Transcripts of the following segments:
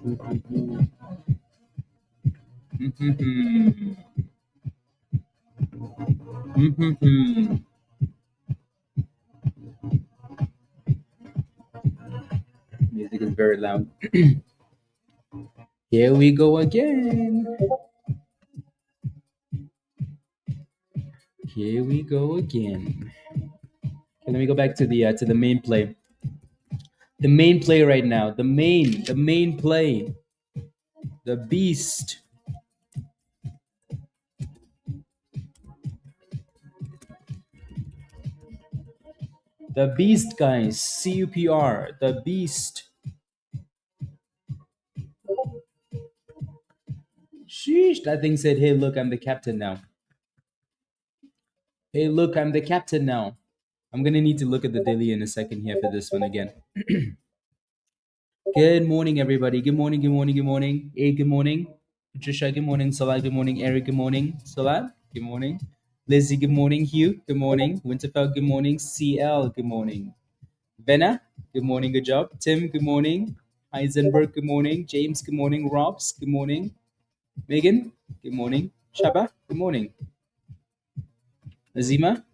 Music is very loud. Here we go again. Here we go again. Okay, let me go back to the main play. The main play right now. The main play. The beast. The beast, guys. CUPR. The beast. Sheesh. That thing said, hey, look, I'm the captain now. Hey, look, I'm the captain now. I'm going to need to look at the daily in a second here for this one again. Good morning, everybody. Good morning, good morning, good morning. Hey, good morning. Patricia, good morning. Salah, good morning. Eric, good morning. Salah, good morning. Lizzie, good morning. Hugh, good morning. Winterfell, good morning. CL, good morning. Venna, good morning. Good job. Tim, good morning. Heisenberg, good morning. James, good morning. Robs, good morning. Megan, good morning. Shaba, good morning. Azima,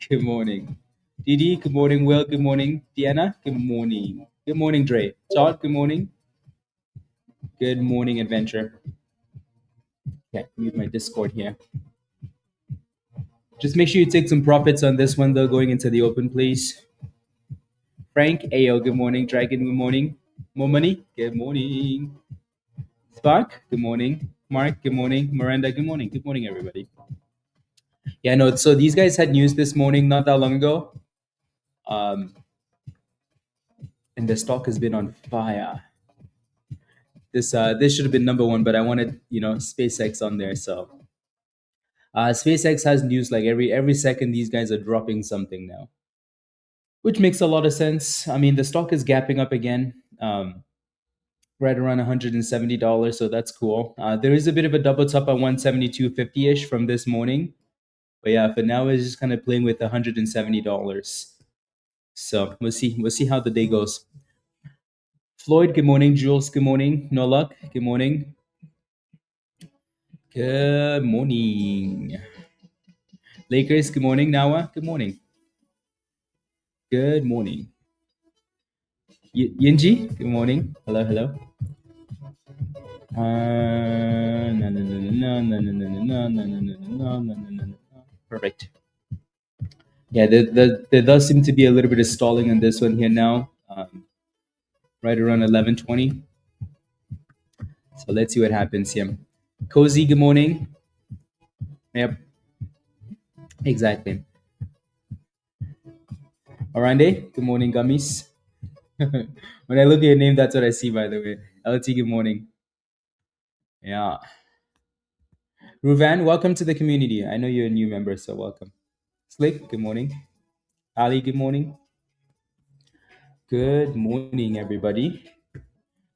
good morning. Didi, good morning. Will, good morning. Diana, good morning. Good morning, Dre. Todd, good morning. Good morning, Adventure. Okay, mute my Discord here. Just make sure you take some profits on this one, though, going into the open, please. Frank, Ayo, good morning. Dragon, good morning. More money, good morning. Spark, good morning. Mark, good morning. Miranda, good morning. Good morning, everybody. Yeah, no, so these guys had news this morning, not that long ago. And the stock has been on fire. This should have been number one, but I wanted, SpaceX on there. So SpaceX has news like every second. These guys are dropping something now, which makes a lot of sense. I mean, the stock is gapping up again, right around $170, so that's cool. There is a bit of a double top at 172.50-ish from this morning, but yeah, for now it's just kind of playing with $170. So we'll see how the day goes. Floyd, good morning. Jules, good morning. No luck, good morning. Good morning. Lakers, good morning. Nawa, good morning. Good morning. Yinji, good morning. Hello, hello. Perfect. Yeah, there does seem to be a little bit of stalling on this one here now, right around 11:20. So let's see what happens here. Cozy, good morning. Yep, exactly. Arande, good morning, gummies. When I look at your name, that's what I see, by the way. LT, good morning. Yeah. Ruvan, welcome to the community. I know you're a new member, so welcome. Slick, good morning. Ali, good morning. Good morning, everybody.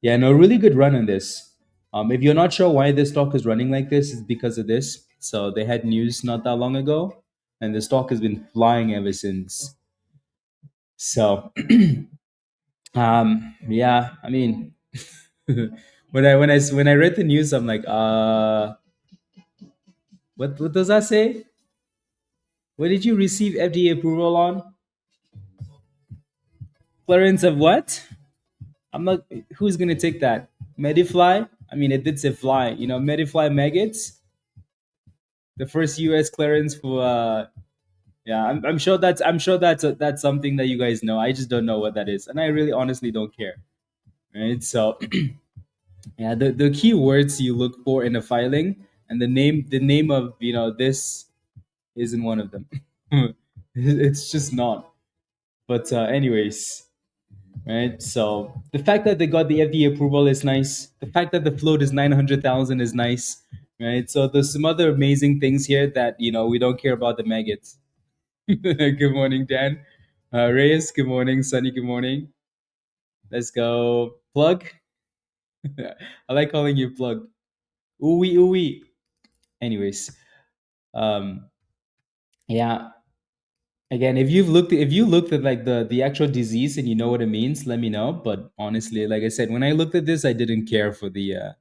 Yeah, no, really good run on this. If you're not sure why this stock is running like this, it's because of this. So they had news not that long ago, and the stock has been flying ever since. So, yeah, I mean, when I read the news, I'm like, what does that say? What did you receive FDA approval on? Clearance of what? I'm not. Who's gonna take that? Medifly? I mean, it did say fly. Medifly maggots. The first U.S. clearance for. Yeah, I'm sure that's something that you guys know. I just don't know what that is, and I really honestly don't care. Right. So, yeah, the key words you look for in a filing and the name of this isn't one of them. It's just not. But anyways, right? So the fact that they got the FDA approval is nice. The fact that the float is 900,000 is nice, right? So there's some other amazing things here that we don't care about the maggots. Good morning, Dan. Reyes, good morning. Sunny, good morning. Let's go. Plug. I like calling you Plug. Ooey ooey. Anyways, um, yeah. Again, if you looked at like the actual disease and you know what it means, let me know. But honestly, like I said, when I looked at this, I didn't care for the.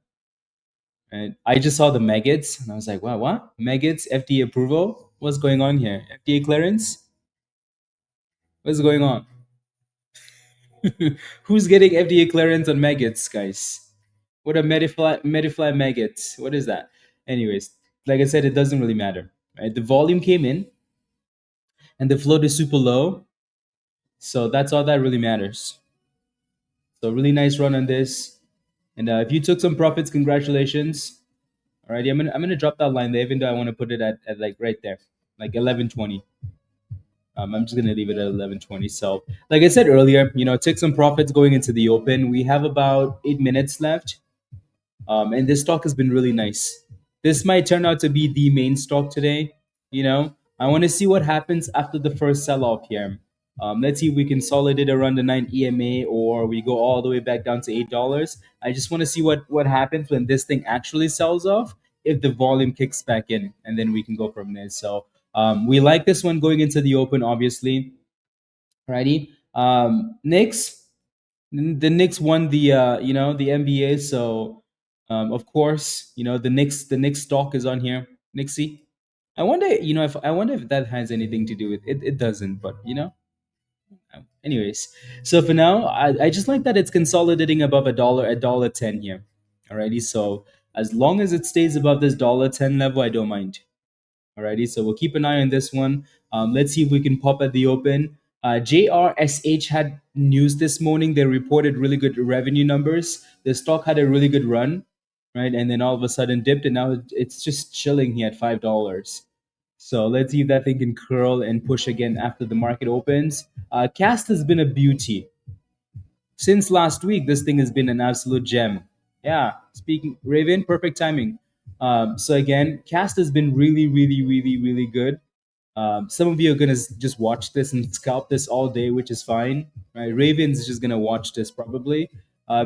And I just saw the maggots and I was like, wow, what maggots? FDA approval? What's going on here? FDA clearance? What's going on? Who's getting FDA clearance on maggots, guys? What are Medifly maggots? What is that? Anyways, like I said, it doesn't really matter. Right? The volume came in and the float is super low, so that's all that really matters. So really nice run on this. And if you took some profits, congratulations. Alrighty, I'm gonna drop that line there, even though I want to put it at like right there, like 11:20. I'm just gonna leave it at 11:20. So, like I said earlier, took some profits going into the open. We have about 8 minutes left. And this stock has been really nice. This might turn out to be the main stock today. I want to see what happens after the first sell off here. Let's see if we consolidate around the 9 EMA or we go all the way back down to $8. I just want to see what happens when this thing actually sells off, if the volume kicks back in, and then we can go from there. So we like this one going into the open, obviously. Alrighty. Knicks, the Knicks won the NBA, so of course the Knicks stock is on here. Knicksy. I wonder if that has anything to do with it. It doesn't, but anyways. So for now, I just like that it's consolidating above a dollar 10 here. Alrighty, so as long as it stays above this $1.10 level, I don't mind. Alrighty, so we'll keep an eye on this one. Let's see if we can pop at the open. JRSH had news this morning. They reported really good revenue numbers. The stock had a really good run, right? And then all of a sudden dipped, and now it's just chilling here at $5. So let's see if that thing can curl and push again after the market opens. Cast has been a beauty since last week. This thing has been an absolute gem. Yeah, speaking Raven, perfect timing. So again, Cast has been really, really, really, really good. Some of you are gonna just watch this and scalp this all day, which is fine. Right? Raven's just gonna watch this probably.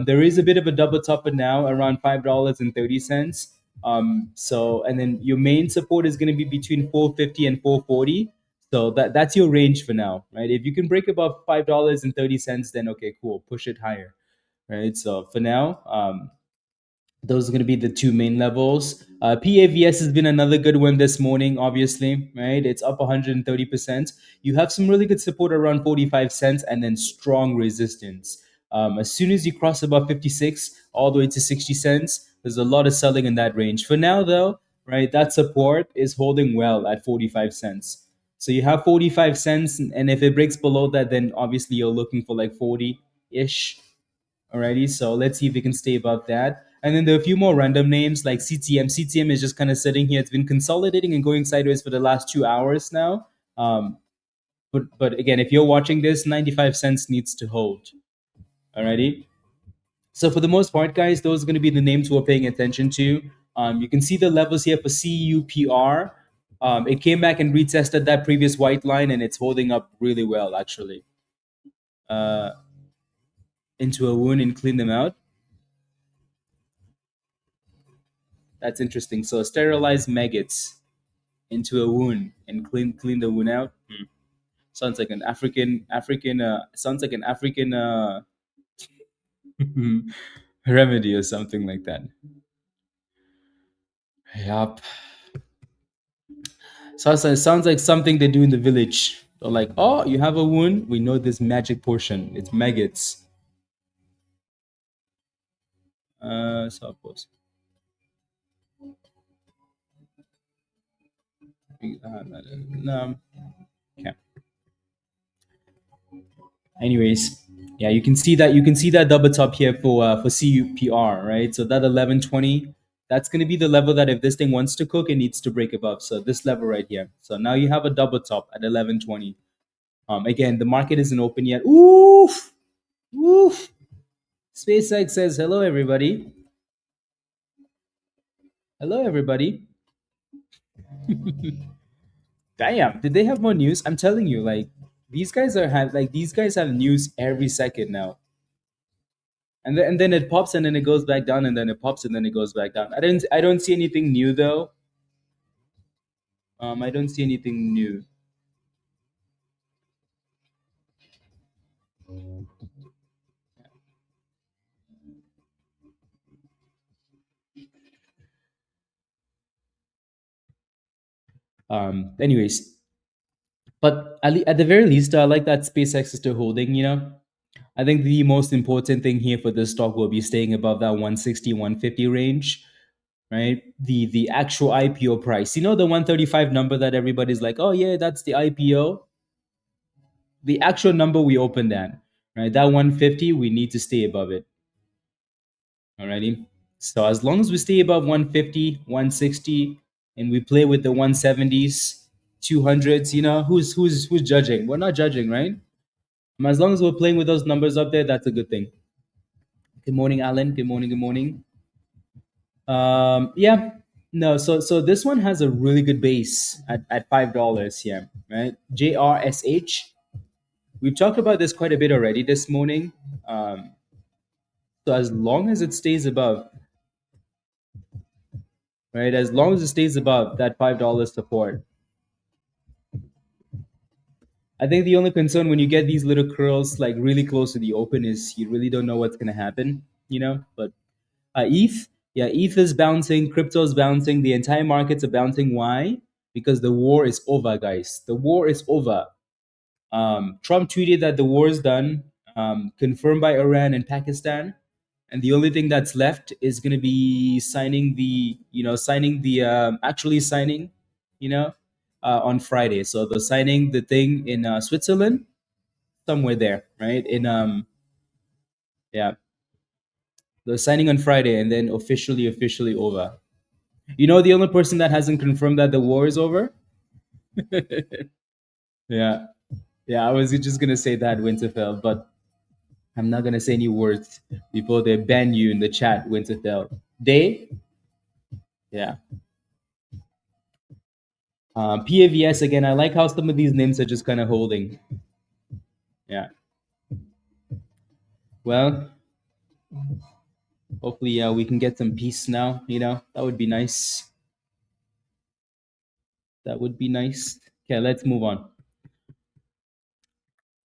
There is a bit of a double topper now around $5.30. So and then your main support is gonna be between 450 and 440. So that's your range for now, right? If you can break above $5.30, then okay, cool, push it higher, right? So for now, those are going to be the two main levels. PAVS has been another good one this morning, obviously, right? It's up 130%. You have some really good support around 45 cents and then strong resistance. As soon as you cross above 56 all the way to 60 cents, there's a lot of selling in that range. For now, though, right, that support is holding well at 45 cents. So you have 45 cents, and if it breaks below that, then obviously you're looking for like 40 ish. Alrighty, so let's see if we can stay above that. And then there are a few more random names like CTM. CTM is just kind of sitting here. It's been consolidating and going sideways for the last 2 hours now. But again, if you're watching this, 95 cents needs to hold. Alrighty. So for the most part, guys, those are going to be the names we're paying attention to. You can see the levels here for CUPR. It came back and retested that previous white line, and it's holding up really well, actually. Into a wound and clean them out. That's interesting. So sterilize maggots into a wound and clean the wound out. Sounds like an African sounds like an African remedy or something like that. Yup. So it sounds like something they do in the village. They're like, oh, you have a wound? We know this magic potion. It's maggots. So of course. No. Okay. Anyways, yeah, you can see that double top here for CUPR, right? So that 1120, that's going to be the level that if this thing wants to cook, it needs to break above. So this level right here. So now you have a double top at 1120. Again, the market isn't open yet. Oof, oof. SpaceX says hello, everybody. Hello, everybody. Damn, did they have more news? I'm telling you, like these guys have news every second now. And then it pops and then it goes back down and then it pops and then it goes back down. I don't see anything new though. I don't see anything new. Anyways, but at the very least, I like that SpaceX is still holding. I think the most important thing here for this stock will be staying above that 160, 150 range, right? The actual IPO price, the 135 number that everybody's like, oh yeah, that's the IPO. The actual number we opened at, right? That 150, we need to stay above it. Alrighty. So as long as we stay above 150, 160, and we play with the 170s, 200s, who's judging? We're not judging, right? As long as we're playing with those numbers up there, that's a good thing. Good morning, Alan. Good morning. Good morning. Yeah. No, so this one has a really good base at $5. Yeah, right. JRSH. We've talked about this quite a bit already this morning. So as long as it stays above, right? As long as it stays above that $5 support, I think the only concern when you get these little curls like really close to the open is you really don't know what's gonna happen, But ETH, yeah, ETH is bouncing, crypto is bouncing, the entire markets are bouncing. Why? Because the war is over, guys. The war is over. Trump tweeted that the war is done, confirmed by Iran and Pakistan, and the only thing that's left is going to be actually signing, you know, on Friday. So they're signing the thing in Switzerland, somewhere there, right? Yeah, they're signing on Friday, and then officially over. The only person that hasn't confirmed that the war is over. Yeah, yeah. I was just gonna say that Winterfell, but I'm not gonna say any words before they ban you in the chat, Winterfell. They, yeah. PAVS again. I like how some of these names are just kind of holding. Yeah. Well, hopefully we can get some peace now. That would be nice. That would be nice. Okay, let's move on.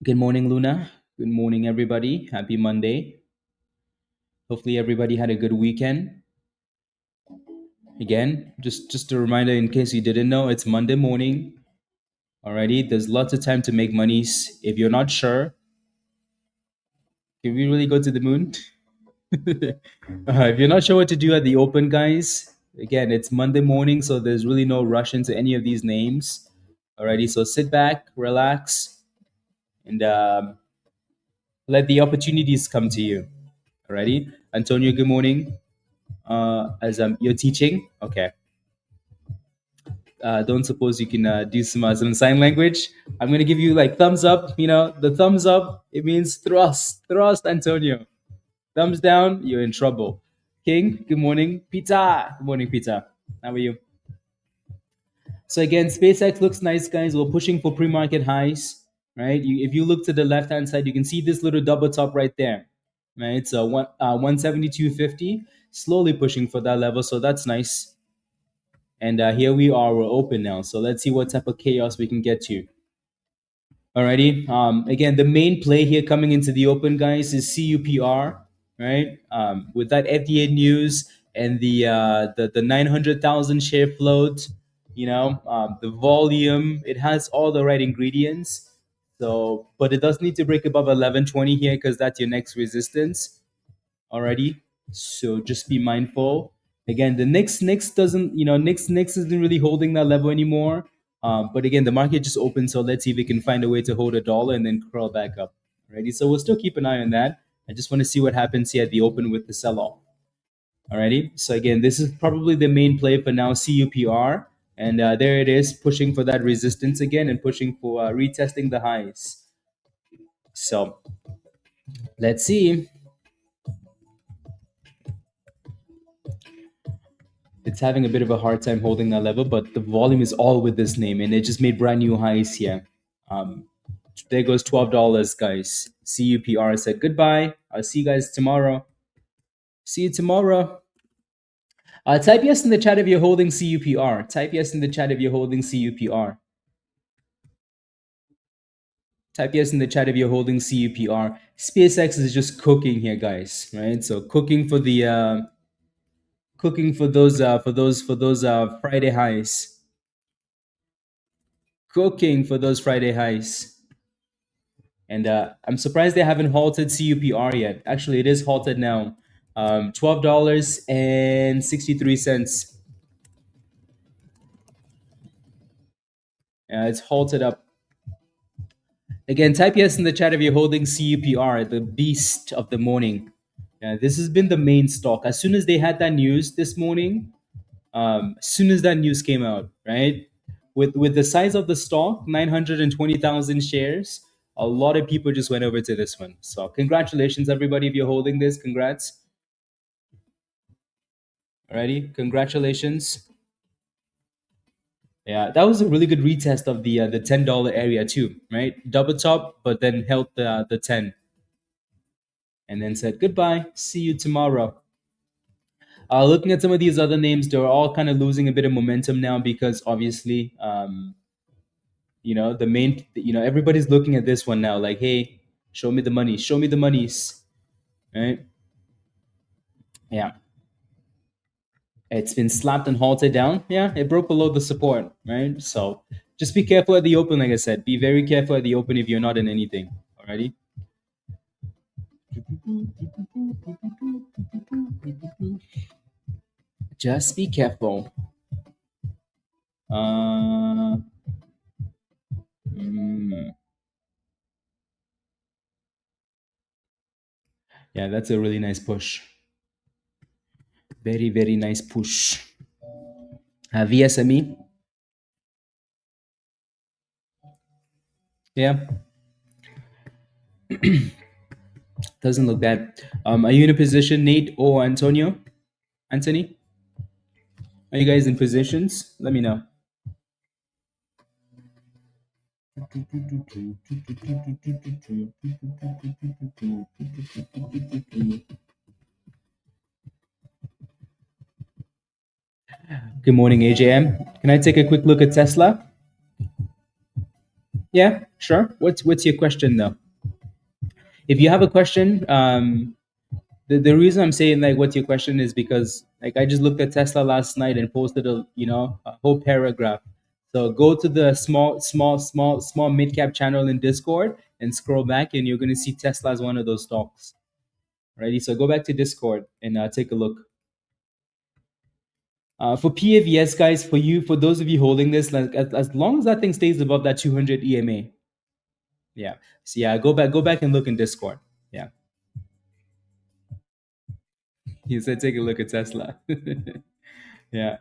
Good morning, Luna. Good morning, everybody. Happy Monday. Hopefully everybody had a good weekend. Again, just a reminder in case you didn't know, it's Monday morning. Alrighty, there's lots of time to make monies. If you're not sure, can we really go to the moon? If you're not sure what to do at the open, guys, again, it's Monday morning, so there's really no rush into any of these names. Alrighty, so sit back, relax, and let the opportunities come to you. Alrighty, Antonio, good morning. As you're teaching, okay. Don't suppose you can do some sign language. I'm gonna give you like thumbs up. The thumbs up, it means thrust, Antonio. Thumbs down, you're in trouble. King, good morning. Pizza, good morning, Pizza. How are you? So again, SpaceX looks nice, guys. We're pushing for pre-market highs, right? If you look to the left-hand side, you can see this little double top right there, right? So 172.50, slowly pushing for that level, so that's nice. And here we are, we're open now. So let's see what type of chaos we can get to. Alrighty. Again, the main play here coming into the open, guys, is CUPR, right? With that FDA news and the 900,000 share float, the volume, it has all the right ingredients. So, but it does need to break above 1120 here because that's your next resistance already. So just be mindful. Again, the Nix doesn't, Nix isn't really holding that level anymore. But again, the market just opened, so let's see if we can find a way to hold a dollar and then curl back up. Alrighty, so we'll still keep an eye on that. I just want to see what happens here at the open with the sell-off. Alrighty, so again, this is probably the main play for now, CUPR. And there it is, pushing for that resistance again and pushing for retesting the highs. So let's see. It's having a bit of a hard time holding that level, but the volume is all with this name, and it just made brand new highs here. There goes $12, guys. CUPR said goodbye. I'll see you guys tomorrow. See you tomorrow. Type yes in the chat if you're holding CUPR. Type yes in the chat if you're holding CUPR. Type yes in the chat if you're holding CUPR. SpaceX is just cooking here, guys. Right? So cooking for the cooking for those Friday highs. cooking for those Friday highs. And I'm surprised they haven't halted CUPR yet. Actually, it is halted now. $12.63. It's halted up. Again, type yes in the chat if you're holding CUPR, the beast of the morning. This has been the main stock. As soon as they had that news this morning, as soon as that news came out, right? With the size of the stock, 920,000 shares, a lot of people just went over to this one. So congratulations, everybody, if you're holding this. Congrats. Alrighty, congratulations. Yeah, that was a really good retest of the $10 area too, right? Double top, but then held the 10, and then said goodbye. See you tomorrow. Looking at some of these other names, they're all kind of losing a bit of momentum now because obviously, the main, everybody's looking at this one now, like, hey, show me the money, show me the monies, right? Yeah, it's been slapped and halted down. Yeah, it broke below the support, right? So just be careful at the open, like I said. Be very careful at the open if you're not in anything. Alrighty. Just be careful. Yeah, that's a really nice push. Very, very nice push. VSME. Yeah. Doesn't look bad. Are you in a position, Nate or Antonio? Anthony? Are you guys in positions? Let me know. Good morning, AJM. Can I take a quick look at Tesla? Yeah, sure. What's your question though? If you have a question, the reason I'm saying like what's your question is because like I just looked at Tesla last night and posted a whole paragraph. So go to the small mid cap channel in Discord and scroll back, and you're going to see Tesla as one of those stocks. Righty. So go back to Discord and take a look. For PAVS, guys, for those of you holding this, like as long as that thing stays above that 200 EMA, yeah. So yeah, go back and look in Discord. Yeah. He said, take a look at Tesla. Yeah.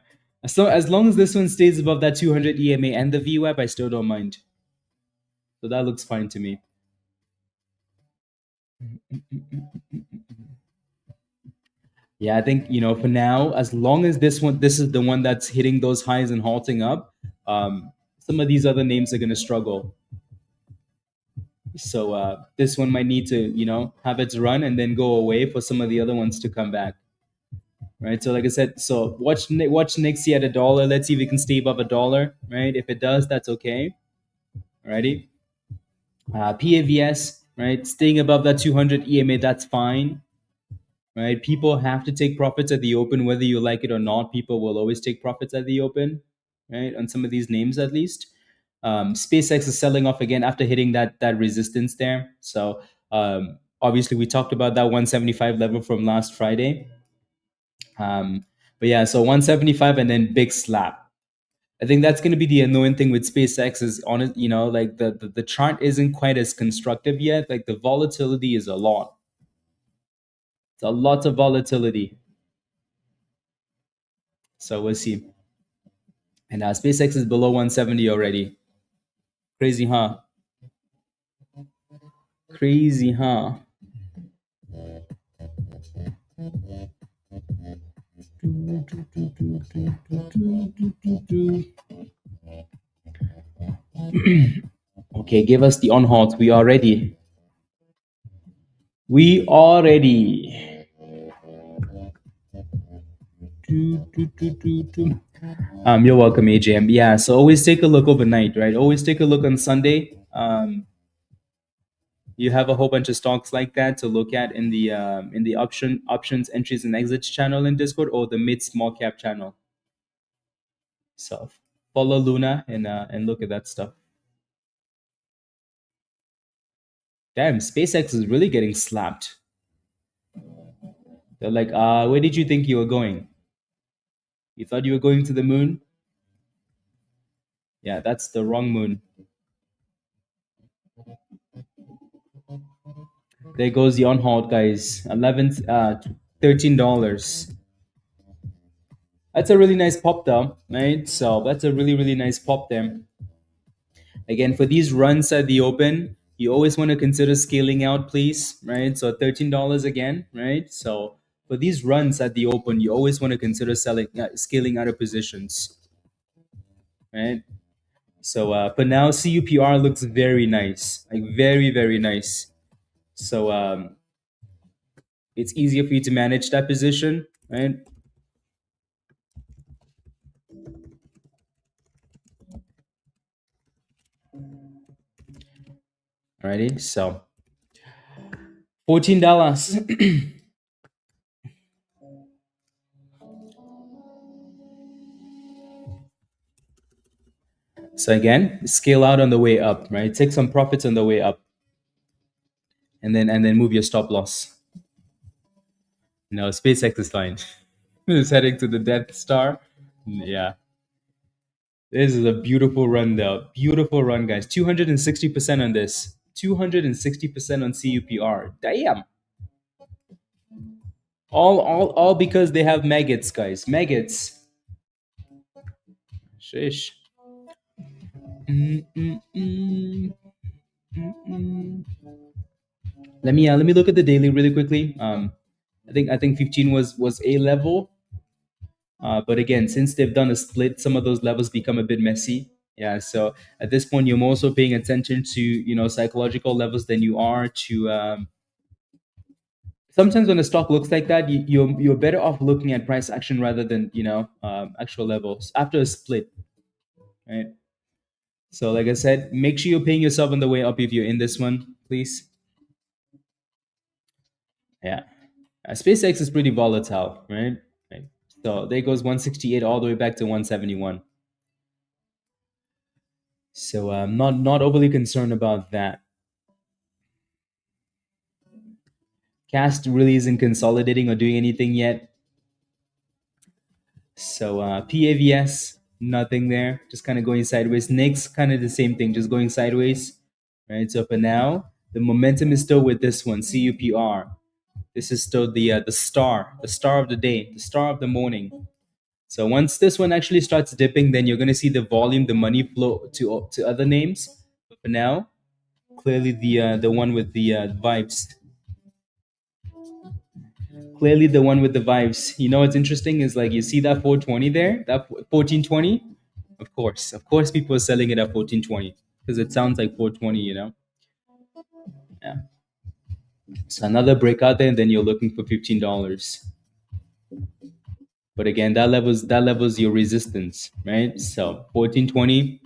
So as long as this one stays above that 200 EMA and the VWAP, I still don't mind. So that looks fine to me. Yeah, I think for now, as long as this is the one that's hitting those highs and halting up, some of these other names are going to struggle. So this one might need to have its run and then go away for some of the other ones to come back. Right. So like I said, so watch next year at $1. Let's see if it can stay above $1. Right. If it does, that's okay. Alrighty. PAVS, right? Staying above that 200 EMA, that's fine. Right? People have to take profits at the open, whether you like it or not. People will always take profits at the open, right? On some of these names, at least. SpaceX is selling off again after hitting that resistance there. So obviously, we talked about that 175 level from last Friday. But yeah, so 175 and then big slap. I think that's going to be the annoying thing with SpaceX is honest, like the chart isn't quite as constructive yet. Like the volatility is a lot. It's a lot of volatility. So we'll see. And SpaceX is below 170 already. Crazy, huh? Crazy, huh? Okay, give us the on halt. We are ready. We are ready. You're welcome, AJM. Yeah, so always take a look overnight, right? Always take a look on Sunday. You have a whole bunch of stocks like that to look at in the options entries and exits channel in Discord or the mid small cap channel. So follow Luna and look at that stuff. Damn, SpaceX is really getting slapped. They're like, where did you think you were going? You thought you were going to the moon? Yeah, that's the wrong moon. There goes the on hold, guys. $13. That's a really nice pop though, right? So that's a really, really nice pop there. Again, for these runs at the open, you always want to consider scaling out, please, right? So $13 again, right? So for these runs at the open, you always want to consider scaling out of positions, right? So for now, CUPR looks very nice, like very, very nice. So it's easier for you to manage that position, right? Alrighty, so $14. So again, scale out on the way up, right? Take some profits on the way up, and then move your stop loss. No, SpaceX is fine. It's heading to the Death Star. Yeah, this is a beautiful run, though. Beautiful run, guys. 260% on this. 260% on CUPR. Damn. All because they have maggots, guys. Maggots. Shish. Mm, mm, mm, mm, mm. Let me look at the daily really quickly. I think 15 was a level, but again, since they've done a split, some of those levels become a bit messy. Yeah, so at this point, you're more so paying attention to psychological levels than you are to. Sometimes when a stock looks like that, you're better off looking at price action rather than actual levels after a split, right? So like I said, make sure you're paying yourself on the way up if you're in this one, please. Yeah. SpaceX is pretty volatile, right? Right. So there goes 168 all the way back to 171. So I'm not overly concerned about that. Cast really isn't consolidating or doing anything yet. So PAVS, nothing there, just kind of going sideways. Next, kind of the same thing, just going sideways, right? So for now, the momentum is still with this one, CUPR. This is still the star of the day, the star of the morning. So once this one actually starts dipping, then you're going to see the volume, the money flow to other names. But for now, clearly the one with the vibes. Clearly the one with the vibes. You know what's interesting is like you see that 420 there, that 1420. Of course, people are selling it at 1420 because it sounds like 420. Yeah. So another breakout there, and then you're looking for $15. But again, that level's your resistance, right? So 1420.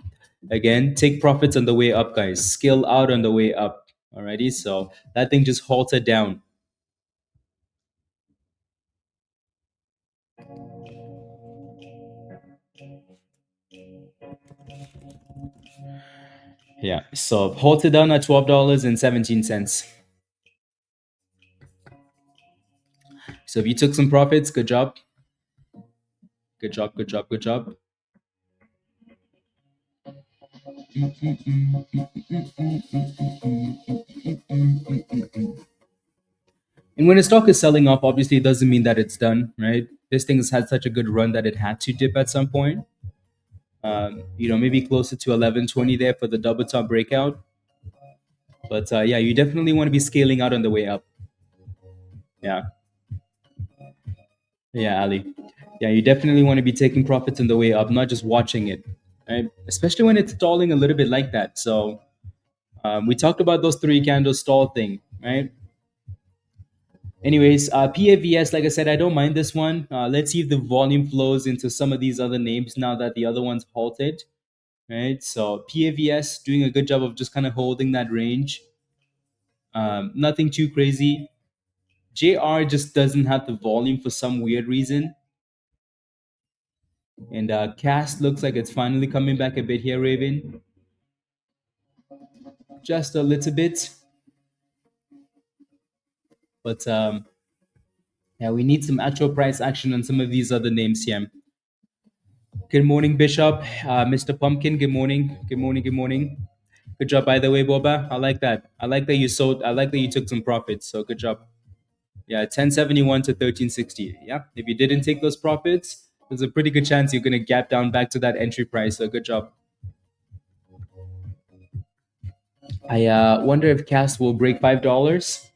Again, take profits on the way up, guys. Scale out on the way up. Alrighty. So that thing just halted down. Yeah. So halted down at $12.17. So if you took some profits, good job. Good job, good job, good job. And when a stock is selling off, obviously it doesn't mean that it's done, right? This thing has had such a good run that it had to dip at some point. Maybe closer to 1120 there for the double top breakout. But yeah, you definitely want to be scaling out on the way up. Yeah. Yeah, Ali. Yeah, you definitely want to be taking profits on the way up, not just watching it, right? Especially when it's stalling a little bit like that. So we talked about those three candle stall thing, right? Anyways, PAVS, like I said, I don't mind this one. Let's see if the volume flows into some of these other names now that the other one's halted, right? So PAVS doing a good job of just kind of holding that range. Nothing too crazy. JR just doesn't have the volume for some weird reason. And Cast looks like it's finally coming back a bit here, Raven. Just a little bit. But yeah, we need some actual price action on some of these other names here. Good morning, Bishop. Mr. Pumpkin, good morning. Good morning, good morning. Good job, by the way, Boba. I like that. I like that you sold. I like that you took some profits. So good job. Yeah, 1071 to 1360. Yeah. If you didn't take those profits, there's a pretty good chance you're gonna gap down back to that entry price. So good job. I wonder if CAST will break $5.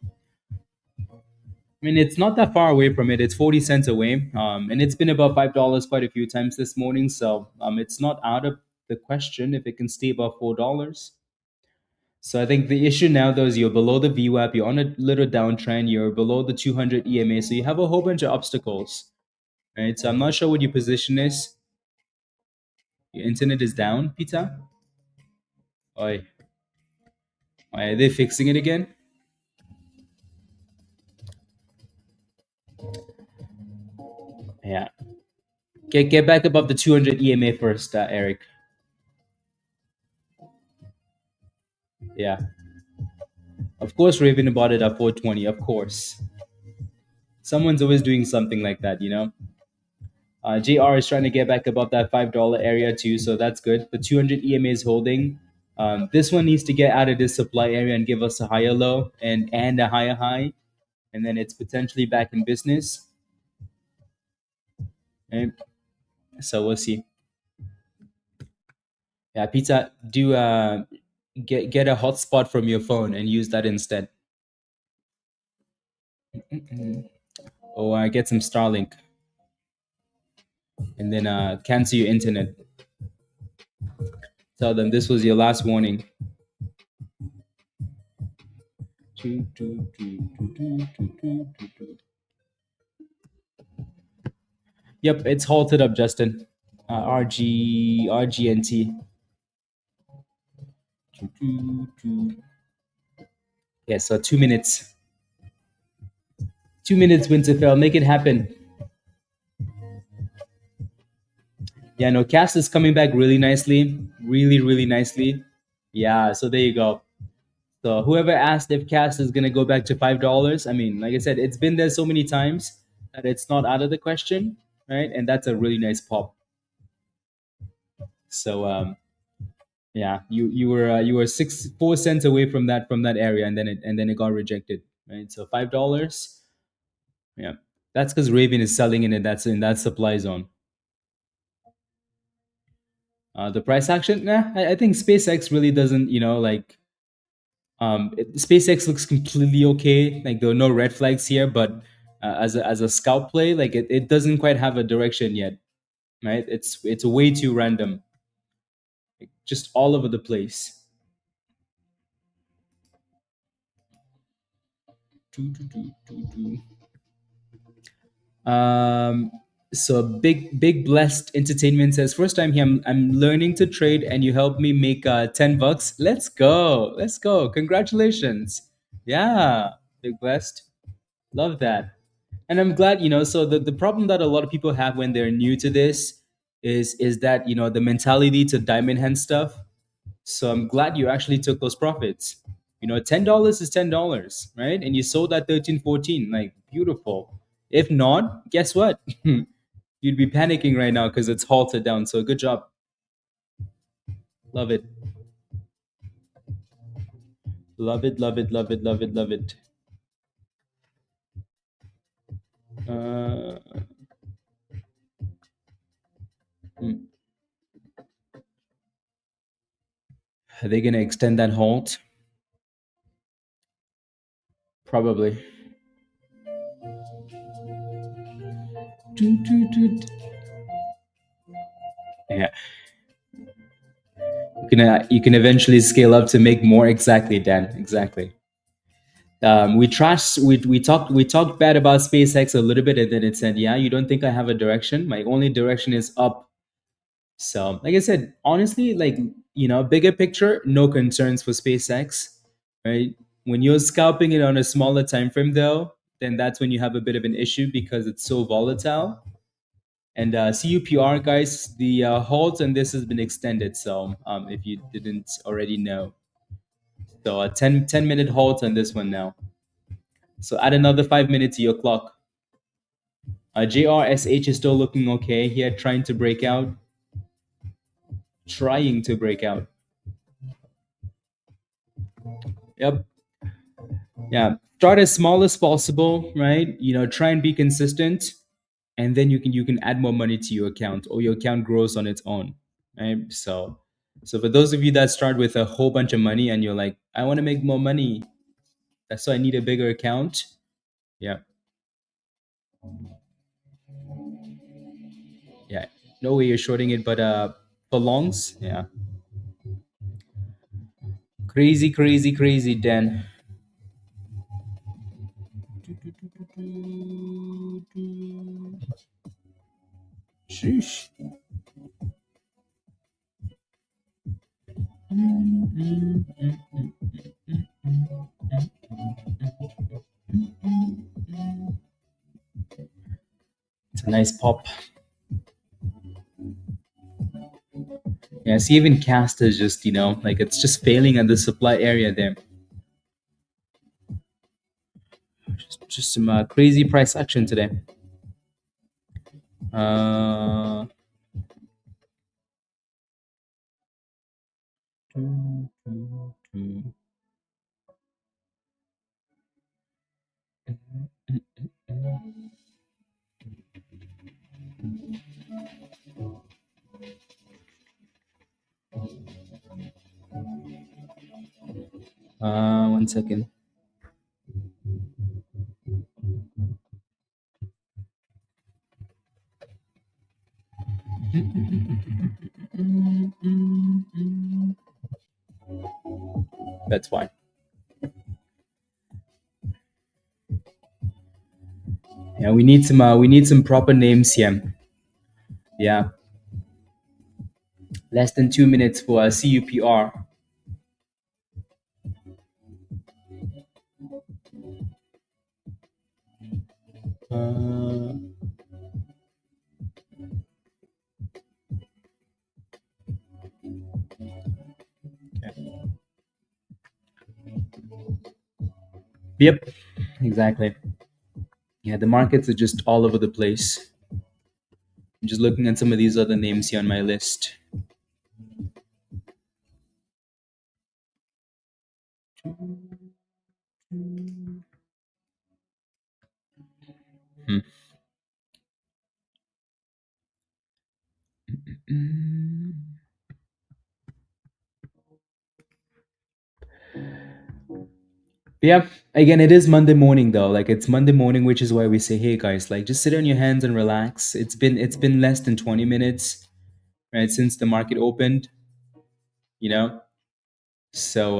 I mean, it's not that far away from it. It's 40 cents away, and it's been above $5 quite a few times this morning. So it's not out of the question if it can stay above $4. So I think the issue now, though, is you're below the VWAP, you're on a little downtrend, you're below the 200 EMA, so you have a whole bunch of obstacles, right? So I'm not sure what your position is. Your internet is down, Peter? Oi. Are they fixing it again? Yeah. Get back above the 200 EMA first, Eric. Yeah. Of course, Raven bought it at 420, of course. Someone's always doing something like that, you know? JR is trying to get back above that $5 area too, so that's good. The 200 EMA is holding. This one needs to get out of this supply area and give us a higher low and a higher high, and then it's potentially back in business. Right? So we'll see. Yeah, Pizza, do get a hotspot from your phone and use that instead. Or get some Starlink, and then cancel your internet. Tell them this was your last warning. Yep, it's halted up, Justin. RGNT. Yeah, so 2 minutes. 2 minutes, Winterfell. Make it happen. Yeah, no, Cast is coming back really nicely. Really, really nicely. Yeah, so there you go. So whoever asked if Cast is gonna go back to $5, I mean, like I said, it's been there so many times that it's not out of the question, right? And that's a really nice pop. So yeah, you were 4 cents away from that area, and then it got rejected, right? So $5. Yeah, that's because Raven is selling in it. That's in that supply zone. The price action, nah, I think SpaceX really doesn't, like SpaceX looks completely okay. Like there are no red flags here, but as a scalp play, like it doesn't quite have a direction yet, right? It's way too random, like, just all over the place. Um, so big blessed entertainment says first time here. I'm learning to trade, and you helped me make $10. Let's go! Congratulations! Yeah, big blessed. Love that. And I'm glad, so the problem that a lot of people have when they're new to this is that, the mentality to diamond hand stuff. So I'm glad you actually took those profits. $10 is $10, right? And you sold at 13, 14. Like, beautiful. If not, guess what? You'd be panicking right now because it's halted down. So good job. Love it. Love it, love it, love it, love it, love it. Uh, hmm. Are they going to extend that halt? Probably. Yeah. You can eventually scale up to make more. Exactly, Dan. Exactly. We talked bad about SpaceX a little bit, and then it said, "Yeah, you don't think I have a direction? My only direction is up." So, like I said, honestly, like bigger picture, no concerns for SpaceX, right? When you're scalping it on a smaller time frame, though, then that's when you have a bit of an issue because it's so volatile. And CUPR, guys, the halt on this has been extended. So, if you didn't already know, so a 10 minute halt on this one now. So add another 5 minutes to your clock. JRSH is still looking okay here, trying to break out. Trying to break out. Yep. Yeah. Start as small as possible, right? Try and be consistent, and then you can add more money to your account, or your account grows on its own, right? So for those of you that start with a whole bunch of money and you're like, I want to make more money, that's why I need a bigger account. Yeah. Yeah. No way you're shorting it, but for longs, yeah. Crazy, crazy, crazy, Dan. Sheesh. It's a nice pop. Yeah, see, even cast is just, like it's just failing at the supply area there. Just some crazy price action today. Uh, one second. That's why. Yeah, we need some proper names here. Yeah, less than 2 minutes for a CUPR. Uh, okay. Yep, exactly. Yeah, the markets are just all over the place. I'm just looking at some of these other names here on my list. Hmm. Yeah, again, it is Monday morning though. Like it's Monday morning, which is why we say, hey guys, like just sit on your hands and relax. It's been less than 20 minutes, right, since the market opened, you know. So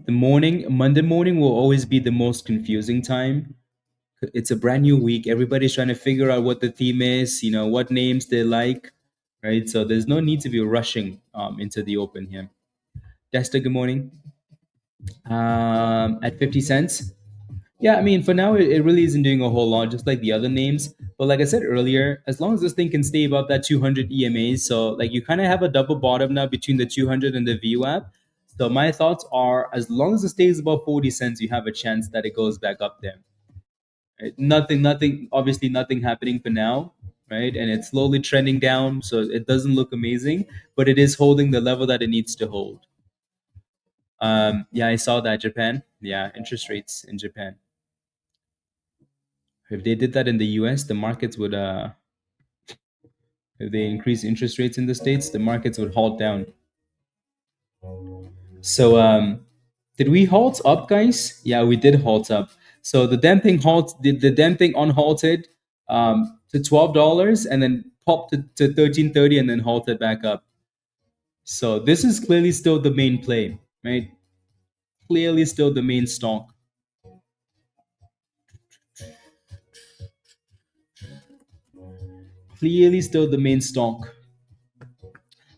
Monday morning will always be the most confusing time. It's a brand new week. Everybody's trying to figure out what the theme is, what names they like, right? So there's no need to be rushing into the open here. Desta, good morning. At 50 cents. Yeah, I mean, for now, it really isn't doing a whole lot, just like the other names. But like I said earlier, as long as this thing can stay above that 200 EMAs, so like you kind of have a double bottom now between the 200 and the VWAP. So my thoughts are, as long as it stays above 40 cents, you have a chance that it goes back up there. Right? Obviously nothing happening for now, right? And it's slowly trending down, so it doesn't look amazing, but it is holding the level that it needs to hold. Yeah, I saw that Japan. Yeah, interest rates in Japan. If they did that in the US, the markets would if they increase interest rates in the States, the markets would halt down. So did we halt up, guys? Yeah, we did halt up. So the damn thing the damn thing unhalted to $12 and then popped to 13.30 and then halted back up. So this is clearly still the main play, right? Clearly still the main stock. Clearly still the main stock.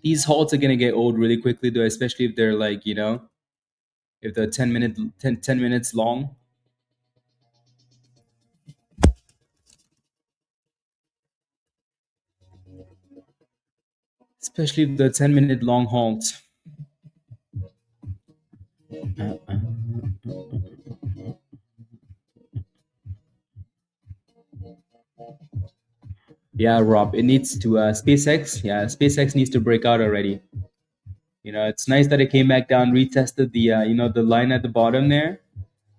These halts are gonna get old really quickly though, especially if they're like, if they're 10 minutes long. Especially if they're 10-minute long halts. Yeah, Rob, it needs to SpaceX. Yeah, SpaceX needs to break out already. It's nice that it came back down, retested the the line at the bottom there.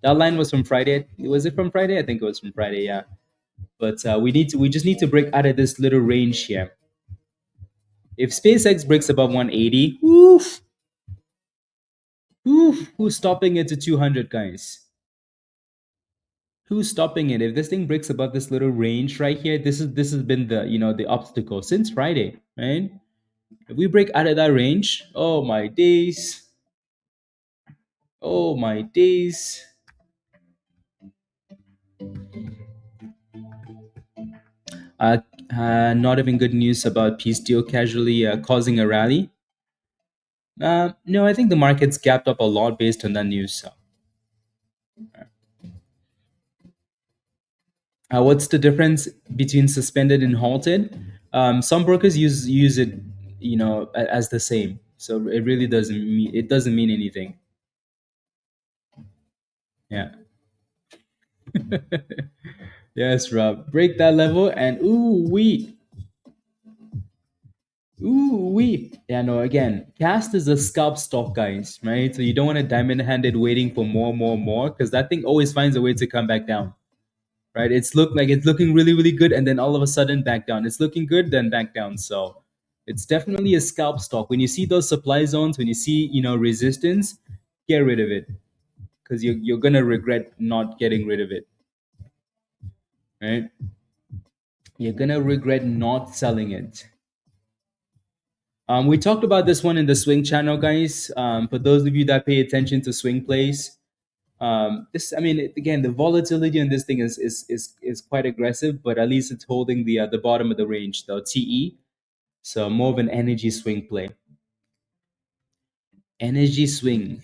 That line was from Friday. Was it from Friday? I think it was from Friday. Yeah, but we just need to break out of this little range here. If SpaceX breaks above 180, oof, oof, who's stopping it to 200, guys? Who's stopping it? If this thing breaks above this little range right here, this has been the the obstacle since Friday, right? If we break out of that range, oh my days, oh my days. Uh, Not even good news about peace deal casually causing a rally. No, I think the market's gapped up a lot based on that news. So, what's the difference between suspended and halted? Some brokers use it, as the same. So it really doesn't mean anything. Yeah. Yes, Rob. Break that level and ooh wee. Yeah, no. Again, cast is a scalp stock, guys. Right. So you don't want to diamond handed waiting for more, because that thing always finds a way to come back down. Right. It's looking really really good, and then all of a sudden back down. It's looking good, then back down. So it's definitely a scalp stock. When you see those supply zones, when you see resistance, get rid of it, because you're gonna regret not getting rid of it. Right. You're gonna regret not selling it. We talked about this one in the swing channel, guys. For those of you that pay attention to swing plays, again, the volatility on this thing is quite aggressive, but at least it's holding the bottom of the range, the TE. So more of an energy swing play. Energy swing,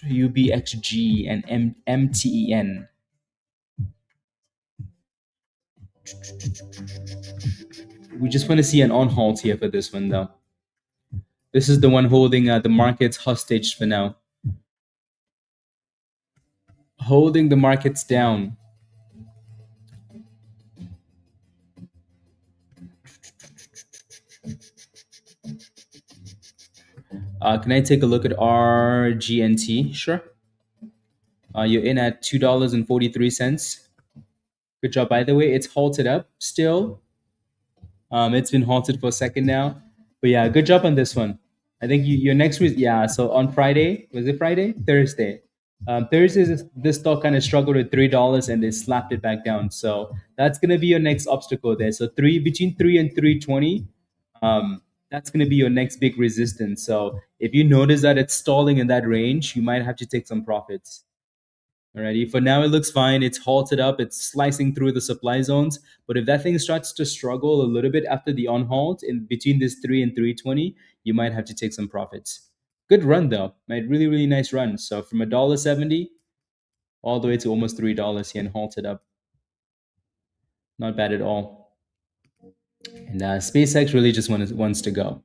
UBXG and MTEN. We just want to see an on halt here for this one, though. This is the one holding the markets hostage for now, holding the markets down. Can I take a look at RGNT? Sure. You're in at $2.43. Good job, by the way. It's halted up still. It's been halted for a second now. But yeah, good job on this one. I think your next week, yeah. So on Friday, was it Friday? Thursday. Thursday, this stock kind of struggled with $3 and they slapped it back down. So that's gonna be your next obstacle there. So between 3 and 3.20, that's gonna be your next big resistance. So if you notice that it's stalling in that range, you might have to take some profits. Alrighty, for now it looks fine. It's halted up. It's slicing through the supply zones. But if that thing starts to struggle a little bit after the on halt in between this 3 and 3.20, you might have to take some profits. Good run though, right? Really, really nice run. So from $1.70 all the way to almost $3 here and halted up. Not bad at all. And SpaceX really just wants to go.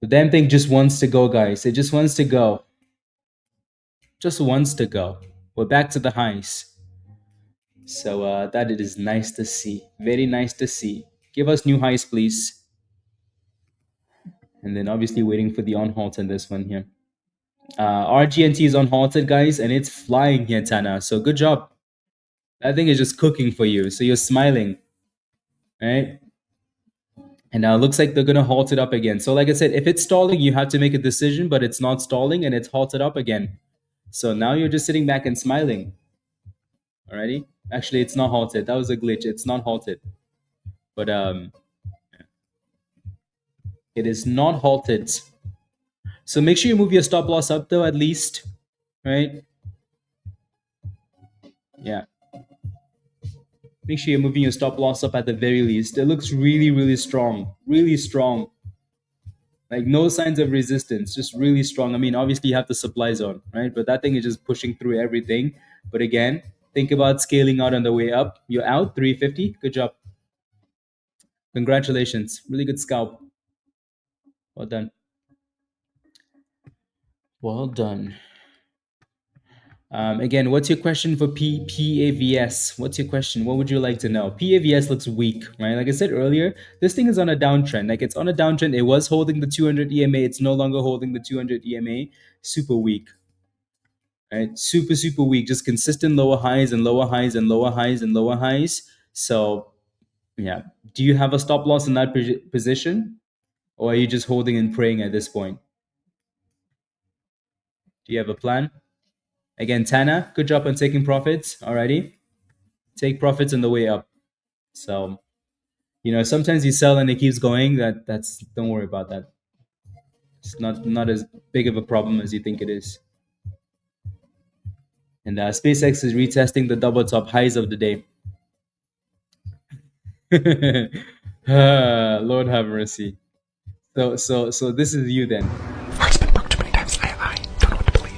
The damn thing just wants to go, guys. It just wants to go. Just wants to go. We're back to the highs. So that it is nice to see. Very nice to see. Give us new highs, please. And then obviously waiting for the on halt on this one here. RGNT is on halted, guys, and it's flying here, Tana. So good job. That thing is just cooking for you. So you're smiling, right? And looks like they're gonna halt it up again. So like I said, if it's stalling, you have to make a decision, but it's not stalling and it's halted up again. So now you're just sitting back and smiling. Alrighty. Actually, it's not halted. That was a glitch. It's not halted. But it is not halted. So make sure you move your stop loss up though, at least, right? Yeah. Make sure you're moving your stop loss up at the very least. It looks really, really strong. Really strong. Like no signs of resistance, just really strong. I mean, obviously you have the supply zone, right? But that thing is just pushing through everything. But again, think about scaling out on the way up. You're out 350. Good job. Congratulations. Really good scalp. Well done. Well done. Again, what's your question for PAVS? What's your question? What would you like to know? PAVS looks weak, right? Like I said earlier, this thing is on a downtrend. Like it's on a downtrend. It was holding the 200 EMA. It's no longer holding the 200 EMA. Super weak, right? Super, super weak. Just consistent lower highs and lower highs and lower highs and lower highs. So, yeah. Do you have a stop loss in that position? Or are you just holding and praying at this point? Do you have a plan? Again, Tana, good job on taking profits. Alrighty. Take profits on the way up. So, sometimes you sell and it keeps going. That's don't worry about that. It's not as big of a problem as you think it is. And SpaceX is retesting the double top highs of the day. Lord have mercy. So this is you then. Heart's been broke too many times. I don't know what to believe.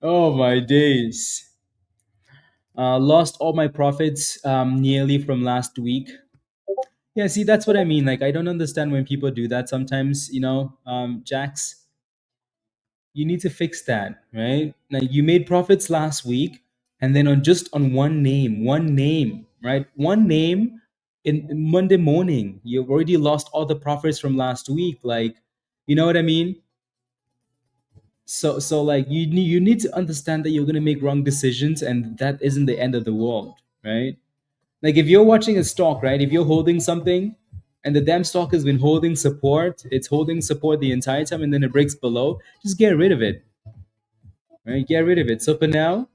Oh my days. Lost all my profits nearly from last week. Yeah, see, that's what I mean. Like, I don't understand when people do that sometimes, Jax. You need to fix that, right? Like, you made profits last week, and then on one name, right? One name in Monday morning, you've already lost all the profits from last week. Like, you know what I mean? So like you need to understand that you're gonna make wrong decisions, and that isn't the end of the world, right? Like if you're watching a stock, right? If you're holding something and the damn stock has been holding support, it's holding support the entire time and then it breaks below, just get rid of it. Right? Get rid of it. So for now,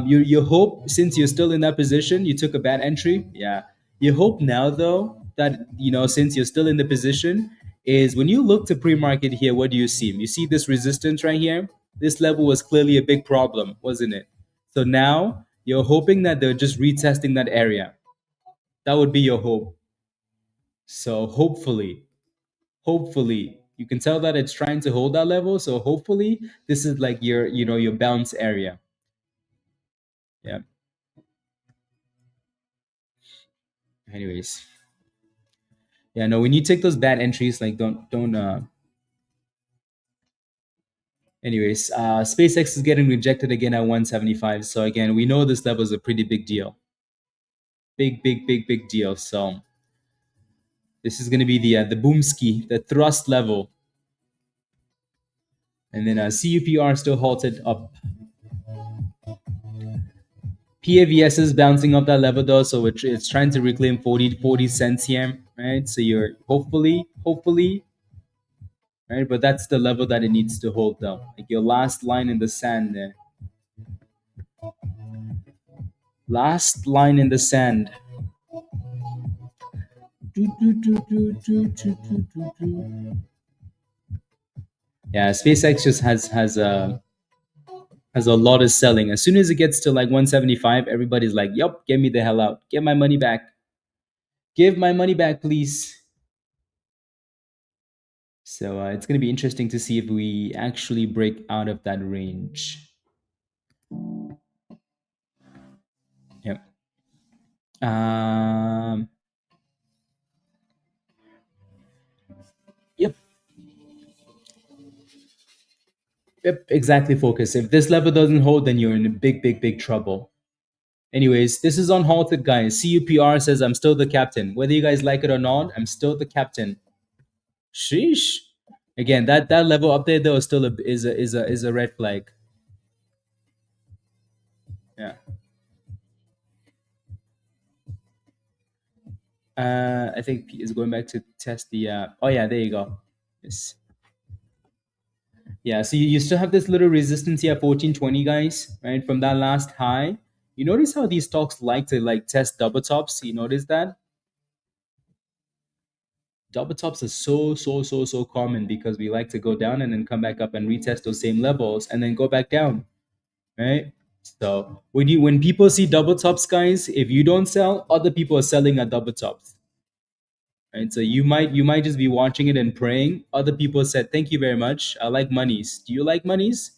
you hope since you're still in that position, you took a bad entry. Yeah. You hope now though that since you're still in the position, is when you look to pre-market here, what do you see? You see this resistance right here? This level was clearly a big problem, wasn't it? So now you're hoping that they're just retesting that area. That would be your hope. So hopefully, you can tell that it's trying to hold that level. So hopefully, this is like your bounce area. Yeah. Anyways, yeah. No, when you take those bad entries, like don't. Anyways, SpaceX is getting rejected again at 175. So again, we know this level is a pretty big deal. Big deal. So this is going to be the boomski, the thrust level. And then CUPR still halted up. PAVS is bouncing up that level though, so it's trying to reclaim 40 cents here, right? So you're hopefully, right? But that's the level that it needs to hold though. Like your last line in the sand there. Last line in the sand. Yeah, SpaceX just has a lot of selling. As soon as it gets to like 175, everybody's like, "Yup, get me the hell out. Get my money back. Give my money back, please." So it's going to be interesting to see if we actually break out of that range. Yep. Um, yep. Yep. Exactly. Focus. If this level doesn't hold, then you're in a big trouble. Anyways, this is unhalted, guys. CUPR says I'm still the captain. Whether you guys like it or not, I'm still the captain. Sheesh. Again, that level up there though is still a red flag. Yeah. I think is going back to test the. Oh yeah, there you go. Yes. Yeah. So you still have this little resistance here, 1420, guys, right from that last high. You notice how these stocks like to test double tops. You notice that double tops are so common because we like to go down and then come back up and retest those same levels and then go back down, right? So when people see double tops, guys, if you don't sell, other people are selling at double tops. Right? So you might just be watching it and praying. Other people said, "Thank you very much. I like monies. Do you like monies?"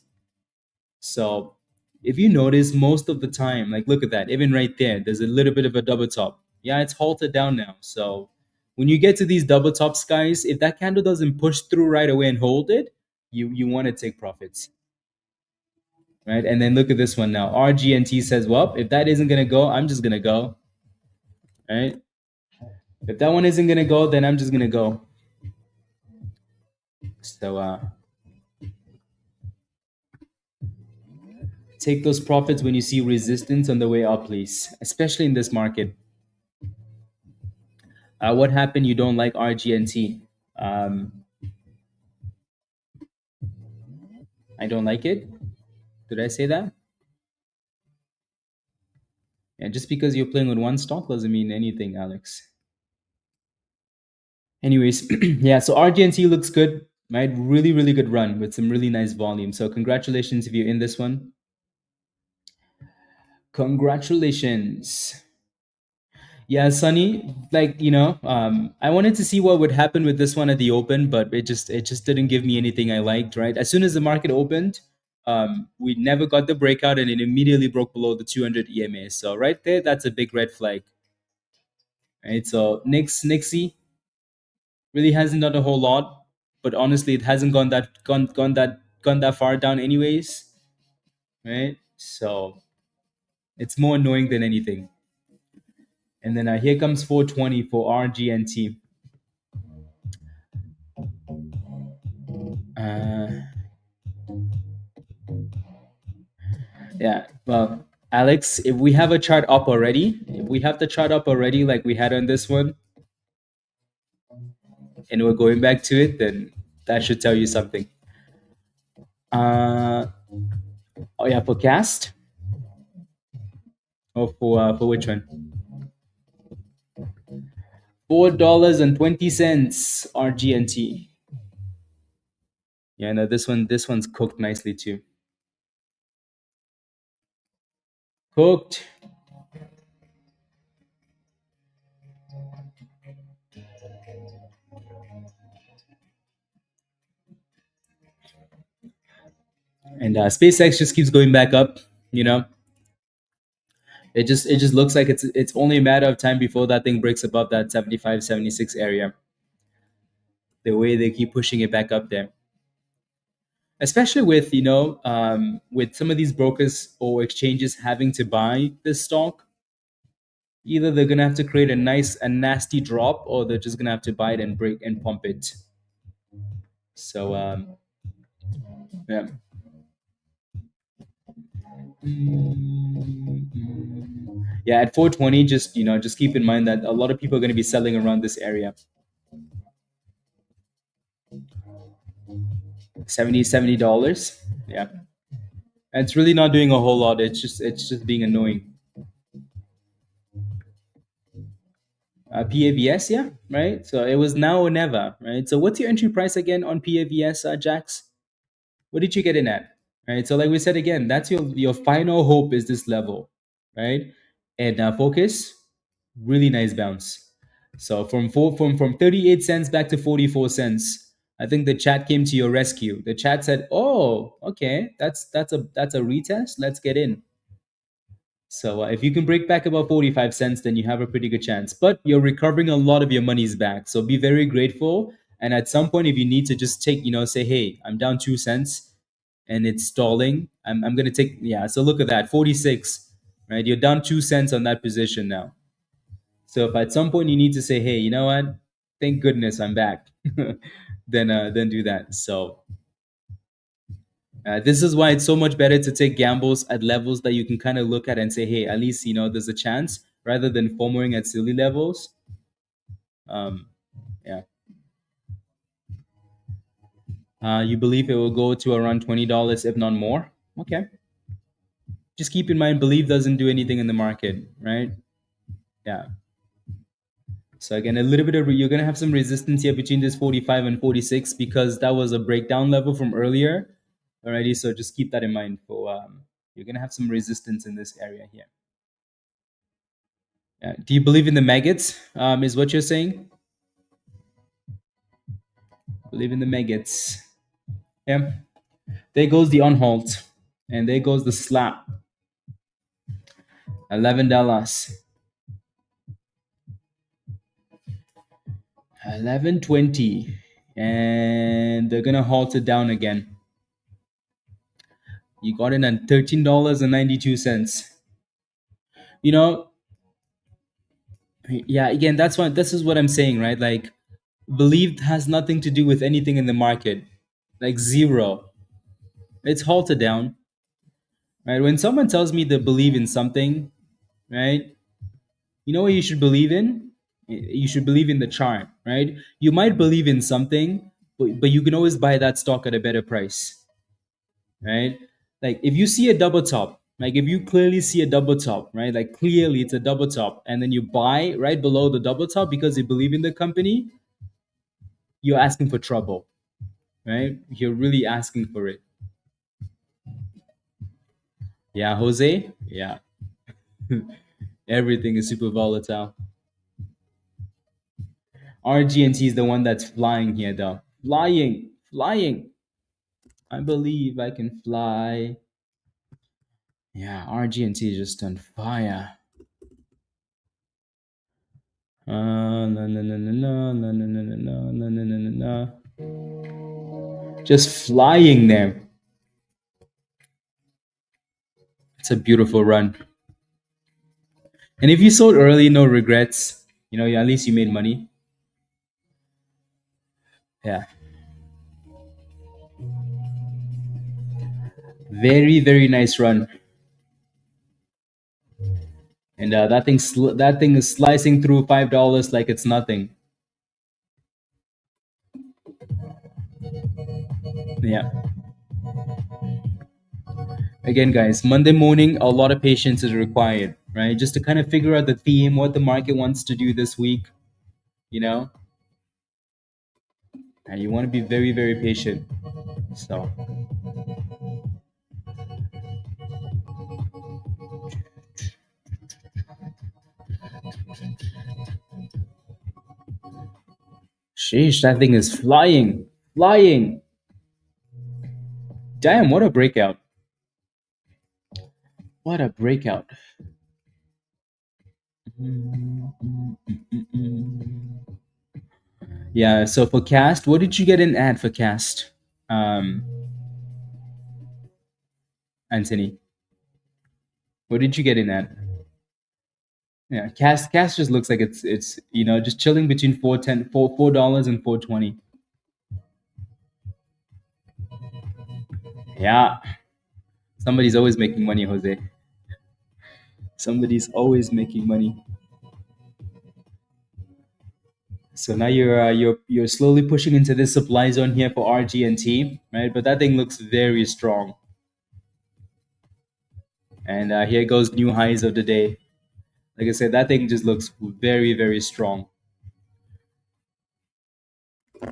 So if you notice, most of the time, like look at that, even right there, there's a little bit of a double top. Yeah, it's halted down now. So when you get to these double tops, guys, if that candle doesn't push through right away and hold it, you want to take profits, right? And then look at this one now. RGNT says, well, if that isn't gonna go, I'm just gonna go, right? If that one isn't gonna go, then I'm just gonna go. So take those profits when you see resistance on the way up, please, especially in this market. What happened? You don't like RGNT? Um, I don't like it. Did I say that? Yeah, just because you're playing with one stock doesn't mean anything, Alex. Anyways, yeah, so RGNT looks good, right? Really, really good run with some really nice volume. So congratulations if you're in this one. Congratulations. Yeah, Sunny, like, I wanted to see what would happen with this one at the open, but it just didn't give me anything I liked, right? As soon as the market opened, we never got the breakout and it immediately broke below the 200 EMA. So right there, that's a big red flag. Right? So Nixie really hasn't done a whole lot, but honestly, it hasn't gone that far down anyways, right? So it's more annoying than anything. And then here comes 420 for RGNT. Yeah. Well, Alex, if we have a chart up already, if we have the chart up already, like we had on this one, and we're going back to it, then that should tell you something. Uh, oh yeah, for cast or for which one? $4.20 RGNT. Yeah, no, this one's cooked nicely too. Cooked. And SpaceX just keeps going back up. You know, it just looks like it's only a matter of time before that thing breaks above that 75, 76 area. The way they keep pushing it back up there, especially with with some of these brokers or exchanges having to buy this stock, either they're gonna have to create a nasty drop, or they're just gonna have to buy it and break and pump it. So yeah. Yeah, at 420, just keep in mind that a lot of people are going to be selling around this area. 70 $70. Yeah. And it's really not doing a whole lot. It's just being annoying. PAVS, yeah, right. So it was now or never, right? So what's your entry price again on PAVS, Jax? What did you get in at? Right. So like we said again, that's your final hope is this level, right? And focus, really nice bounce. So from 38 cents back to 44 cents. I think the chat came to your rescue. The chat said, "Oh, okay, that's a retest. Let's get in." So if you can break back about 45 cents, then you have a pretty good chance. But you're recovering a lot of your money's back. So be very grateful. And at some point, if you need to just take, say, hey, I'm down 2 cents and it's stalling, I'm going to take, yeah. So look at that, 46, right? You're down 2 cents on that position now. So if at some point you need to say, hey, you know what? Thank goodness I'm back, then do that. So this is why it's so much better to take gambles at levels that you can kind of look at and say, hey, at least there's a chance, rather than FOMOing at silly levels. Yeah. You believe it will go to around $20, if not more? Okay. Just keep in mind, belief doesn't do anything in the market, right? Yeah. So again, a little bit of you're gonna have some resistance here between this 45 and 46 because that was a breakdown level from earlier. Alrighty, so just keep that in mind. For you're gonna have some resistance in this area here. Do you believe in the maggots? Is what you're saying? Believe in the maggots. Yeah. There goes the on halt. And there goes the slap. $11. 11.20. And they're gonna halt it down again. You got in at $13.92. You know, yeah, again, that's what this is what I'm saying, right? Like, believed has nothing to do with anything in the market. Like zero. It's halted down. Right? When someone tells me they believe in something, right? You know what you should believe in? You should believe in the chart, right? You might believe in something, but you can always buy that stock at a better price, right? Like if you see a double top, like if you clearly see a double top, right? Like clearly it's a double top, and then you buy right below the double top because you believe in the company, you're asking for trouble, right? You're really asking for it. Yeah, Jose? Yeah. Everything is super volatile. RGNT is the one that's flying here, though. Flying, flying. I believe I can fly. Yeah, RGNT is just on fire. No, no, no, no, no, no, no, no, no, no, no, no, no, no. Just flying there. It's a beautiful run. And if you sold early, no regrets. You know, at least you made money. Yeah. Very, very nice run. And that thing is slicing through $5 like it's nothing. Yeah. Again, guys, Monday morning, a lot of patience is required, right? Just to kind of figure out the theme, what the market wants to do this week, you know? And you want to be very, very patient. So, sheesh, that thing is flying, flying. Damn, what a breakout. What a breakout. Yeah, so for cast, what did you get in ad for cast? Um, Anthony, what did you get in ad? Yeah, cast just looks like it's just chilling between $4.10 and 4.20. Yeah, somebody's always making money, Jose. Somebody's always making money. So now you're slowly pushing into this supply zone here for RGNT, right? But that thing looks very strong. And here goes new highs of the day. Like I said, that thing just looks very, very strong.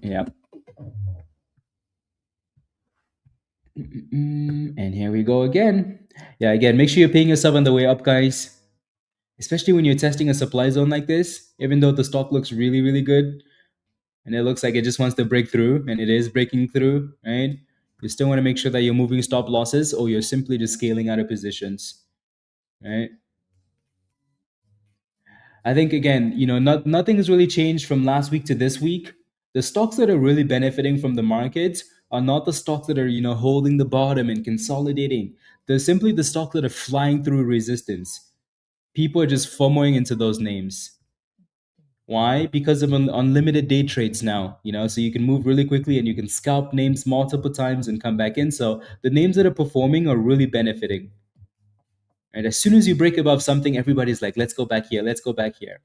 Yeah. And here we go again. Yeah, again, make sure you're paying yourself on the way up, guys. Especially when you're testing a supply zone like this, even though the stock looks really, really good, and it looks like it just wants to break through, and it is breaking through, right? You still want to make sure that you're moving stop losses, or you're simply just scaling out of positions, right? I think again, nothing has really changed from last week to this week. The stocks that are really benefiting from the markets are not the stocks that are holding the bottom and consolidating. They're simply the stocks that are flying through resistance. People are just FOMOing into those names. Why? Because of unlimited day trades now, so you can move really quickly and you can scalp names multiple times and come back in. So the names that are performing are really benefiting. And as soon as you break above something, everybody's like, let's go back here, let's go back here.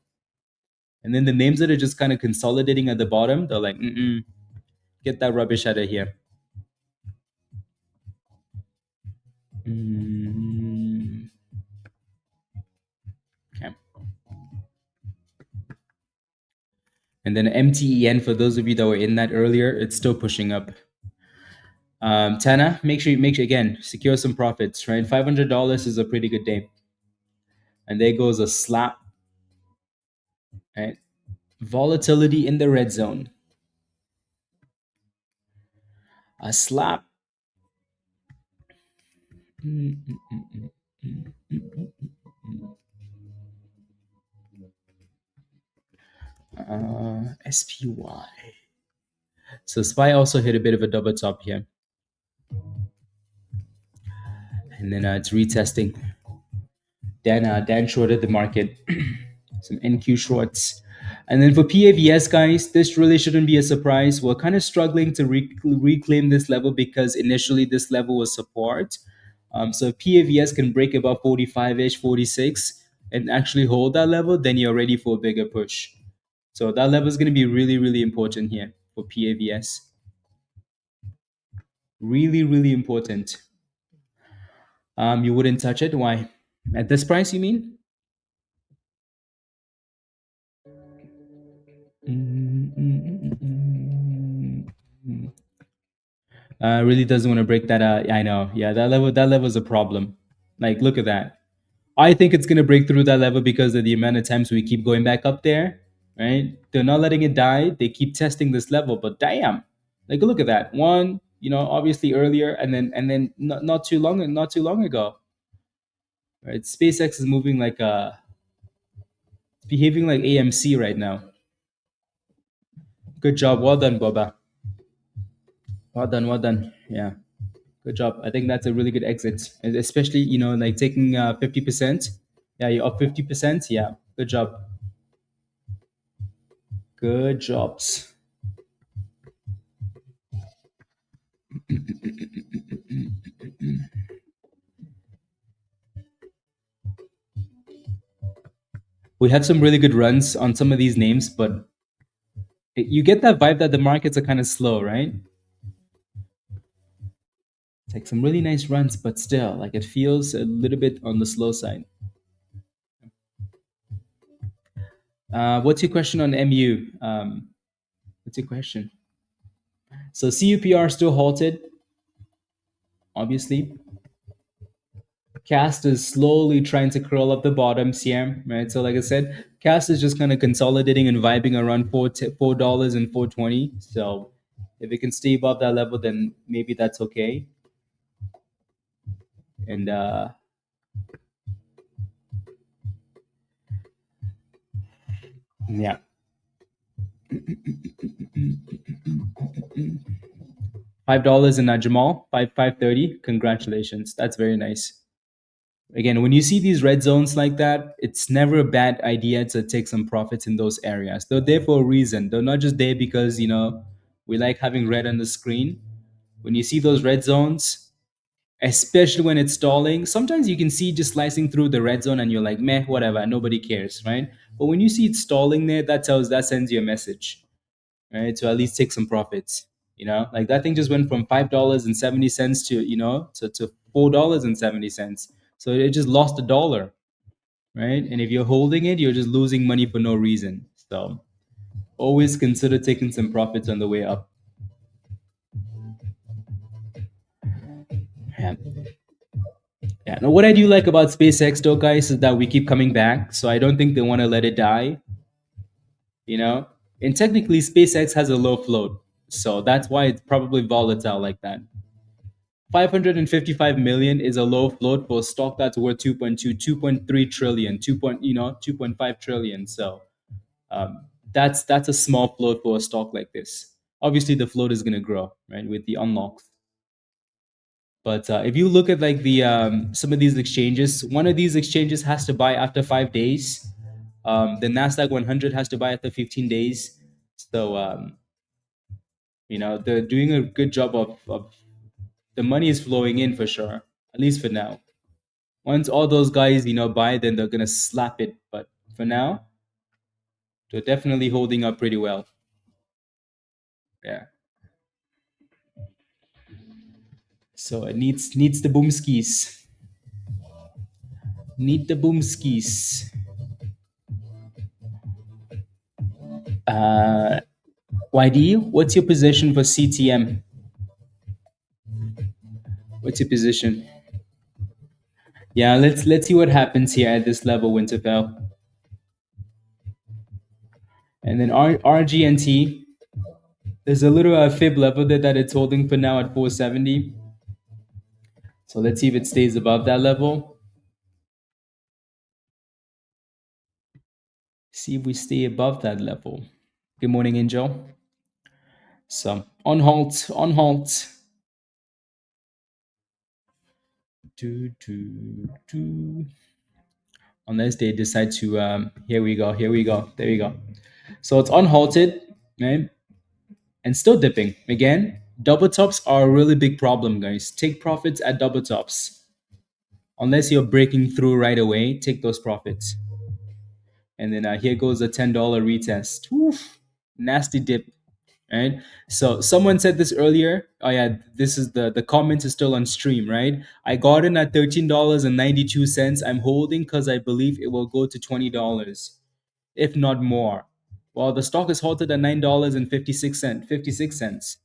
And then the names that are just kind of consolidating at the bottom, they're like, get that rubbish out of here. Okay. And then MTEN, for those of you that were in that earlier, it's still pushing up. Tana, make sure again, secure some profits, right? $500 is a pretty good day. And there goes a slap, right? Volatility in the red zone. A slap. SPY. So SPY also hit a bit of a double top here. And then it's retesting. Dan shorted the market. Some NQ shorts. And then for PAVS, guys, this really shouldn't be a surprise. We're kind of struggling to reclaim this level because initially this level was support. So if PAVS can break above 45-ish, 46, and actually hold that level, then you're ready for a bigger push. So that level is going to be really, really important here for PAVS. Really, really important. You wouldn't touch it. Why? At this price, you mean? Really doesn't want to break that. I know. Yeah, that level is a problem. Like, look at that. I think it's gonna break through that level because of the amount of times we keep going back up there. Right? They're not letting it die. They keep testing this level, but damn, like look at that one. Obviously earlier, and then not too long ago. Right? SpaceX is moving like behaving like AMC right now. Good job. Well done, Boba. Well done. Well done. Yeah. Good job. I think that's a really good exit, especially like taking 50%. Yeah, you're up 50%. Yeah, good job. Good jobs. We had some really good runs on some of these names, but you get that vibe that the markets are kind of slow, right? It's like some really nice runs, but still, like it feels a little bit on the slow side. What's your question on MU? What's your question? So CUPR still halted, obviously. Cast is slowly trying to curl up the bottoms here, right? So like I said, Cast is just kind of consolidating and vibing around $4 and 420. So if it can stay above that level, then maybe that's okay. And yeah. $5 in Jamal, 530. Congratulations. That's very nice. Again, when you see these red zones like that, it's never a bad idea to take some profits in those areas. They're there for a reason. They're not just there because, we like having red on the screen. When you see those red zones, especially when it's stalling, sometimes you can see just slicing through the red zone and you're like, meh, whatever, nobody cares, right? But when you see it stalling there, that sends you a message, right? To at least take some profits. Like that thing just went from $5.70 to $4.70. So it just lost $1, right? And if you're holding it, you're just losing money for no reason. So always consider taking some profits on the way up. Yeah. Yeah. Now, what I do like about SpaceX, though, guys, is that we keep coming back. So I don't think they want to let it die. And technically, SpaceX has a low float, so that's why it's probably volatile like that. 555 million is a low float for a stock that's worth 2.2, 2.3 trillion, 2.5 trillion. So that's a small float for a stock like this. Obviously, the float is going to grow, right, with the unlocks. But if you look at like the some of these exchanges, one of these exchanges has to buy after 5 days. The Nasdaq 100 has to buy after 15 days. So they're doing a good job of the money is flowing in for sure, at least for now. Once all those guys buy, then they're gonna slap it. But for now, they're definitely holding up pretty well. Yeah. So it needs the boom skis. Need the boom skis. YD, what's your position for CTM? What's your position? Yeah, let's see what happens here at this level, Winterfell. And then RGNT. There's a little fib level there that it's holding for now at 470. So let's see if it stays above that level. See if we stay above that level. Good morning, Angel. So on halt, on halt. Do. Unless they decide to, here we go, there we go. So it's unhalted, right? And still dipping. Again, double tops are a really big problem, guys. Take profits at double tops. Unless you're breaking through right away, take those profits. And then here goes a $10 retest. Oof, nasty dip, right? So someone said this earlier. Oh yeah, this is the comment is still on stream, right? I got in at $13.92. I'm holding because I believe it will go to $20, if not more. Well, the stock is halted at $9.56, 56 cents,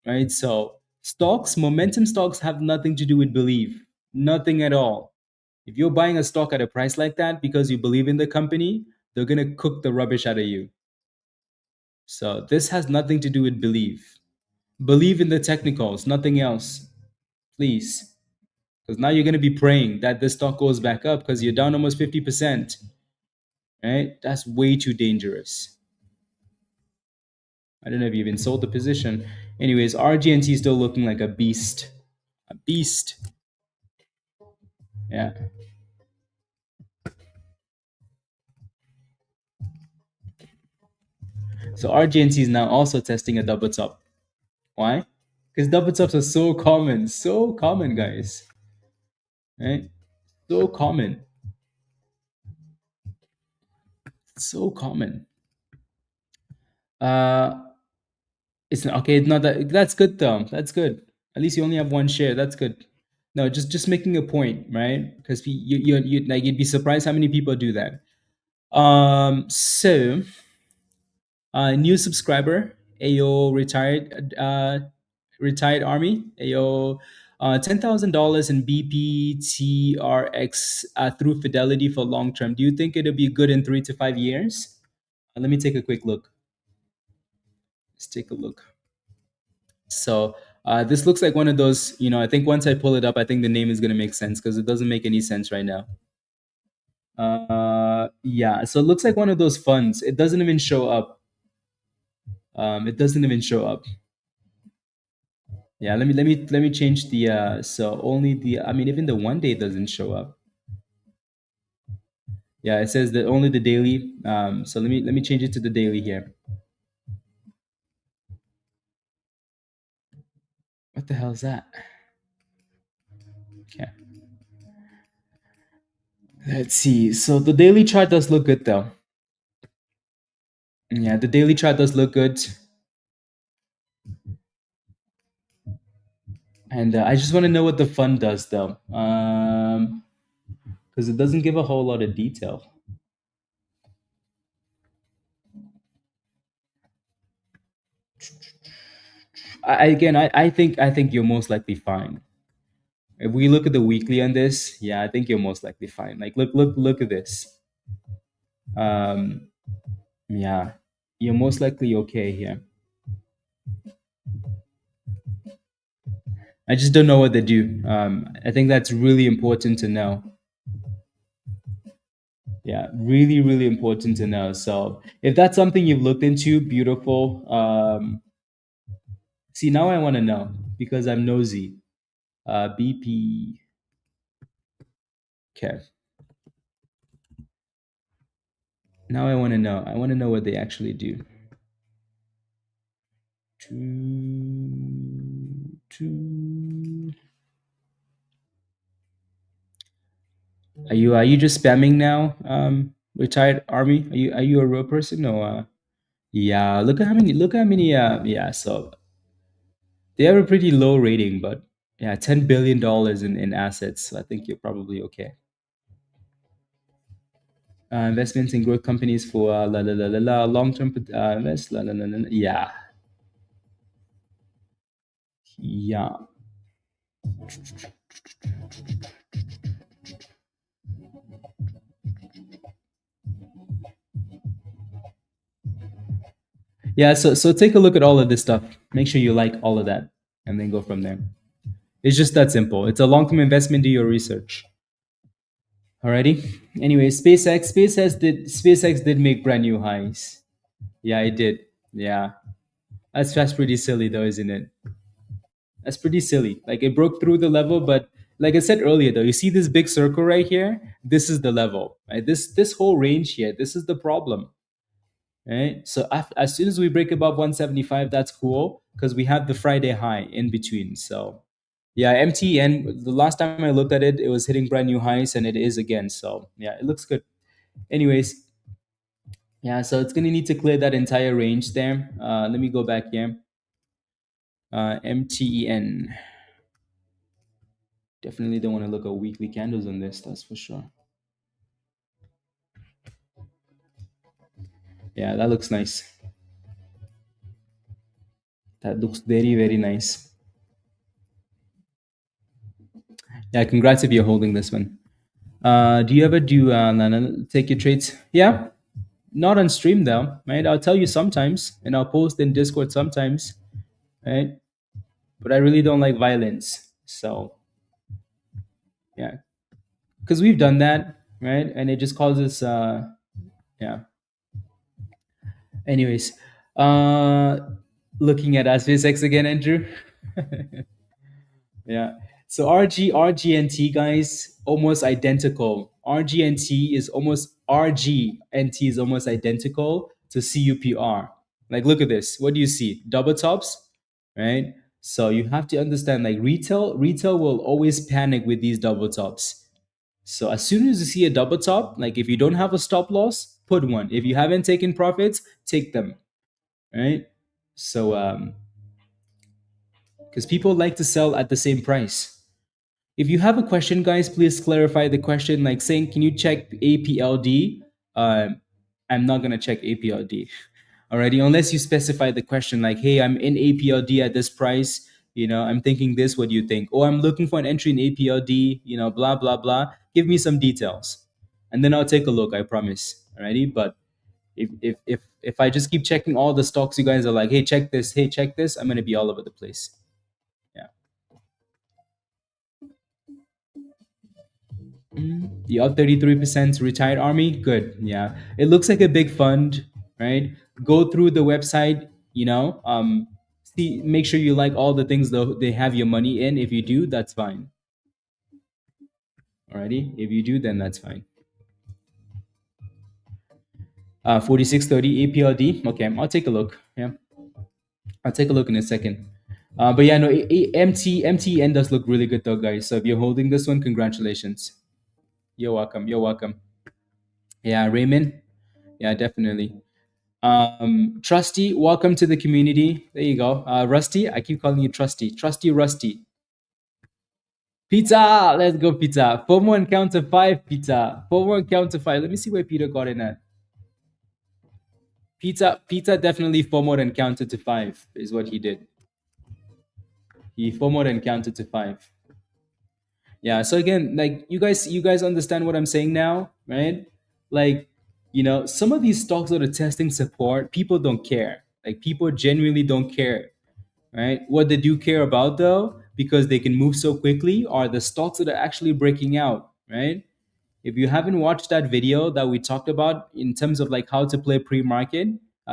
right? So stocks, momentum stocks have nothing to do with belief, nothing at all. If you're buying a stock at a price like that because you believe in the company, they're gonna cook the rubbish out of you. So this has nothing to do with belief. Believe in the technicals, nothing else, please. Because now you're gonna be praying that the stock goes back up because you're down almost 50%. Right? That's way too dangerous. I don't know if you even sold the position. Anyways, RGNT is still looking like a beast. A beast. Yeah. So RGNT is now also testing a double top. Why? Because double tops are so common, guys. Right? So common. So common. Uh it's not okay, not that that's good though. That's good. At least you only have one share. That's good. No, just making a point, right? Because you like you'd be surprised how many people do that. So new subscriber, AO retired army, AO, $10,000 in BPTRX through Fidelity for long term. Do you think it'll be good in 3 to 5 years? Let me take a quick look. Let's take a look. So this looks like one of those, I think once I pull it up, I think the name is going to make sense because it doesn't make any sense right now. Yeah, so it looks like one of those funds. It doesn't even show up. It doesn't even show up. Yeah, let me change the so only the I mean even the 1 day doesn't show up. Yeah, it says that only the daily. So let me change it to the daily here. What the hell is that? Okay. Let's see. So the daily chart does look good though. Yeah, the daily chart does look good. And I just want to know what the fund does though. Because it doesn't give a whole lot of detail. I think you're most likely fine. If we look at the weekly on this, yeah, I think you're most likely fine. Like look at this. Um, yeah, you're most likely okay here. I just don't know what they do. I think that's really important to know. Yeah, really, really important to know. So if that's something you've looked into, beautiful. See, now I want to know because I'm nosy. BP. Okay. Now I want to know. I want to know what they actually do. Two. Are you just spamming now? Retired army. Are you a real person or? Yeah. Look how many. Yeah. So they have a pretty low rating, but yeah, $10 billion in assets. So I think you're probably okay. Investments in growth companies for long term invest. Yeah. Yeah. Yeah, so take a look at all of this stuff. Make sure you like all of that, and then go from there. It's just that simple. It's a long-term investment. Do your research. Alrighty. Anyway, SpaceX did make brand new highs. Yeah, it did. Yeah, that's pretty silly though, isn't it? That's pretty silly. Like it broke through the level, but like I said earlier, though, you see this big circle right here. This is the level. Right? This whole range here. This is the problem. Right. So as soon as we break above 175, that's cool because we have the Friday high in between. So yeah, MTN. The last time I looked at it, it was hitting brand new highs, and it is again. So yeah, it looks good. Anyways, yeah. So it's gonna need to clear that entire range there. Let me go back here. MTN. Definitely don't want to look at weekly candles on this. That's for sure. Yeah, that looks nice. That looks very, very nice. Yeah, congrats if you're holding this one. Do you ever do take your trades? Yeah, not on stream though, right? I'll tell you sometimes, and I'll post in Discord sometimes, right? But I really don't like violence, so yeah, because we've done that, right? And it just causes, yeah. Anyways, uh, looking at SPCX again, Andrew. Yeah. So RGNT guys almost identical. RGNT is almost identical to CUPR. Like look at this. What do you see? Double tops, right? So you have to understand like retail will always panic with these double tops. So as soon as you see a double top, like if you don't have a stop loss, put one. If you haven't taken profits, take them, right? So because people like to sell at the same price. If you have a question, guys, please clarify the question. Like saying, can you check APLD? I'm not gonna check APLD already, unless you specify the question. Like, hey, I'm in APLD at this price. I'm thinking this. What do you think? Or I'm looking for an entry in APLD. Blah blah blah. Give me some details, and then I'll take a look. I promise. Alrighty, but if I just keep checking all the stocks, you guys are like, hey, check this. Hey, check this. I'm gonna be all over the place. Yeah. You up 33% retired army? Good. Yeah. It looks like a big fund, right? Go through the website, see, make sure you like all the things though they have your money in. If you do, that's fine. Alrighty. If you do, then that's fine. 4630 APLD. Okay, I'll take a look. Yeah. I'll take a look in a second. But yeah, no, MTN does look really good though, guys. So if you're holding this one, congratulations. You're welcome. You're welcome. Yeah, Raymond. Yeah, definitely. Trusty, welcome to the community. There you go. Rusty, I keep calling you Trusty. Trusty Rusty. Pizza, let's go, Pizza. FOMO and counter 5, Pizza. FOMO and counter 5. Let me see where Peter got in at. Pizza definitely FOMO and counted to 5 is what he did. He FOMO and counted to 5. Yeah, so again, like you guys understand what I'm saying now, right? Like, some of these stocks that are testing support, people don't care. Like people genuinely don't care, right? What they do care about though, because they can move so quickly, are the stocks that are actually breaking out, right? If you haven't watched that video that we talked about in terms of like how to play pre-market,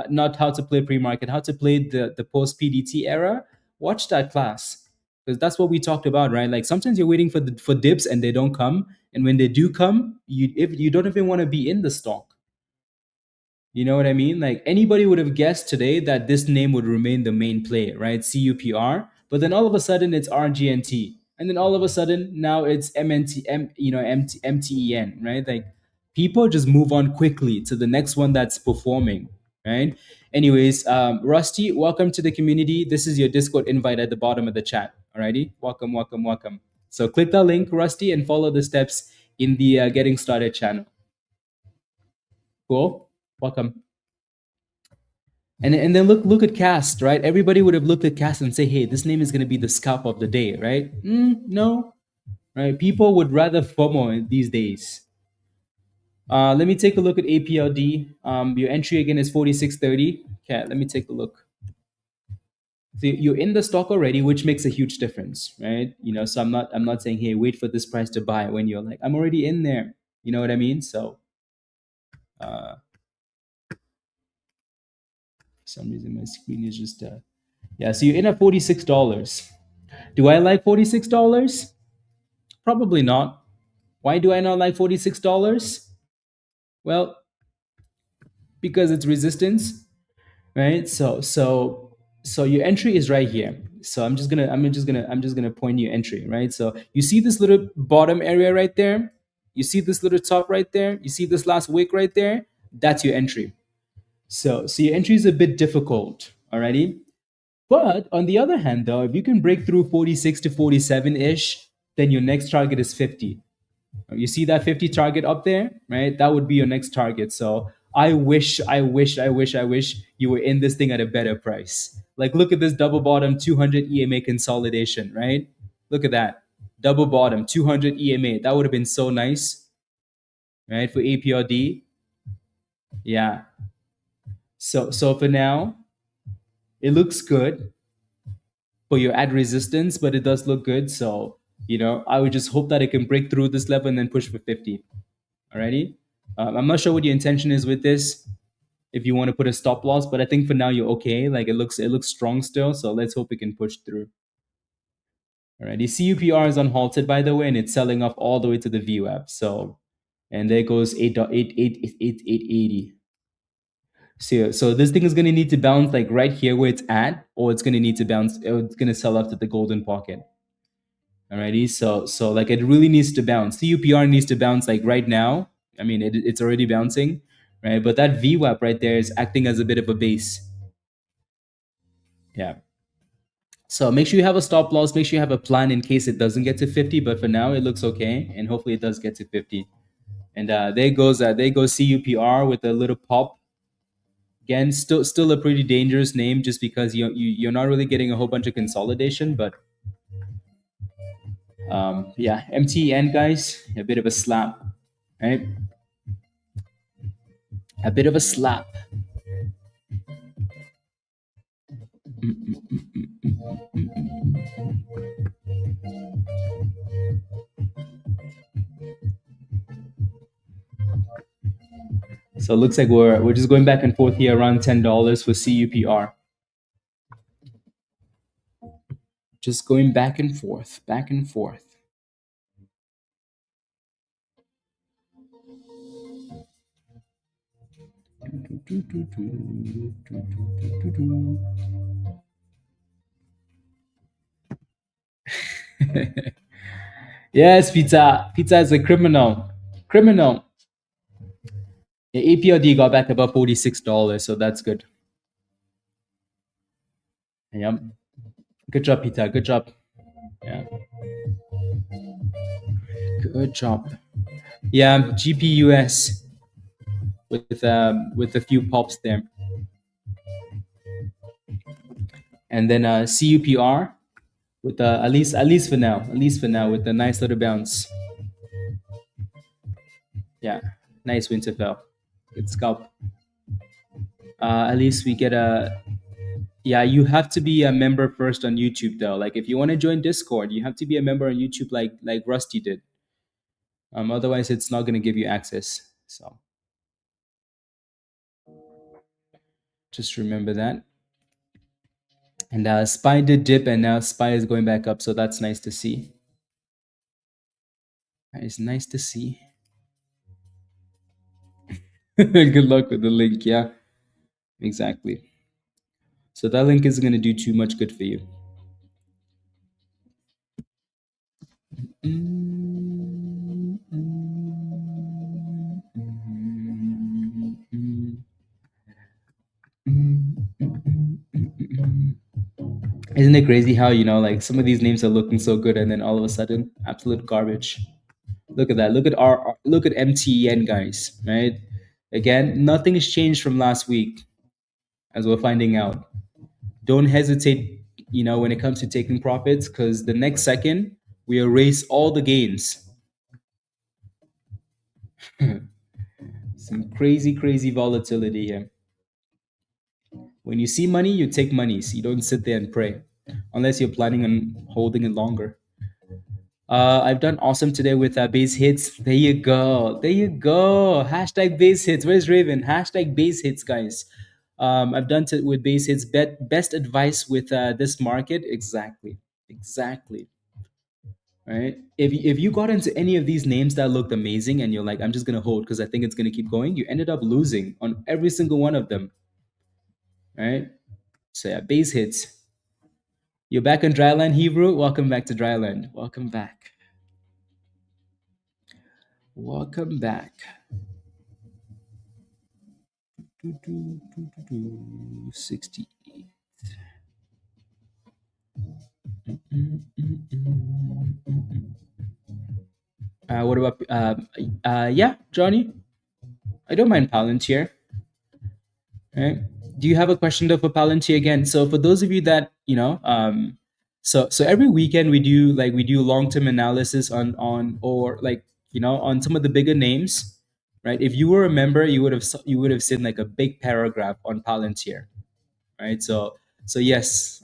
not how to play pre-market, how to play the post PDT era, watch that class because that's what we talked about, right? Like sometimes you're waiting for dips and they don't come, and when they do come, if you don't even want to be in the stock. You know what I mean? Like anybody would have guessed today that this name would remain the main play, right? CUPR. But then all of a sudden it's RGNT. And then all of a sudden now it's MTEN, right? Like people just move on quickly to the next one that's performing, right? Anyways, Rusty, welcome to the community. This is your Discord invite at the bottom of the chat. Alrighty? Welcome, welcome, welcome. So click the link, Rusty, and follow the steps in the Getting Started channel. Cool? Welcome. And then look at Cast, right? Everybody would have looked at Cast and say, hey, this name is going to be the scalp of the day, right? No, right? People would rather FOMO these days. Let me take a look at APLD. Your entry again is 46.30. Okay, let me take a look. So you're in the stock already, which makes a huge difference, right? So I'm not saying, hey, wait for this price to buy when you're like, I'm already in there. You know what I mean? So uh, for some reason my screen is just yeah. So you're in at $46. Do I like $46? Probably not. Why do I not like $46? Well, because it's resistance, right? So your entry is right here. So I'm just gonna point your entry, right? So you see this little bottom area right there. You see this little top right there. You see this last wick right there. That's your entry. So your entry is a bit difficult, alrighty. But on the other hand, though, if you can break through 46 to 47 ish, then your next target is 50. You see that 50 target up there, right? That would be your next target. So I wish you were in this thing at a better price. Like, look at this double bottom 200 EMA consolidation, right? Look at that. Double bottom 200 EMA. That would have been so nice, right? For APRD. Yeah. So for now, it looks good, but you're at resistance, but it does look good. So, I would just hope that it can break through this level and then push for 50. Alrighty. I'm not sure what your intention is with this. If you want to put a stop loss, but I think for now you're okay. Like it looks strong still. So let's hope it can push through. Alrighty. CUPR is unhalted, by the way, and it's selling off all the way to the VWAP. So, and there goes 8.880. So this thing is gonna need to bounce like right here where it's at, or it's gonna need to bounce. Or it's gonna sell up to the golden pocket. Alrighty, so like it really needs to bounce. CUPR needs to bounce like right now. I mean, it's already bouncing, right? But that VWAP right there is acting as a bit of a base. Yeah. So make sure you have a stop loss. Make sure you have a plan in case it doesn't get to 50. But for now, it looks okay, and hopefully it does get to 50. And there goes CUPR with a little pop. Again, still a pretty dangerous name just because you're not really getting a whole bunch of consolidation, but yeah, MTN guys, a bit of a slap, right? A bit of a slap. So it looks like we're just going back and forth here around $10 for CUPR. Just going back and forth, back and forth. Yes, pizza. Pizza is a criminal. Criminal. Yeah, APLD got back about $46, so that's good. Yep. Good job, Pizza. Good job. Yeah. Good job. Yeah, GPUS with a few pops there. And then CUPR with at least for now with a nice little bounce. Yeah, nice Winterfell. Good scalp. At least we get a. Yeah, you have to be a member first on YouTube though. Like if you want to join Discord, you have to be a member on YouTube, like Rusty did. Otherwise, it's not going to give you access. So just remember that. And SPY did dip, and now SPY is going back up. So that's nice to see. It's nice to see. Good luck with the link. Yeah, exactly. So that link isn't going to do too much good for you. Isn't it crazy how, like some of these names are looking so good and then all of a sudden, absolute garbage. Look at that. Look at MTN guys, right? Again, nothing has changed from last week, as we're finding out. Don't hesitate, when it comes to taking profits, because the next second we erase all the gains. Some crazy, crazy volatility here. When you see money, you take money. So you don't sit there and pray, unless you're planning on holding it longer. I've done awesome today with base hits. There you go. There you go. Hashtag base hits. Where's Raven? Hashtag base hits, guys. I've done it with base hits. Best advice with this market. Exactly. Exactly. Right. If you got into any of these names that looked amazing and you're like, I'm just gonna hold because I think it's gonna keep going, you ended up losing on every single one of them. Right. So yeah, base hits. You're back on Dryland, Hebrew. Welcome back to Dryland. Welcome back. Welcome back. 68. What about yeah, Johnny? I don't mind Palantir. Right? Do you have a question though for Palantir again? So for those of you that so every weekend we do long term analysis on or like on some of the bigger names, right? If you were a member, you would have seen like a big paragraph on Palantir, right? So yes,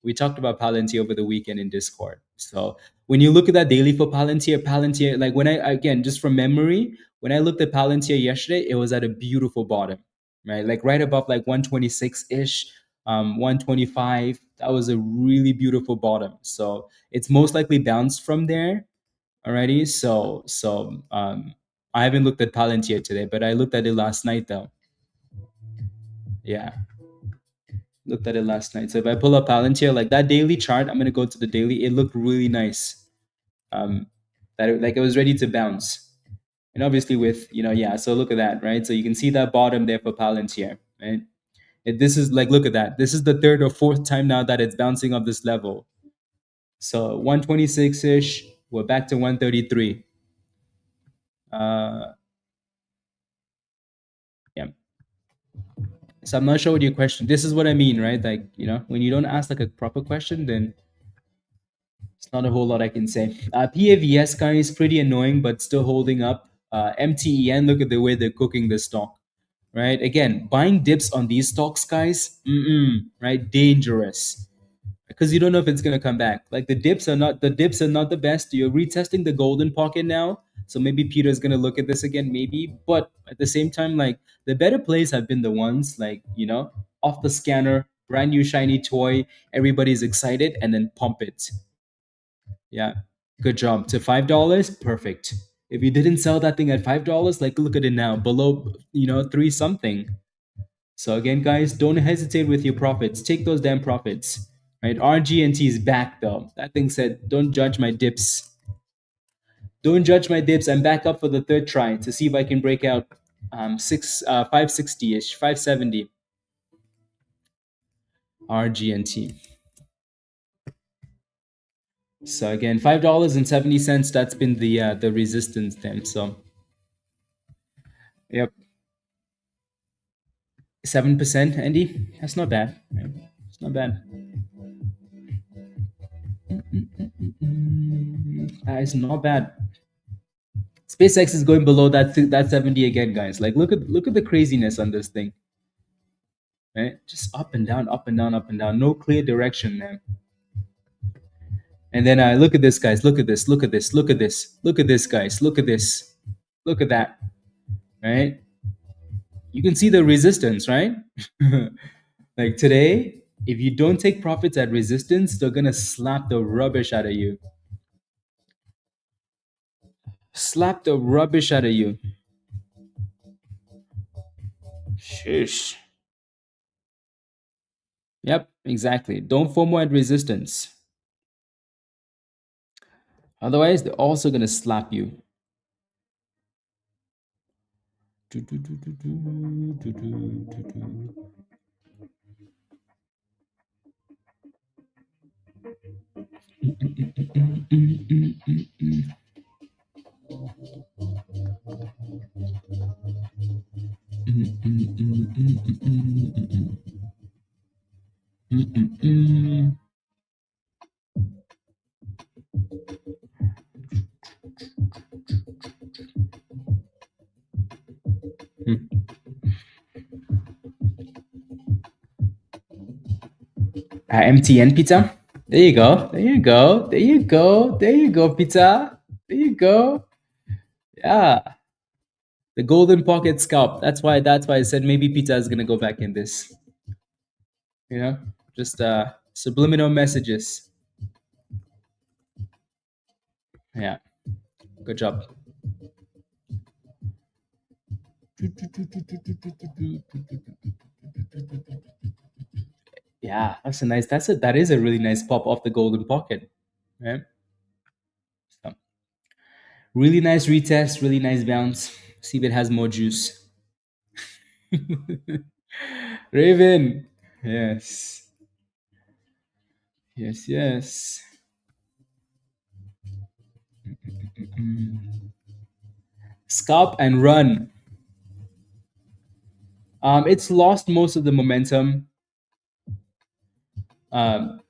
we talked about Palantir over the weekend in Discord. So when you look at that daily for Palantir, like when I again just from memory, when I looked at Palantir yesterday, it was at a beautiful bottom, right? Like right above like 126 ish, 125. That was a really beautiful bottom. So it's most likely bounced from there already. So I haven't looked at Palantir today, but I looked at it last night though. Yeah. Looked at it last night. So if I pull up Palantir, like that daily chart, I'm gonna go to the daily. It looked really nice. That like it was ready to bounce. And obviously with yeah. So look at that, right? So you can see that bottom there for Palantir, right? This is like look at that. This is the third or fourth time now that it's bouncing off this level. So 126 ish. We're back to 133. Yeah. So I'm not sure what your question. This is what I mean, right? Like when you don't ask like a proper question, then it's not a whole lot I can say. PAVS guy is pretty annoying, but still holding up. MTEN, look at the way they're cooking the stock, right? Again, buying dips on these stocks, guys, right? Dangerous because you don't know if it's gonna come back. Like the dips are not the best. You're retesting the golden pocket now, so maybe Peter's gonna look at this again, maybe. But at the same time, like the better plays have been the ones like off the scanner, brand new shiny toy, everybody's excited, and then pump it. Yeah. Good job. To $5, perfect. If you didn't sell that thing at $5, like look at it now, below, three something. So again, guys, don't hesitate with your profits. Take those damn profits. Right? RGNT is back though. That thing said, don't judge my dips. Don't judge my dips. I'm back up for the third try to see if I can break out 560-ish, 570. RGNT. So again, $5.70. That's been the resistance then. So yep. 7%, Andy. That's not bad. Right? It's not bad. That is not bad. SpaceX is going below that 70 again, guys. Like look at the craziness on this thing. Right? Just up and down, up and down, up and down. No clear direction, man. And then look at this, guys. Look at this. Look at this. Look at this. Look at this, guys. Look at this. Look at that. Right? You can see the resistance, right? Like today, if you don't take profits at resistance, they're gonna slap the rubbish out of you. Slap the rubbish out of you. Shush. Yep, exactly. Don't FOMO at resistance. Otherwise, they're also gonna slap you. MTN pizza. There you go. There you go. There you go. There you go, pizza. There you go. Yeah. The golden pocket scalp. That's why I said maybe pizza is gonna go back in this. You know? Just subliminal messages. Yeah. Good job. Yeah, that is a really nice pop off the golden pocket. Right? So, really nice retest, really nice bounce. See if it has more juice. Raven. Yes. Yes, yes. Scalp and run. It's lost most of the momentum,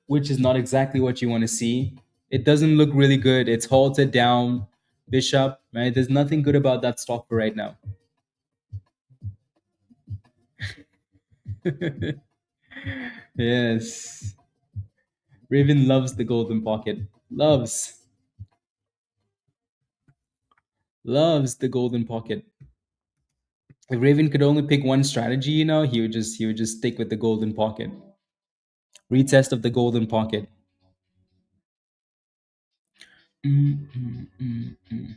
which is not exactly what you want to see. It doesn't look really good. It's halted down, Bishop, right? There's nothing good about that stock for right now. Yes. Raven loves the golden pocket. Loves the golden pocket. If Raven could only pick one strategy, he would just stick with the golden pocket. Retest of the golden pocket. Mm, mm, mm, mm.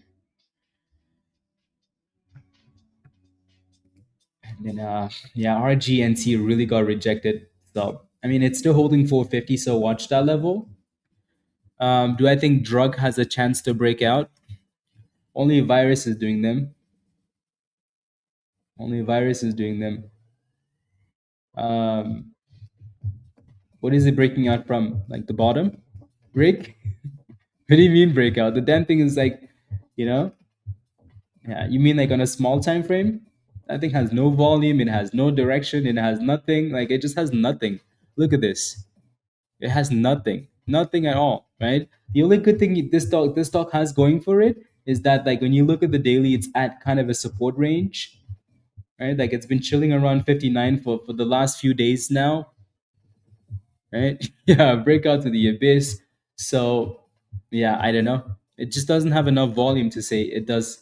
And then yeah, RGNT really got rejected. So I mean it's still holding 450, so watch that level. Do I think drug has a chance to break out? Only virus is doing them. Only virus is doing them. Um, what is it breaking out from? Like the bottom? Break? What do you mean breakout? The damn thing is like, you know, yeah, you mean like on a small time frame? That thing has no volume, it has no direction, it has nothing. Like it just has nothing. Look at this. It has nothing. Nothing at all, right? The only good thing this stock has going for it is that like when you look at the daily, it's at kind of a support range, right? Like it's been chilling around 59 for the last few days now, right? Yeah, breakout to the abyss. So yeah, I don't know. It just doesn't have enough volume to say it does.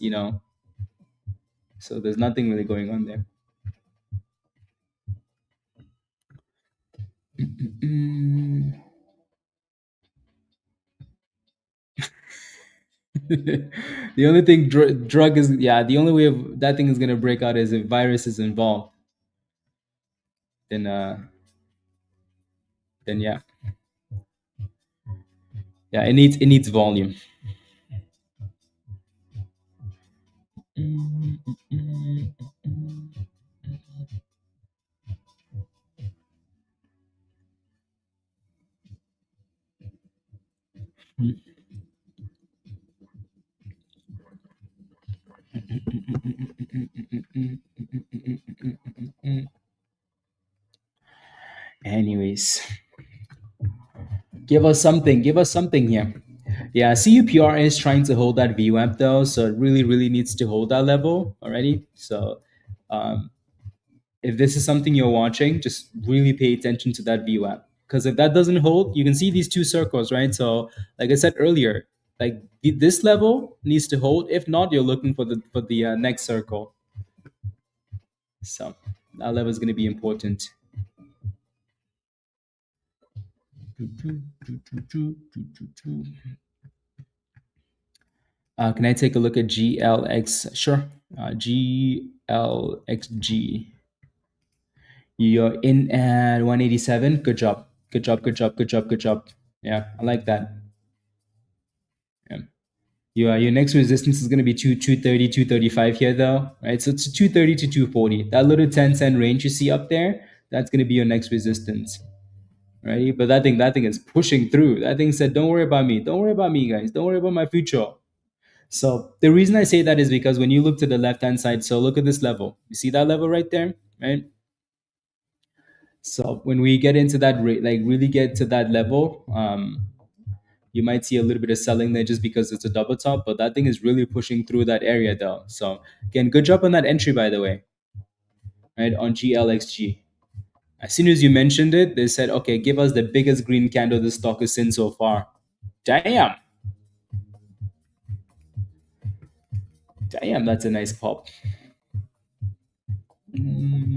So there's nothing really going on there. Mm. The only thing drug is, yeah, the only way of that thing is going to break out is if virus is involved. Then yeah, yeah, it needs volume. Anyways, give us something here. Yeah, CUPR is trying to hold that VWAP though, so it really needs to hold that level already. So um, if this is something you're watching, just really pay attention to that VWAP. Because if that doesn't hold, you can see these two circles, right? So, like I said earlier, like this level needs to hold. If not, you're looking for the next circle. So that level is going to be important. Can I take a look at GLX? Sure. GLXG. You're in at 187. Good job. Good job. Good job. Good job. Good job. Yeah, I like that. Yeah. Your next resistance is going to be 230, 235 here though, right? So it's 230 to 240. That little 10-cent range you see up there, that's going to be your next resistance, right? But that thing is pushing through. That thing said, "Don't worry about me. Don't worry about me, guys. Don't worry about my future." So the reason I say that is because when you look to the left-hand side, so look at this level. You see that level right there, right? So when we get into that rate, like really get to that level, you might see a little bit of selling there just because it's a double top, but that thing is really pushing through that area though. So again, good job on that entry, by the way. right, on GLXG. As soon as you mentioned it, they said, okay, give us the biggest green candle this stock has seen so far. Damn. Damn, that's a nice pop. Mm-hmm.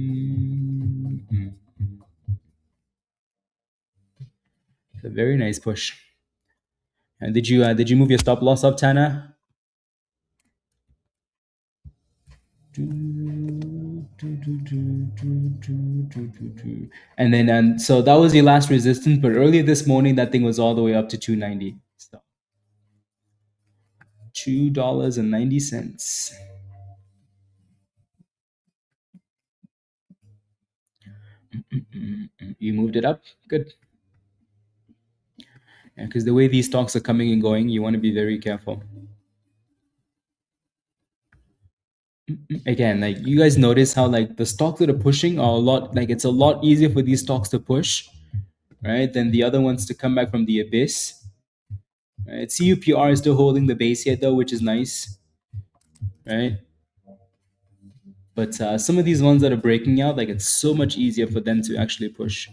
It's a very nice push. And did you move your stop loss up, Tana? And then so that was your last resistance, but earlier this morning that thing was all the way up to 290. So $2.90. You moved it up. Good. Because the way these stocks are coming and going, you want to be very careful. Again, like you guys notice how like the stocks that are pushing are a lot, like it's a lot easier for these stocks to push, right, than the other ones to come back from the abyss. Right? CUPR is still holding the base here though, which is nice, right? But some of these ones that are breaking out, like it's so much easier for them to actually push.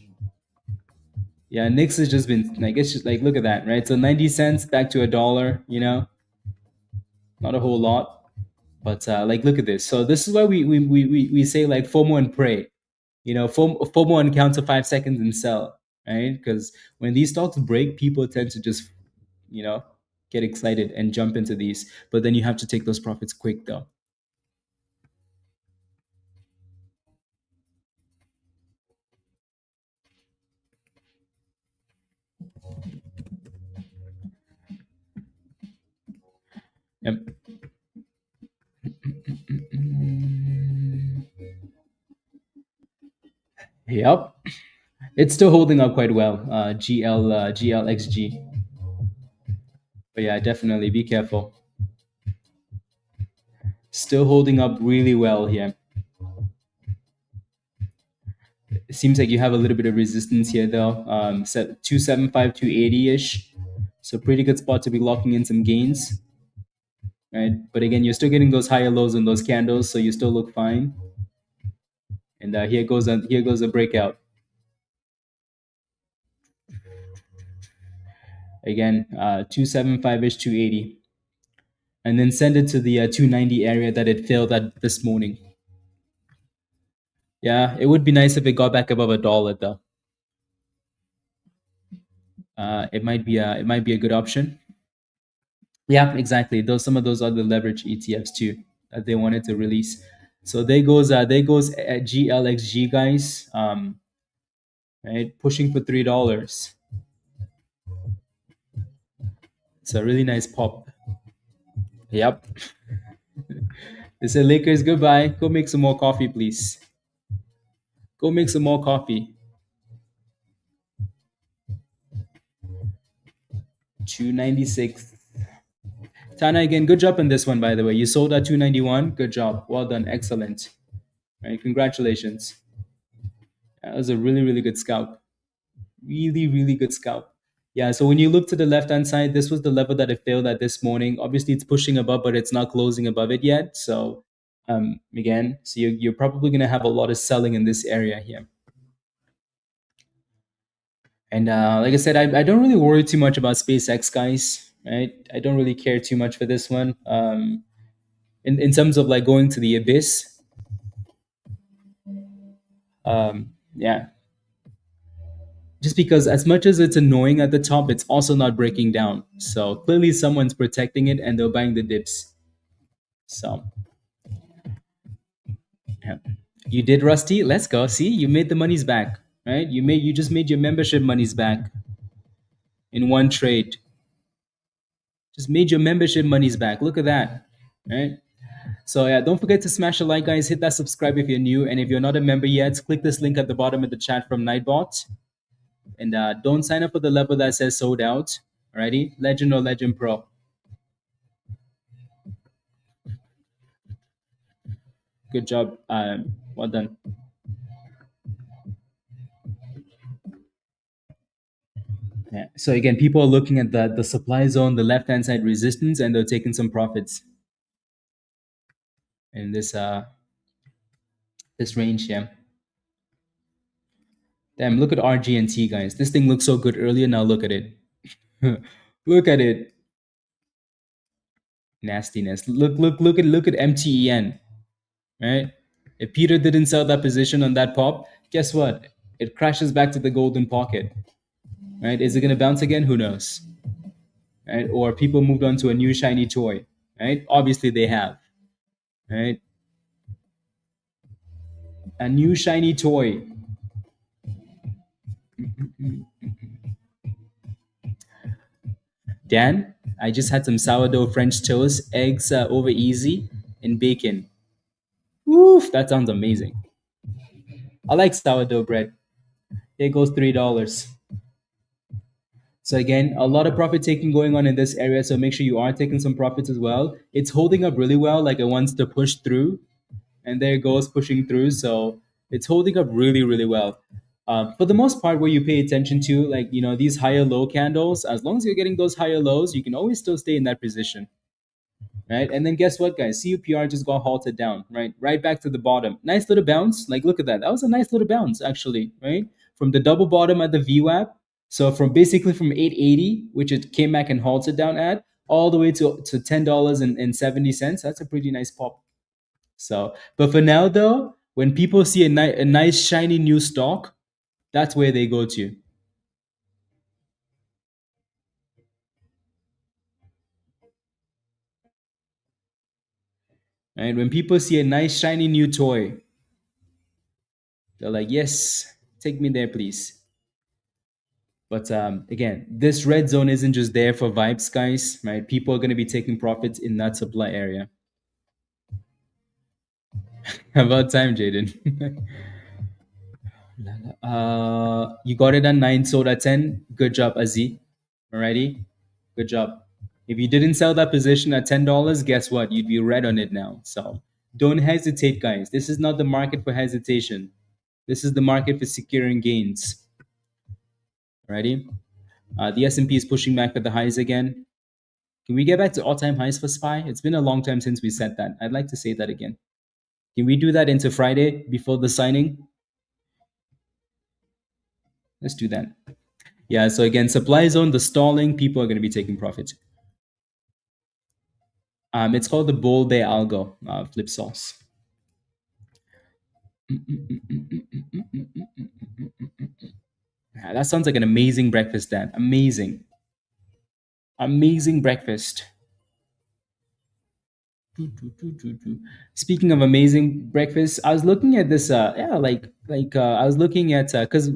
Yeah, Nix has just been like, it's just like, look at that, right? So 90 cents back to $1, you know, not a whole lot. But like, look at this. So this is why we say like FOMO and pray, you know, FOMO and count to 5 seconds and sell, right? Because when these stocks break, people tend to just, you know, get excited and jump into these. But then you have to take those profits quick though. Yep. Yep. It's still holding up quite well. GLXG. But yeah, definitely be careful. Still holding up really well here. It seems like you have a little bit of resistance here though. Set 275, 280 ish. So pretty good spot to be locking in some gains. Right. But again, you're still getting those higher lows in those candles, so you still look fine. And here goes a breakout. Again, 275 ish, 280. And then send it to the 290 area that it failed at this morning. Yeah, it would be nice if it got back above $1 though. It might be a good option. Yeah, exactly. Those some of those other leverage ETFs too that they wanted to release. So there goes GLXG guys. Right, pushing for $3. It's a really nice pop. Yep. They said Lakers goodbye. Go make some more coffee, please. Go make some more coffee. 296. Tana again, good job on this one, by the way. You sold at 291. Good job. Well done. Excellent. Right, congratulations. That was a really, really good scalp. Really, really good scalp. Yeah, so when you look to the left-hand side, this was the level that it failed at this morning. Obviously, it's pushing above, but it's not closing above it yet. So again, so you're probably going to have a lot of selling in this area here. And like I said, I don't really worry too much about SpaceX, guys. Right? I don't really care too much for this one. In terms of like going to the abyss, yeah. Just because as much as it's annoying at the top, it's also not breaking down. So clearly, someone's protecting it, and they're buying the dips. So, yeah. You did, Rusty. Let's go. See, you made the monies back, right? You just made your membership monies back in one trade. Just made your membership monies back. Look at that, right? So yeah, don't forget to smash a like, guys. Hit that subscribe if you're new, and if you're not a member yet, click this link at the bottom of the chat from Nightbot, and don't sign up for the level that says sold out. Alrighty, Legend or Legend Pro. Good job. Well done. Yeah. So again, people are looking at the supply zone, the left hand side resistance, and they're taking some profits in this This range, yeah. Damn, look at RGNT, guys. This thing looked so good earlier. Now look at it. Look at it. Nastiness. Look at MTEN. Right? If Peter didn't sell that position on that pop, guess what? It crashes back to the golden pocket. Right? Is it gonna bounce again? Who knows? Right? Or people moved on to a new shiny toy. Right? Obviously they have. Right? A new shiny toy. Dan, I just had some sourdough French toast, eggs over easy, and bacon. Woof, that sounds amazing. I like sourdough bread. It goes $3. So again, a lot of profit taking going on in this area. So make sure you are taking some profits as well. It's holding up really well, like it wants to push through, and there it goes pushing through. So it's holding up really, really well. For the most part, where you pay attention to, like these higher low candles, as long as you're getting those higher lows, you can always still stay in that position, right? And then guess what, guys? CUPR just got halted down, right? Right back to the bottom. Nice little bounce. Like, look at that. That was a nice little bounce, actually, right? From the double bottom at the VWAP. So from basically from 880, which it came back and halted down at, all the way to $10.70. That's a pretty nice pop. So, but for now though, when people see a nice shiny new stock, that's where they go to. Right? When people see a nice shiny new toy, they're like, yes, take me there, please. But again, this red zone isn't just there for vibes, guys, right? People are going to be taking profits in that supply area. About time, Jaden. You got it at 9, sold at 10. Good job, Azi. Alrighty? Good job. If you didn't sell that position at $10, guess what? You'd be red on it now. So don't hesitate, guys. This is not the market for hesitation. This is the market for securing gains. Alrighty? The S&P is pushing back at the highs again. Can we get back to all-time highs for SPY? It's been a long time since we said that. I'd like to say that again. Can we do that into Friday before the signing? Let's do that. Yeah, so again, supply zone, the stalling, people are going to be taking profit. It's called the Bull Bear Algo flip sauce. That sounds like an amazing breakfast, Dan. Amazing. Amazing breakfast. Speaking of amazing breakfast, I was looking at this. I was looking at because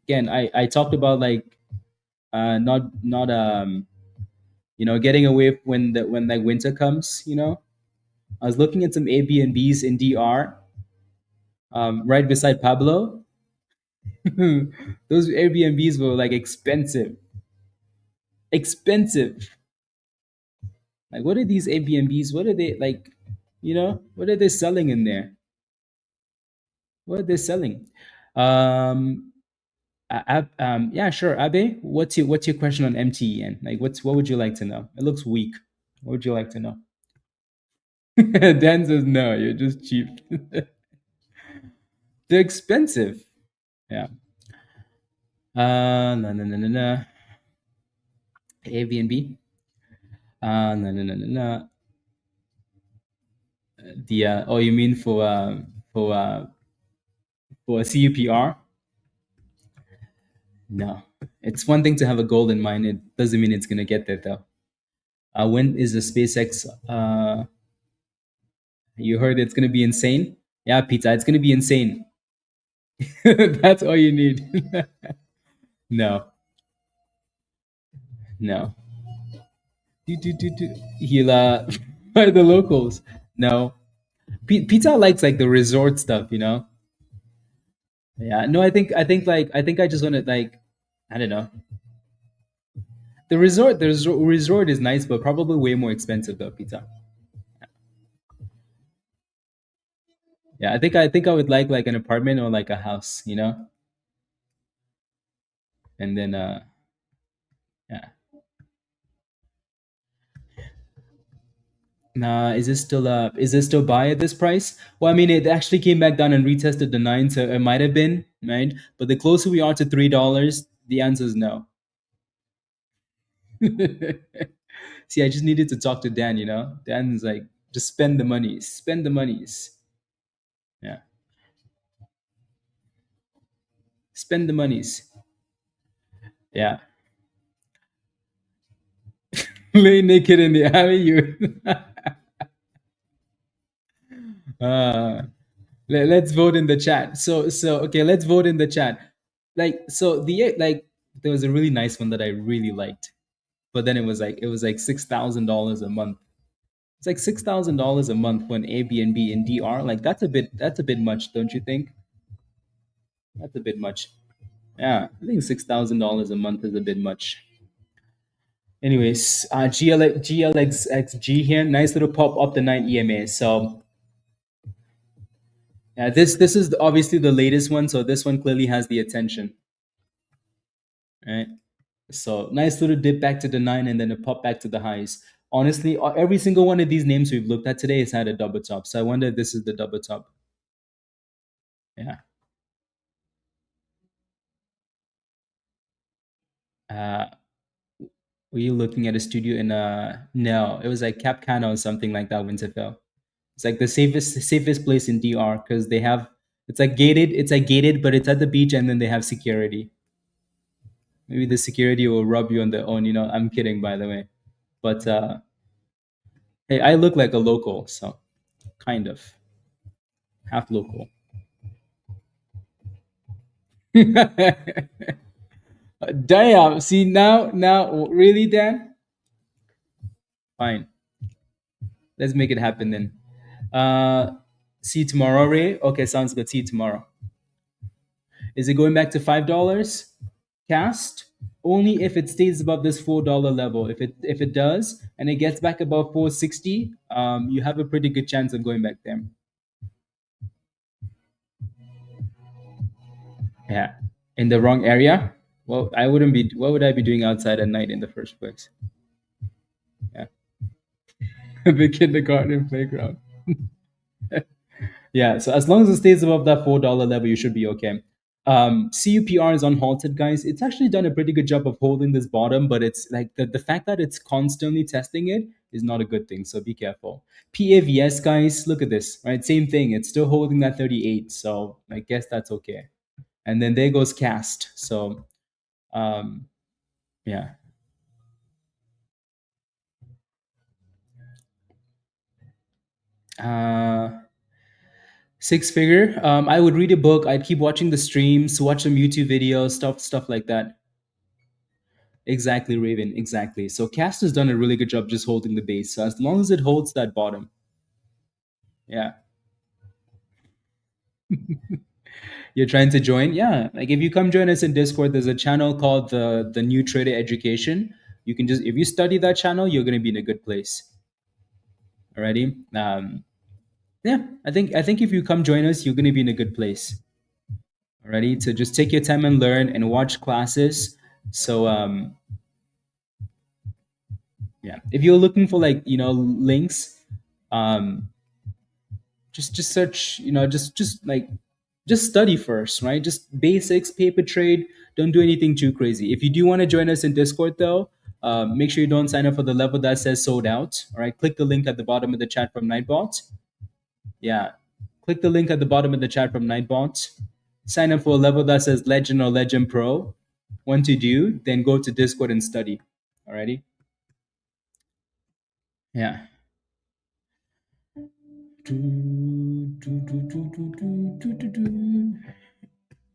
again, I talked about like not getting away when like winter comes. I was looking at some Airbnbs in DR, right beside Pablo. Those Airbnbs were like expensive, expensive. Like, what are these Airbnbs? What are they like? What are they selling in there? What are they selling? Um, yeah, sure. Abe, what's your question on MTEN? Like, what would you like to know? It looks weak. What would you like to know? Dan says no. You're just cheap. They're expensive. Yeah. No, no, no, no, no. Airbnb. No, no, no, no, no. The oh, you mean for uh, for CUPR? No. It's one thing to have a goal in mind. It doesn't mean it's gonna get there though. When is the SpaceX? You heard it's gonna be insane. Yeah, pizza. It's gonna be insane. That's all you need. No, no. He'll by the locals. No, pizza likes like the resort stuff. Yeah. No, I think I just want to like, I don't know. The resort is nice, but probably way more expensive though. Pizza. Yeah, I think I would like an apartment or like a house. And then yeah. Is this still buy at this price? Well, I mean, it actually came back down and retested the nine, so it might have been right. But the closer we are to $3, the answer is no. See, I just needed to talk to Dan. Dan is like, just spend the monies, spend the monies. Yeah, spend the monies. Yeah, lay naked in the alley. You. uh, let's vote in the chat. So okay, let's vote in the chat. There was a really nice one that I really liked, but then it was like $6,000 a month. It's like $6,000 a month for an Airbnb in DR. Like that's a bit much, don't you think? That's a bit much. Yeah, I think $6,000 a month is a bit much. Anyways, GLXXG here, nice little pop up the night EMA. So yeah, this is obviously the latest one, so this one clearly has the attention, right? So nice little dip back to the nine and then a pop back to the highs. Honestly, every single one of these names we've looked at today has had a double top. So I wonder if this is the double top. Yeah. Uh, were you looking at a studio in no, it was like Capcana or something like that, Winterfell. It's like the safest place in DR because they have it's like gated, but it's at the beach and then they have security. Maybe the security will rub you on the own, I'm kidding by the way. But hey, I look like a local, so kind of half local. Damn. See now, really, Dan? Fine. Let's make it happen then. Uh, see you tomorrow, Ray. Okay, sounds good. See you tomorrow. Is it going back to $5? Cast only if it stays above this $4 level. If it does and it gets back above 460, you have a pretty good chance of going back there. Yeah, in the wrong area. Well, I wouldn't be. What would I be doing outside at night in the first place? Yeah, the kindergarten playground. Yeah, so as long as it stays above that $4 level, you should be okay. CUPR is unhalted, guys. It's actually done a pretty good job of holding this bottom, but it's like the fact that it's constantly testing it is not a good thing. So be careful. PAVS, guys, look at this, right? Same thing. It's still holding that 38. So I guess that's okay. And then there goes cast. So um, yeah. Uh, Six figure. I would read a book. I'd keep watching the streams, watch some YouTube videos, stuff like that. Exactly, Raven. Exactly. So Cast has done a really good job just holding the base. So as long as it holds that bottom, yeah. You're trying to join, yeah. Like if you come join us in Discord, there's a channel called the New Trader Education. You can just if you study that channel, you're gonna be in a good place. Alrighty. Yeah. I think if you come join us, you're gonna be in a good place. Alrighty. So just take your time and learn and watch classes. So yeah, if you're looking for like links, um just search, just study first, right? Just basics, paper trade. Don't do anything too crazy. If you do want to join us in Discord though, make sure you don't sign up for the level that says sold out. All right, click the link at the bottom of the chat from Nightbot. Yeah, click the link at the bottom of the chat from Nightbot. Sign up for a level that says Legend or Legend Pro. Once you do, then go to Discord and study. Alrighty. Yeah.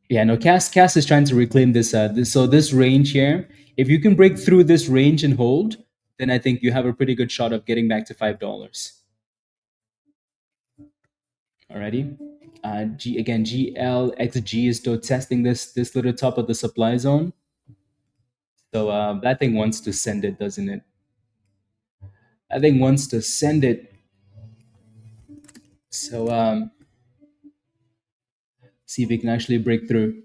Yeah, no, Cass is trying to reclaim this range here. If you can break through this range and hold, then I think you have a pretty good shot of getting back to $5. Alrighty. GLXG is still testing this little top of the supply zone. So that thing wants to send it, doesn't it? That thing wants to send it. So see if we can actually break through.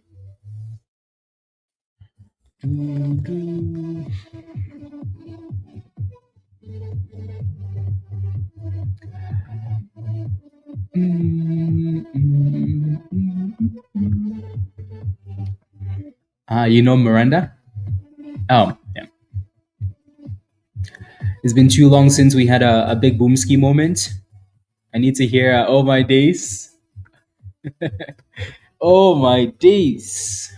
You know Miranda? Oh, yeah. It's been too long since we had a big boomski moment. I need to hear "Oh My Days." Oh my days.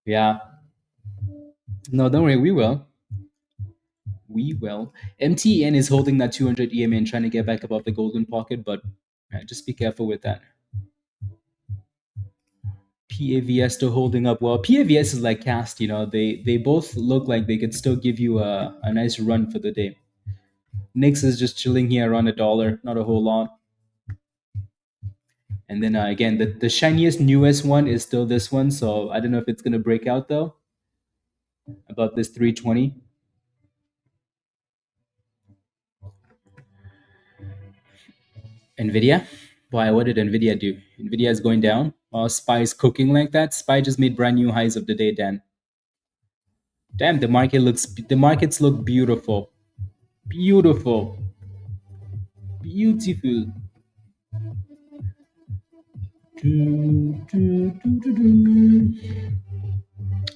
Yeah. No, don't worry. We will. We will. MTN is holding that 200 EMA and trying to get back above the golden pocket, but just be careful with that. PAVS still holding up well. PAVS is like cast, they both look like they could still give you a nice run for the day. Nix is just chilling here around $1, not a whole lot. And then again, the shiniest, newest one is still this one. So I don't know if it's gonna break out though. About this 320. NVIDIA. Why? What did NVIDIA do? NVIDIA is going down. SPY is cooking like that. SPY just made brand new highs of the day, Dan. Damn, the markets look beautiful. Beautiful. Beautiful.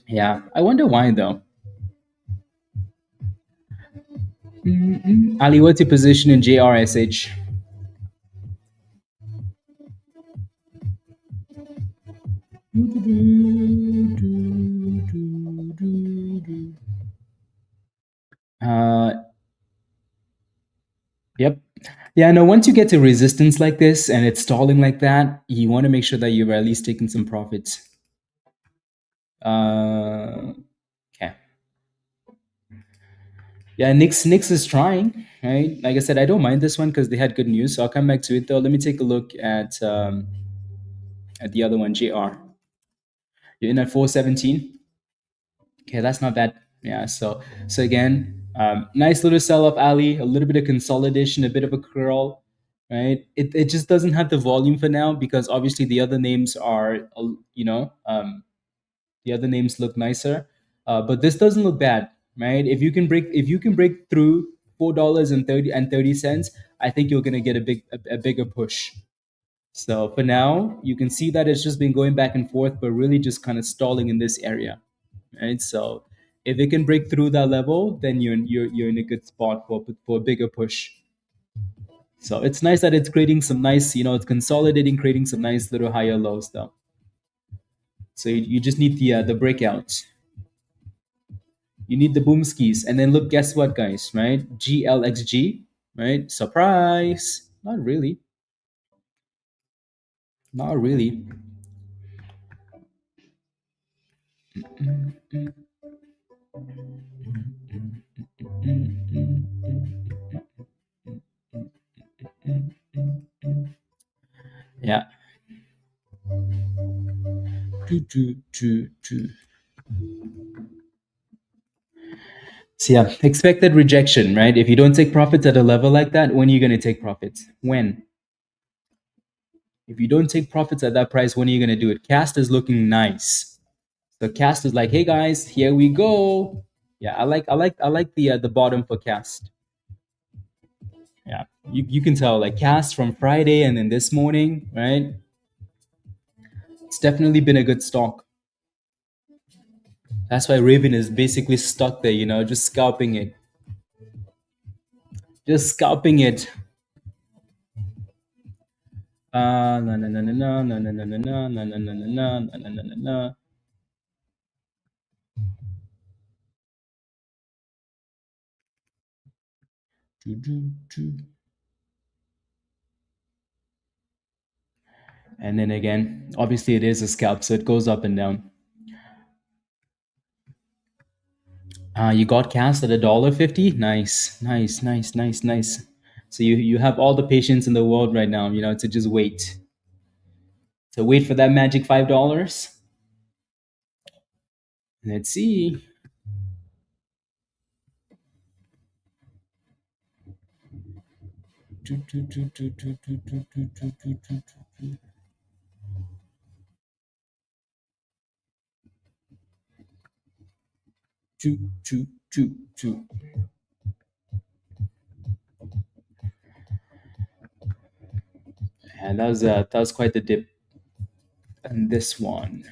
Yeah, I wonder why though. Ali, what's your position in JRSH? Uh, yep. Yeah, no, once you get to resistance like this and it's stalling like that, you want to make sure that you're at least taking some profits. Okay. Yeah, Nix is trying, right? Like I said, I don't mind this one because they had good news. So I'll come back to it though. Let me take a look at the other one, JR. You're in at 417. Okay, that's not bad. Yeah. So again, nice little sell off alley, a little bit of consolidation, a bit of a curl, right? It just doesn't have the volume for now because obviously the other names are, the other names look nicer, but this doesn't look bad, right? If you can break through $4.30, I think you're gonna get a bigger push. So for now, you can see that it's just been going back and forth, but really just kind of stalling in this area, right? So if it can break through that level, then you're in a good spot for a bigger push. So it's nice that it's creating some nice, it's consolidating, creating some nice little higher lows though. So you just need the breakout. You need the boom skis, and then look, guess what, guys? Right? GLXG, right? Surprise! Not really. Not really. Yeah. So yeah, expected rejection, right? If you don't take profits at a level like that, when are you going to take profits? When? If you don't take profits at that price, when are you going to do it? Cast is looking nice. So Cast is like, hey guys, here we go. Yeah, I like the bottom for Cast. Yeah, you can tell like Cast from Friday and then this morning, right? It's definitely been a good stock. That's why Raven is basically stuck there, just scalping it. Just scalping it. No no no no no no no no no no no no no no no no no no. And then again, obviously it is a scalp, so it goes up and down. You got cast at $1.50. Nice, nice, nice, nice, nice. So you have all the patience in the world right now, to just wait. So wait for that magic $5. Let's see. Choo, choo, choo, choo. And that was quite the dip on this one.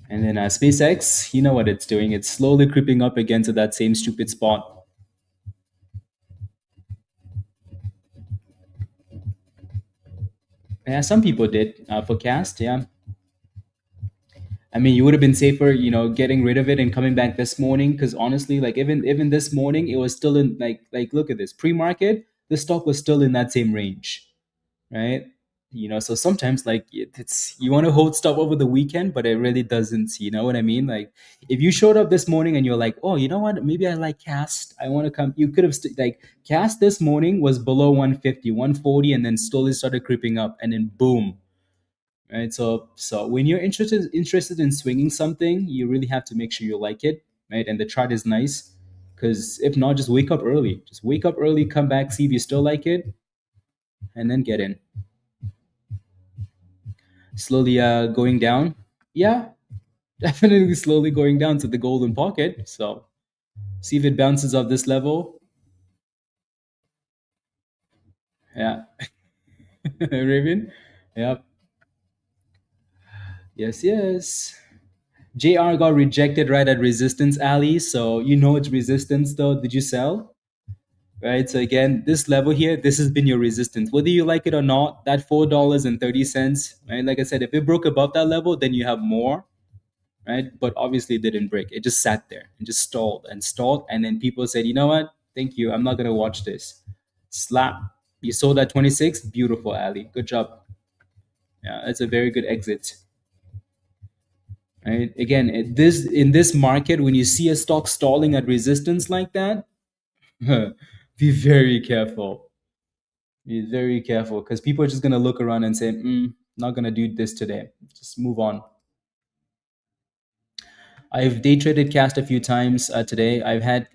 And then SpaceX, you know what it's doing. It's slowly creeping up again to that same stupid spot. Yeah, some people did forecast. Yeah, I mean, you would have been safer, getting rid of it and coming back this morning. Because honestly, like even this morning, it was still in look at this pre-market. The stock was still in that same range, right? So sometimes like it's you want to hold stuff over the weekend, but it really doesn't. You know what I mean? Like if you showed up this morning and you're like, oh, you know what? Maybe I like Cast. I want to come. You could have like Cast this morning was below 150, 140, and then slowly started creeping up, and then boom, right? So when you're interested in swinging something, you really have to make sure you like it, right? And the chart is nice, because if not, just wake up early. Just wake up early, come back, see if you still like it, and then get in. Slowly going down. Yeah, definitely slowly going down to the golden pocket. So see if it bounces off this level. Yeah, Raven. Yep. Yes, yes. JR got rejected right at resistance alley, so you know it's resistance though. Did you sell? Right. So again, this level here, this has been your resistance. Whether you like it or not, that $4.30, right? Like I said, if it broke above that level, then you have more, right? But obviously it didn't break. It just sat there and just stalled and stalled. And then people said, you know what? Thank you. I'm not gonna watch this. Slap. You sold at 26. Beautiful, Ali. Good job. Yeah, that's a very good exit. Right. Again, this in this market, when you see a stock stalling at resistance like that, be very careful. Be very careful, because people are just gonna look around and say, "Not gonna do this today. Just move on." I've day traded Cast a few times today. I've had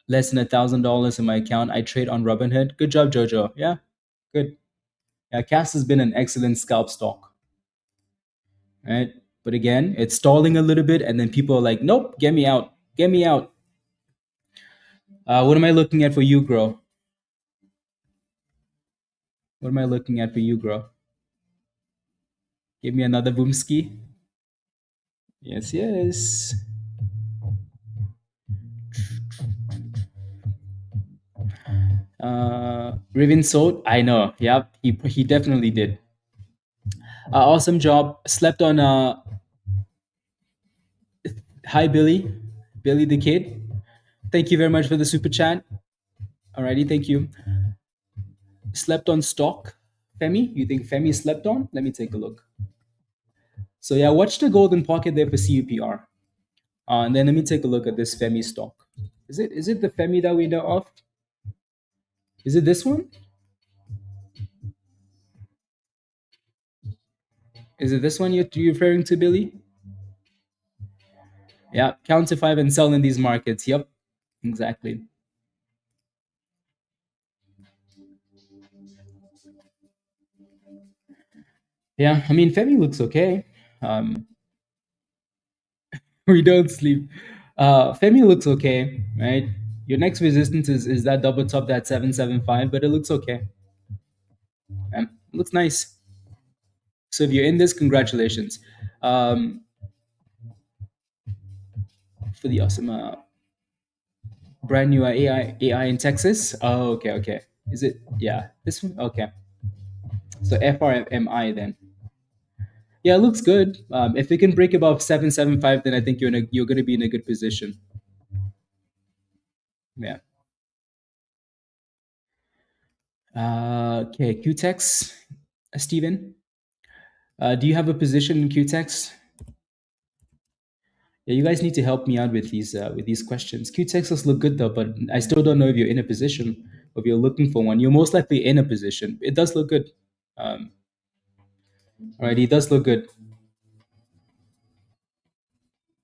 less than $1,000 in my account. I trade on Robinhood. Good job, Jojo. Yeah, good. Yeah, Cast has been an excellent scalp stock, right? But again, it's stalling a little bit, and then people are like, "Nope, get me out, get me out." What am I looking at for you, Grow? What am I looking at for you, Grow? Give me another boomski. Yes, yes. Riven sold. I know. Yep, he definitely did. Awesome job. Slept on. Hi, Billy. Billy the kid. Thank you very much for the super chat. Alrighty, thank you. Slept on stock. Femi, you think Femi slept on? Let me take a look. So yeah, watch the golden pocket there for CUPR. And then let me take a look at this Femi stock. Is it the Femi that we know of? Is it this one? Is it this one you're referring to, Billy? Yeah, count to five and sell in these markets. Yep, exactly. Yeah, I mean, Femi looks okay. Um, we don't sleep. Femi looks okay, right? Your next resistance is that double top, that 775, but it looks okay. It looks nice. So if you're in this, congratulations. Um, for the awesome brand new AI in Texas. Oh, okay, okay. Is it? Yeah, this one. Okay. So FRMI then. Yeah, it looks good. If it can break above 775, then I think you're going to be in a good position. Yeah. Okay, QTEX, Steven. Do you have a position in QTEX? Yeah, you guys need to help me out with these questions. QTEXs look good though, but I still don't know if you're in a position or if you're looking for one. You're most likely in a position. It does look good. Um, Alrighty, it does look good.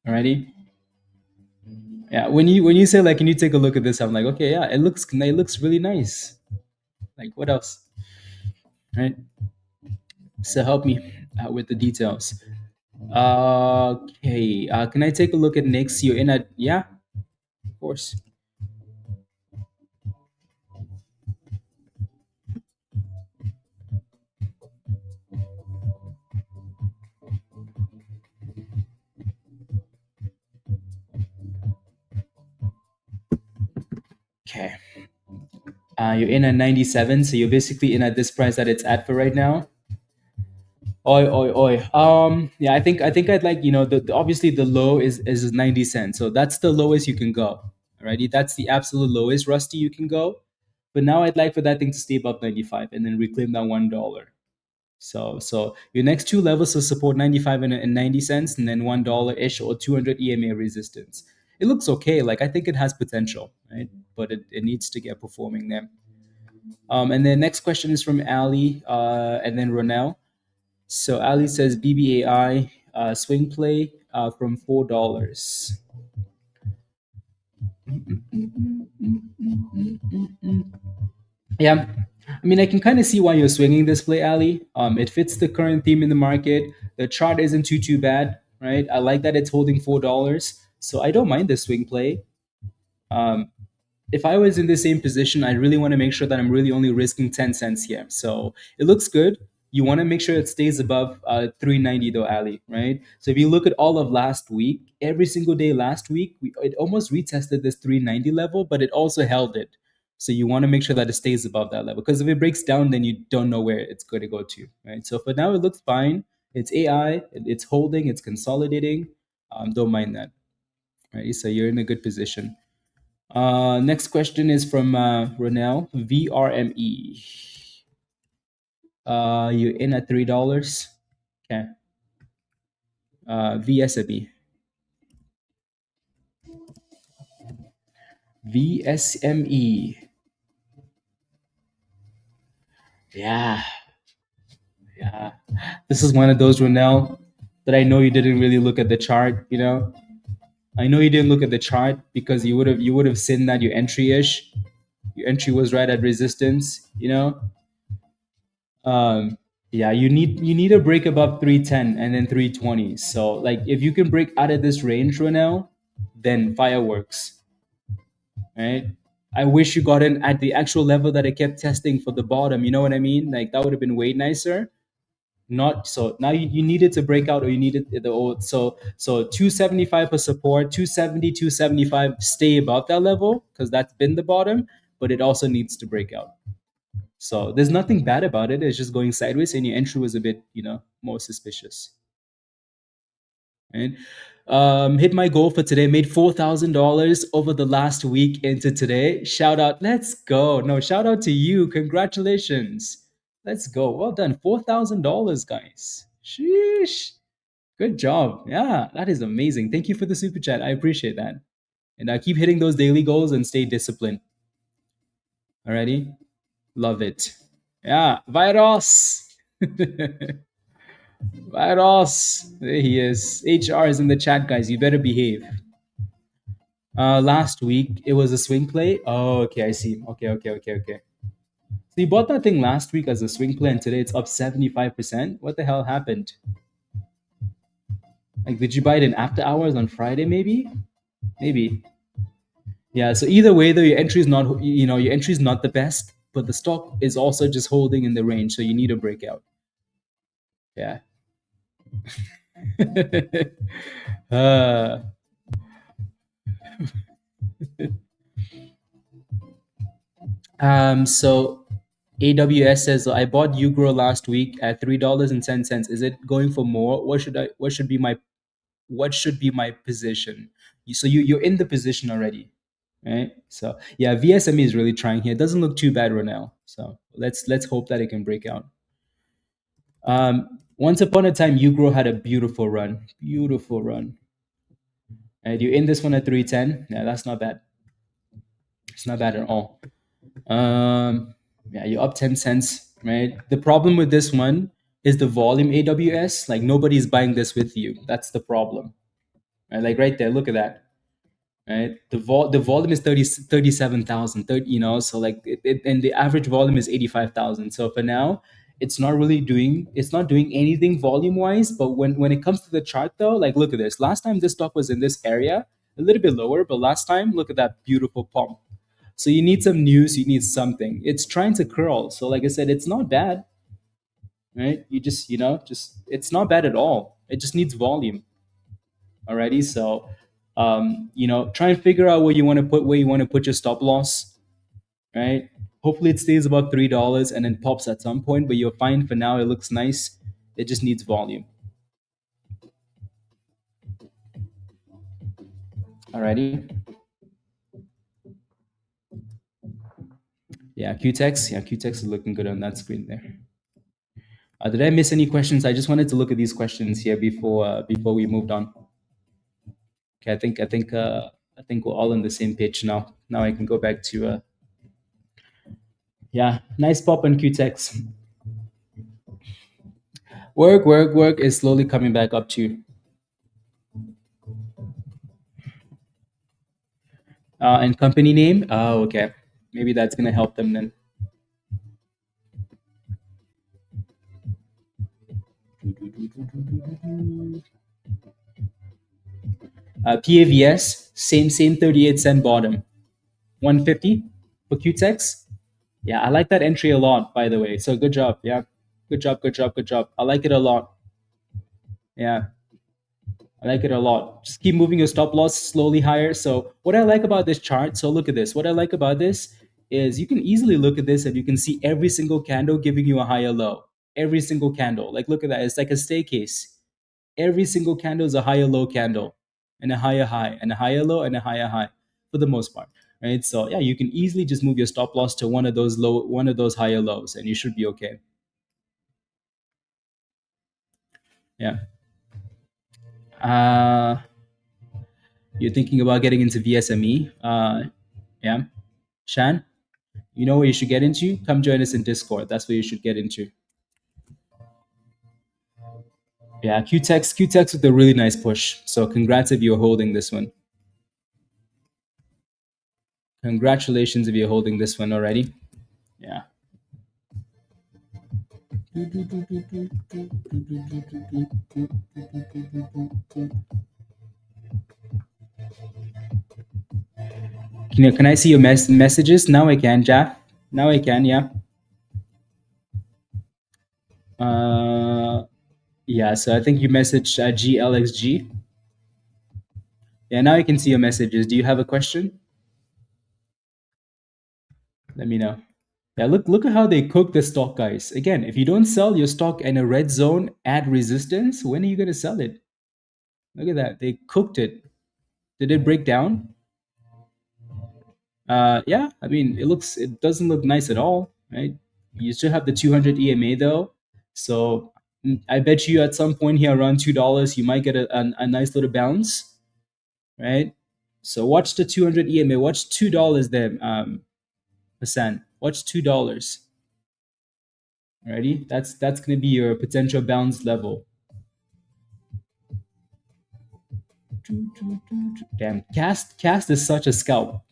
Alrighty. Yeah, when you say like, can you take a look at this? I'm like, okay, yeah, it looks really nice. Like, what else? Right. So help me out with the details. Okay. Can I take a look at Nix? You're in a yeah, of course. Okay. You're in at 97, so you're basically in at this price that it's at for right now. Oi, oi, oi. Yeah, I think I'd like, obviously the low is 90 cents. So that's the lowest you can go. Alrighty. That's the absolute lowest, Rusty, you can go. But now I'd like for that thing to stay above 95 and then reclaim that $1. So your next two levels of support, 95 and 90 cents, and then $1 ish or 200 EMA resistance. It looks okay. Like I think it has potential, right? But it needs to get performing there. And then next question is from Ali, and then Ronell. So Ali says BBAI swing play from $4. Yeah, I mean I can kind of see why you're swinging this play, Ali. It fits the current theme in the market. The chart isn't too bad, right? I like that it's holding $4, so I don't mind the swing play. Um, if I was in the same position, I really want to make sure that I'm really only risking 10 cents here. So it looks good. You want to make sure it stays above 390 though, Ali, right? So if you look at all of last week, every single day last week, it almost retested this 390 level, but it also held it. So you want to make sure that it stays above that level because if it breaks down, then you don't know where it's going to go to, right? So for now, it looks fine. It's AI, it's holding, it's consolidating. Don't mind that, right? So you're in a good position. Next question is from Ronell, VRME. You're in at $3. Okay. VSME. VSME. Yeah. Yeah. This is one of those, Ronell, that I know you didn't really look at the chart, I know you didn't look at the chart because you would have seen that your entry-ish. Your entry was right at resistance. Um, yeah, you need a break above 310 and then 320. So like if you can break out of this range right now, then fireworks, right? I wish you got in at the actual level that I kept testing for the bottom. You know what I mean? Like that would have been way nicer. Not so now you needed to break out or you needed the old so 275 for support, 270, 275 stay above that level because that's been the bottom, but it also needs to break out. So there's nothing bad about it. It's just going sideways, and your entry was a bit, more suspicious. Right? Hit my goal for today. Made $4,000 over the last week into today. Shout out, let's go. No, shout out to you. Congratulations. Let's go. Well done. $4,000, guys. Sheesh. Good job. Yeah, that is amazing. Thank you for the super chat. I appreciate that. And I keep hitting those daily goals and stay disciplined. Alrighty. Love it. Yeah, Virus. Virus. There he is. HR is in the chat, guys. You better behave. Last week it was a swing play. Oh, okay, I see. Okay. So you bought that thing last week as a swing play, and today it's up 75%. What the hell happened? Like, did you buy it in after hours on Friday? Maybe. Yeah. So either way, though, your entry is not the best, but the stock is also just holding in the range, so you need a breakout. Yeah. uh, so AWS says I bought Ugrow last week at $3.10. Is it going for more? What should be my position? So you're in the position already, right? So yeah, VSME is really trying here. It doesn't look too bad right now. So let's hope that it can break out. Once upon a time, Ugrow had a beautiful run. And you're in this one at 310. Yeah, that's not bad. It's not bad at all. Yeah, you're up 10 cents, right? The problem with this one is the volume AWS. Like nobody's buying this with you. That's the problem. Right? Like right there, look at that. Right? The volume is 37,000, so like and the average volume is 85,000. So for now, it's not doing anything volume wise, but when it comes to the chart though, like look at this. Last time this stock was in this area, a little bit lower, but last time look at that beautiful pump. So you need some news, you need something. It's trying to curl. So like I said, it's not bad, right? You just it's not bad at all. It just needs volume. Alrighty. So try and figure out where you want to put your stop loss. right? Hopefully it stays above $3 and then pops at some point, but you're fine for now. It looks nice. It just needs volume. Alrighty. Yeah, QTEX. Yeah, QTEX is looking good on that screen there. Did I miss any questions? I just wanted to look at these questions here before we moved on. Okay, I think we're all on the same page now. Now I can go back to yeah, nice pop on QTEX. Work is slowly coming back up too. And company name? Oh, okay. Maybe that's gonna help them then. PAVS, same 38-cent bottom. 150 for QTEX. Yeah, I like that entry a lot, by the way. So good job. Yeah. Good job. I like it a lot. Yeah. I like it a lot. Just keep moving your stop loss slowly higher. So what I like about this chart, so look at this. What I like about this is you can easily look at this and you can see every single candle giving you a higher low. Every single candle. Like look at that. It's like a staircase. Every single candle is a higher low candle and a higher high and a higher low and a higher high for the most part. Right. So yeah, you can easily just move your stop loss to one of those higher lows and you should be okay. Yeah. You're thinking about getting into VSME. Yeah. Shan, you know where you should get into? Come join us in Discord. That's where you should get into. Yeah, QTEX with a really nice push. So congrats if you're holding this one. Congratulations if you're holding this one already. Yeah. Can I see your messages? Now I can, Jack. Now I can, yeah. Yeah, so I think you messaged GLXG. Yeah, now I can see your messages. Do you have a question? Let me know. Yeah, look at how they cook the stock, guys. Again, if you don't sell your stock in a red zone at resistance, when are you going to sell it? Look at that. They cooked it. Did it break down? Yeah, I mean, it doesn't look nice at all, right? You still have the 200 EMA though. So I bet you at some point here around $2, you might get a nice little bounce, right? So watch the 200 EMA. Watch $2 there, Hassan. Watch $2. Alrighty, that's gonna be your potential bounce level. Damn, cast is such a scalp.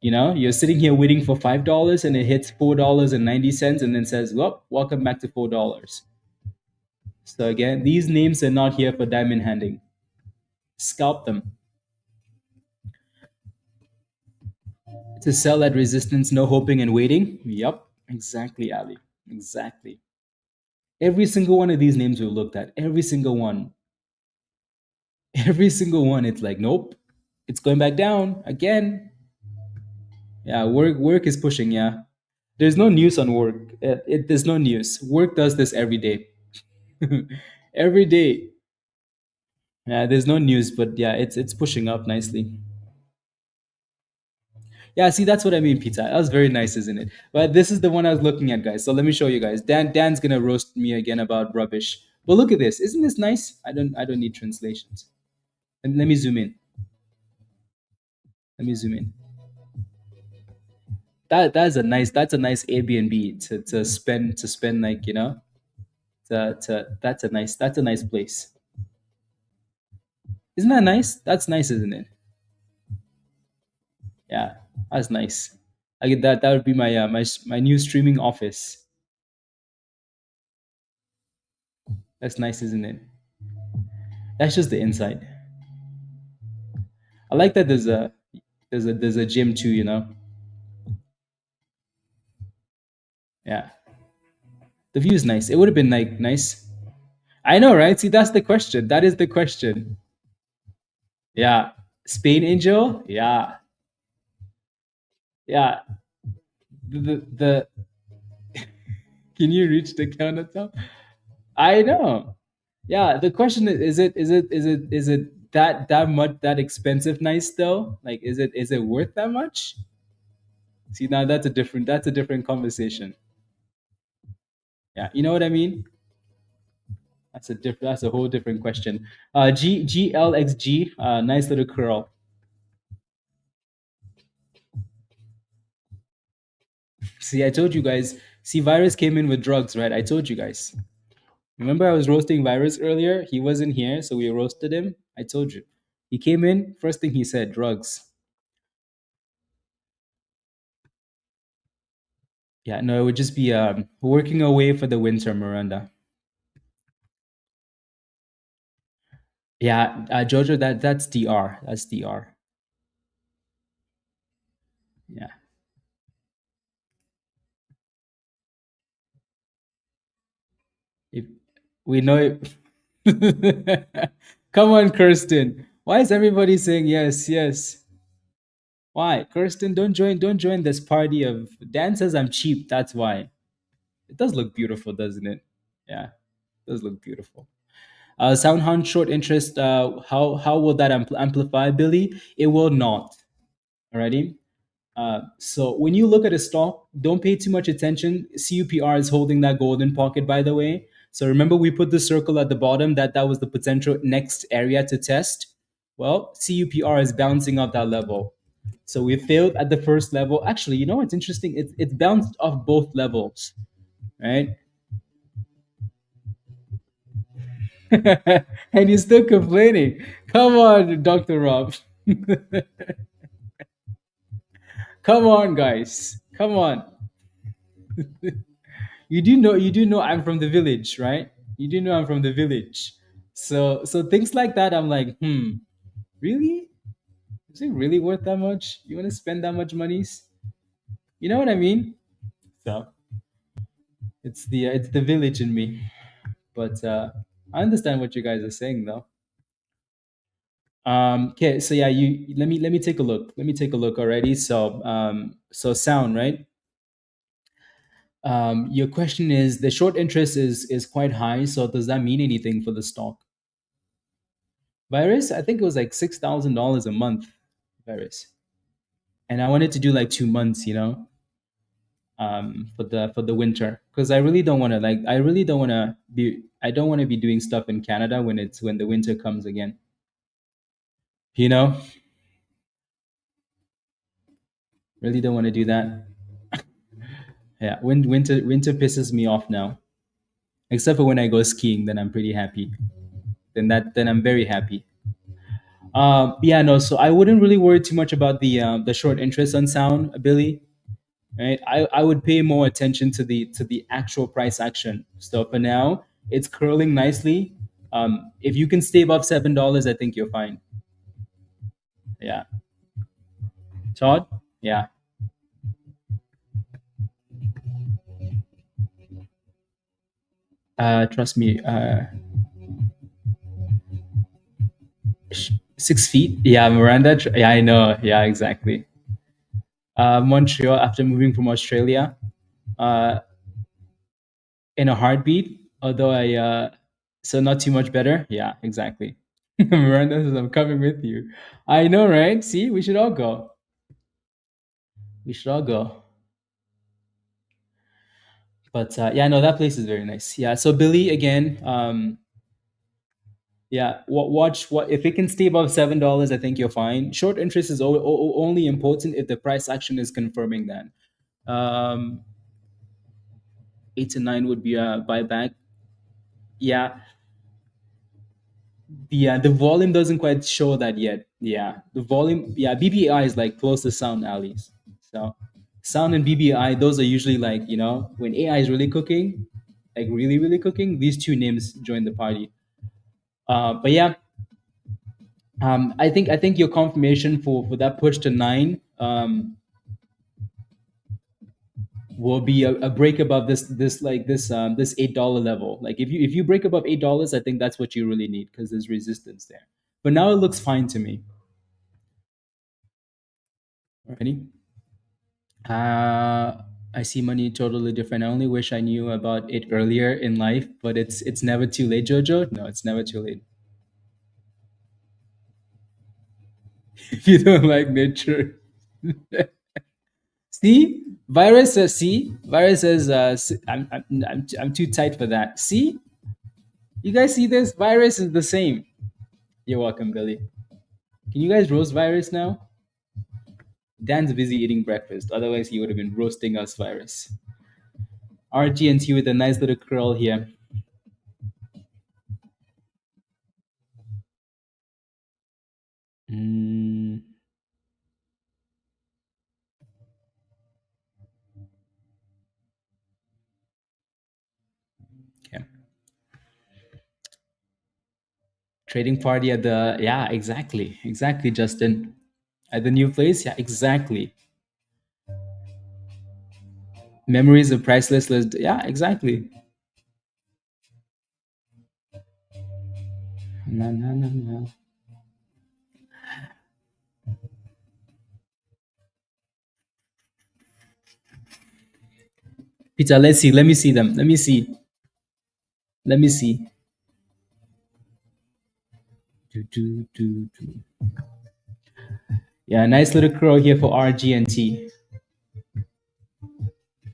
You know, you're sitting here waiting for $5 and it hits $4.90 and then says, well, welcome back to $4. So again, these names are not here for diamond handing. Scalp them. To sell at resistance, no hoping and waiting. Yup, exactly, Ali. Exactly. Every single one of these names we looked at, every single one. Every single one, it's like, nope, it's going back down again. Yeah, work is pushing, yeah. There's no news on work. There's no news. Work does this every day. Every day. Yeah, there's no news, but yeah, it's pushing up nicely. Yeah, see, that's what I mean, pizza. That was very nice, isn't it? But this is the one I was looking at, guys. So let me show you guys. Dan's gonna roast me again about rubbish. But look at this. Isn't this nice? I don't need translations. And let me zoom in. Let me zoom in. That's a nice Airbnb to spend like, you know, that's a nice place. Isn't that nice? That's nice, isn't it? Yeah, that's nice. I get that. That would be my new streaming office. That's nice, isn't it? That's just the inside. I like that there's a gym too. You know. Yeah, the view is nice. It would have been like nice. I know, right? See, that's the question. That is the question. Yeah, Spain Angel. Yeah, Yeah, the can you reach the countertop? I know. Yeah, the question is it that much that expensive nice though? Like is it worth that much? See, now that's a different conversation. Yeah, you know what I mean? That's a whole different question. GLXG, nice little curl. See, I told you guys. See, virus came in with drugs, right? I told you guys. Remember, I was roasting virus earlier. He wasn't here, so we roasted him. I told you. He came in. First thing he said, drugs. Yeah, no, it would just be working away for the winter, Miranda. Yeah, Jojo, that's DR. That's DR. Yeah, if we know it. Come on, Kirsten. Why is everybody saying yes, yes? Why, Kirsten? Don't join this party of Dan says I'm cheap. That's why. It does look beautiful, doesn't it? Yeah, it does look beautiful. Soundhound short interest. How will that amplify, Billy? It will not. Alrighty. So when you look at a stock, don't pay too much attention. CUPR is holding that golden pocket, by the way. So remember, we put the circle at the bottom that was the potential next area to test. Well, CUPR is bouncing off that level. So we failed at the first level. Actually, you know what's interesting? It's bounced off both levels, right? And you're still complaining. Come on, Dr. Rob. Come on, guys. Come on. You do know I'm from the village, right? You do know I'm from the village. So things like that, I'm like, really? Is it really worth that much? You want to spend that much monies? You know what I mean? So it's the village in me. But I understand what you guys are saying though. Okay, so yeah, you let me take a look. Let me take a look already. So sound, right? Your question is the short interest is quite high. So does that mean anything for the stock? Virus, I think it was like $6,000 a month. Virus, and I wanted to do like 2 months, for the winter because I really don't want to be I don't want to be doing stuff in Canada when the winter comes again. You know, really don't want to do that. Yeah, winter pisses me off now. Except for when I go skiing, then I'm pretty happy. Then I'm very happy. Yeah, no. So I wouldn't really worry too much about the short interest on sound, Billy. Right? I would pay more attention to the actual price action. So for now, it's curling nicely. If you can stay above $7, I think you're fine. Yeah, Todd. Yeah, trust me. 6 feet. Yeah, Miranda. Yeah, I know. Yeah, exactly. Montreal after moving from Australia. Uh, in a heartbeat. Although so not too much better. Yeah, exactly. Miranda says, "I'm coming with you." I know, right? See, we should all go. We should all go. But yeah, no, that place is very nice. Yeah. So Billy again. Yeah. Watch what if it can stay above $7. I think you're fine. Short interest is only important if the price action is confirming that. 8 to 9 would be a buyback. Yeah, the volume doesn't quite show that yet. Yeah, the volume. Yeah, BBI is like close to sound alleys. So sound and BBI, those are usually like when AI is really cooking, like really really cooking. These two names join the party. But yeah, I think your confirmation for that push to 9 will be a break above this $8 level. Like if you break above $8, I think that's what you really need because there's resistance there. But now it looks fine to me. Ready? I see money totally different. I only wish I knew about it earlier in life, but it's never too late, Jojo. No, it's never too late. If you don't like nature, see, virus says. See, virus says. I'm too tight for that. See, you guys see this? Virus is the same. You're welcome, Billy. Can you guys roast virus now? Dan's busy eating breakfast. Otherwise, he would have been roasting us, virus. RGNT with a nice little curl here. Mm, okay. Trading party at the, yeah, exactly, Justin. At the new place, yeah, exactly. Memories of priceless list, yeah, exactly. Na, na, na, na. Peter, let's see. Let me see them. Let me see. Let me see. Do. Yeah, nice little curl here for RGNT.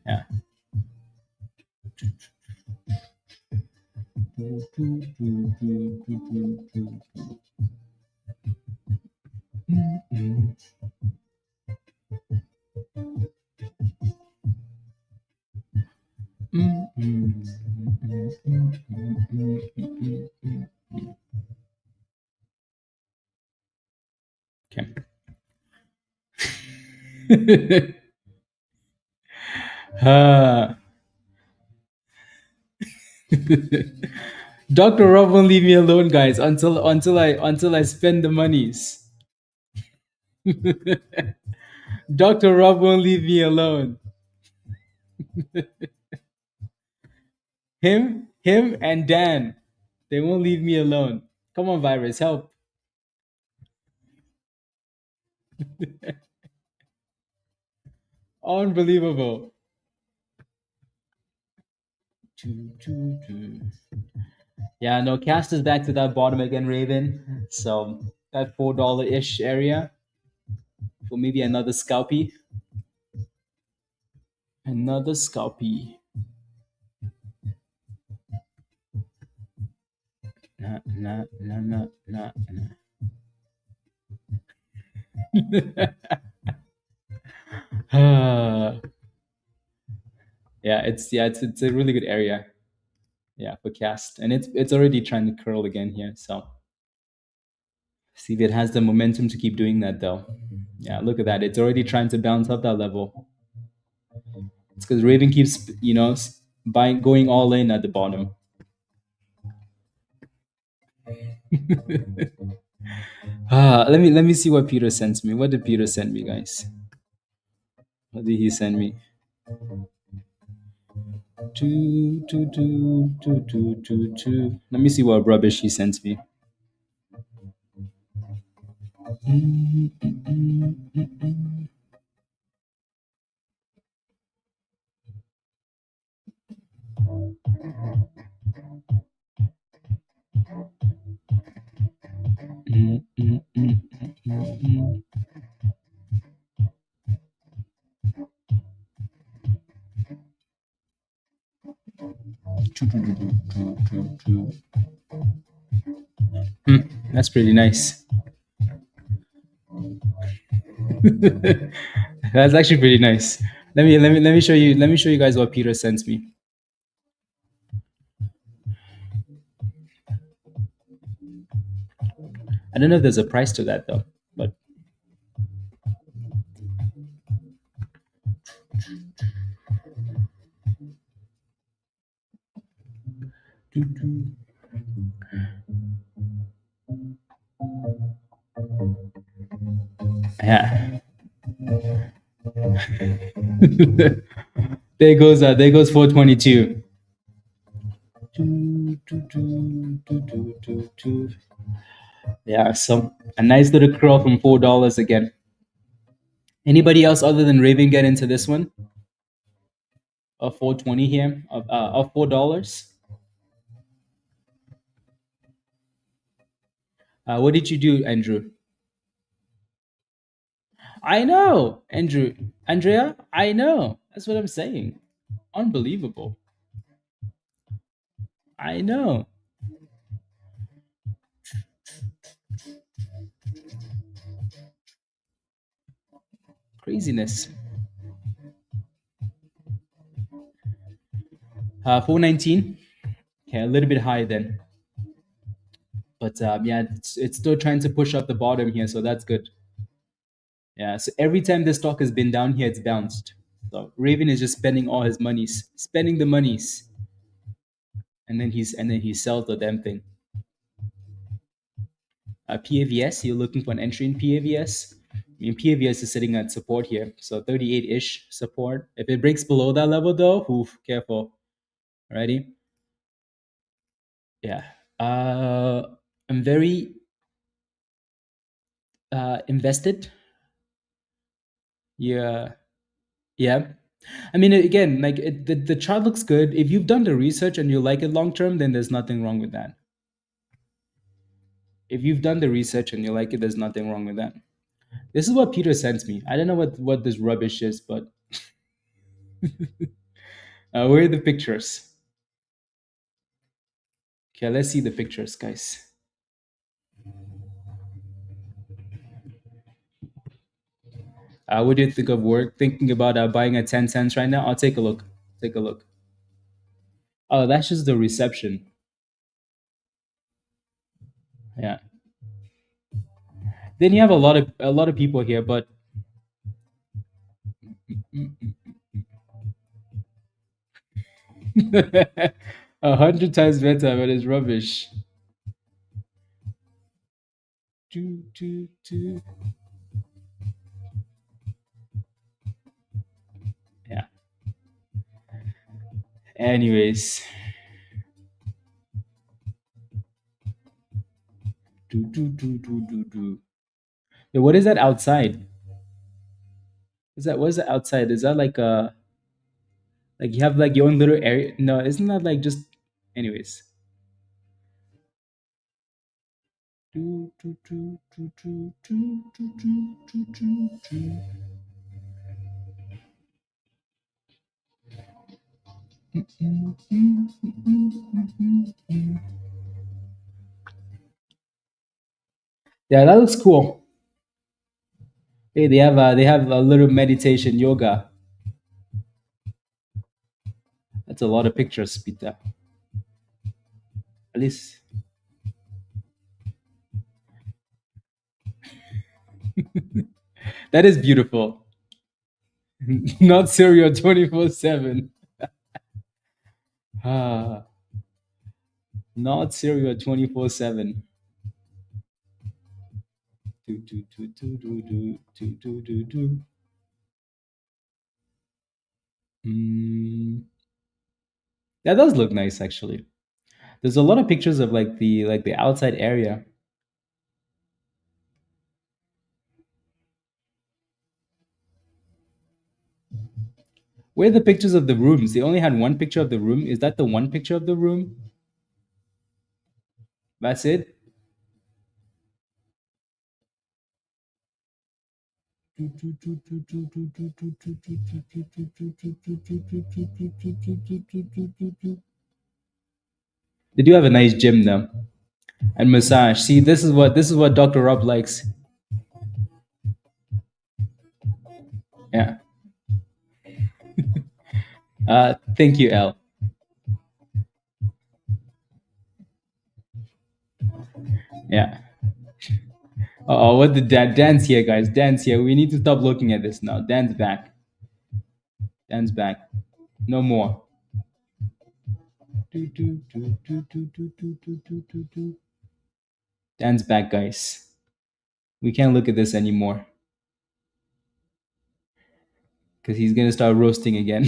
Yeah. Okay. Dr. Rob won't leave me alone, guys, until I spend the monies. Dr. Rob won't leave me alone. Him and Dan, they won't leave me alone. Come on, virus, help. Unbelievable. Yeah, no, cast is back to that bottom again, Raven. So that $4 ish area for maybe another scalpy. Another scalpy. Nah. It's a really good area. Yeah, for cast, and it's already trying to curl again here. So see if it has the momentum to keep doing that though. Yeah, look at that. It's already trying to bounce up that level. It's because Raven keeps buying, going all in at the bottom. Let me see what Peter sends me. What did Peter send me, guys? What did he send me? Let me see what rubbish he sends me. That's pretty nice. That's actually pretty nice. Let me show you guys what Peter sends me. I don't know if there's a price to that though, but yeah. There goes 422. Yeah, so a nice little curl from $4 again. Anybody else other than Raven get into this one? Of 420 here, of $4. What did you do, Andrew? I know, Andrew. Andrea, I know. That's what I'm saying. Unbelievable. I know. Craziness. 419. Okay, a little bit high then. But yeah, it's still trying to push up the bottom here, so that's good. Yeah, so every time the stock has been down here, it's bounced. So Raven is just spending all his monies, spending the monies, and then he sells the damn thing. PAVS, you're looking for an entry in PAVS. I mean, PAVS is sitting at support here, so 38-ish support. If it breaks below that level, though, oof, careful. Alrighty. Yeah. I'm very invested. Yeah. Yeah. I mean, again, like the chart looks good. If you've done the research and you like it long term, then there's nothing wrong with that. If you've done the research and you like it, there's nothing wrong with that. This is what Peter sends me. I don't know what this rubbish is, but where are the pictures? Okay, let's see the pictures, guys. What do you think of work? Thinking about buying at 10 cents right now? I'll take a look. Take a look. Oh, that's just the reception. Yeah. Then you have a lot of people here, but 100 times better, but it's rubbish. Do, do, do. Yeah. Anyways. Do, do, do, do, do, do. Yeah, what is that outside? What is that outside? Is that like you have like your own little area? No, isn't that like just anyways. Do, do, do, do, do, do, do, do, do, do, do. Yeah, that looks cool. Hey, they have a little meditation yoga. That's a lot of pictures, Peter. At least that is beautiful. Not cereal 24/7. Ah, not cereal 24/7. Do do do do do do do do do do. Mm, that does look nice, actually. There's a lot of pictures of like the outside area. Where are the pictures of the rooms? They only had one picture of the room. Is that the one picture of the room? That's it. They do have a nice gym though, and massage. See, this is what Dr. Rob likes. Yeah. Thank you, L. Yeah. Oh, what the Dan's here, guys? Dan's here. We need to stop looking at this now. Dan's back. Dan's back. No more. Dan's back, guys. We can't look at this anymore because he's gonna start roasting again.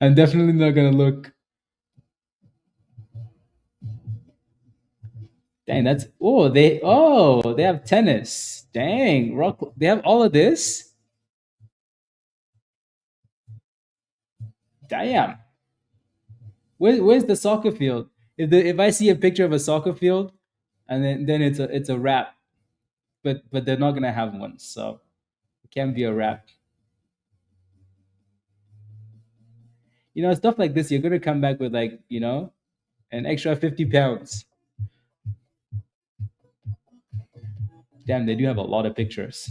I'm definitely not gonna look. Dang, that's they have tennis. Dang, rock. They have all of this. Damn. Where's the soccer field? If I see a picture of a soccer field, and then it's a wrap. But they're not gonna have one, so it can't be a wrap. Stuff like this, you're gonna come back with like an extra 50 pounds. Damn, they do have a lot of pictures.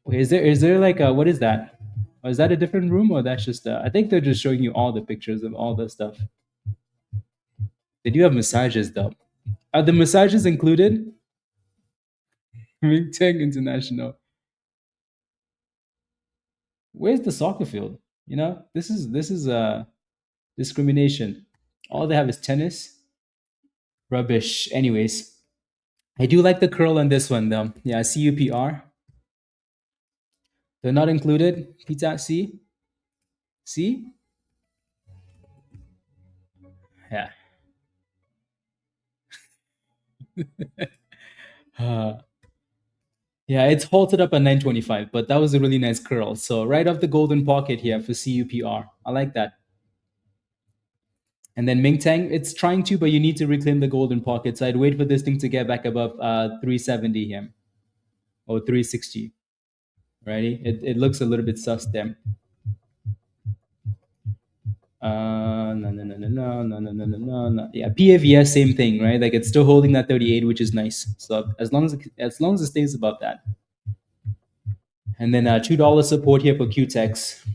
Wait, is there like a what is that? Or is that a different room, or that's just I think they're just showing you all the pictures of all the stuff. They do have massages though. Are the massages included? Ming Tang International. Where's the soccer field? This is discrimination. All they have is tennis. Rubbish. Anyways, I do like the curl on this one though. Yeah, CUPR. They're not included. Pizza C. C. Yeah. Uh, yeah, it's halted up at 925, but that was a really nice curl. So right off the golden pocket here for CUPR. I like that. And then Mingtang, it's trying to, but you need to reclaim the golden pocket. So I'd wait for this thing to get back above 370 here or 360. Righty? It looks a little bit sus there. No. Yeah, PAVS, same thing, right? Like it's still holding that 38, which is nice. So as long as it stays above that. And then $2 support here for QTEX.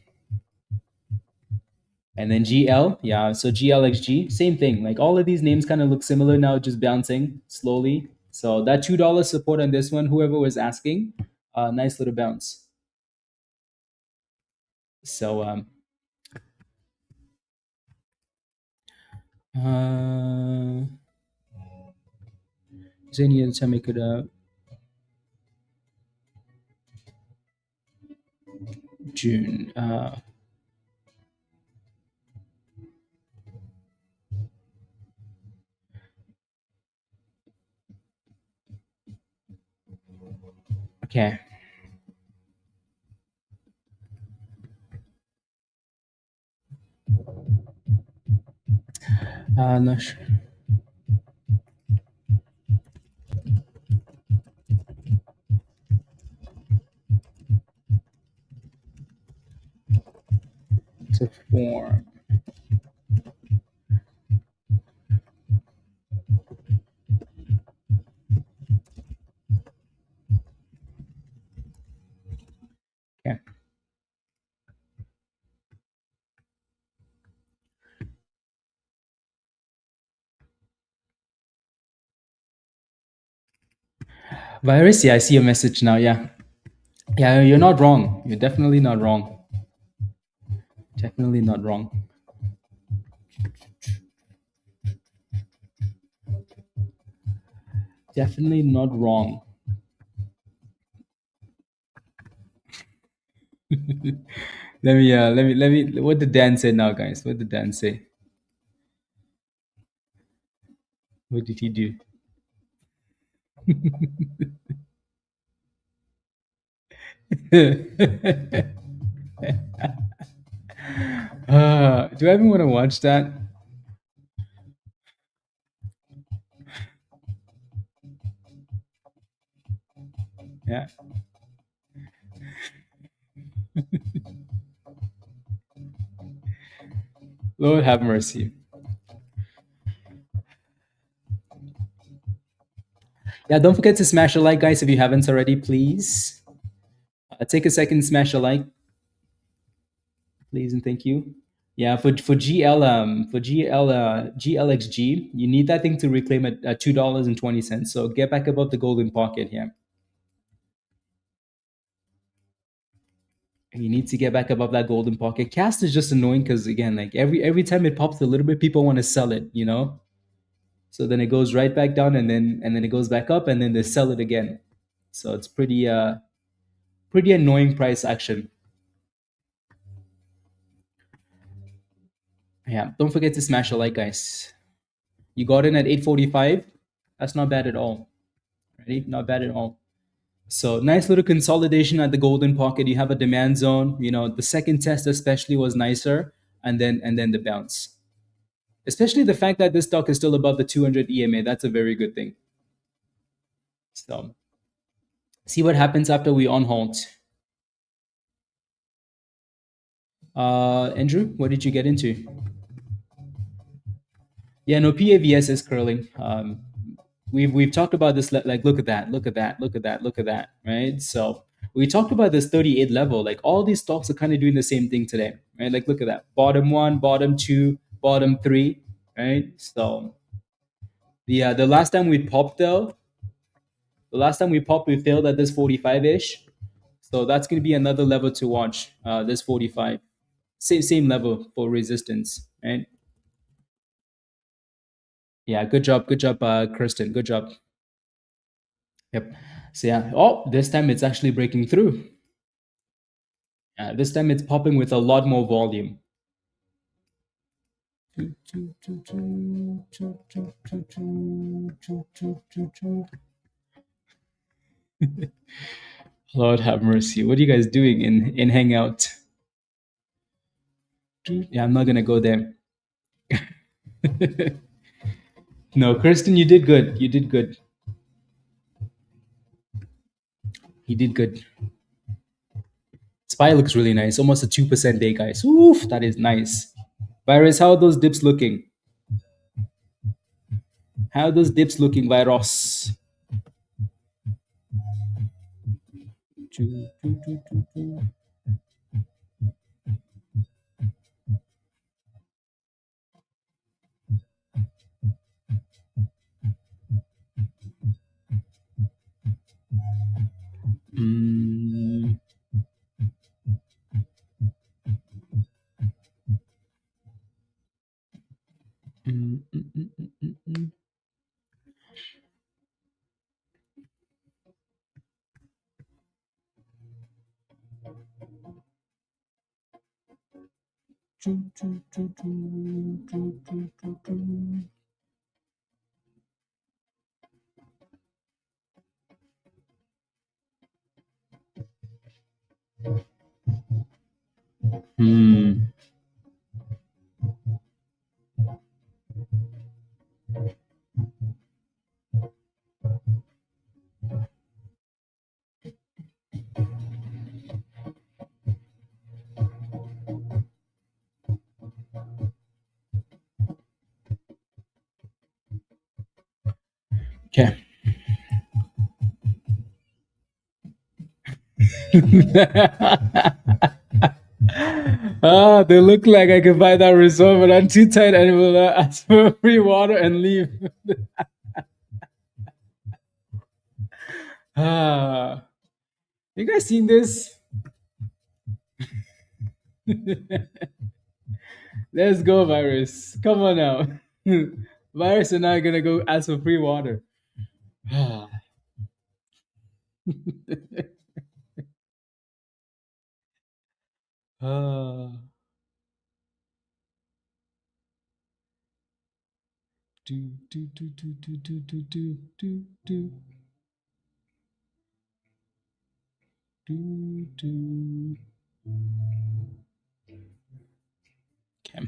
And then GL, yeah, so GLXG, same thing. Like all of these names kind of look similar now, just bouncing slowly. So that $2 support on this one, whoever was asking, nice little bounce. So is there any other time I could June okay. Not sure. To form. Okay. Virus, yeah, I see your message now. Yeah. Yeah, you're not wrong. You're definitely not wrong. Definitely not wrong. Definitely not wrong. Let me what did Dan say now, guys? What did Dan say? What did he do? Do I even want to watch that? Yeah. Lord have mercy. Yeah, don't forget to smash a like, guys, if you haven't already, please. Take a second, smash a like, please, and thank you. Yeah, for GLXG, you need that thing to reclaim at $2.20. So get back above the golden pocket here. You need to get back above that golden pocket. Cast is just annoying because again, like every time it pops a little bit, people want to sell it, So then it goes right back down, and then it goes back up, and then they sell it again. So it's pretty Pretty annoying price action. Yeah, don't forget to smash a like, guys. You got in at 8:45. That's not bad at all. Ready? Not bad at all. So nice little consolidation at the golden pocket. You have a demand zone. You know, the second test especially was nicer, and then the bounce. Especially the fact that this stock is still above the 200 EMA. That's a very good thing. So see what happens after we on hold. Andrew, what did you get into? Yeah, no, PAVS is curling. We've talked about this. Like, look at that, look at that, look at that, look at that. Right. So we talked about this 38 level. Like all these stocks are kind of doing the same thing today. Right. Like look at that. Bottom one, bottom two, bottom three. Right. So the last time we popped though, the last time we popped, we failed at this 45 ish. So that's going to be another level to watch. This 45, same level for resistance. Right. Yeah. Good job, Kristen. Good job. Yep. So yeah. Oh, this time it's actually breaking through. This time it's popping with a lot more volume. Lord have mercy. What are you guys doing in Hangout? Yeah, I'm not gonna go there. No, Kirsten, you did good. You did good. You did good. SPY looks really nice. Almost a 2% day, guys. Oof, that is nice. Virus, how are those dips looking? How are those dips looking, Virus? Mm. Hmm. Okay. They look like I can buy that resort, but I'm too tight and will ask for free water and leave. Ah, you guys seen this? Let's go, Virus. Come on now. Virus and I are gonna go ask for free water. Ah. Do, do, do, do, do, do, do, do, do, do. Do, do. Okay.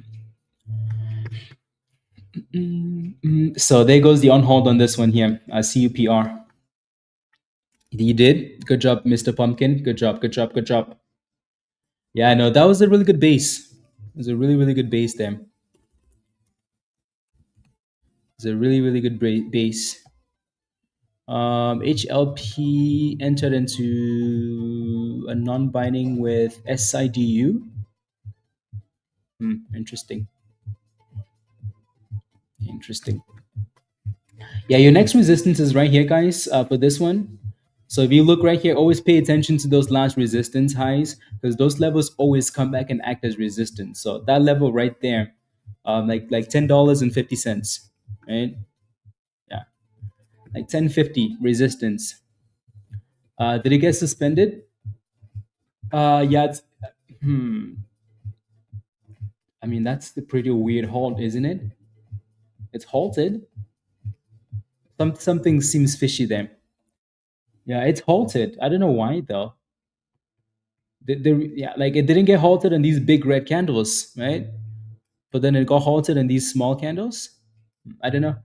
So there goes the on hold on this one here. CUPR. You did. Good job, Mr. Pumpkin. Good job. Good job. Good job. Yeah, I know that was a really good base. It was a really, really good base there. It's a really, really good base. HLP entered into a non-binding with SIDU. Interesting. Interesting. Yeah, your next resistance is right here, guys, for this one. So if you look right here, always pay attention to those last resistance highs because those levels always come back and act as resistance. So that level right there, like $10.50, right? Yeah, like 10.50 resistance. Did it get suspended? Yeah, hmm. I mean, that's the pretty weird halt, isn't it? It's halted. Something seems fishy there. Yeah, it's halted. I don't know why though. Yeah, like it didn't get halted in these big red candles, right? But then it got halted in these small candles. I don't know.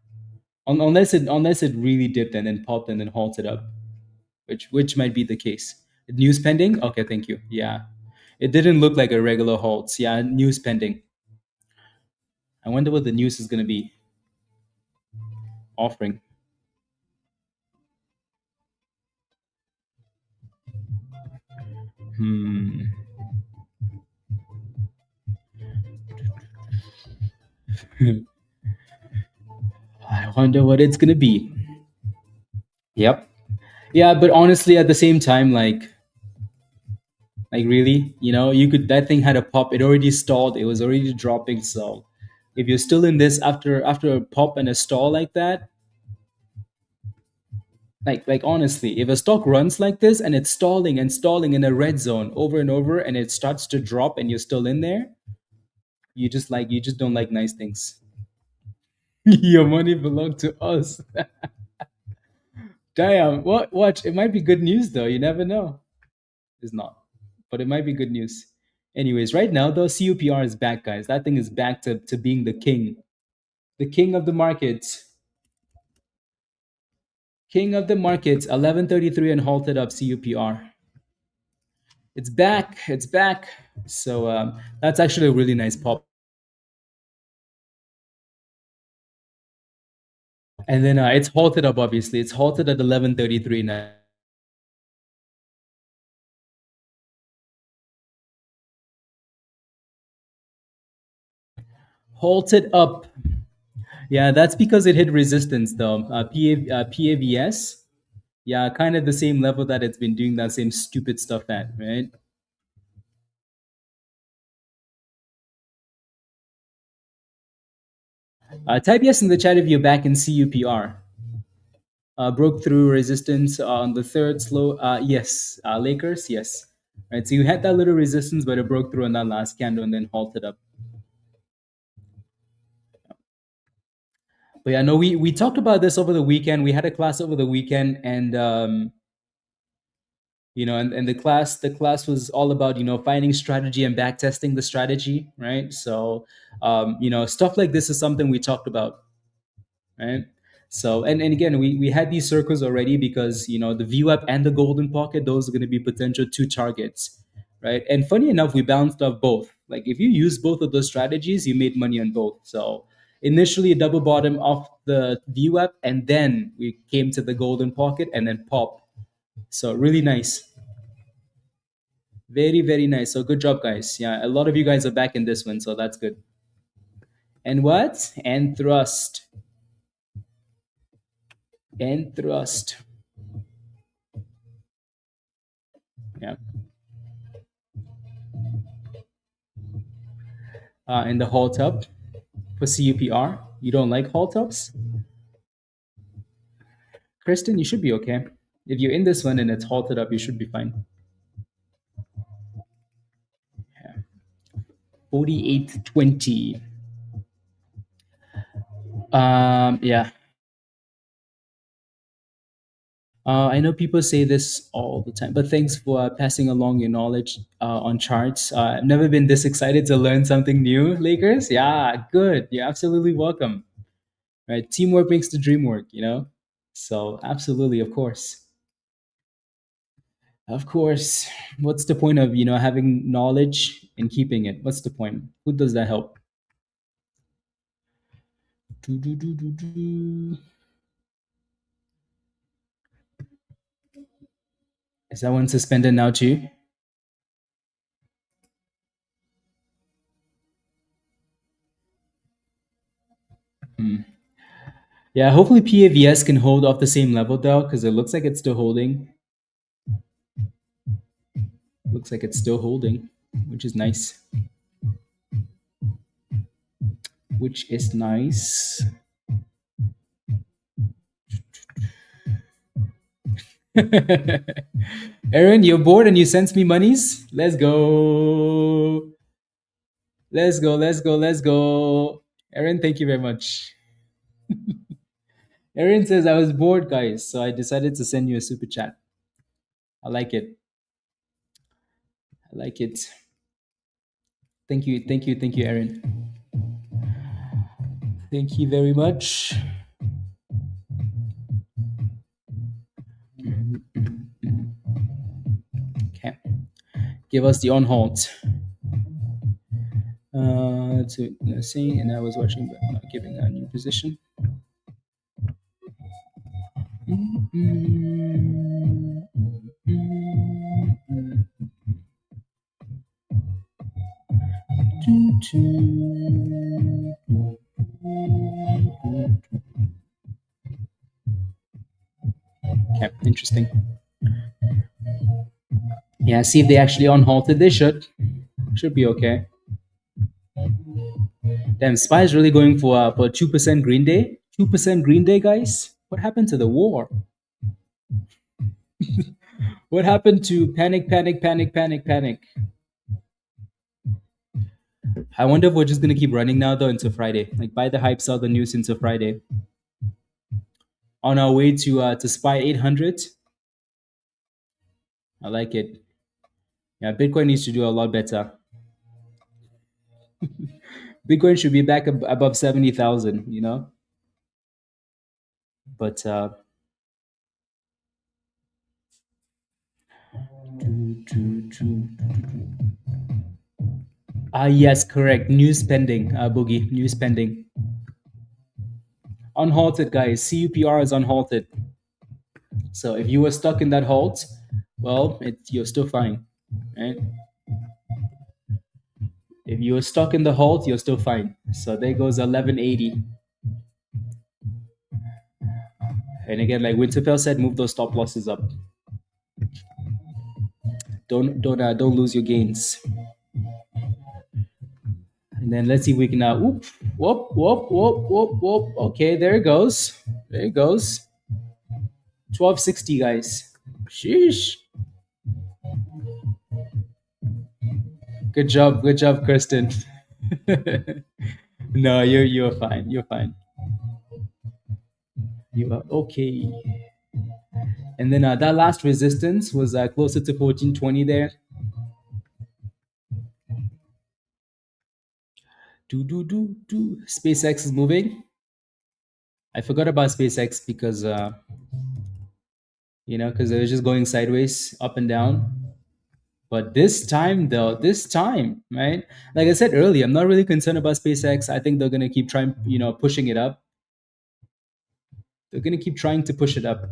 Unless it really dipped and then popped and then halted up, which might be the case. News pending. Okay, thank you. Yeah, it didn't look like a regular halt. Yeah, news pending. I wonder what the news is going to be offering. Hmm. I wonder what it's going to be. Yep. Yeah, but honestly, at the same time, like really, you could that thing had a pop. It already stalled. It was already dropping. So, if you're still in this after a pop and a stall like that, like honestly, if a stock runs like this and it's stalling and stalling in a red zone over and over, and it starts to drop and you're still in there, you just don't like nice things. Your money belonged to us. Damn. What? Watch. It might be good news though. You never know. It's not, but it might be good news. Anyways, right now though, CUPR is back, guys. That thing is back to being the king of the markets, king of the markets. 1133 and halted up CUPR. It's back. It's back. So that's actually a really nice pop. And then it's halted up. Obviously, it's halted at 1133 now. Halted up. Yeah, that's because it hit resistance though. PAVS. Yeah, kind of the same level that it's been doing that same stupid stuff at, right? Type yes in the chat if you're back in CUPR. Broke through resistance on the third slow. Yes, Lakers, yes. Right, so you had that little resistance, but it broke through on that last candle and then halted up. But yeah, no, we talked about this over the weekend. We had a class over the weekend, and and the class was all about finding strategy and back testing the strategy, right? So stuff like this is something we talked about, right? So and again, we had these circles already because the view up and the golden pocket, those are going to be potential two targets, right? And funny enough, we bounced off both. Like if you use both of those strategies, you made money on both. So initially a double bottom off the view up, and then we came to the golden pocket and then pop. So really nice. Very, very nice. So good job, guys. Yeah, a lot of you guys are back in this one, so that's good. And what? And thrust. And thrust. Yeah. And the halt up for CUPR. You don't like halt ups? Kristen, you should be okay. If you're in this one and it's halted up, you should be fine. Yeah. 48.20. Yeah. I know people say this all the time, but thanks for passing along your knowledge on charts. I've never been this excited to learn something new, Lakers. Yeah, good. You're absolutely welcome. Right? Teamwork makes the dream work. So, absolutely, of course. Of course. What's the point of, having knowledge and keeping it? What's the point? Who does that help? Do, do, do, do, do. Is that one suspended now too? Yeah, hopefully PAVS can hold off the same level though, because it looks like it's still holding. Looks like it's still holding, which is nice. Which is nice. Aaron, you're bored and you sent me monies? Let's go. Let's go, let's go, let's go. Aaron, thank you very much. Aaron says, I was bored, guys, so I decided to send you a super chat. I like it. I like it. Thank you, thank you, thank you, Aaron. Thank you very much. Okay. Give us the on hold. To see, and I was watching, but not giving a new position. Okay, interesting. Yeah, see if they actually on halted. They should be okay. Damn, SPY is really going for 2% Green Day. 2% Green Day, guys. What happened to the war? What happened to panic, panic, panic, panic, panic? I wonder if we're just gonna keep running now though into Friday. Like buy the hype, sell the news into Friday. On our way to SPY 800. I like it. Yeah, Bitcoin needs to do a lot better. Bitcoin should be back above 70,000. You know, but yes, correct. News pending, Boogie. News pending. Unhalted, guys. CUPR is unhalted. So if you were stuck in that halt, well, you're still fine, right? If you were stuck in the halt, you're still fine. So there goes 1180. And again, like Winterfell said, move those stop losses up. Don't lose your gains. And then let's see if we can whoop, whoop, whoop, whoop, whoop, whoop. Okay, there it goes. There it goes. 1260, guys. Sheesh. Good job, Kristen. No, you're fine. You're fine. You are okay. And then that last resistance was closer to 1420 there. SpaceX is moving. I forgot about SpaceX because because it was just going sideways, up and down. But this time, though, right? Like I said earlier, I'm not really concerned about SpaceX. I think they're gonna keep trying, pushing it up. They're gonna keep trying to push it up.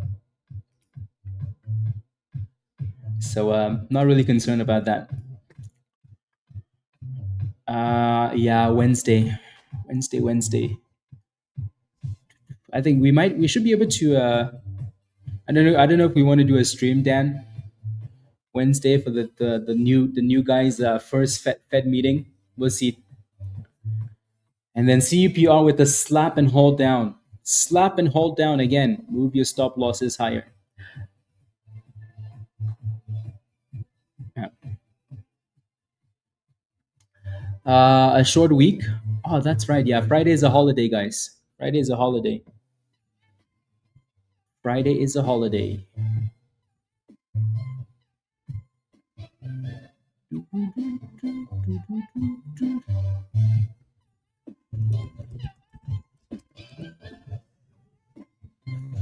So not really concerned about that. Yeah, Wednesday. I think we should be able to I don't know if we want to do a stream, Dan, Wednesday for the new guys first Fed meeting. We'll see. And then CUPR with a slap and hold down. Slap and hold down again. Move your stop losses higher. Yeah. A short week. Oh, that's right. Yeah, Friday is a holiday, guys. Friday is a holiday. Friday is a holiday.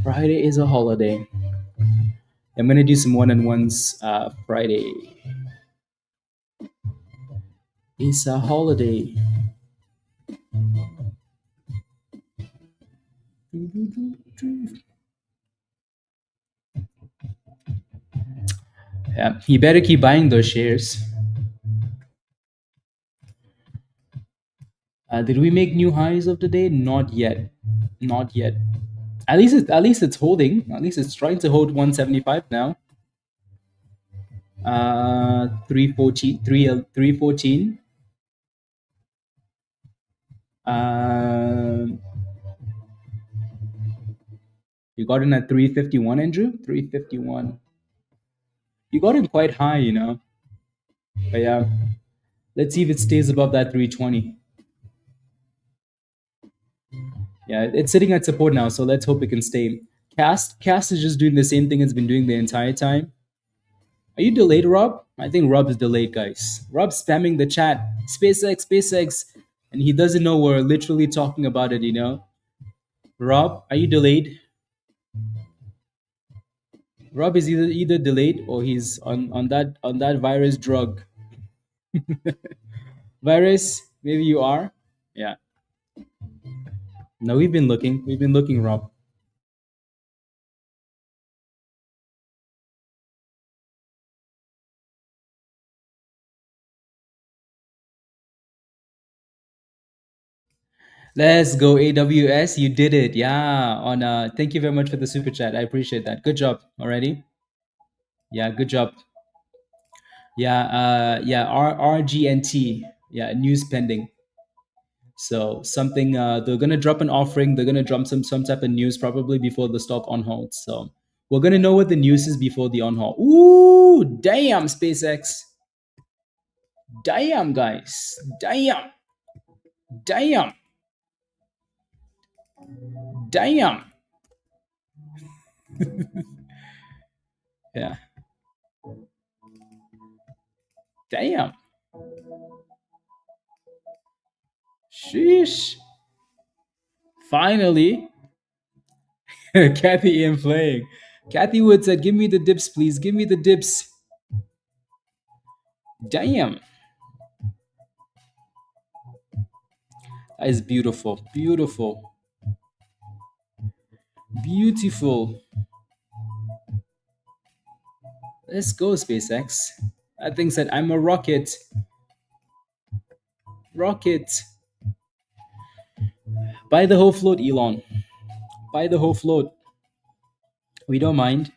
Friday is a holiday. I'm gonna do some one-on-ones Friday. It's a holiday. Yeah, you better keep buying those shares. Did we make new highs of the day? Not yet. Not yet. At least it's holding. At least it's trying to hold 175 now. 314. 314. You got in at 351, Andrew? 351. You got in quite high, But yeah, let's see if it stays above that 320. Yeah, it's sitting at support now, so let's hope it can stay. Cast is just doing the same thing it's been doing the entire time. Are you delayed, Rob? I think Rob is delayed, guys. Rob's spamming the chat. SpaceX, SpaceX, and he doesn't know we're literally talking about it. Rob, are you delayed? Rob is either delayed or he's on that virus drug. Virus, maybe you are. Yeah. No, we've been looking. We've been looking, Rob. Let's go AWS. You did it. Yeah. On thank you very much for the super chat. I appreciate that. Good job already. Yeah, good job. Yeah, RGNT. Yeah, news pending. So something they're gonna drop an offering. They're gonna drop some type of news probably before the stock on hold. So we're gonna know what the news is before the on hold. Ooh, damn, SpaceX. Damn, guys. Damn. Damn. Damn. Yeah. Damn. Sheesh. Finally, Kathy in playing. Kathy Wood said, "Give me the dips, please. Give me the dips." Damn, that is beautiful, beautiful, beautiful. Let's go, SpaceX. That thing said, "I'm a rocket, rocket." Buy the whole float, Elon. Buy the whole float. We don't mind.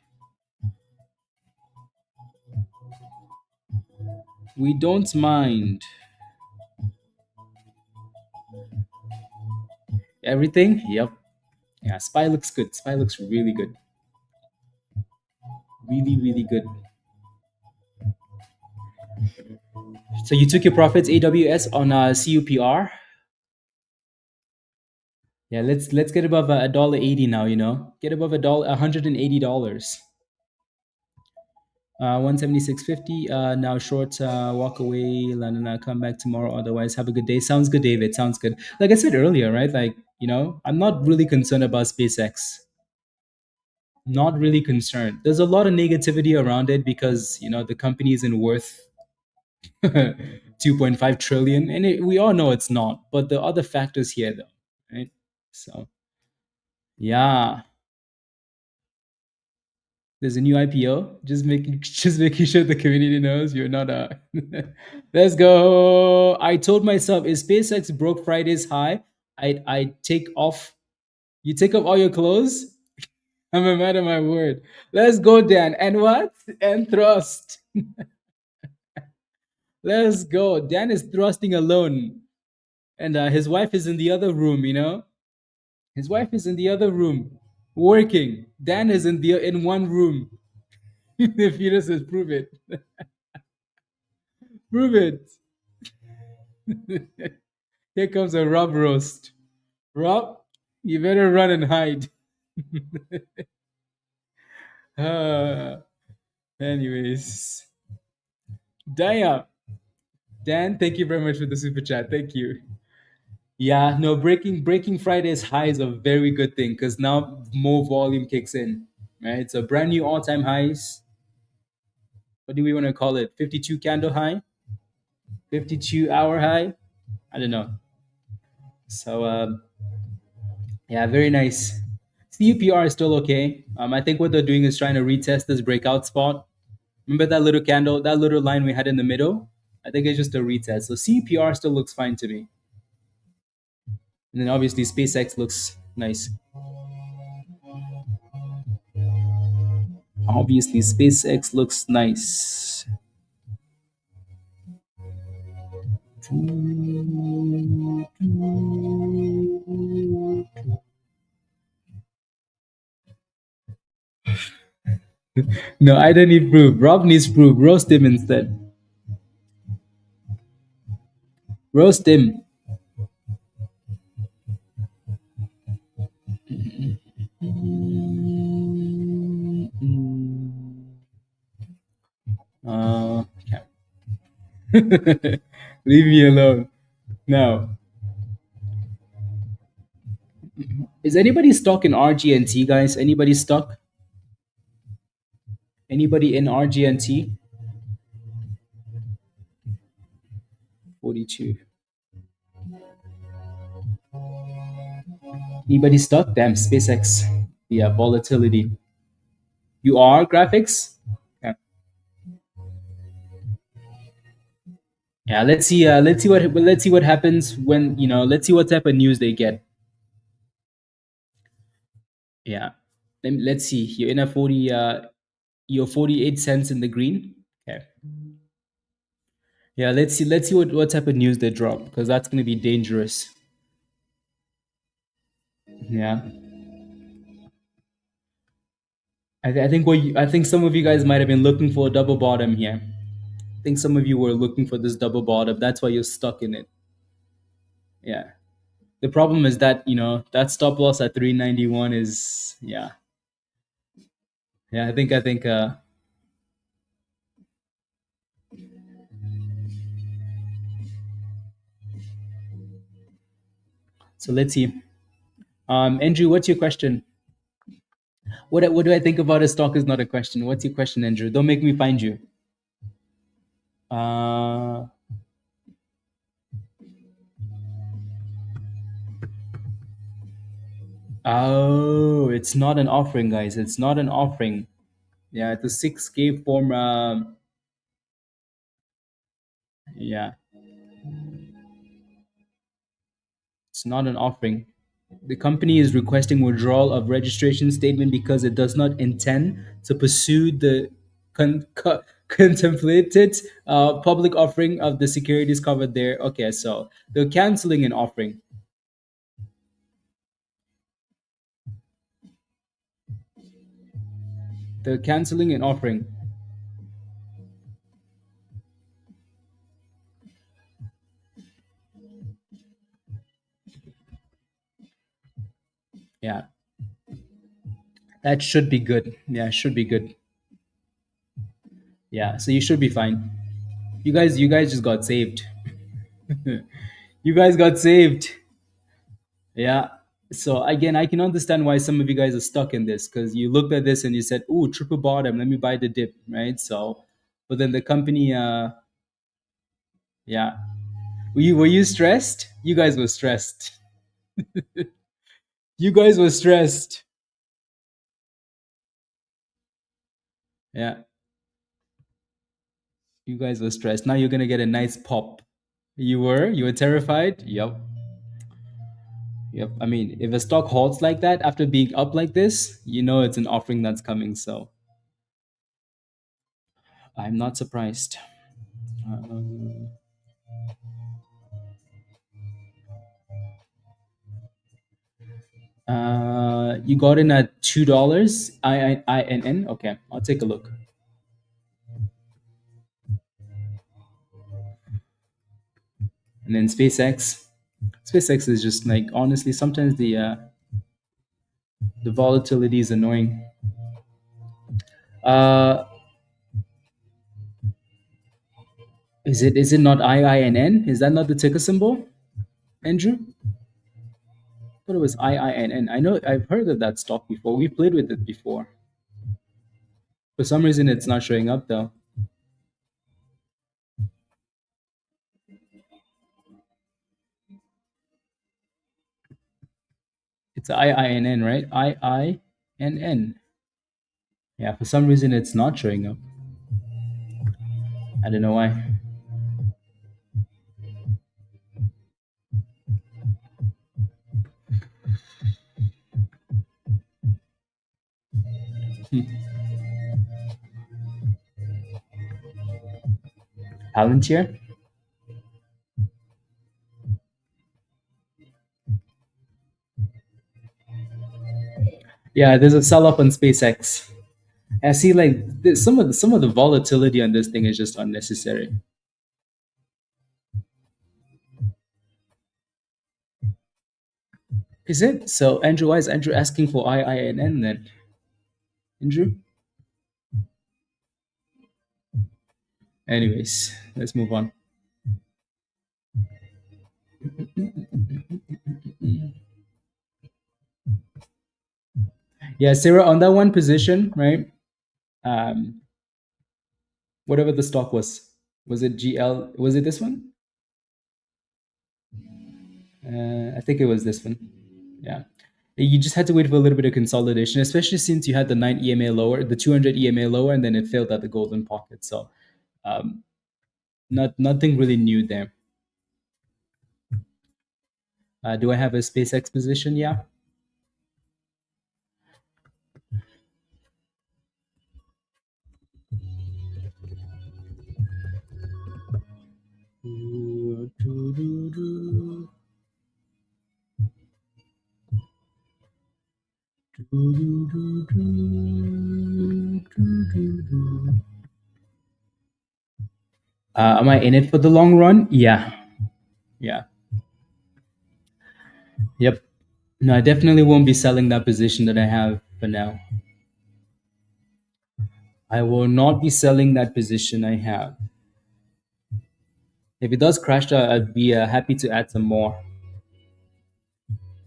We don't mind. Everything? Yep. Yeah, Spy looks good. Spy looks really good. Really, really good. So you took your profits AWS on CUPR. Yeah, let's get above a dollar 80 now. Get above $180. 176.50. Now short. Walk away. Come back tomorrow. Otherwise, have a good day. Sounds good, David. Sounds good. Like I said earlier, right? Like I'm not really concerned about SpaceX. Not really concerned. There's a lot of negativity around it because the company isn't worth 2.5 trillion, and we all know it's not. But the other factors here, though, right? So yeah, there's a new IPO. Just making sure the community knows you're not a. Let's go. I told myself, if SpaceX broke Friday's high, I take off. You take off all your clothes. I'm a man of my word. Let's go, Dan. And what? And thrust. Let's go. Dan is thrusting alone, and his wife is in the other room. His wife is in the other room working. Dan is in one room. The fetus says, "Prove it, prove it." Here comes a Rob roast. Rob, you better run and hide. Uh, anyways, damn. Dan, thank you very much for the super chat. Thank you. Yeah, no, breaking Friday's high is a very good thing because now more volume kicks in, right? So brand new all-time highs. What do we want to call it? 52 candle high, 52-hour high. I don't know. So yeah, very nice. CUPR is still okay. I think what they're doing is trying to retest this breakout spot. Remember that little candle, that little line we had in the middle? I think it's just a retest. So CUPR still looks fine to me. And then obviously SpaceX looks nice. Obviously SpaceX looks nice. No, I don't need proof. Rob needs proof. Roast him instead. Roast him. Okay. Leave me alone. Now, is anybody stuck in RGNT, guys? Anybody stuck? Anybody in RGNT? 42. Anybody stuck? Damn, SpaceX. Yeah, volatility. You are graphics? Yeah. Yeah, let's see what happens when, let's see what type of news they get. Yeah. Let's see. You're in a 40 you're 48 cents in the green. Okay. Yeah, let's see what type of news they drop, because that's gonna be dangerous. Yeah. I think some of you guys might have been looking for a double bottom here. I think some of you were looking for this double bottom. That's why you're stuck in it. Yeah. The problem is that, that stop loss at 391 is, yeah. Yeah, I think so let's see. Andrew, what's your question? What do I think about a stock is not a question. What's your question, Andrew? Don't make me find you. Uh oh, it's not an offering, guys. It's not an offering. Yeah, it's a 6K form. Yeah, it's not an offering. The company is requesting withdrawal of registration statement because it does not intend to pursue the contemplated public offering of the securities covered there. Okay, so they're canceling an offering. They're canceling an offering. Yeah, that should be good. Yeah, it should be good. Yeah, so you should be fine. You guys just got saved. You guys got saved. Yeah. So again, I can understand why some of you guys are stuck in this, because you looked at this and you said, "Ooh, triple bottom. Let me buy the dip." Right. So, but then the company, yeah. Were you stressed? You guys were stressed. You guys were stressed. Yeah. You guys were stressed. Now you're gonna get a nice pop. You were terrified. Yep. Yep. I mean, if a stock halts like that after being up like this, you know it's an offering that's coming. So I'm not surprised. Uh, you got in at $2. INN. Okay, I'll take a look. And then SpaceX. SpaceX is just like, honestly, sometimes the volatility is annoying. Uh, is it not IINN? Is that not the ticker symbol, Andrew? I thought it was IINN. I know I've heard of that stock before. We played with it before. For some reason, it's not showing up though. It's IINN, right? IINN. Yeah, for some reason, it's not showing up. I don't know why. Palantir? Yeah, there's a sell off on SpaceX. I see like some of the volatility on this thing is just unnecessary. Is it? So Andrew, why is Andrew asking for IINN then? Andrew? Anyways, let's move on. Yeah, Sarah, on that one position, right? Um, whatever the stock was it GL? Was it this one? I think it was this one. Yeah. You just had to wait for a little bit of consolidation, especially since you had the 9 EMA lower, the 200 EMA lower, and then it failed at the golden pocket. So, um, nothing really new there. Do I have a SpaceX position? Yeah. Am I in it for the long run? Yeah. Yeah. Yep. No, I definitely won't be selling that position that I have for now. I will not be selling that position I have. If it does crash, I'd be happy to add some more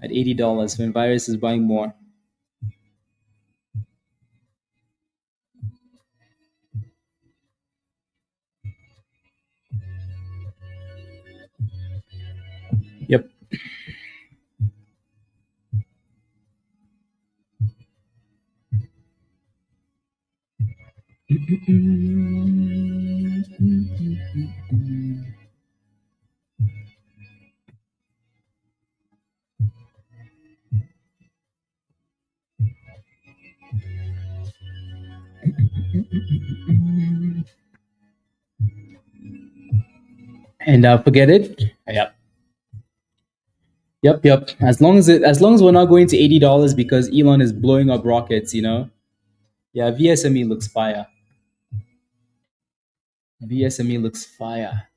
at $80 when Virus is buying more. Yep. And forget it. Yep. Yep. Yep. As long as we're not going to $80 because Elon is blowing up rockets, you know. Yeah, VSME looks fire. VSME looks fire.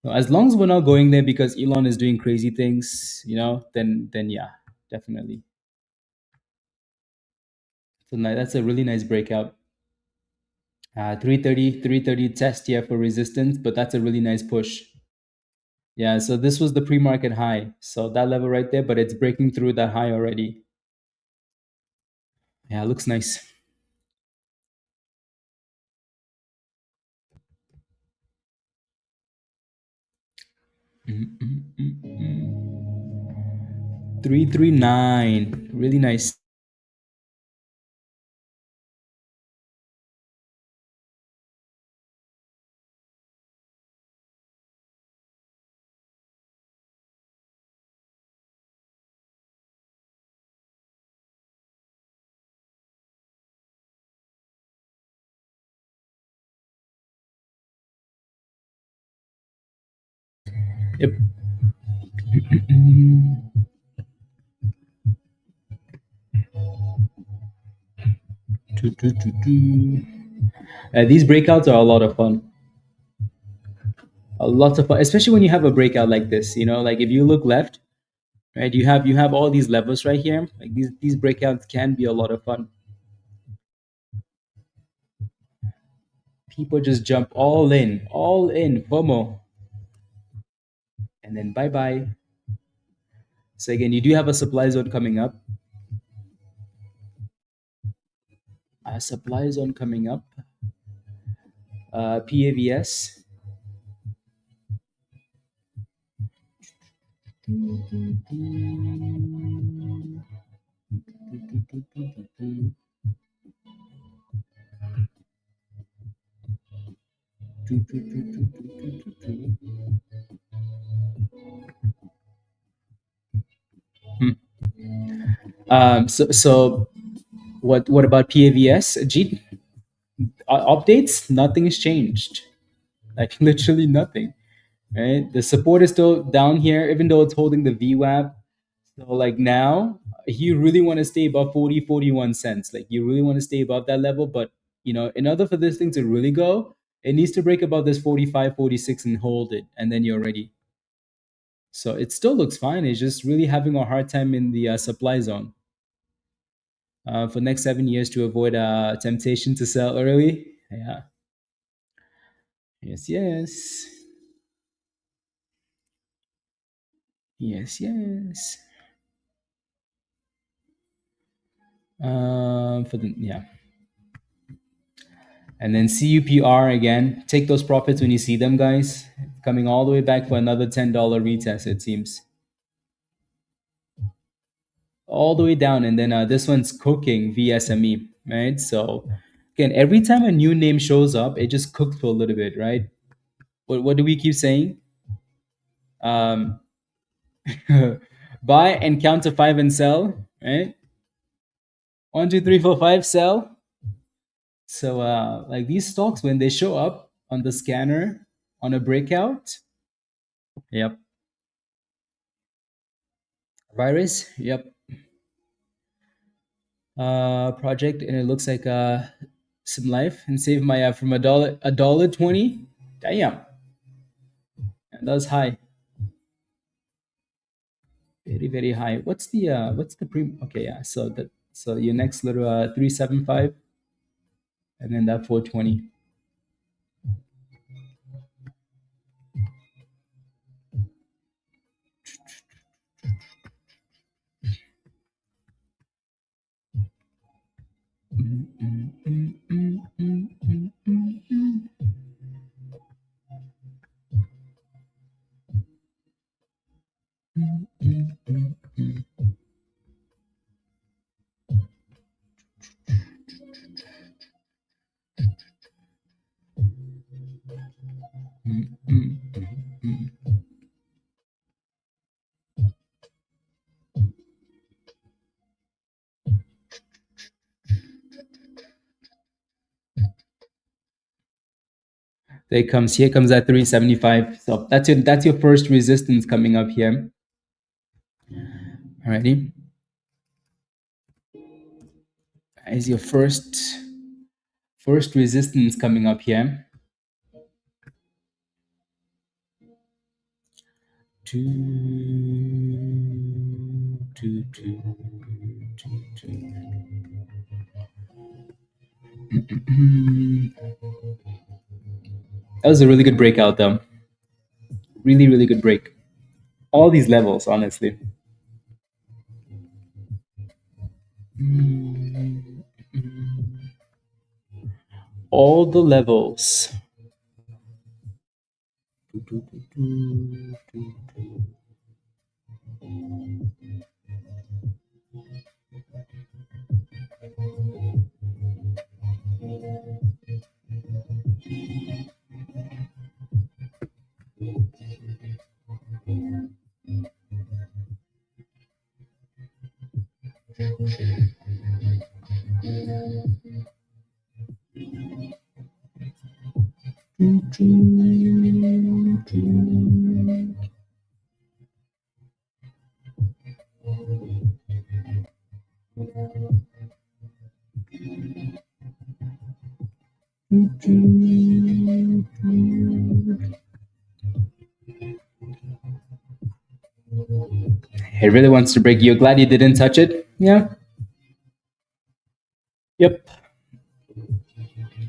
No, as long as we're not going there because Elon is doing crazy things, you know, then yeah, definitely. So that's a really nice breakout. 330 test here for resistance, but that's a really nice push. Yeah, so this was the pre-market high. So that level right there, but it's breaking through that high already. Yeah, it looks nice. Mm, mm, mm, mm. 339. Really nice. Yep. These breakouts are a lot of fun. A lot of fun, especially when you have a breakout like this. You know, like if you look left, right, you have all these levels right here. Like these breakouts can be a lot of fun. People just jump all in, FOMO, and then bye bye. So again, you do have a supply zone coming up. A supply zone coming up. PAVS. So what about PAVS? Updates? Nothing has changed. Like literally nothing. Right? The support is still down here, even though it's holding the VWAP. So like now, you really want to stay above 40, 41 cents. Like you really want to stay above that level. But, in order for this thing to really go, it needs to break above this 45, 46 and hold it. And then you're ready. So it still looks fine. It's just really having a hard time in the supply zone. For next 7 years to avoid temptation to sell early. Yeah. Yes, yes. Yes, yes. For the yeah. And then CUPR again. Take those profits when you see them, guys. Coming all the way back for another $10 retest, it seems. All the way down. And then this one's cooking VSME, right? So again, every time a new name shows up, it just cooks for a little bit, right? What do we keep saying? Um, buy and count to 5 and sell, right? 1, 2, 3, 4, 5, sell. So like these stocks, when they show up on the scanner on a breakout, yep. Virus, yep. Project, and it looks like some life and save my from a dollar 20. Damn, that was high, very very high. What's the pre? Okay, yeah. So your next little 375, and then that 420. Here comes that 375. So that's your first resistance coming up here. Alrighty. Is your first resistance coming up here. That was a really good breakout, though. Really, really good break. All these levels, honestly. All the levels. It really wants to break. You're glad you didn't touch it? Yeah. Yep.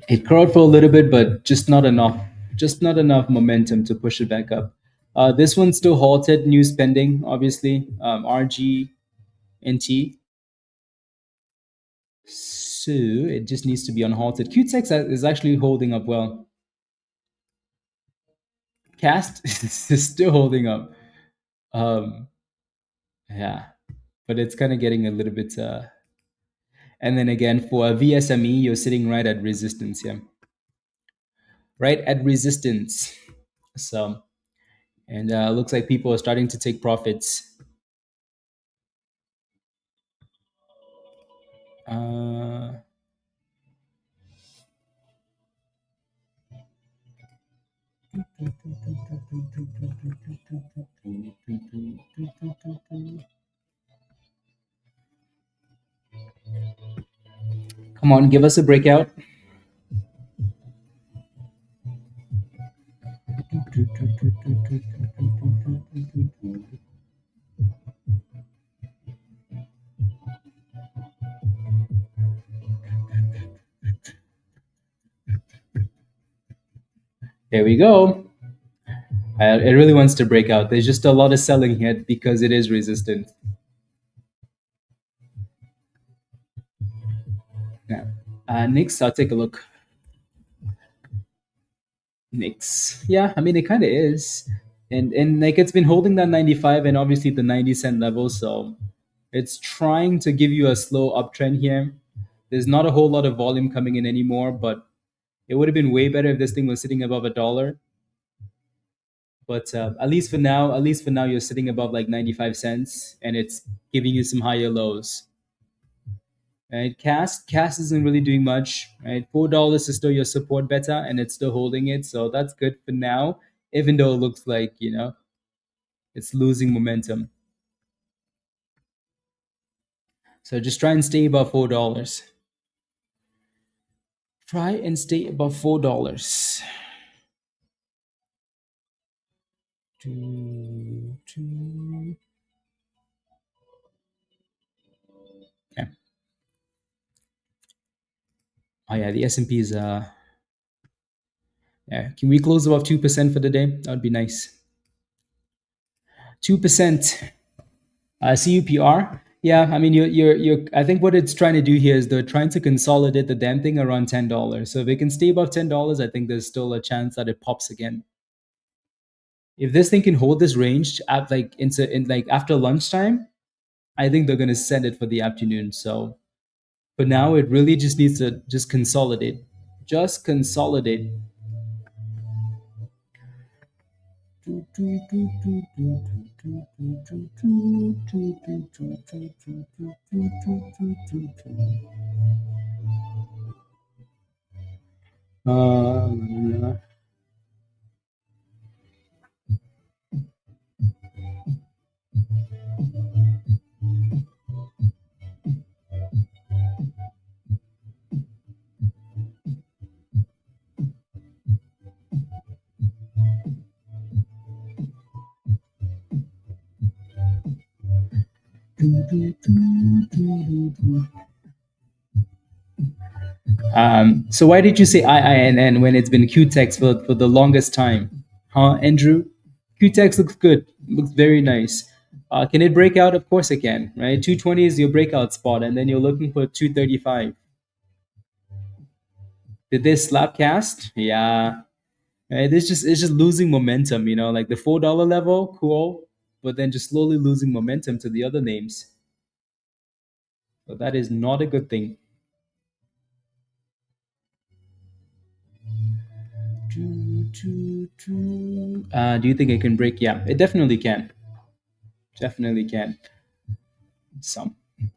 It curled for a little bit, but just not enough. Just not enough momentum to push it back up. This one still halted. New spending, obviously. RGNT. So it just needs to be unhalted. QTEX is actually holding up well. Cast is still holding up. Yeah, but it's kind of getting a little bit. And then again, for a VSME, you're sitting right at resistance here. Right at resistance. So, and looks like people are starting to take profits. Come on, give us a breakout. There we go. It really wants to break out. There's just a lot of selling here because it is resistant. Yeah. Next, I'll take a look. Next, yeah, I mean it kind of is, and like it's been holding that 95 and obviously the 90 cent level, so it's trying to give you a slow uptrend here. There's not a whole lot of volume coming in anymore, but it would have been way better if this thing was sitting above $1. But at least for now, you're sitting above like 95 cents, and it's giving you some higher lows. Right, cast isn't really doing much. Right, $4 is still your support beta, and it's still holding it, so that's good for now. Even though it looks like it's losing momentum, so just try and stay above $4. Try and stay above $4. Okay. Oh yeah, the S&P is yeah. Can we close above 2% for the day? That would be nice. 2%. CUPR. Yeah, I mean, you're. I think what it's trying to do here is they're trying to consolidate the damn thing around $10. So if it can stay above $10, I think there's still a chance that it pops again. If this thing can hold this range at like after lunchtime, I think they're gonna send it for the afternoon. So for now, it really just needs to just consolidate. Just consolidate. Uh, so why did you say IINN when it's been QTEX for the longest time? Huh, Andrew? QTEX looks good. Looks very nice. Can it break out? Of course it can, right? 220 is your breakout spot, and then you're looking for 235. Did this slap cast? Yeah. Right? It's just losing momentum, like the $4 level, cool, but then just slowly losing momentum to the other names. So that is not a good thing. Do you think it can break? Yeah, it definitely can. Definitely can. Some.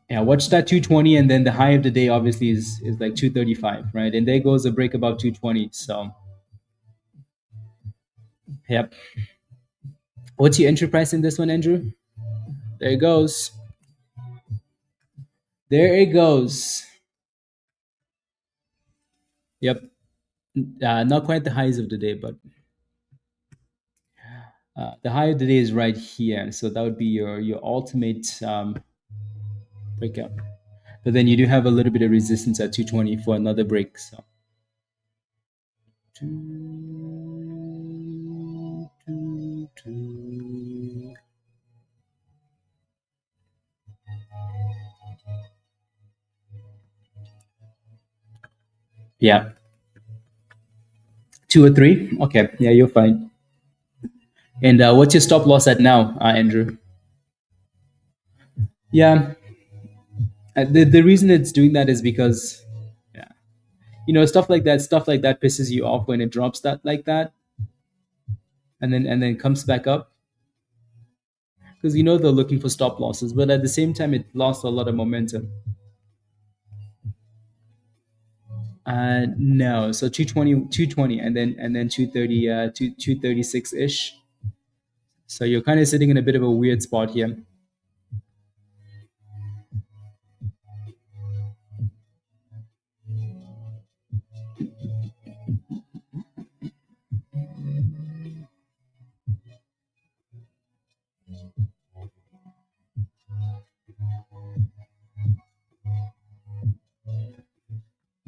Yeah, watch that 220, and then the high of the day obviously is like 235, right? And there goes a break above 220. So, yep. What's your entry price in this one, Andrew? There it goes. There it goes. Yep. Not quite the highs of the day, but the high of the day is right here. So that would be your ultimate breakout. But then you do have a little bit of resistance at 220 for another break. So. Yeah. 2 or 3. Okay. Yeah, you're fine. And what's your stop loss at now, Andrew? Yeah. The reason it's doing that is because, yeah, stuff like that pisses you off when it drops that like that, and then comes back up because they're looking for stop losses, but at the same time it lost a lot of momentum. No, so 220, and then 230, 236 ish. So you're kind of sitting in a bit of a weird spot here.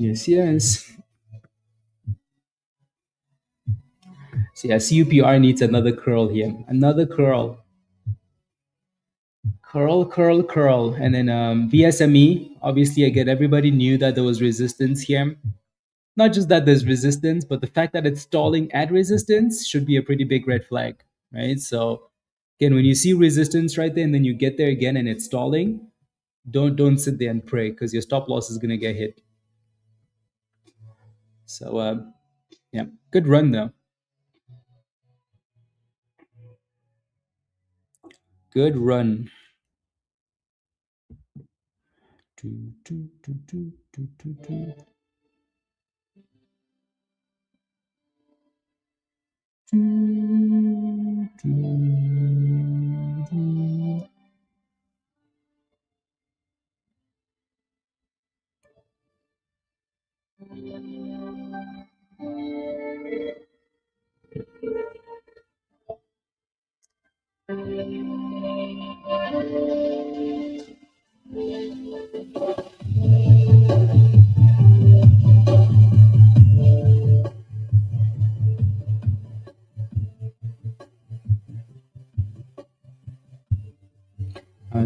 Yes, yes. So yeah, CUPR needs another curl here. Another curl. Curl, curl, curl. And then VSME, obviously, again, everybody knew that there was resistance here. Not just that there's resistance, but the fact that it's stalling at resistance should be a pretty big red flag, right? So again, when you see resistance right there and then you get there again and it's stalling, don't sit there and pray because your stop loss is gonna get hit. So yeah, good run though. Good run. Do, do, do, do, do, do, do. Do, do, do.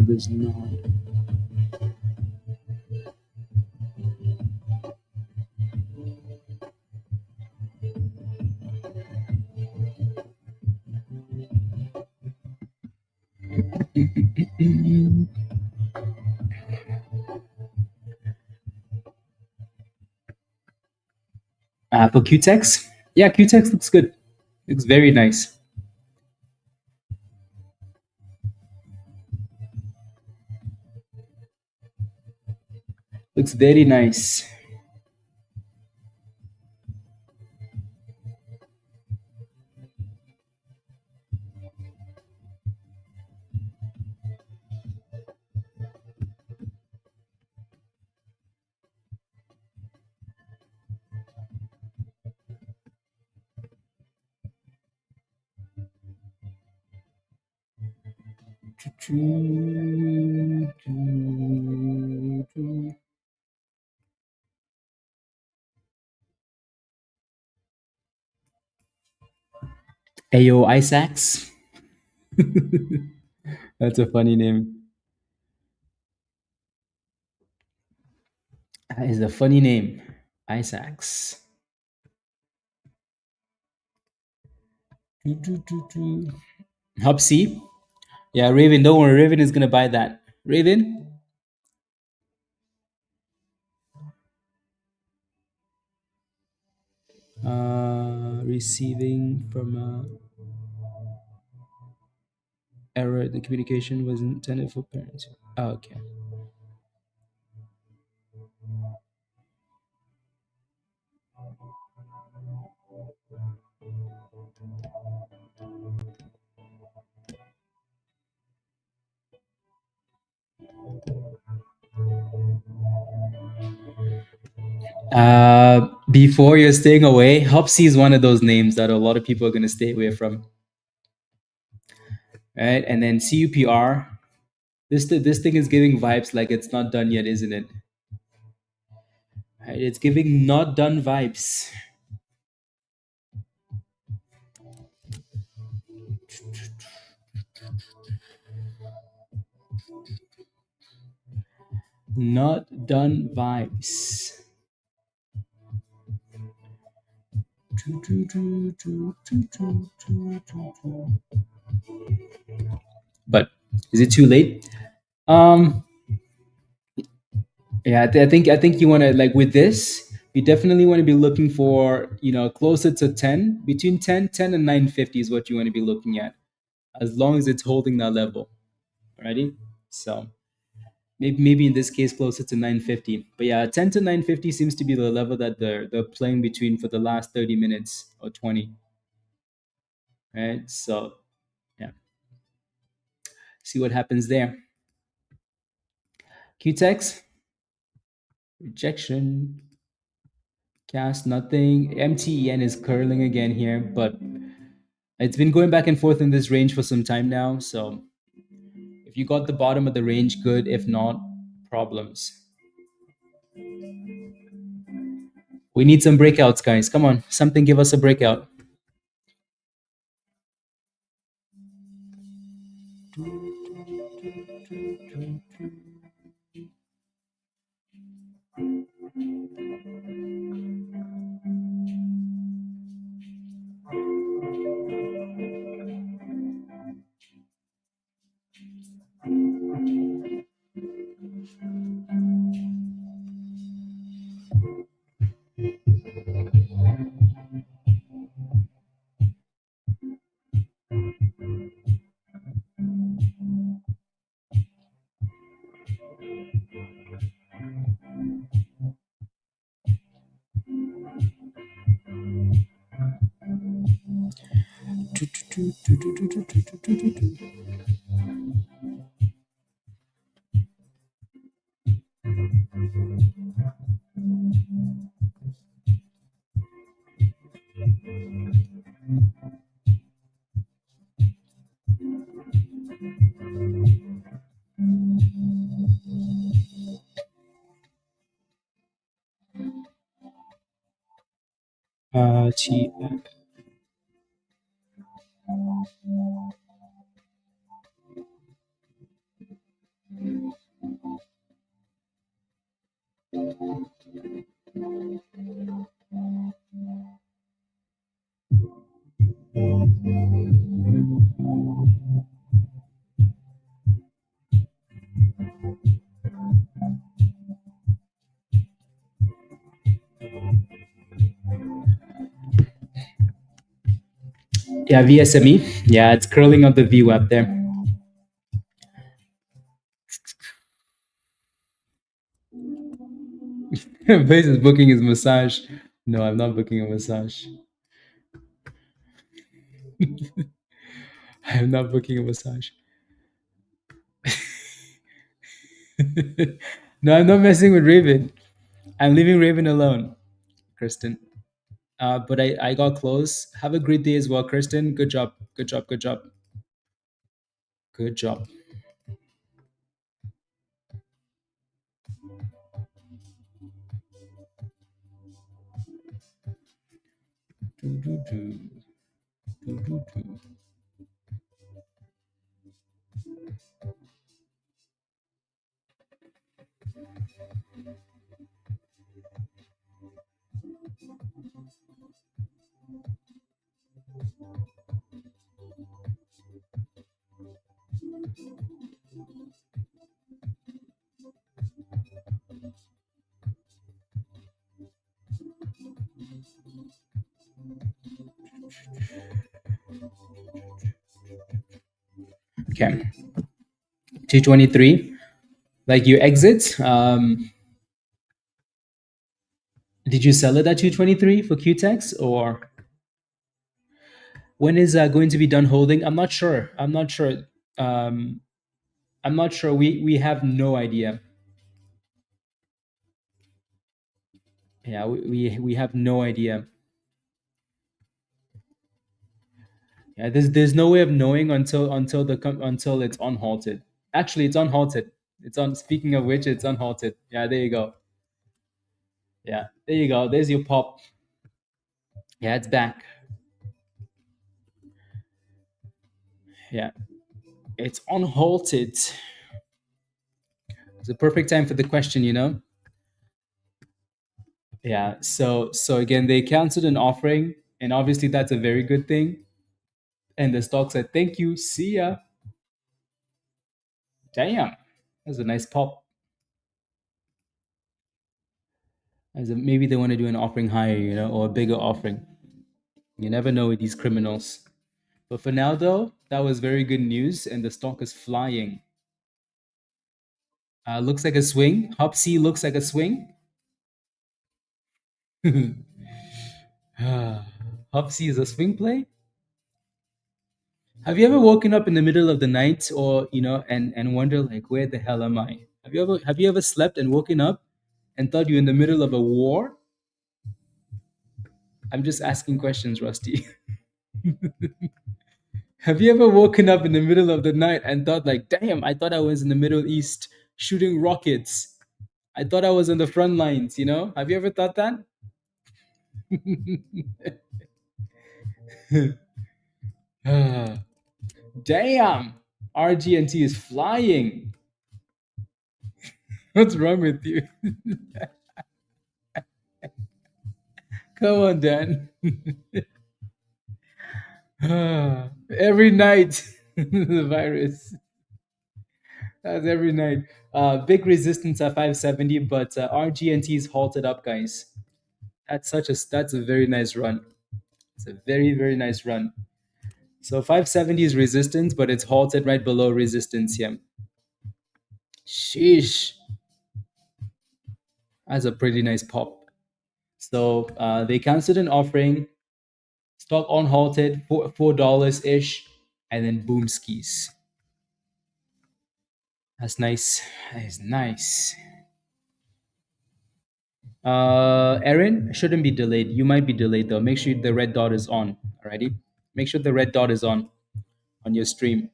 There's not. For QTEX, yeah, QTEX looks good. Looks very nice. Looks very nice. Ayo Isaacs. That's a funny name. That is a funny name. Isaacs. Hub C. Yeah, Raven. Don't worry. Raven is gonna buy that. Raven. Receiving from error. The communication was intended for parents. Oh, okay. Before you're staying away, Hub C is one of those names that a lot of people are gonna stay away from. Right, and then CUPR. This thing is giving vibes like it's not done yet, isn't it? Right, it's giving not done vibes. Not done vibes. But is it too late? Um, yeah, I think you want to like with this. You definitely want to be looking for closer to 10, between 10 and 950 is what you want to be looking at, as long as it's holding that level. Alrighty, so maybe in this case closer to 950. But yeah, 10 to 950 seems to be the level that they're playing between for the last 30 minutes or 20. Right? So yeah, see what happens there. QTEX rejection. Cast nothing. MTEN is curling again here, but it's been going back and forth in this range for some time now. So if you got the bottom of the range, good. If not, problems. We need some breakouts, guys. Come on, something give us a breakout. T- yeah, VSME. Yeah, it's curling up the VWAP there. Place is booking his massage. No, I'm not booking a massage. I'm not booking a massage. No, I'm not messing with Raven. I'm leaving Raven alone, Kristen. But I got close. Have a great day as well, Kristen. Good job. Good job. Good job. Good job. Okay. 223. Like you exit. Did you sell it at 223 for QTEX, or when is going to be done holding? I'm not sure. I'm not sure. Um, I'm not sure. We have no idea. Yeah, we have no idea. Yeah, there's no way of knowing until it's unhalted. Actually, it's unhalted. It's on. Speaking of which, it's unhalted. Yeah, there you go. Yeah, there you go. There's your pop. Yeah, it's back. Yeah, it's unhalted. It's a perfect time for the question, you know. Yeah. So again, they canceled an offering, and obviously that's a very good thing. And the stock said, "Thank you, see ya." Damn, that's a nice pop. Maybe they want to do an offering higher, you know, or a bigger offering. You never know with these criminals. But for now, though, that was very good news, and the stock is flying. Looks like a swing. Hop C looks like a swing. Hop C is a swing play. Have you ever woken up in the middle of the night, or and wonder like, where the hell am I? Have you ever slept and woken up and thought you're in the middle of a war? I'm just asking questions, Rusty. Have you ever woken up in the middle of the night and thought like, damn, I thought I was in the Middle East shooting rockets. I thought I was on the front lines, you know? Have you ever thought that? Damn, RGNT is flying. What's wrong with you? Come on, Dan. Every night, the virus. That's every night. Big resistance at 570, but RGNT is halted up, guys. That's a very nice run. It's a very nice run. So 570 is resistance, but it's halted right below resistance here. Sheesh, that's a pretty nice pop. So they canceled an offering, stock on halted, $4 ish, and then boom skis. That's nice. That is nice. Aaron, shouldn't be delayed. You might be delayed though. Make sure the red dot is on. Alrighty. Make sure the red dot is on your stream.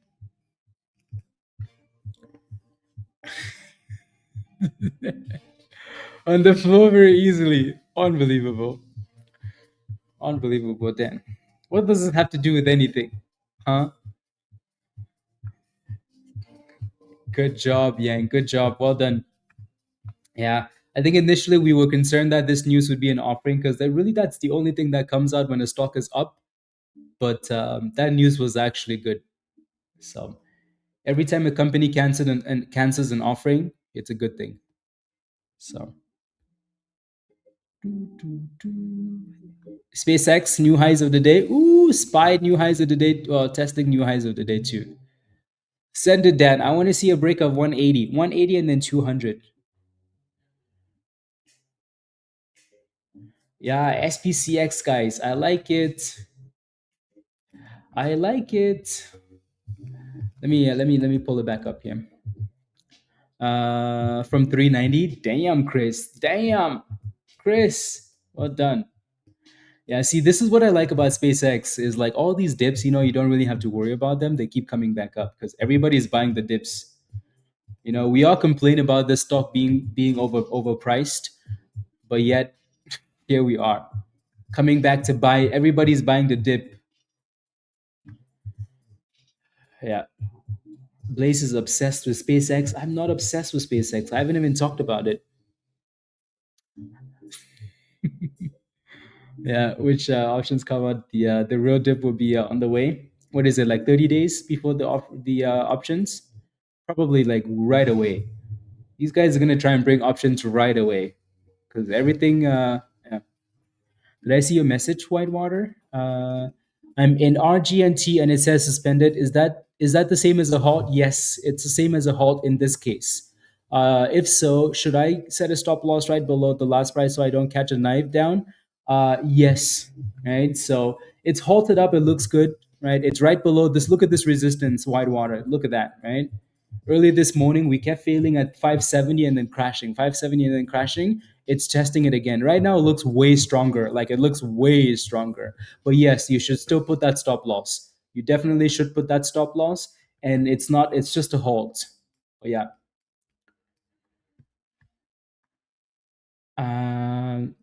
On the floor very easily. Unbelievable. Unbelievable, Dan. What does it have to do with anything? Huh? Good job, Yang. Good job. Well done. Yeah. I think initially we were concerned that this news would be an offering because that's the only thing that comes out when a stock is up. But that news was actually good. So every time a company cancels an offering, it's a good thing. So SpaceX new highs of the day. Ooh, spied new highs of the day. Testing new highs of the day too. Send it, Dan. I want to see a break of 180, 180, and then 200. Yeah, SPCX guys. I like it. I like it. Let me pull it back up here. From 390. Damn, Chris. Damn, Chris. Well done. Yeah, see, this is what I like about SpaceX is like all these dips, you don't really have to worry about them. They keep coming back up because everybody's buying the dips. We all complain about the stock being overpriced, but yet here we are coming back to buy. Everybody's buying the dip. Yeah. Blaze is obsessed with SpaceX. I'm not obsessed with SpaceX. I haven't even talked about it. Yeah, which options come out? The real dip will be on the way. What is it, like 30 days before the options? Probably like right away. These guys are gonna try and bring options right away because everything. Yeah. Did I see your message, Whitewater? I'm in RGNT and it says suspended. Is that the same as a halt? Yes, it's the same as a halt in this case. If so, should I set a stop loss right below the last price so I don't catch a knife down? Yes, right. So it's halted up. It looks good, right? It's right below this. Look at this resistance, Whitewater. Look at that, right? Early this morning, we kept failing at 570 and then crashing, 570 and then crashing. It's testing it again. Right now, it looks way stronger. Like it looks way stronger. But yes, you should still put that stop loss. You definitely should put that stop loss. And it's not, it's just a halt. But yeah. Um,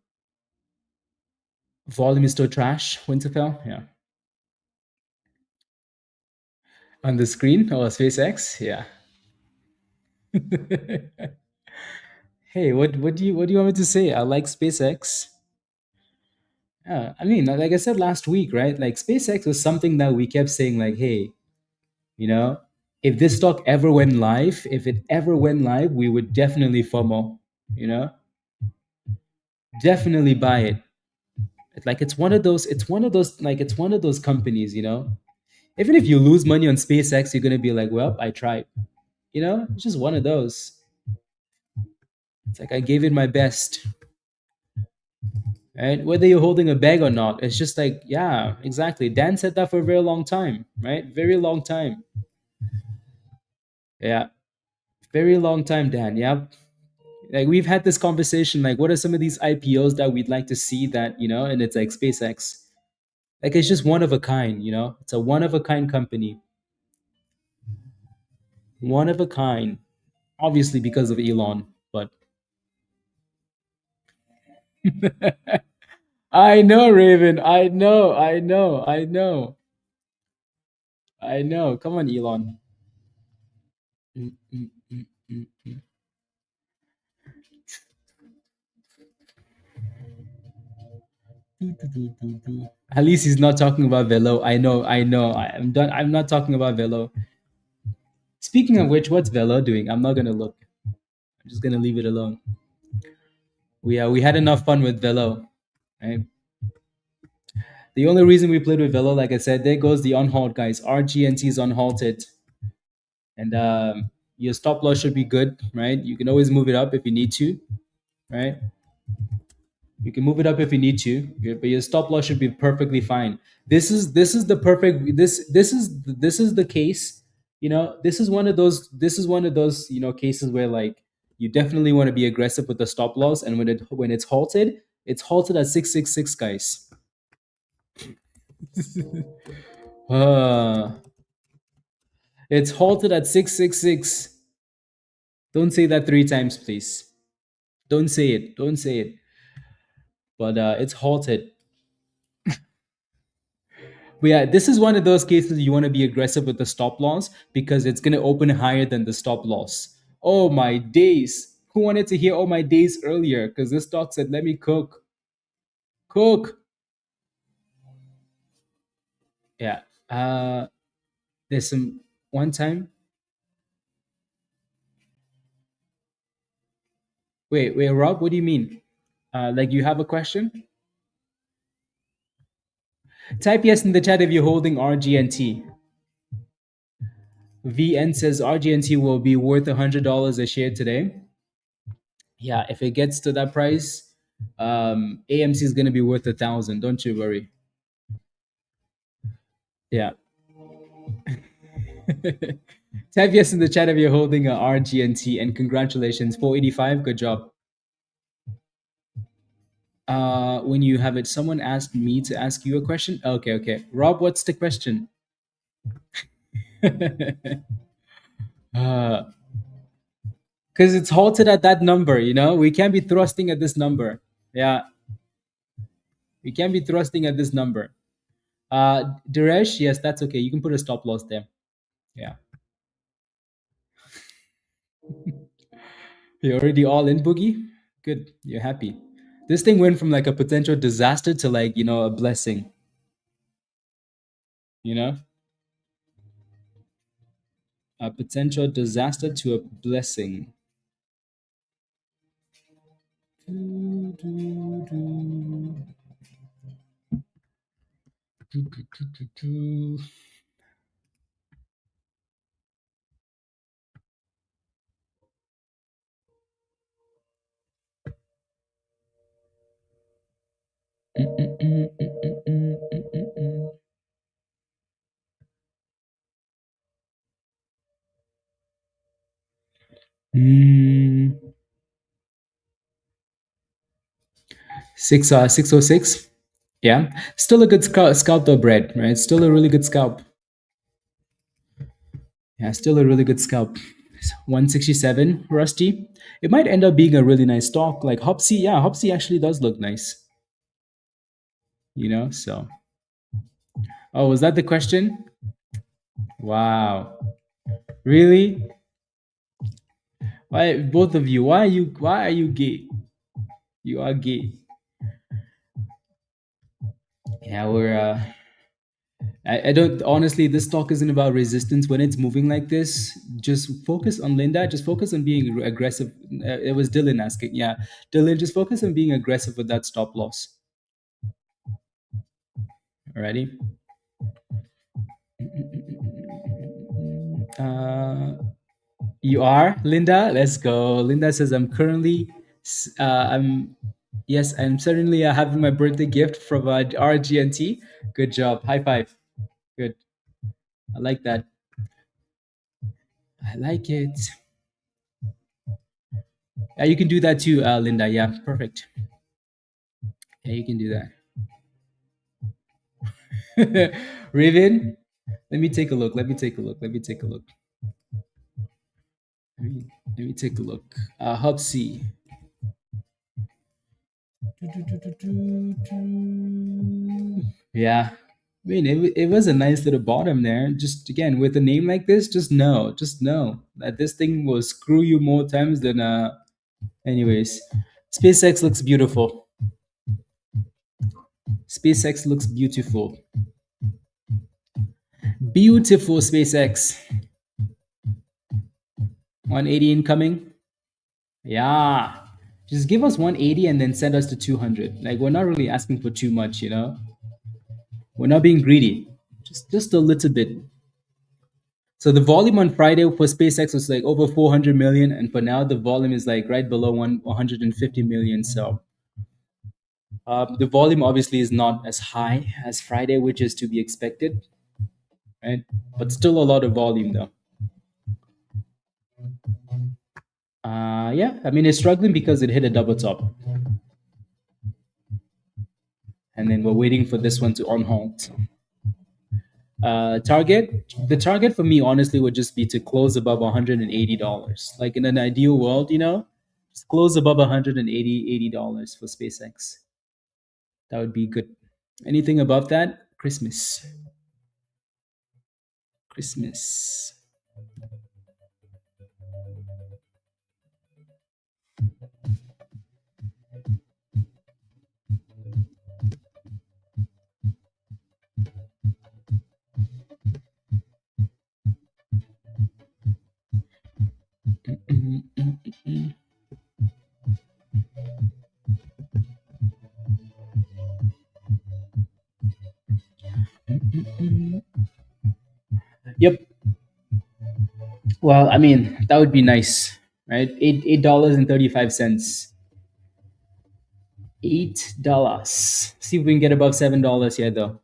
volume is still trash, Winterfell. Yeah. On the screen, oh, SpaceX. Yeah. Hey, what do you want me to say? I like SpaceX. Yeah, I mean, like I said last week, right? Like SpaceX was something that we kept saying, like, hey, you know, if this stock ever went live, if it ever went live, we would definitely FOMO, you know, definitely buy it. Like it's one of those companies, Even if you lose money on SpaceX, you're gonna be like, well, I tried. It's just one of those. It's like I gave it my best. Right? Whether you're holding a bag or not, it's just like, yeah, exactly. Dan said that for a very long time, right? Very long time. Yeah, very long time, Dan. Yeah. Like we've had this conversation, like, what are some of these IPOs that we'd like to see that, and it's like SpaceX. Like it's just one of a kind. It's a one of a kind company. One of a kind. Obviously because of Elon, but I know, Raven. I know. I know. I know. I know. Come on, Elon. Mm, mm, mm, mm, mm. Do, do, do, do, do. At least he's not talking about Velo. I know. I know. I'm done. I'm not talking about Velo. Speaking of which, what's Velo doing? I'm not gonna look. I'm just gonna leave it alone. We had enough fun with Velo, right? The only reason we played with Velo, like I said, there goes the unhauled guys. RGNT is unhalted, and your stop loss should be good, right? You can always move it up if you need to, right? You can move it up if you need to, but your stop loss should be perfectly fine. This is the perfect this is the case. This is one of those cases where like you definitely want to be aggressive with the stop loss, and it's halted at 666, guys. uh, it's halted at 666. Don't say that three times, please. Don't say it. Don't say it. But it's halted. But yeah, this is one of those cases you want to be aggressive with the stop loss because it's going to open higher than the stop loss. Oh my days. Who wanted to hear oh my days earlier? Because this stock said, let me cook. Cook. Yeah. There's some one time. Wait, Rob, what do you mean? Like you have a question? Type yes in the chat if you're holding RGNT. VN says RGNT will be worth $100 a share today. Yeah, if it gets to that price, AMC is going to be worth 1,000. Don't you worry. Yeah. Type yes in the chat if you're holding a RGNT, and congratulations, 485. Good job. When you have it, someone asked me to ask you a question. Okay, okay. Rob, what's the question? Because it's halted at that number, we can't be thrusting at this number. Yeah, we can't be thrusting at this number. Diresh, yes, that's okay. You can put a stop loss there. Yeah. You're already all in, Boogie? Good. You're happy. This thing went from like a potential disaster to like, a blessing. You know? A potential disaster to a blessing. Do, do, do. Do, do, do, do, do. Mm, mm, mm, mm, mm, mm, mm, mm. Mm. 606. Yeah. Still a good scalp though, Brett, right? Still a really good scalp. Yeah, still a really good scalp. 167, Rusty. It might end up being a really nice stock. Like Hopsy, yeah, Hopsy actually does look nice. So. Oh, was that the question? Wow. Really? Why both of you? Why are you gay? You are gay. Yeah, I don't honestly. This talk isn't about resistance when it's moving like this. Just focus on Linda. Just focus on being aggressive. It was Dylan asking. Yeah, Dylan, just focus on being aggressive with that stop loss. Alrighty. You are Linda. Let's go. Linda says I'm currently. I'm. Yes, I'm certainly having my birthday gift from RGNT. Good job. High five. Good. I like that. I like it. Yeah, you can do that too, Linda. Yeah, perfect. Yeah, you can do that. Raven, let me take a look. Let me take a look. Let me take a look. Let me take a look. Hub C. Yeah. I mean, it was a nice little bottom there. Just again, with a name like this, just know that this thing will screw you more times than anyways. SpaceX looks beautiful. SpaceX looks beautiful. Beautiful SpaceX. 180 incoming. Yeah. Just give us 180 and then send us to 200. Like we're not really asking for too much, you know? We're not being greedy. Just a little bit. So the volume on Friday for SpaceX was like over 400 million, and for now the volume is like right below 150 million. So the volume obviously is not as high as Friday, which is to be expected, right? But still a lot of volume though. Yeah, I mean it's struggling because it hit a double top, and then we're waiting for this one to on halt. The target for me honestly would just be to close above $180. Like in an ideal world, you know, just close above $180 for SpaceX. That would be good. Anything above that, Christmas. Christmas. Yep. Well, I mean, that would be nice, right? $8 and 35 cents. $8. See if we can get above $7 here though.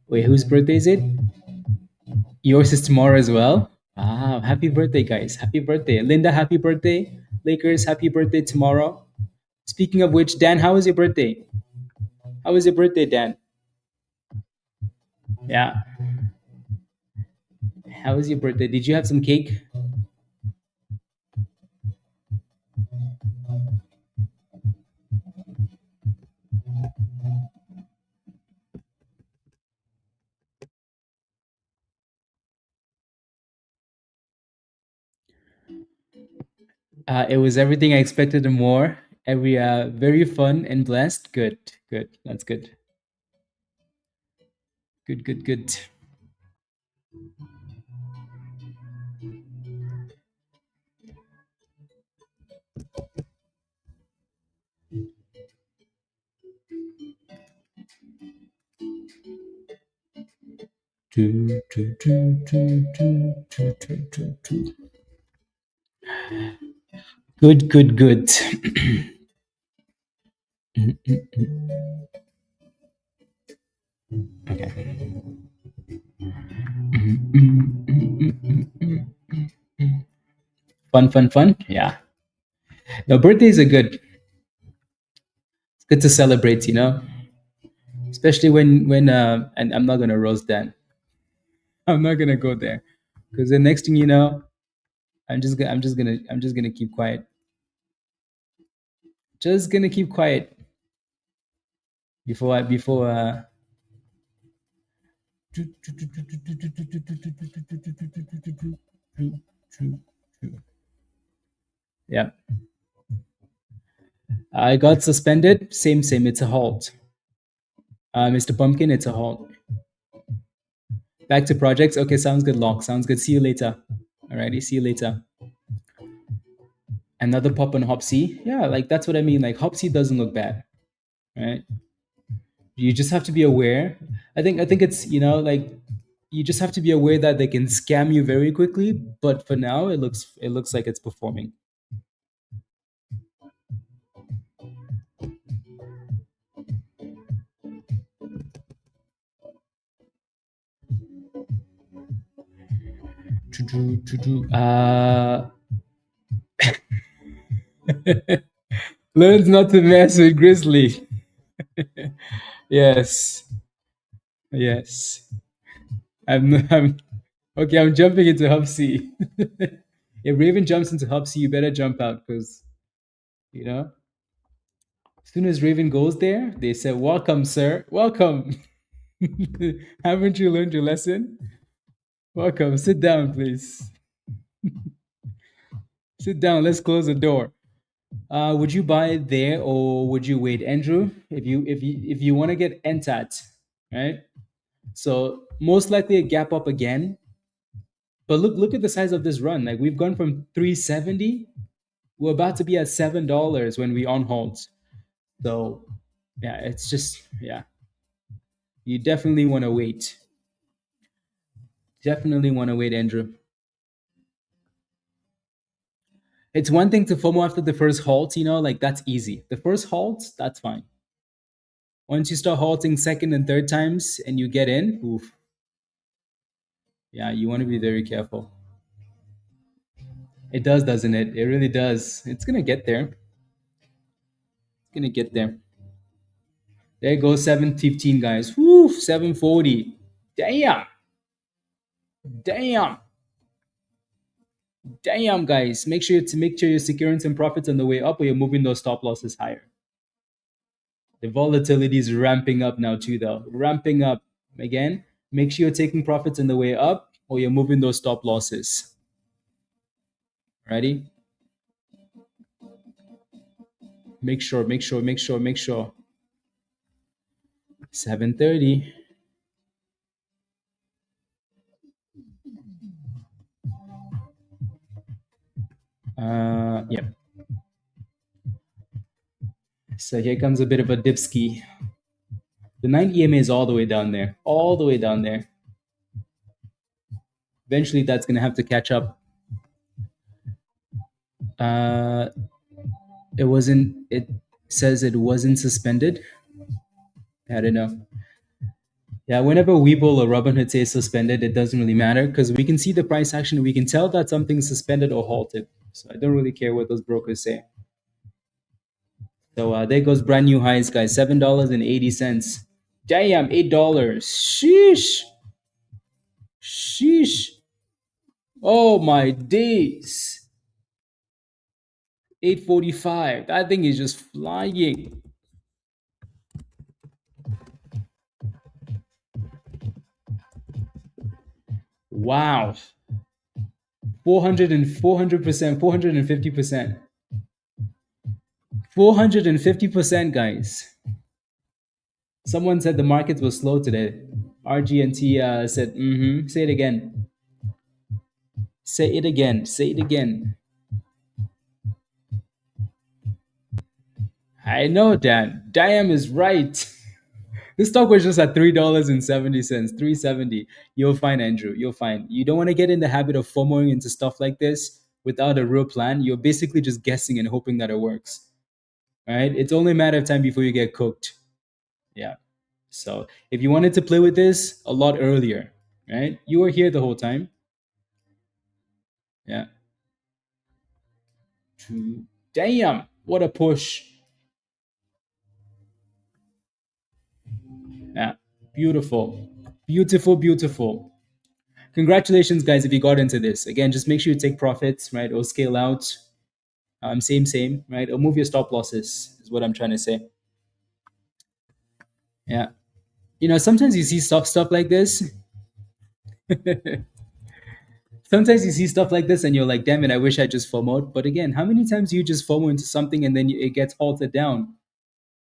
Wait, whose birthday is it? Yours is tomorrow as well. Ah, happy birthday, guys. Happy birthday. Linda, happy birthday. Lakers, happy birthday tomorrow. Speaking of which, Dan, how was your birthday? How was your birthday, Dan? Yeah. How was your birthday? Did you have some cake? It was everything I expected and more. Every very fun and blessed. Good, good. That's good. Good, good, good. Do, do, do, do, do, do, do, do, do. Good, good, good. Okay. Fun, fun, fun. Yeah. No, birthdays are good. It's good to celebrate, you know, especially when and I'm not gonna roast Dan. I'm not gonna go there because the next thing you know, I'm just gonna keep quiet. Just gonna keep quiet before yeah. I got suspended. Same, same. It's a halt. Mr. Pumpkin, it's a halt. Back to projects. Okay, sounds good, Lock. Sounds good. See you later. Alrighty, see you later. Another pop on Hopsy. Yeah, like that's what I mean. Like Hopsy doesn't look bad, right? You just have to be aware. I think it's, you know, like you just have to be aware that they can scam you very quickly. But for now, it looks like it's performing. Learns not to mess with Grizzly. Yes, yes. I'm okay. I'm jumping into Hub C. If Raven jumps into Hub C, you better jump out because you know. As soon as Raven goes there, they said, "Welcome, sir. Welcome. Haven't you learned your lesson? Welcome. Sit down, please. Sit down. Let's close the door." Would you buy it there or would you wait, Andrew? If you want to get NTAT, right? So most likely a gap up again. But look at the size of this run. Like we've gone from 370, we're about to be at $7 when we on hold. So yeah, it's just yeah. You definitely want to wait. Definitely want to wait, Andrew. It's one thing to FOMO after the first halt, like that's easy. The first halt, that's fine. Once you start halting second and third times and you get in, oof, yeah, you want to be very careful. It does, doesn't it? It really does. It's gonna get there. It's gonna get there. There goes 715, guys. Woo, 740. Damn, damn, damn, guys. Make sure you're securing some profits on the way up, or you're moving those stop losses higher. The volatility is ramping up now too, though. Ramping up again. Make sure you're taking profits on the way up, or you're moving those stop losses. Ready? Make sure. 730. Yep. So here comes a bit of a dipski. The 9 EMA is all the way down there. All the way down there. Eventually that's gonna have to catch up. It says it wasn't suspended. I don't know. Yeah, whenever Webull or Robinhood says suspended, it doesn't really matter because we can see the price action. We can tell that something's suspended or halted. So I don't really care what those brokers say. So there goes brand new highs, guys. $7.80. Damn, $8. Sheesh. Sheesh. Oh my days. 845. That thing is just flying. Wow. 400 and 400%, 450%. 450%, guys. Someone said the markets were slow today. RGNT said, say it again. Say it again. Say it again. I know, Dan. Diam is right. This stock was just at $3.70, 370. You'll find, Andrew. You'll find. You don't want to get in the habit of FOMOing into stuff like this without a real plan. You're basically just guessing and hoping that it works. Right? It's only a matter of time before you get cooked. Yeah. So if you wanted to play with this a lot earlier, right? You were here the whole time. Yeah. Damn, what a push. Yeah. Beautiful. Beautiful, beautiful. Congratulations, guys, if you got into this. Again, just make sure you take profits, right? Or scale out. Same, right? Or move your stop losses, is what I'm trying to say. Yeah. Sometimes you see stuff like this. Sometimes you see stuff like this and you're like, damn it, I wish I just FOMO'd. But again, how many times do you just FOMO into something and then it gets halted down?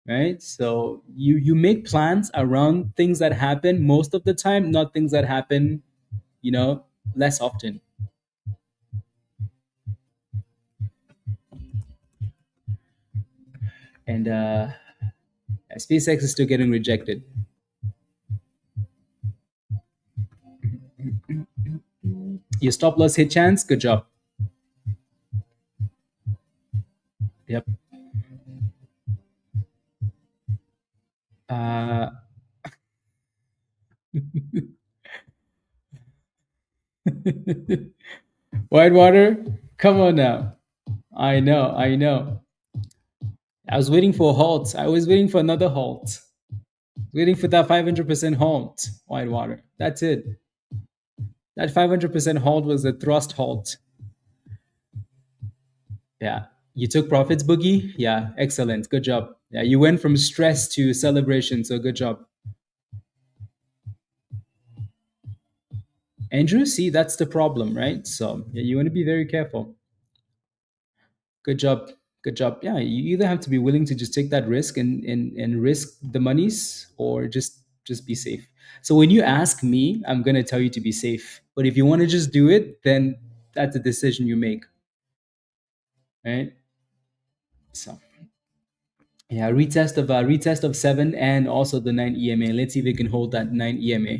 Right? So you make plans around things that happen most of the time, not things that happen, less often. And SPACEX is still getting rejected. Your stop loss hit chance, good job. Yep. Whitewater, come on now. I know. I was waiting for a halt. I was waiting for another halt. Waiting for that 500% halt. Whitewater. That's it. That 500% halt was a thrust halt. Yeah. You took profits, Boogie? Yeah, excellent. Good job. Yeah, you went from stress to celebration, so good job. Andrew, see, that's the problem, right? So yeah, you want to be very careful. Good job. Good job. Yeah, you either have to be willing to just take that risk and risk the monies or just be safe. So when you ask me, I'm gonna tell you to be safe. But if you want to just do it, then that's a decision you make. Right? So yeah, retest of 7 and also the 9 EMA. Let's see if we can hold that 9 EMA.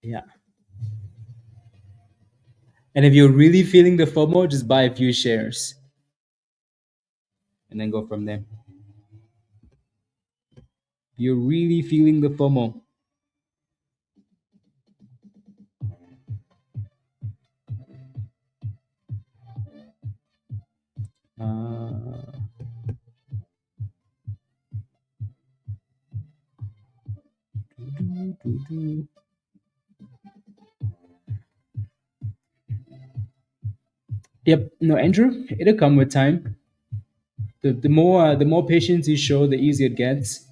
Yeah. And if you're really feeling the FOMO, just buy a few shares and then go from there. You're really feeling the FOMO. Uh, Yep. No, Andrew, it'll come with time. The more patience you show, the easier it gets.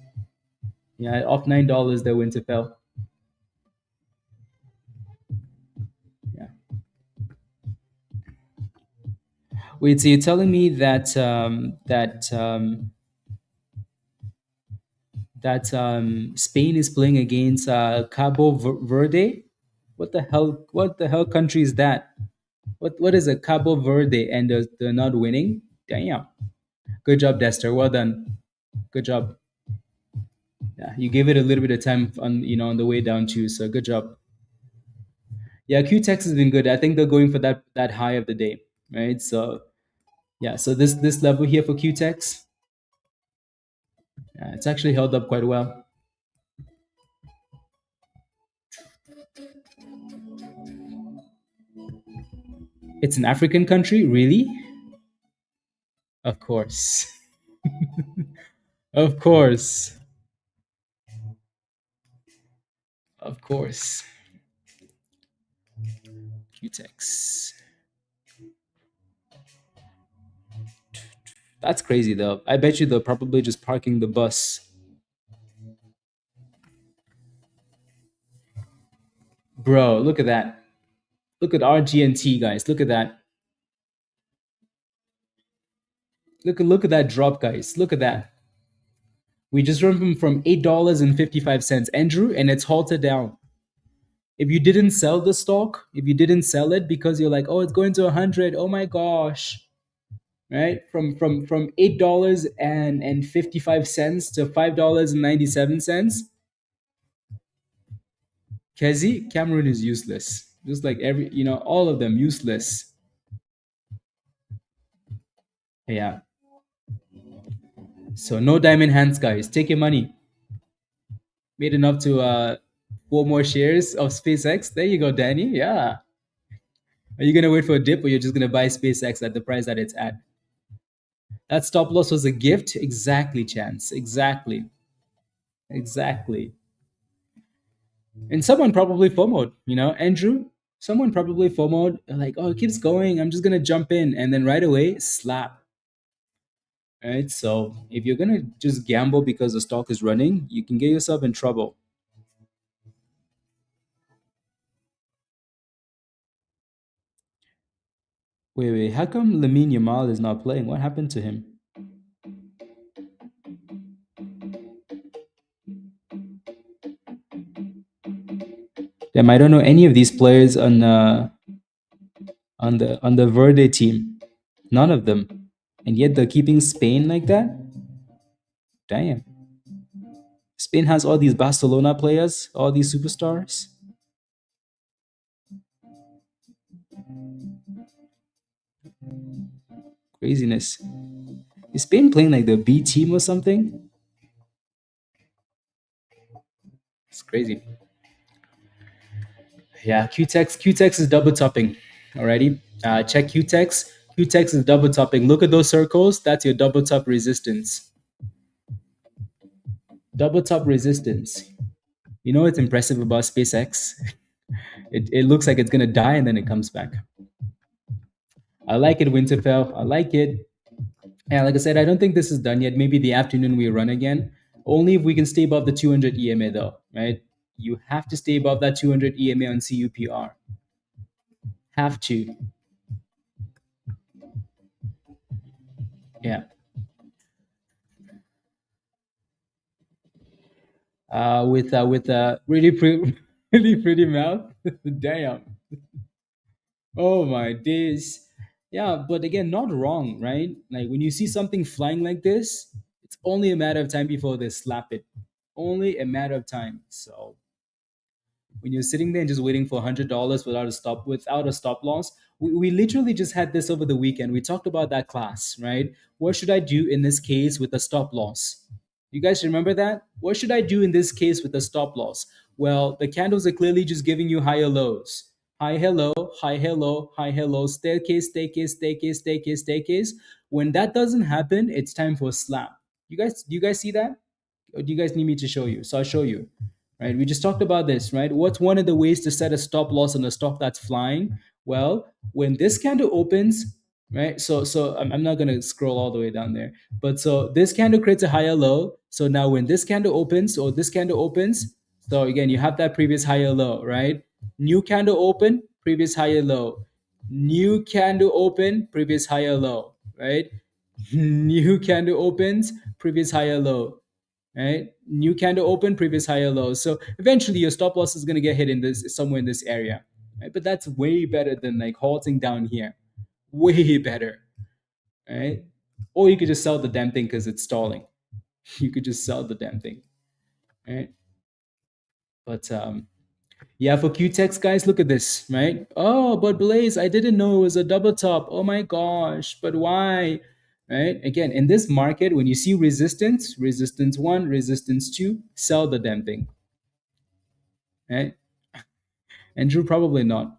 Yeah, off $9, the winter fell. Yeah. Wait, so you're telling me that Spain is playing against Cabo Verde? What the hell? What the hell country is that? What is a Cabo Verde and they're not winning? Damn. Good job, Dester. Well done. Good job. Yeah, you gave it a little bit of time on on the way down too. So good job. Yeah, QTEX has been good. I think they're going for that high of the day, right? So yeah, so this level here for QTEX, it's actually held up quite well. It's an African country, really? Of course, of course, of course. QTEX. That's crazy though. I bet you they're probably just parking the bus. Bro, look at that. Look at RGNT, guys. Look at that. Look at that drop, guys. Look at that. We just went from $8.55, Andrew, and it's halted down. If you didn't sell the stock, if you didn't sell it because you're like, oh, it's going to 100, oh my gosh, right? From $8.55 to $5.97. Kezi, Cameroon is useless. Just like all of them useless. Yeah. So no diamond hands, guys. Take your money. Made enough to 4 more shares of SpaceX. There you go, Danny. Yeah. Are you gonna wait for a dip or you're just gonna buy SpaceX at the price that it's at? That stop loss was a gift? Exactly, Chance. Exactly. Exactly. And someone probably FOMO'd, Andrew. Someone probably FOMO'd, like, oh, it keeps going. I'm just gonna jump in. And then right away, slap. Right? So if you're gonna just gamble because the stock is running, you can get yourself in trouble. Wait. How come Lamine Yamal is not playing? What happened to him? Damn, I don't know any of these players on the Verde team. None of them. And yet they're keeping Spain like that? Damn. Spain has all these Barcelona players, all these superstars. Craziness. Is Spain playing like the B team or something? It's crazy. Yeah, QTEX is double topping. Alrighty. Check QTEX. QTEX is double topping. Look at those circles. That's your double top resistance. Double top resistance. You know what's impressive about SpaceX? It looks like it's gonna die and then it comes back. I like it, Winterfell. I like it. And like I said, I don't think this is done yet. Maybe the afternoon we run again. Only if we can stay above the 200 EMA though, right? You have to stay above that 200 EMA on CUPR. Have to. Yeah. With a really pretty really pretty mouth. Damn. Oh my days. Yeah, but again, not wrong, right? Like when you see something flying like this, it's only a matter of time before they slap it. Only a matter of time. So when you're sitting there and just waiting for $100 without a stop loss, we literally just had this over the weekend. We talked about that class, right? What should I do in this case with a stop loss? You guys remember that? What should I do in this case with a stop loss? Well, the candles are clearly just giving you higher lows. High hello, high hello, high hello, staircase, staircase, staircase, staircase, staircase. When that doesn't happen, it's time for a slap. Do you guys see that? Or do you guys need me to show you? So I'll show you. Right? We just talked about this, right? What's one of the ways to set a stop loss on a stock that's flying? Well, when this candle opens, right? So I'm not gonna scroll all the way down there, but so this candle creates a higher low. So now when this candle opens or this candle opens, so again you have that previous higher low, right? New candle open, previous higher low. New candle open, previous higher low, right? New candle opens, previous higher low, right? New candle open, previous higher low. So eventually your stop loss is going to get hit in this somewhere in this area, right? But that's way better than like halting down here. Way better, right? Or you could just sell the damn thing because it's stalling. You could just sell the damn thing, right? But yeah, for QTEX guys, look at this, right? Oh, but Blaze, I didn't know it was a double top. Oh my gosh, but why? Right? Again, in this market, when you see resistance, resistance one, resistance two, sell the damn thing. Right? Andrew, probably not.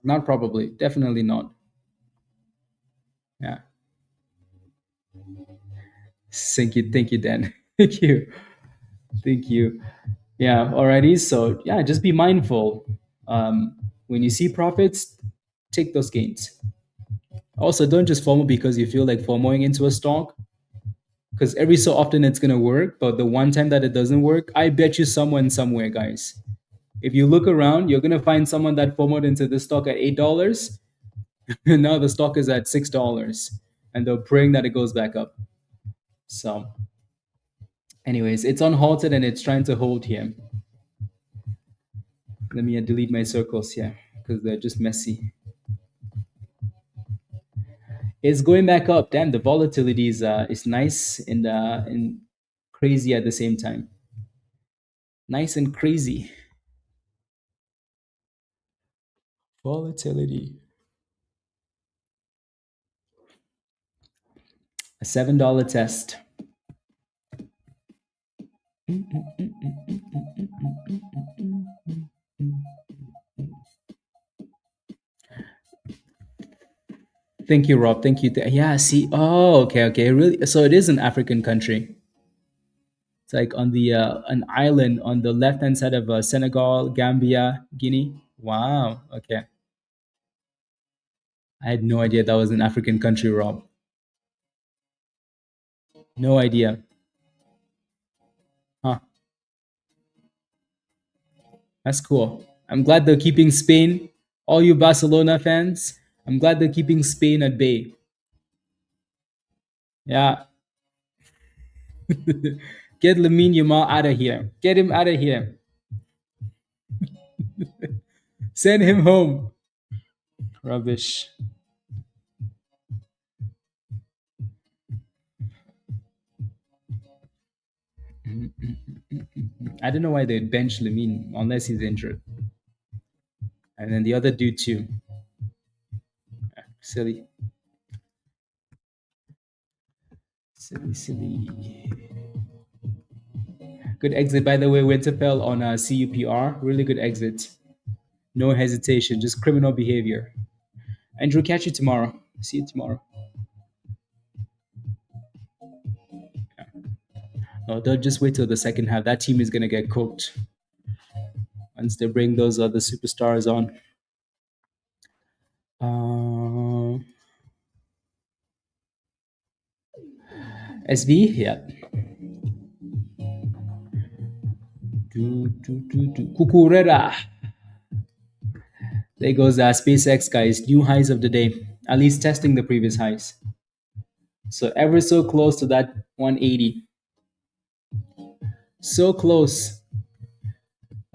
Not probably. Definitely not. Yeah. Thank you, Dan. Thank you. Thank you. Yeah. Alrighty. So yeah, just be mindful. When you see profits, take those gains. Also, don't just FOMO because you feel like FOMOing into a stock, because every so often it's gonna work, but the one time that it doesn't work, I bet you someone somewhere, guys. If you look around, you're gonna find someone that FOMOed into the stock at $8, and now the stock is at $6, and they're praying that it goes back up. So, anyways, it's unhalted and it's trying to hold here. Let me delete my circles here because they're just messy. It's going back up. Damn, the volatility is nice and crazy at the same time. Nice and crazy. Volatility. A $7 test. Thank you, Rob. Thank you. Yeah, see. Oh, okay, okay. Really? So it is an African country. It's like on the an island on the left hand side of Senegal, Gambia, Guinea. Wow. Okay. I had no idea that was an African country, Rob. No idea. Huh. That's cool. I'm glad they're keeping Spain. All you Barcelona fans, I'm glad they're keeping Spain at bay. Yeah. Get Lamine Yamal out of here. Get him out of here. Send him home. Rubbish. I don't know why they'd bench Lamine unless he's injured. And then the other dude too. Silly. Silly, silly. Good exit, by the way, Winterfell on CUPR. Really good exit. No hesitation, just criminal behavior. Andrew, catch you tomorrow. See you tomorrow. No, don't just wait till the second half. That team is going to get cooked. once they bring those other superstars on. Uh, SB, yeah. Kukurera. There goes SpaceX, guys. New highs of the day, at least testing the previous highs. So ever so close to that 180. So close.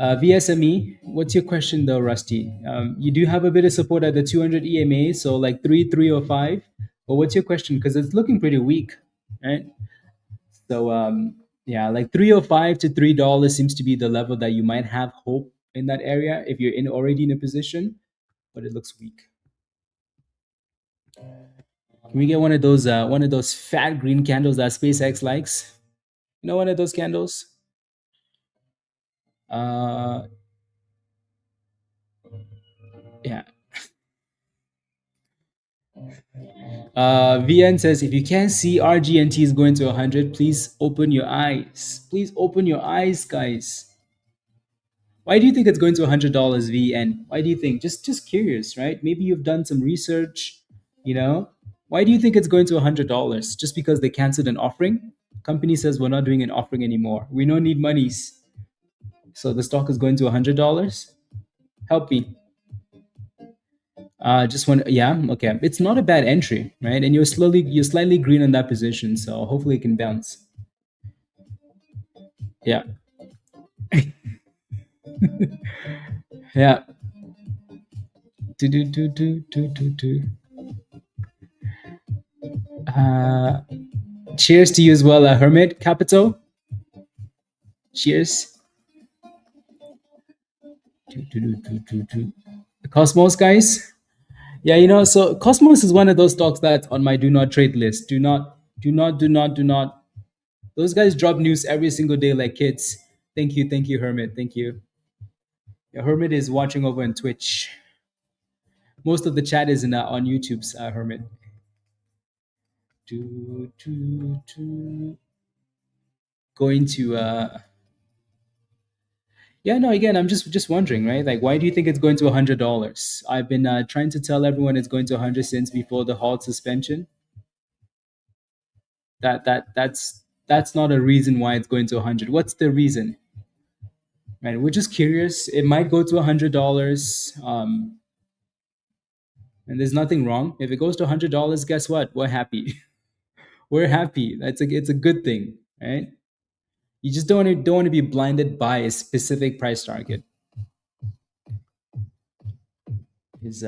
VSME, what's your question though, Rusty? You do have a bit of support at the 200 EMA, so like 305. But what's your question? Because it's looking pretty weak, right? So yeah, like 305 to $3 seems to be the level that you might have hope in that area if you're in already in a position, but it looks weak. Can we get one of those fat green candles that SpaceX likes? You know, one of those candles. Uh, yeah. VN says, if you can't see RGNT is going to 100, please open your eyes. Please open your eyes, guys. Why do you think it's going to $100, VN? Why do you think? Just curious, right? Maybe you've done some research, you know? Why do you think it's going to $100? Just because they canceled an offering? Company says we're not doing an offering anymore. We don't need monies. So the stock is going to $100? Help me. Just one, yeah, okay. It's not a bad entry, right? And you're slightly green on that position, so hopefully it can bounce. Yeah, yeah. Do do do do do do do. Uh, cheers to you as well, Hermit Capital. Cheers. Do, do, do, do, do, do. Cosmos, guys. Yeah, you know, so Cosmos is one of those stocks that's on my do not trade list. Do not, do not, do not, do not. Those guys drop news every single day like kids. Thank you, Hermit. Thank you. Yeah, Hermit is watching over on Twitch. Most of the chat is on YouTube's Hermit. Going to yeah, no, again, I'm just wondering, right? Like, why do you think it's going to $100? I've been trying to tell everyone it's going to 100 since before the halt suspension. That's not a reason why it's going to 100. What's the reason? Right? We're just curious. It might go to $100. And there's nothing wrong. If it goes to $100, guess what? We're happy. We're happy. It's a good thing, right? You just don't want to be blinded by a specific price target. Is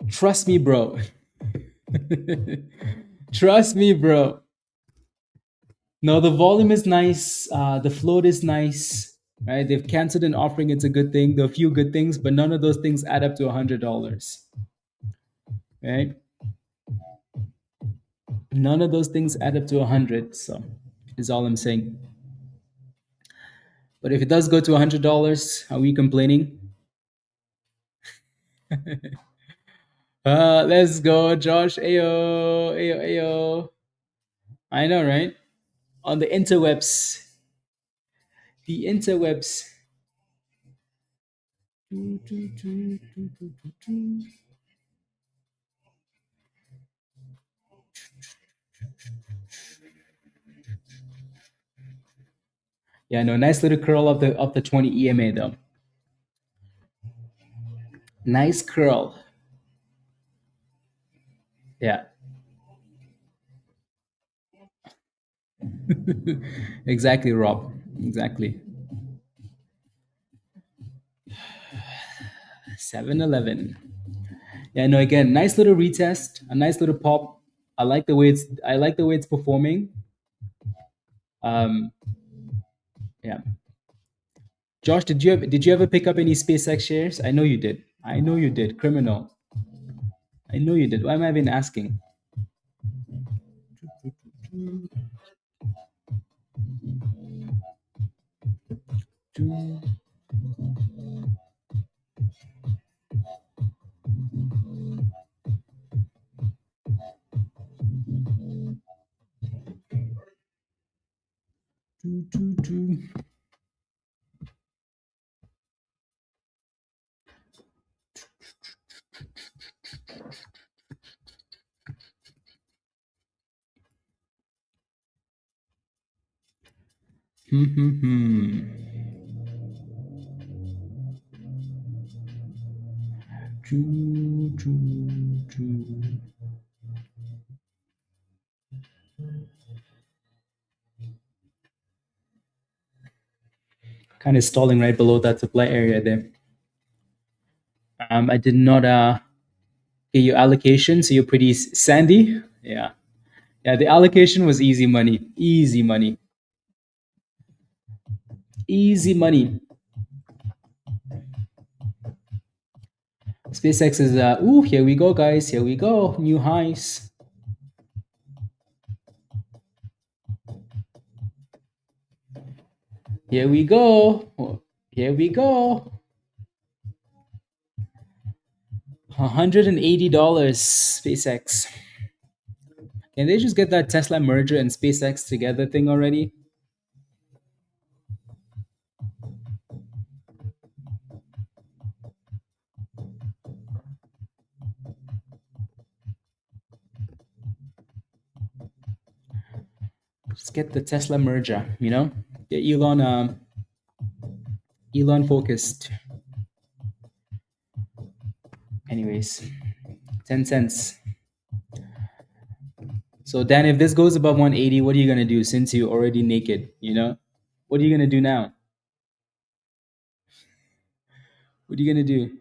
trust me, bro. Trust me, bro. No, the volume is nice. The float is nice, right? They've canceled an offering. It's a good thing. There are a few good things, but none of those things add up to $100, right? None of those things add up to 100. So, is all I'm saying. But if it does go to $100, are we complaining? Let's go, Josh. Ayo, ayo, ayo. I know, right? On the interwebs. The interwebs. Yeah, no, nice little curl of the 20 EMA though. Nice curl. Yeah. Exactly, Rob. Exactly. 7-Eleven. Yeah, no, again, nice little retest, a nice little pop. I like the way it's performing. Um yeah. Josh, did you ever pick up any SpaceX shares? I know you did. I know you did. Criminal. I know you did. Why am I even asking? Kind of stalling right below that supply area there. I did not get your allocation, so you're pretty sandy. Yeah. Yeah, the allocation was easy money. Easy money. Easy money. SpaceX is ooh, here we go, guys. Here we go. New highs. Here we go. Here we go. $180 SpaceX. Can they just get that Tesla merger and SpaceX together thing already? Just get the Tesla merger, you know? Get Elon focused. Anyways, 10 cents. So Dan, if this goes above 180, what are you gonna do since you're already naked? You know, what are you gonna do now? What are you gonna do?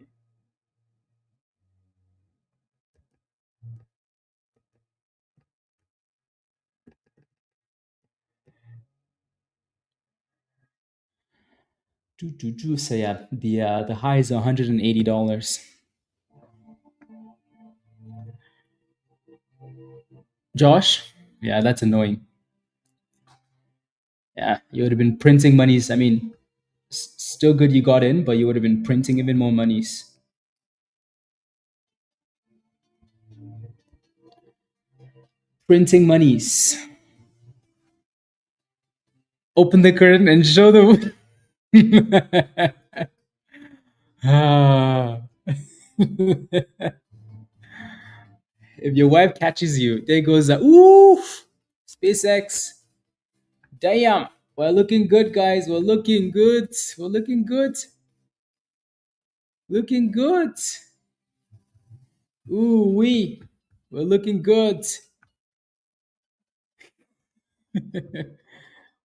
So yeah, the high is $180. Josh, yeah, that's annoying. Yeah, you would have been printing monies. I mean, still good you got in, but you would have been printing even more monies. Printing monies. Open the curtain and show the. Ah. If your wife catches you, there goes the oof. SpaceX. Damn. We're looking good, guys. We're looking good. We're looking good. Looking good. Ooh wee. We're looking good.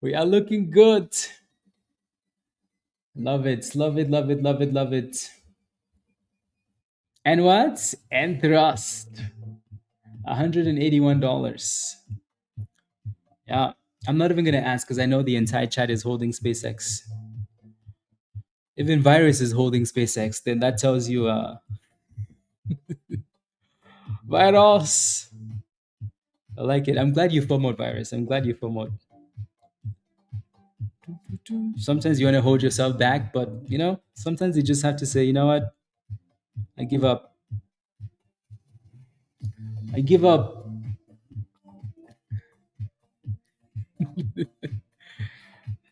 We are looking good. Love it. Love it. Love it. Love it. Love it. And what? And thrust. $181. Yeah. I'm not even gonna ask because I know the entire chat is holding SpaceX. Even Virus is holding SpaceX, then that tells you Virus. I like it. I'm glad you FOMOed, Virus. I'm glad you FOMOed. Sometimes you want to hold yourself back, but you know, sometimes you just have to say, you know what? I give up. I give up.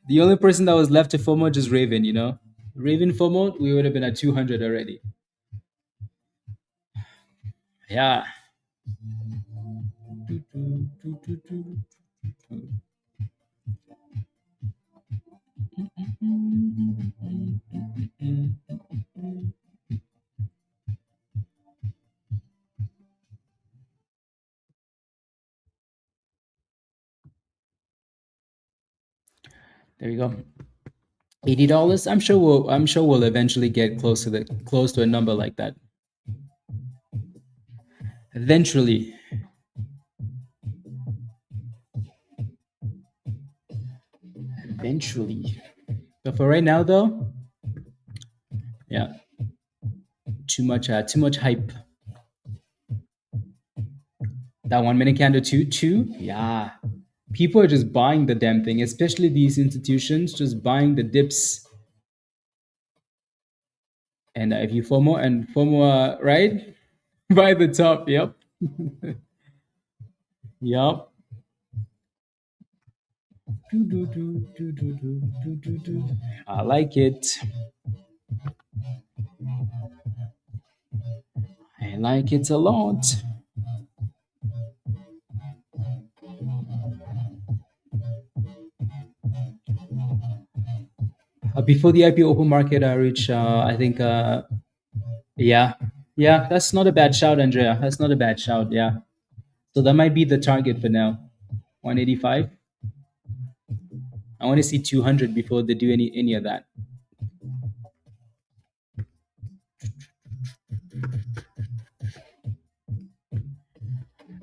The only person that was left to FOMO just Raven, you know? Raven FOMO, we would have been at 200 already. Yeah. There you go. $80. I'm sure we'll eventually get close to a number like that. Eventually. Eventually. But for right now though, yeah. Too much hype. That 1 minute candle two. Yeah. People are just buying the damn thing, especially these institutions, just buying the dips. And if you FOMO, right? Buy the top. Yep. Yep. I like it. I like it a lot. Before the IPO open market, Rich, I think, yeah, yeah, that's not a bad shout, Andrea. That's not a bad shout. Yeah. So that might be the target for now. 185. I want to see 200 before they do any of that.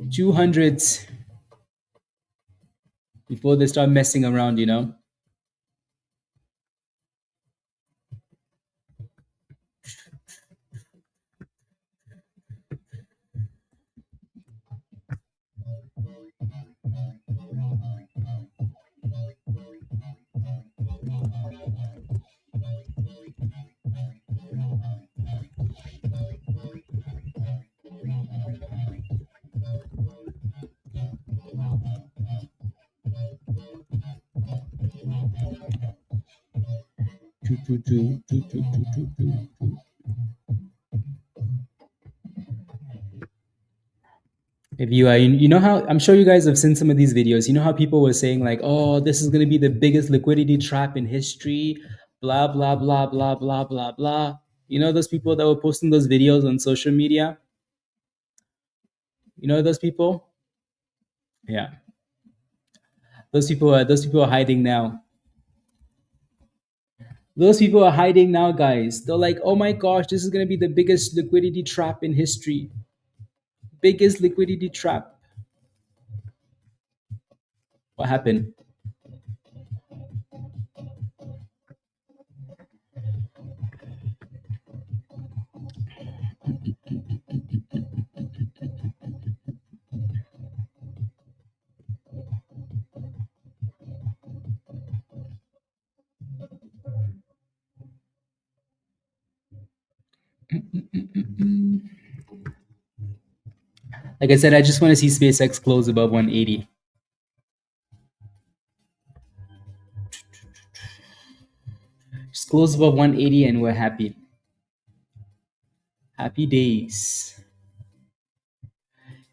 200s before they start messing around, you know. 222. If you you know how I'm sure you guys have seen some of these videos. You know how people were saying like, "Oh, this is going to be the biggest liquidity trap in history," blah blah blah blah blah blah blah. You know those people that were posting those videos on social media. You know those people. Yeah, those people are hiding now. Those people are hiding now, guys. They're like, "Oh my gosh, this is going to be the biggest liquidity trap in history." Biggest liquidity trap. What happened? Like I said, I just want to see SpaceX close above 180. Just close above 180 and we're happy. Happy days.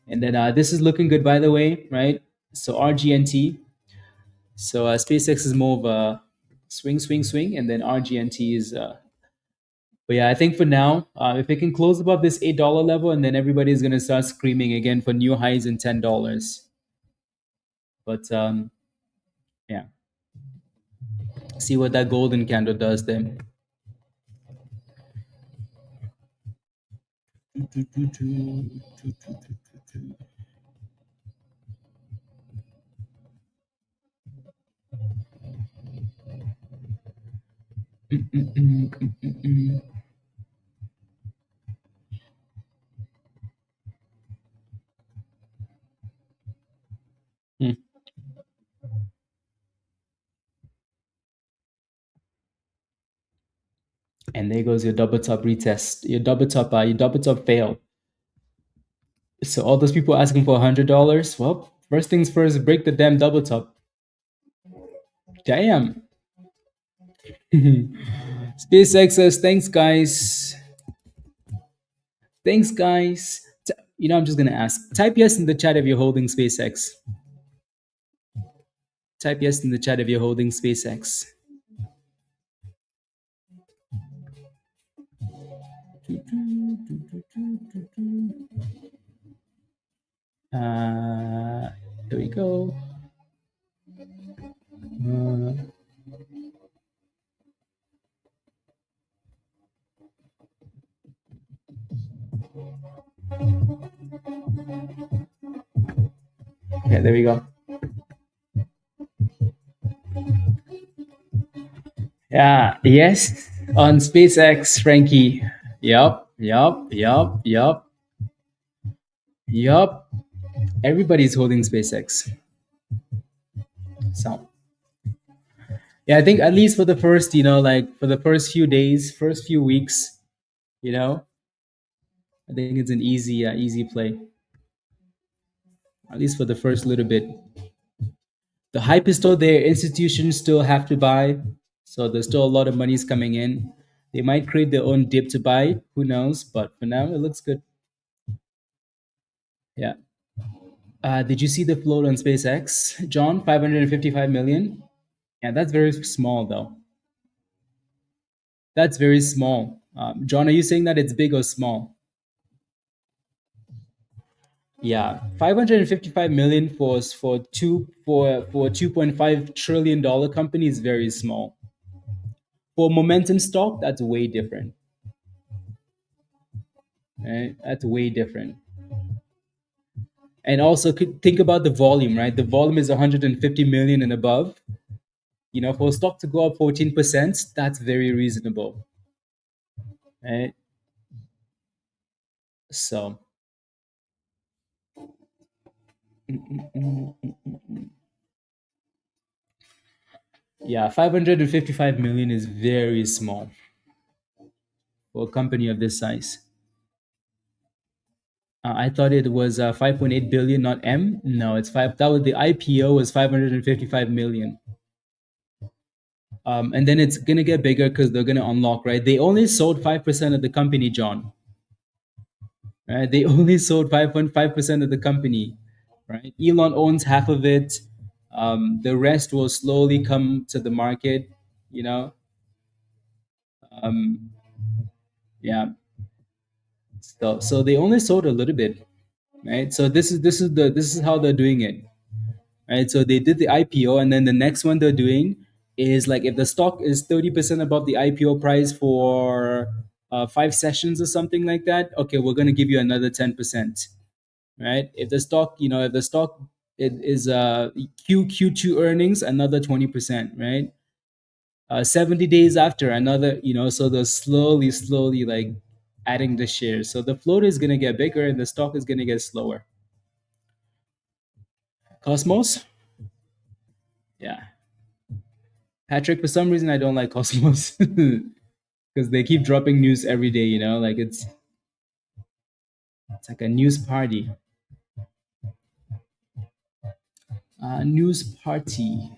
And then this is looking good, by the way, right? So RGNT. So SpaceX is more of a swing, and then RGNT is. But yeah, I think for now, if it can close above this $8 level, and then everybody's gonna start screaming again for new highs in $10. But yeah, see what that golden candle does then. Hmm. And there goes your double top retest, your double top fail. So all those people asking for $100, well, first things first, break the damn double top. Damn. SpaceX says, thanks, guys. Thanks, guys. You know, I'm just going to ask. Type yes in the chat if you're holding SpaceX. Type yes in the chat if you're holding SpaceX. Here we go. Yeah, there we go. Yeah, yes, on SpaceX, Frankie. Yup. Everybody's holding SpaceX. So, yeah, I think at least for the first, like for the first few days, first few weeks, I think it's an easy play. At least for the first little bit. The hype is still there. Institutions still have to buy. So there's still a lot of money's coming in. They might create their own dip to buy. Who knows? But for now, it looks good. Yeah. Did you see the float on SpaceX, John? 555 million. Yeah, that's very small though. That's very small. John, are you saying that it's big or small? Yeah, 555 million for 2.5 trillion dollar company is very small. For momentum stock, that's way different. Right? That's way different. And also think about the volume, right? The volume is 150 million and above. For a stock to go up 14%, that's very reasonable, right? So, yeah, 555 million is very small for a company of this size. I thought it was 5.8 billion, not M. No, it's five. That was the IPO was 555 million. And then it's gonna get bigger because they're gonna unlock, right? They only sold 5% of the company, John. Right? They only sold 5.5% of the company, right? Elon owns half of it. The rest will slowly come to the market. You know, um, yeah. So they only sold a little bit, right? So this is how they're doing it, right? So they did the IPO, and then the next one they're doing is like if the stock is 30% above the IPO price for 5 sessions or something like that. Okay, we're gonna give you another 10%, right? If the stock it is Q2 earnings, another 20%, right? 70 days after another, so they're slowly like adding the shares. So the float is gonna get bigger and the stock is gonna get slower. Cosmos, yeah. Patrick, for some reason I don't like Cosmos because they keep dropping news every day. Like it's like a news party. News party.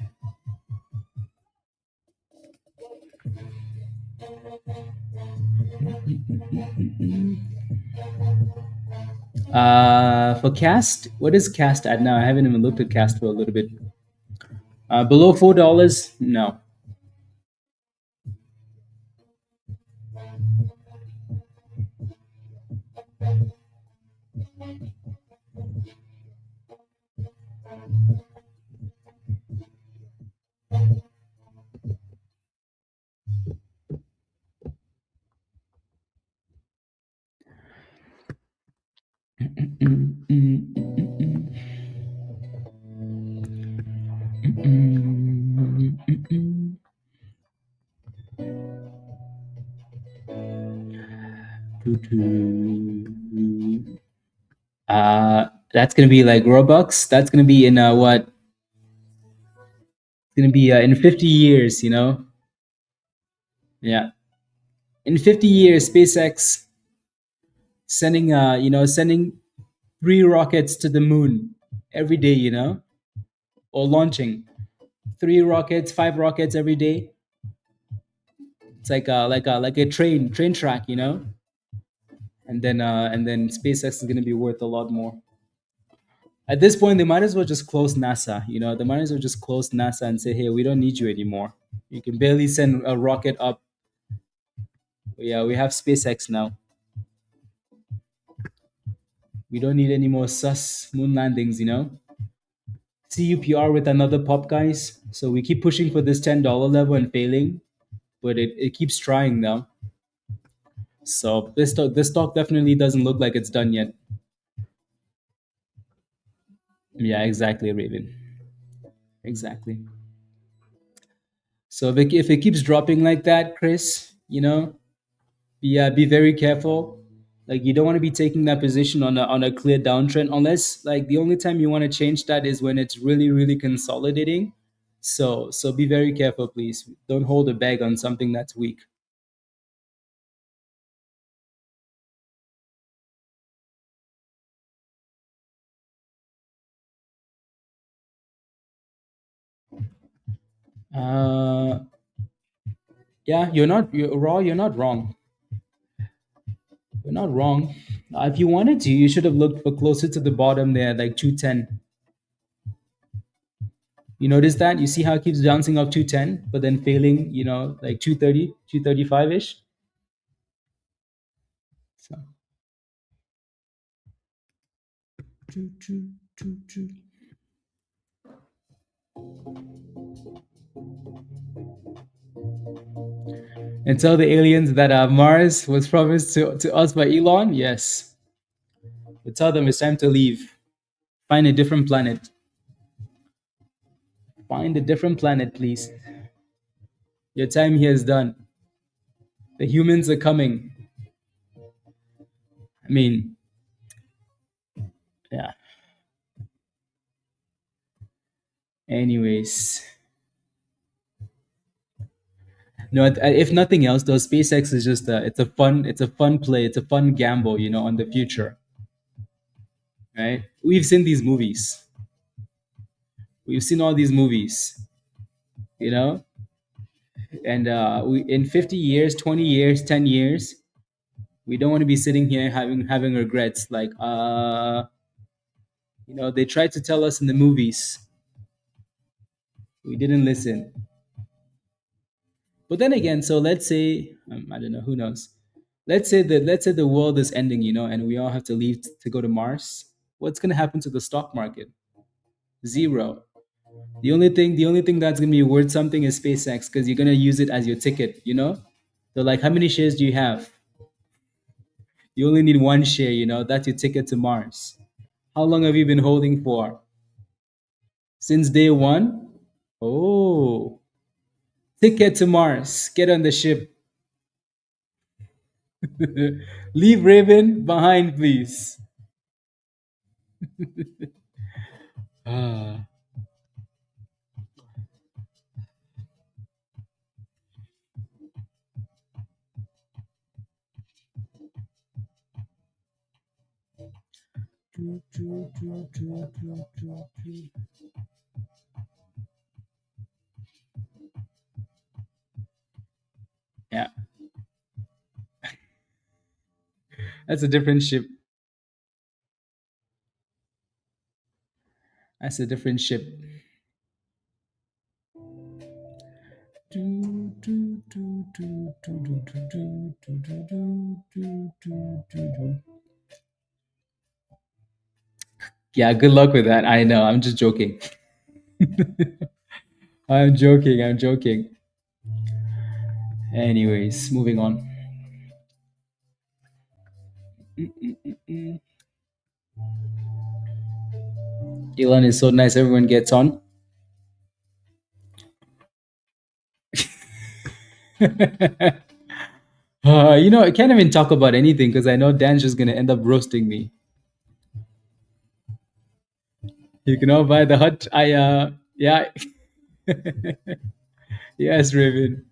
For Cast, what is Cast at now? I haven't even looked at Cast for a little bit. Below $4, no. That's gonna be like Robux. That's gonna be in what? It's gonna be in 50 years. Yeah, in 50 years, SpaceX sending 3 rockets to the moon every day. Or launching 3 rockets, 5 rockets every day. It's like a train track. And then SpaceX is gonna be worth a lot more. At this point, they might as well just close NASA. They might as well just close NASA and say, "Hey, we don't need you anymore. You can barely send a rocket up. Yeah, we have SpaceX now. We don't need any more sus moon landings." CUPR with another pop, guys. So we keep pushing for this $10 level and failing, but it keeps trying now. So this stock definitely doesn't look like it's done yet. Yeah, exactly, Raven. Exactly. So if it keeps dropping like that, Chris, be very careful. Like you don't want to be taking that position on a clear downtrend unless like the only time you want to change that is when it's really really consolidating. So be very careful, please. Don't hold a bag on something that's weak. Uh, yeah, you're not wrong. You're not wrong. If you wanted to, you should have looked for closer to the bottom there, like 210. You notice that? You see how it keeps bouncing off 210, but then failing, like 230, 235 ish? So, choo, choo, choo, choo. And tell the aliens that Mars was promised to us by Elon? Yes. But tell them it's time to leave. Find a different planet. Find a different planet, please. Your time here is done. The humans are coming. I mean, yeah. Anyways, no. If nothing else, though, SpaceX is just it's a fun play. It's a fun gamble, on the future, right? We've seen these movies. We've seen all these movies, you know, and we in 50 years, 20 years, 10 years, we don't want to be sitting here having regrets. Like, they tried to tell us in the movies, we didn't listen. But then again, so let's say I don't know, who knows. Let's say the world is ending, and we all have to leave to go to Mars. What's gonna happen to the stock market? Zero. The only thing that's gonna be worth something is SpaceX because you're gonna use it as your ticket. So like, how many shares do you have? You only need one share. That's your ticket to Mars. How long have you been holding for? Since day one? Oh, ticket to Mars. Get on the ship. Leave Raven behind, please. Ah, yeah, that's a different ship. That's a different ship. Yeah, good luck with that. I know. I'm just joking. I'm joking. I'm joking. Anyways, moving on. Elon is so nice. Everyone gets on. I can't even talk about anything because I know Dan's just gonna end up roasting me. You can all buy the hut. Yeah, yes, Raven.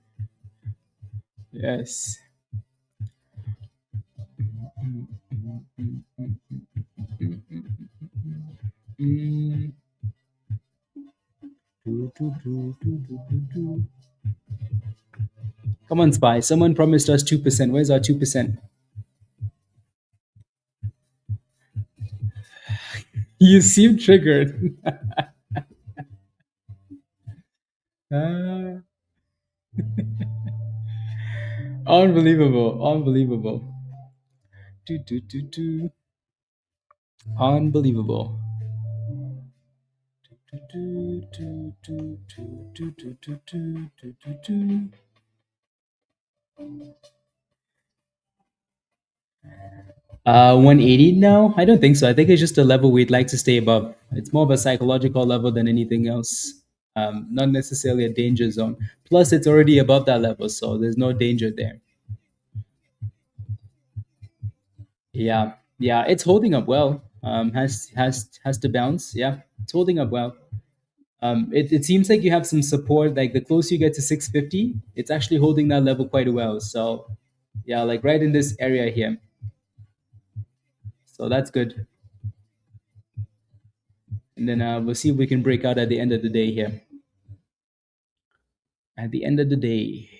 Yes. Mm. Come on, Spy. Someone promised us 2%. Where's our 2%? You seem triggered. Ah, unbelievable. Unbelievable. Do, do, do, do. Unbelievable. Do, do, do, do, do, do, do, do, do, do, do, do. 180? No, I don't think so. I think it's just a level we'd like to stay above. It's more of a psychological level than anything else. Not necessarily a danger zone. Plus, it's already above that level, so there's no danger there. Yeah, yeah, it's holding up well. Has to bounce. Yeah, it's holding up well. It seems like you have some support. Like the closer you get to 650, it's actually holding that level quite well. So, yeah, like right in this area here. So that's good. And then we'll see if we can break out at the end of the day here. At the end of the day.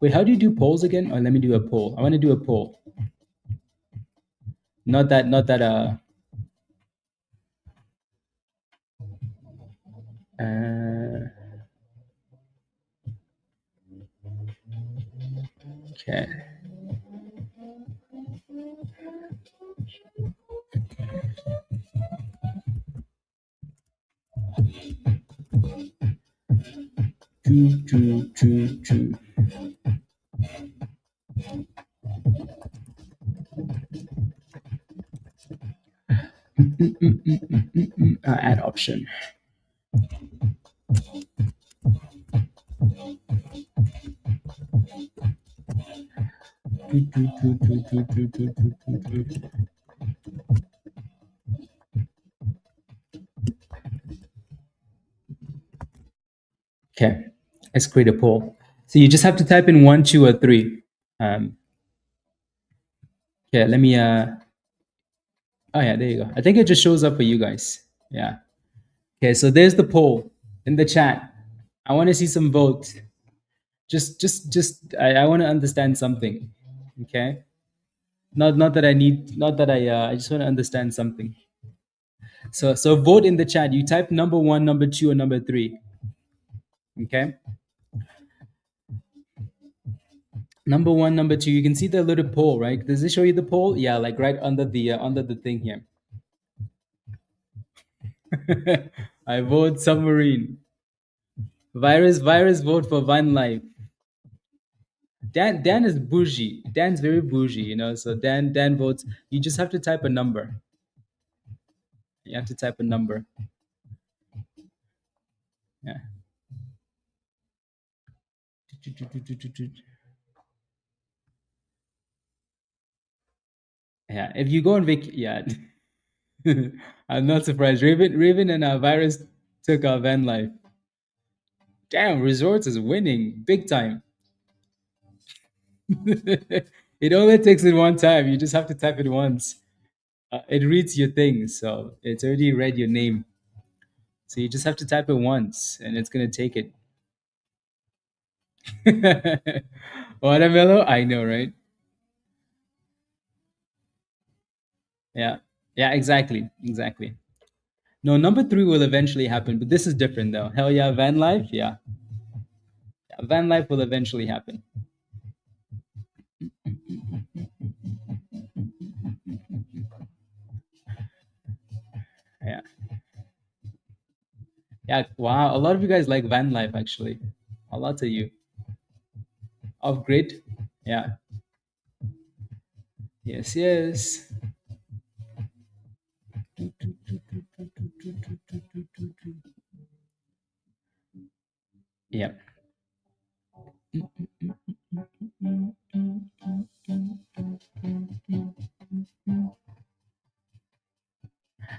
Wait, how do you do polls again? Oh, let me do a poll. I want to do a poll. Not that. Okay. True. Add option. Okay, let's create a poll. So you just have to type in 1, 2, or 3. Okay, let me. Oh yeah, there you go. I think it just shows up for you guys. Yeah. Okay, so there's the poll in the chat. I want to see some votes. I want to understand something. Okay. Not that I need. Not that I. I just want to understand something. So vote in the chat. You type number 1, number 2, or number 3. Okay. Number 1, number 2. You can see the little poll, right? Does it show you the poll? Yeah, like right under the thing here. I vote submarine. Virus vote for Van Life. Dan is bougie. Dan's very bougie, you know. So Dan votes. You just have to type a number. You have to type a number. Yeah. Yeah. If you go on yeah. I'm not surprised. Raven and Virus took our Van Life. Damn, Resorts is winning big time. It only takes it one time. You just have to type it once. It reads your thing, so it's already read your name. So you just have to type it once, and it's gonna take it. Watermelon, I know, right? Yeah, yeah, exactly. No, number 3 will eventually happen, but this is different though. Hell yeah, Van Life, yeah, Van Life will eventually happen. Yeah. Yeah, wow. A lot of you guys like Van Life, actually. A lot of you. Off grid. Yeah. Yes. Yeah.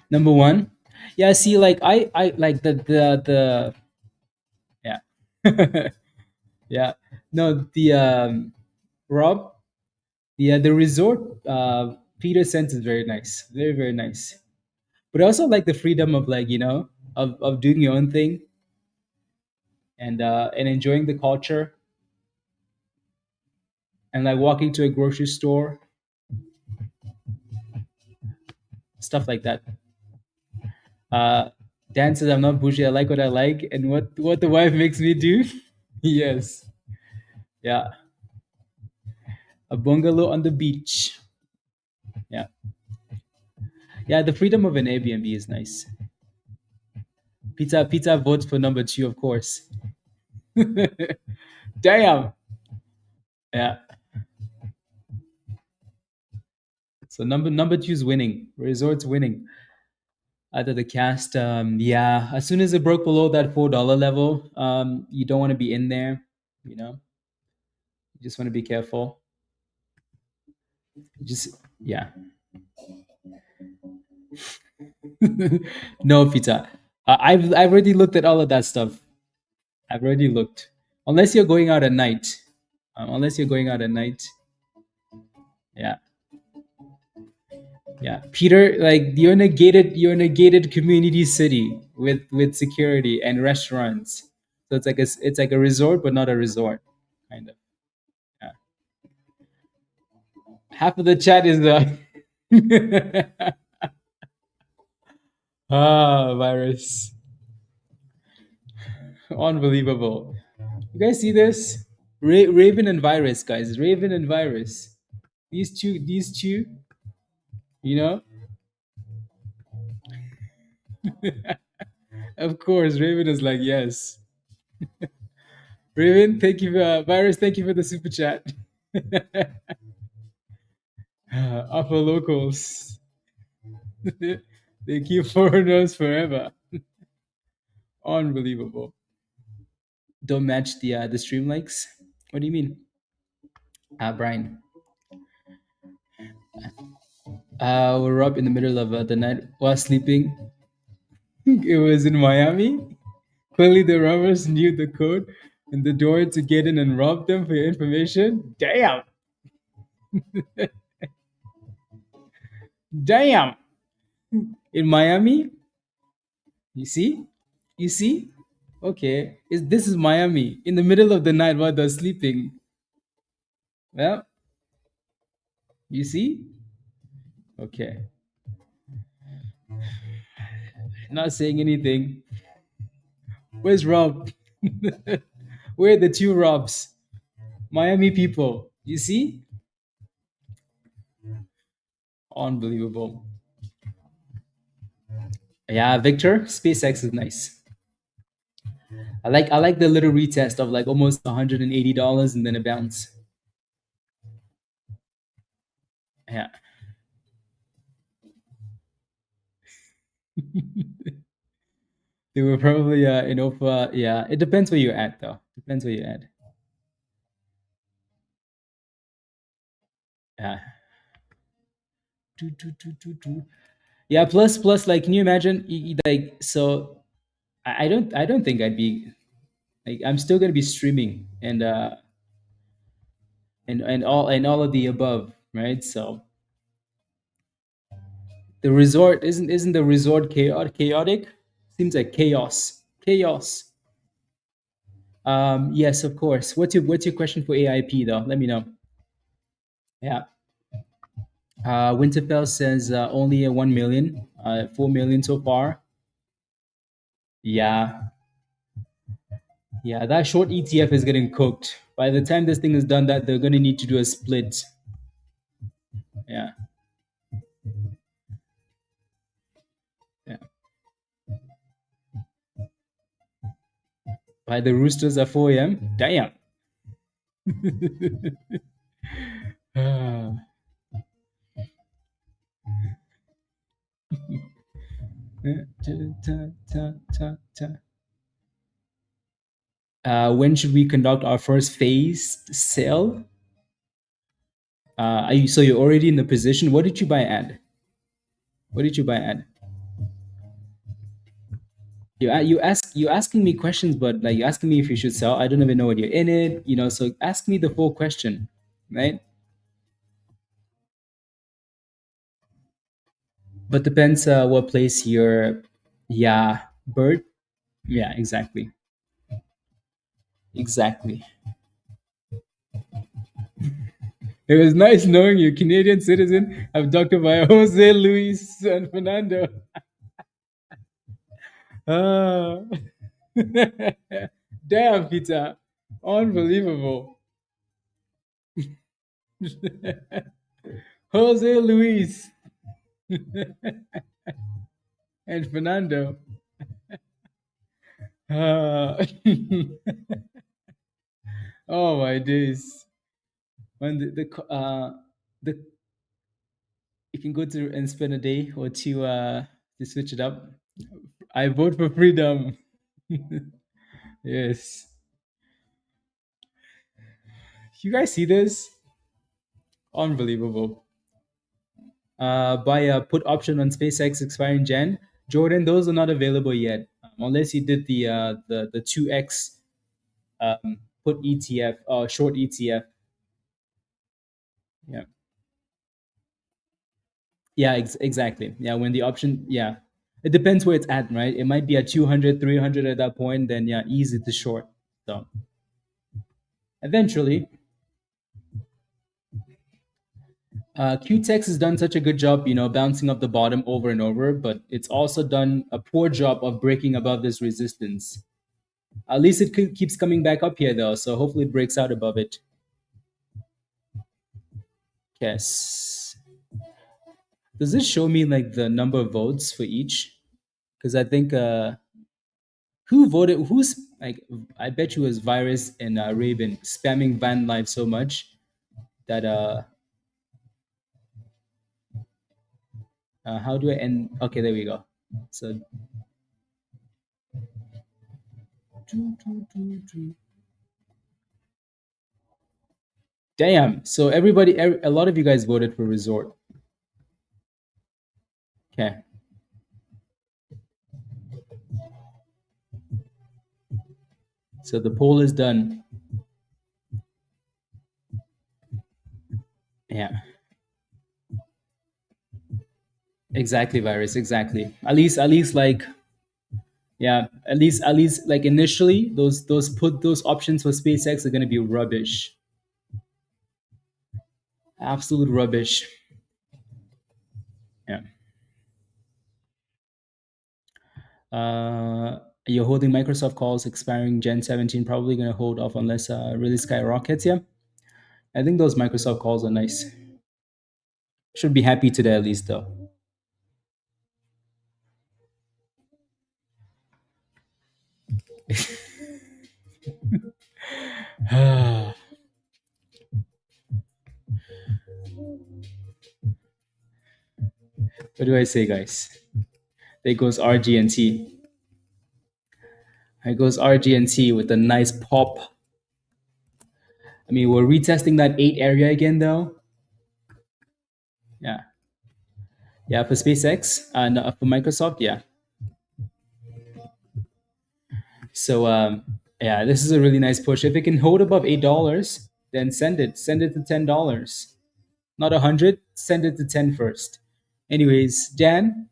Number 1. Yeah, see, like I like the yeah. Yeah. No, the Rob, yeah, the resort Peter sense is very nice. Very, very nice. But I also like the freedom of, like, you know, of doing your own thing and enjoying the culture, and like walking to a grocery store, stuff like that. Dan says I'm not bougie, I like what I like, and what the wife makes me do. Yes. Yeah. A bungalow on the beach. Yeah. Yeah, the freedom of an Airbnb is nice. Pizza votes for number 2, of course. Damn. Yeah. So number 2 is winning. Resorts winning. Out of the cast, yeah. As soon as it broke below that $4 level, you don't want to be in there. You know, you just want to be careful. Just yeah. No, pizza. I've already looked at all of that stuff. I've already looked. Unless you're going out at night. Yeah. Yeah. Peter, like you're in a gated community city with security and restaurants. So it's like a resort, but not a resort, kind of. Half of the chat is virus. Unbelievable. You guys see this? Raven and virus, guys. Raven and virus. These two, you know? Of course, Raven is like, yes. Raven, thank you for virus, thank you for the super chat. Upper locals. They keep foreigners forever. Unbelievable. Don't match the stream likes. What do you mean? Brian. We're up in the middle of the night while sleeping. It was in Miami. Clearly, the robbers knew the code and the door to get in and rob them for your information. Damn. Damn. In Miami? You see? You see? Okay. This is Miami in the middle of the night while they're sleeping. Well, you see? Okay. Not saying anything. Where's Rob? Where are the two Robs? Miami people. You see? Unbelievable. Yeah, Victor, SpaceX is nice. I like the little retest of like almost $180 and then a bounce. Yeah. They were probably in OPA. Yeah, it depends where you're at though. Depends where you're at. Yeah. Yeah. Plus, like, can you imagine? Like, so I don't think I'd be like I'm still gonna be streaming and all of the above, right? So the resort isn't the resort chaotic? Seems like chaos. Chaos. Yes, of course. What's your question for AIP though? Let me know. Yeah. Winterfell says only a 1 million, 4 million so far. Yeah, yeah, that short ETF is getting cooked. By the time this thing is done, that they're gonna need to do a split. Yeah, yeah. By the roosters at 4 a.m. Damn. When should we conduct our first phase sale? So you're already in the position. What did you buy at? What did you buy at? You asking me questions, but like you're asking me if you should sell. I don't even know what you're in it, So ask me the full question, right? But depends what place you're. Yeah, bird. Yeah, exactly, exactly. It was nice knowing you, Canadian citizen, abducted by Jose Luis and Fernando. Ah. Damn, Peter, unbelievable. Jose Luis and Fernando. Ah. Oh my days. When the you can go to and spend a day or two to switch it up. I vote for freedom. Yes. You guys see this? Unbelievable. Buy a put option on SpaceX expiring Jan. Jordan, those are not available yet, unless you did the 2x put ETF or short ETF. Yeah. Yeah, exactly. Yeah, when the option, yeah, it depends where it's at, right? It might be at 200, 300 at that point, then yeah, easy to short. So eventually, QTEX has done such a good job, bouncing up the bottom over and over, but it's also done a poor job of breaking above this resistance. At least it keeps coming back up here, though, so hopefully it breaks out above it. Yes. Does this show me like the number of votes for each? Because I think who voted? Who's like? I bet you it was Virus and Raven spamming Van Live so much that how do I end? Okay, there we go. So damn. So a lot of you guys voted for Resort. Okay. So the poll is done. Yeah. Exactly, Virus. Exactly. At least like yeah. At least like initially, those options for SpaceX are gonna be rubbish. Absolute rubbish. Yeah. You're holding Microsoft calls expiring Gen 17. Probably gonna hold off unless really skyrockets. Yeah. I think those Microsoft calls are nice. Should be happy today at least though. What do I say, guys? There goes RGNT. There goes RGNT with a nice pop. I mean, we're retesting that 8 area again, though. Yeah. Yeah, for SpaceX and for Microsoft, yeah. So, yeah, this is a really nice push. If it can hold above $8, then send it. Send it to $10. Not 100, send it to 10 first. Anyways, Dan,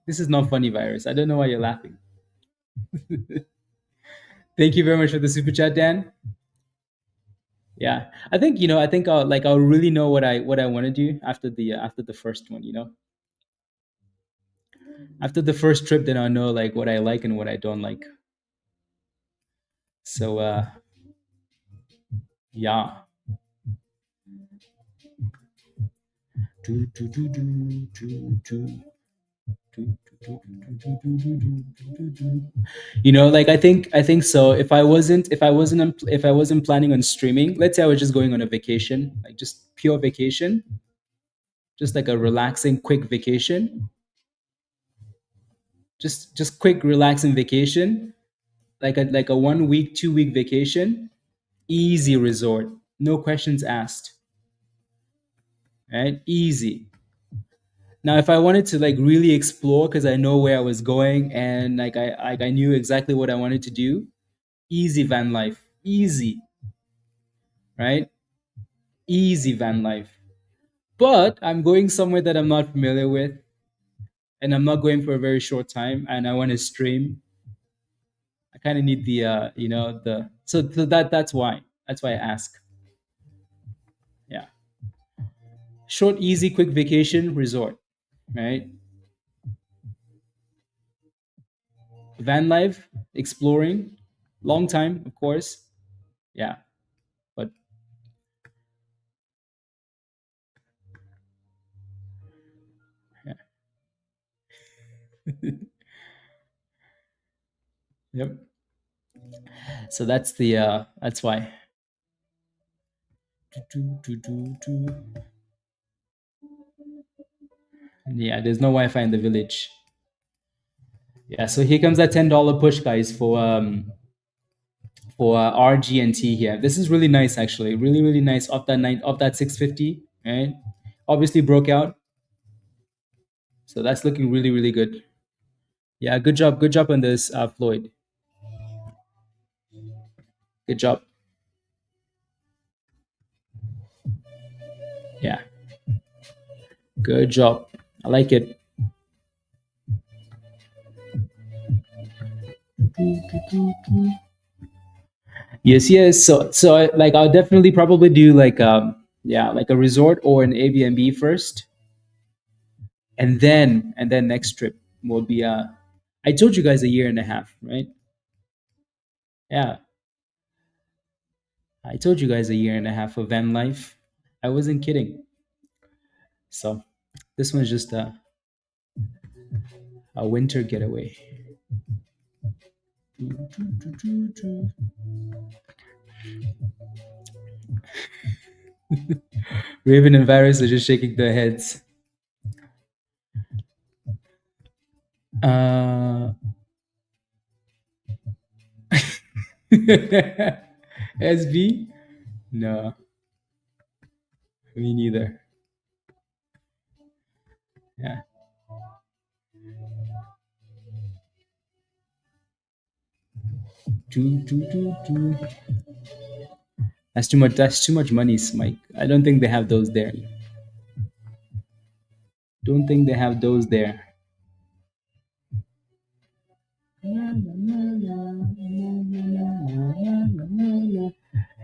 this is not funny, Virus. I don't know why you're laughing. Thank you very much for the super chat, Dan. Yeah, I think I'll really know what I want to do after the first one. After the first trip, then I'll know like what I like and what I don't like. So yeah. Like I think so. If I wasn't planning on streaming, let's say I was just going on a vacation, like just pure vacation, just like a relaxing, quick vacation, just quick, relaxing vacation, like a 1 week, 2 week vacation, easy resort, no questions asked, right? Easy. Now, if I wanted to like really explore because I know where I was going and like I knew exactly what I wanted to do, easy van life, easy, right? Easy van life. But I'm going somewhere that I'm not familiar with, and I'm not going for a very short time, and I want to stream. I kind of need the the so that's why I ask. Yeah, short, easy, quick vacation resort, right? Van life, exploring, long time, of course. Yeah, but yeah. Yep. So that's why. Yeah, there's no Wi-Fi in the village. Yeah, so here comes that $10 push, guys, for RGNT here. This is really nice, actually. Really, really nice off that 650, right? Obviously broke out. So that's looking really, really good. Yeah, good job. Good job on this, Floyd. Good job. Yeah. Good job. I like it. Yes, yes. So like I'll definitely probably do like Yeah, like a resort or an Airbnb first, and then next trip will be I told you guys a year and a half, right? Yeah, I told you guys a year and a half of van life. I wasn't kidding. So this one's just a winter getaway. Raven and Varys are just shaking their heads. Uh, SB? No, me neither. Yeah. Do. That's too much. That's too much money, Mike. I don't think they have those there. Don't think they have those there.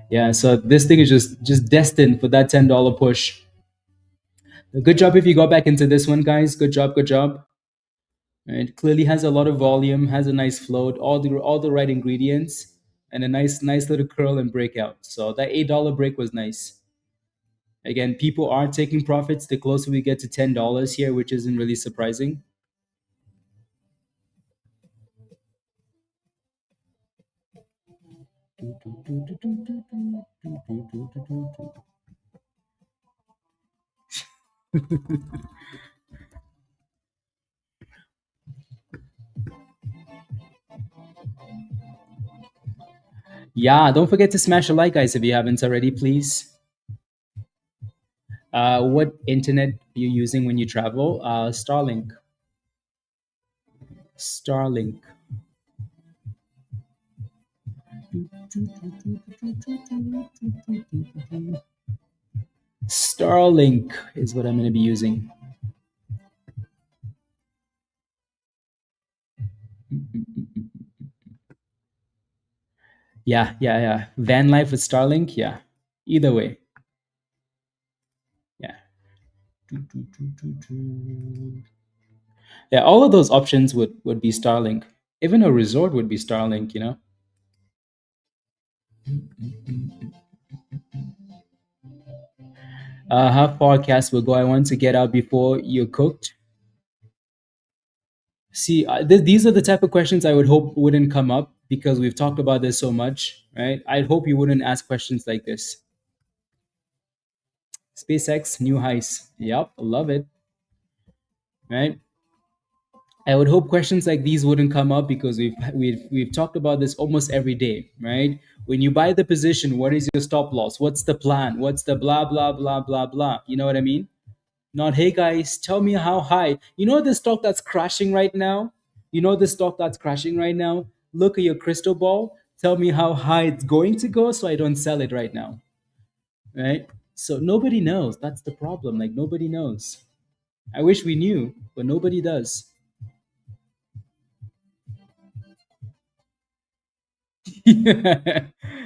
Yeah. So this thing is just destined for that $10 push. Good job if you got back into this one, guys. Good job. Good job. It clearly has a lot of volume, has a nice float, all the right ingredients, and a nice little curl and breakout. So that $8 break was nice. Again, people are taking profits the closer we get to $10 here, which isn't really surprising. Yeah, don't forget to smash a like, guys, if you haven't already, please. What internet are you using when you travel? Starlink. Starlink. Starlink is what I'm going to be using. Yeah. Van life with Starlink. Yeah. Either way. Yeah. Yeah. All of those options would be Starlink. Even a resort would be Starlink. How far cast will go? I want to get out before you're cooked. See, these are the type of questions I would hope wouldn't come up because we've talked about this so much, right? I'd hope you wouldn't ask questions like this. SpaceX new highs. Yep, love it. Right? I would hope questions like these wouldn't come up because we've talked about this almost every day, right? When you buy the position, what is your stop loss? What's the plan? What's the blah blah blah blah blah? You know what I mean? Not, hey guys, tell me how high. You know the stock that's crashing right now? You know the stock that's crashing right now? Look at your crystal ball. Tell me how high it's going to go so I don't sell it right now. Right? So nobody knows. That's the problem. Like nobody knows. I wish we knew, but nobody does.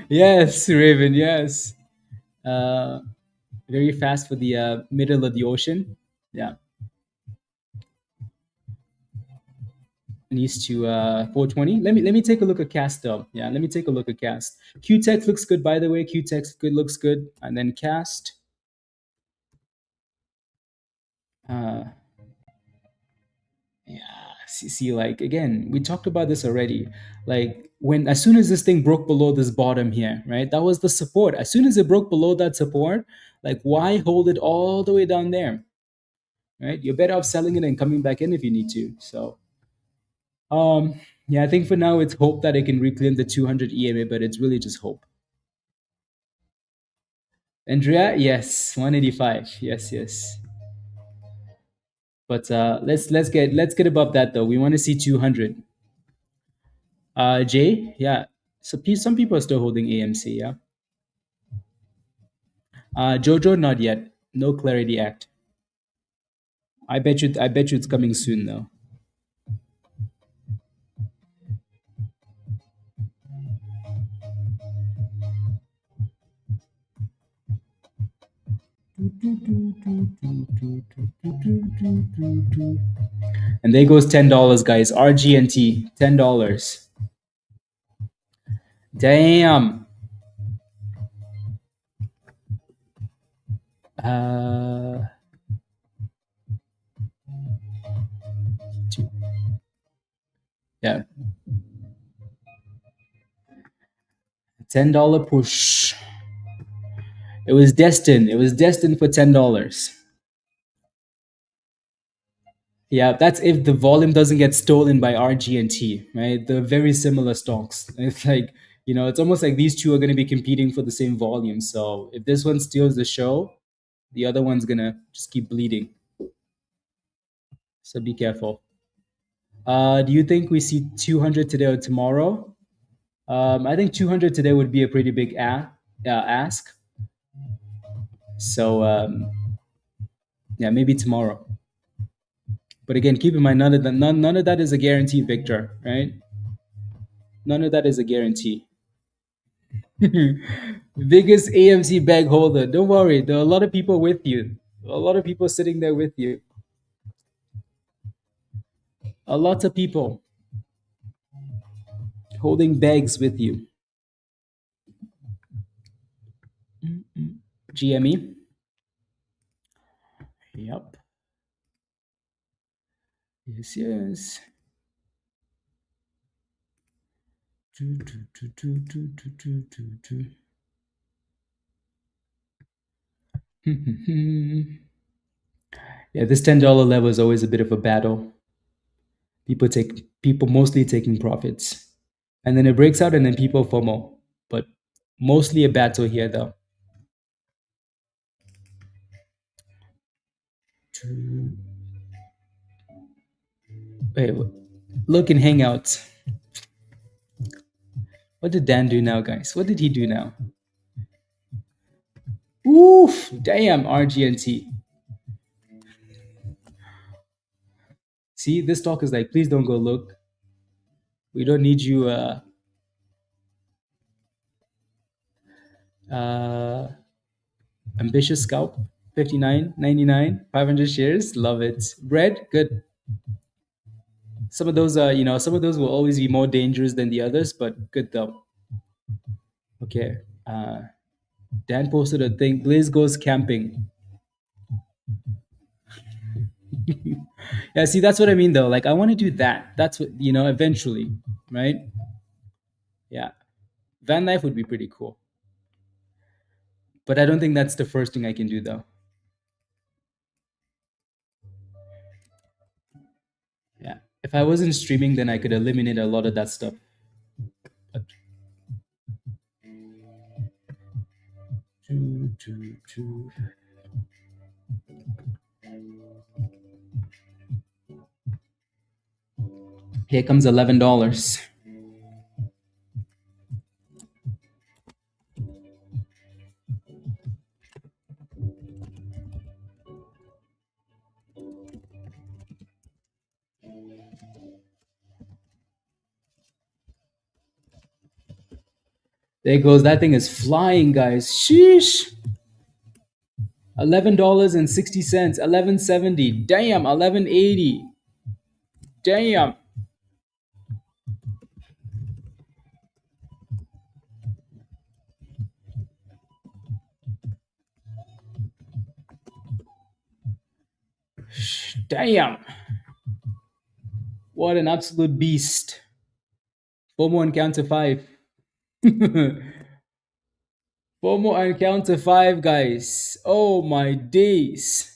Yes, Raven, yes. Uh, very fast for the middle of the ocean. Yeah. Needs to 420. Let me take a look at cast though. Yeah, let me take a look at cast. QTech looks good, by the way. QTech good looks good, and then cast. Uh, yeah, see, like again, we talked about this already. Like when as soon as this thing broke below this bottom here, right? That was the support. As soon as it broke below that support, like why hold it all the way down there, right? You're better off selling it and coming back in if you need to. So yeah, I think for now it's hope that it can reclaim the 200 EMA, but it's really just hope. Andrea, yes, 185. Yes. But let's get above that though. We want to see 200. Jay, yeah. So some people are still holding AMC, yeah. Jojo, not yet. No Clarity Act. I bet you it's coming soon though. And there goes $10, guys. RGNT, $10. Damn. Yeah, $10 push. It was destined. It was destined for $10. Yeah, that's if the volume doesn't get stolen by RGNT, right? They're very similar stocks. It's like, it's almost like these two are going to be competing for the same volume. So if this one steals the show, the other one's going to just keep bleeding. So be careful. Do you think we see 200 today or tomorrow? I think 200 today would be a pretty big ask. So yeah, maybe tomorrow. But again, keep in mind none of that is a guarantee, Victor. Right? None of that is a guarantee. Biggest AMC bag holder. Don't worry, there are a lot of people with you. A lot of people sitting there with you. A lot of people holding bags with you. GME. Yep. Yes, yes. Yeah, this $10 level is always a bit of a battle. People mostly taking profits. And then it breaks out and then people FOMO. But mostly a battle here though. Wait, look in Hangouts. What did Dan do now, guys? What did he do now? Oof! Damn, RGNT. See, this talk is like, please don't go look. We don't need you. Ambitious scalp, 59.99, 500 shares. Love it. Bread, good. Some of those some of those will always be more dangerous than the others, but good though. Okay. Dan posted a thing. Blaze goes camping. Yeah, see, that's what I mean though. Like, I want to do that. That's what, eventually, right? Yeah. Van life would be pretty cool. But I don't think that's the first thing I can do though. Yeah. If I wasn't streaming, then I could eliminate a lot of that stuff. But... Here comes $11. There goes. That thing is flying, guys. Sheesh. $11.60. 11.70. Damn. 11.80. Damn. Damn. What an absolute beast. FOMO and counter 5. FOMO and counter 5, guys. Oh my days.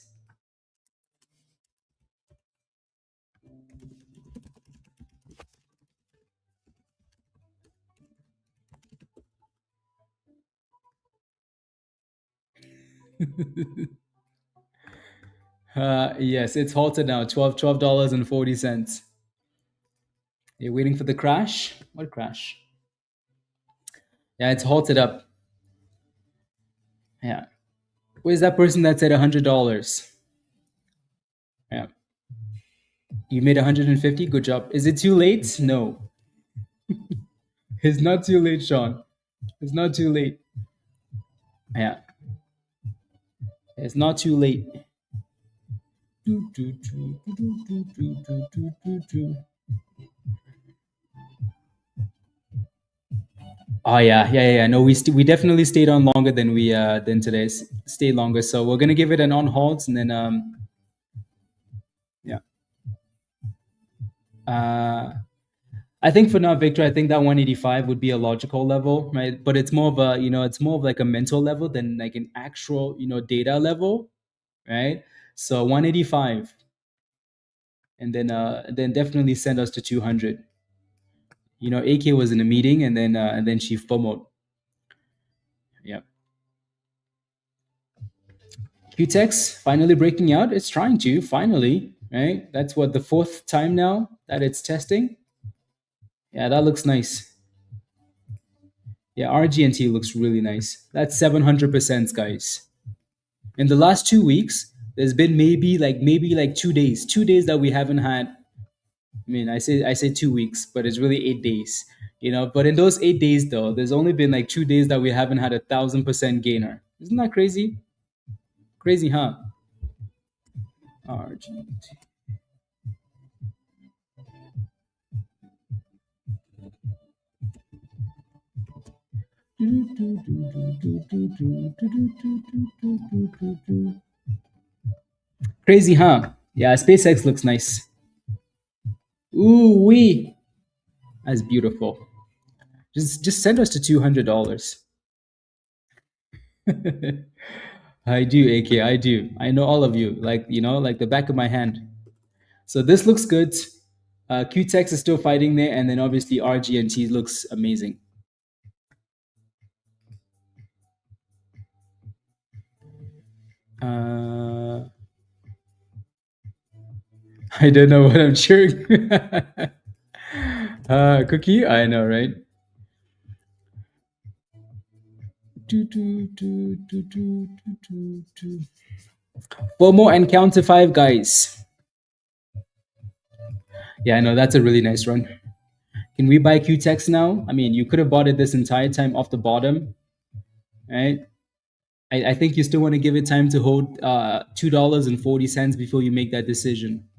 Yes, it's halted now. $12.40. You're waiting for the crash? What crash? Yeah, it's halted up. Yeah. Where's that person that said $100? Yeah. You made 150? Good job. Is it too late? No. It's not too late, Sean. It's not too late. Yeah. It's not too late. Oh yeah. No, we definitely stayed on longer than we than today. Stayed longer, so we're gonna give it an on hold, and then yeah. Uh, I think for now, Victor, I think that 185 would be a logical level, right? But it's more of a, it's more of like a mental level than like an actual, data level, right? So 185, and then definitely send us to 200. AK was in a meeting, and then she FOMO'd. Yeah. QTEX finally breaking out. It's trying to finally, right? That's what, the fourth time now that it's testing. Yeah, that looks nice. Yeah, RGNT looks really nice. That's 700%, guys. In the last 2 weeks, there's been maybe like 2 days that we haven't had. I mean, I say 2 weeks, but it's really 8 days. But in those 8 days though, there's only been like 2 days that we haven't had 1,000% gainer. Isn't that crazy? Crazy, huh? RGNT. Crazy, huh? Yeah, SpaceX looks nice. Ooh wee, that's beautiful. Just send us to $200. I do, AK. I do. I know all of you, like the back of my hand. So this looks good. QTEX is still fighting there, and then obviously RGNT looks amazing. Uh, I don't know what I'm cheering. Cookie, I know, right? FOMO and counter five, guys. Yeah, I know, that's a really nice run. Can we buy QTEX now? I mean, you could have bought it this entire time off the bottom, right? I think you still want to give it time to hold $2.40 before you make that decision.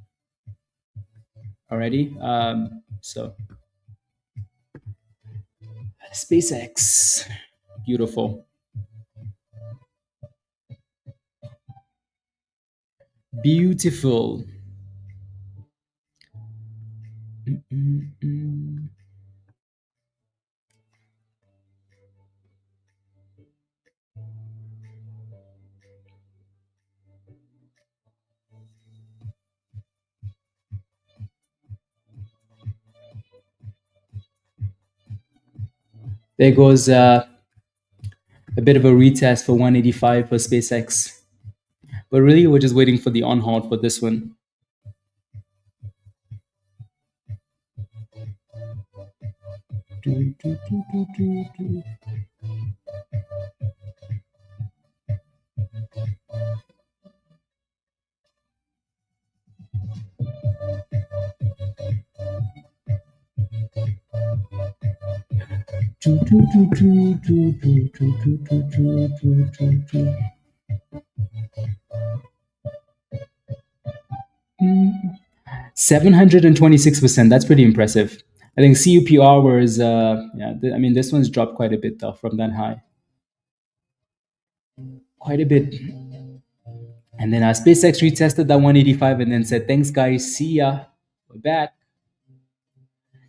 Already, so SpaceX, beautiful, beautiful. Mm-mm-mm. There goes a bit of a retest for 185 for SpaceX, but really we're just waiting for the on hold for this one. Mm. 726%. That's pretty impressive. I think CUPR was, I mean, this one's dropped quite a bit though from that high. Quite a bit. And then SpaceX retested that 185 and then said, thanks, guys. See ya. We're back.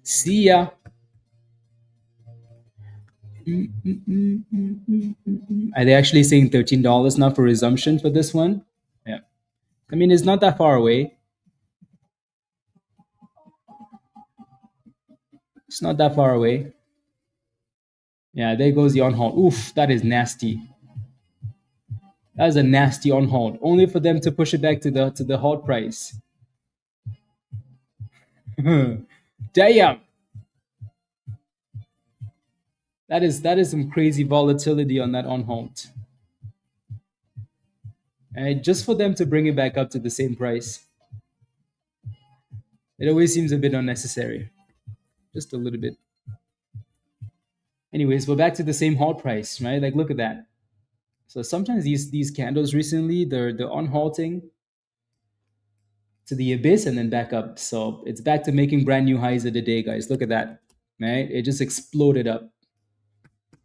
See ya. Are they actually saying $13 now for resumption for this one? Yeah. I mean, it's not that far away. It's not that far away. Yeah, there goes the on hold. Oof, that is nasty. That is a nasty on hold. Only for them to push it back to the hold price. Damn. That is some crazy volatility on that on hold. And just for them to bring it back up to the same price. It always seems a bit unnecessary. Just a little bit. Anyways, we're back to the same hold price, right? Like, look at that. So sometimes these candles recently they're on halting to the abyss and then back up. So it's back to making brand new highs of the day, guys. Look at that, right? It just exploded up,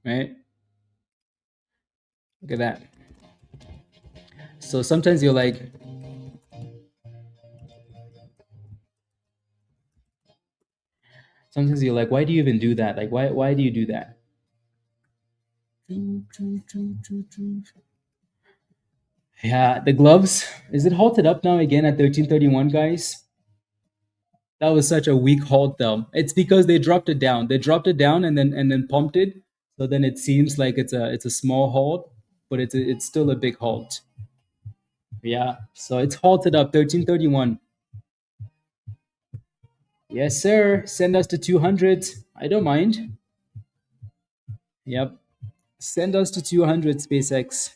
right? Look at that. So sometimes you're like, why do you even do that? Like, why do you do that? Yeah, the gloves. Is it halted up now again at 1331, guys? That was such a weak halt though. It's because they dropped it down. They dropped it down and then pumped it. So then it seems like it's a small halt, but it's still a big halt. Yeah. So it's halted up 1331. Yes, sir. Send us to 200. I don't mind. Yep. Send us to 200, SpaceX.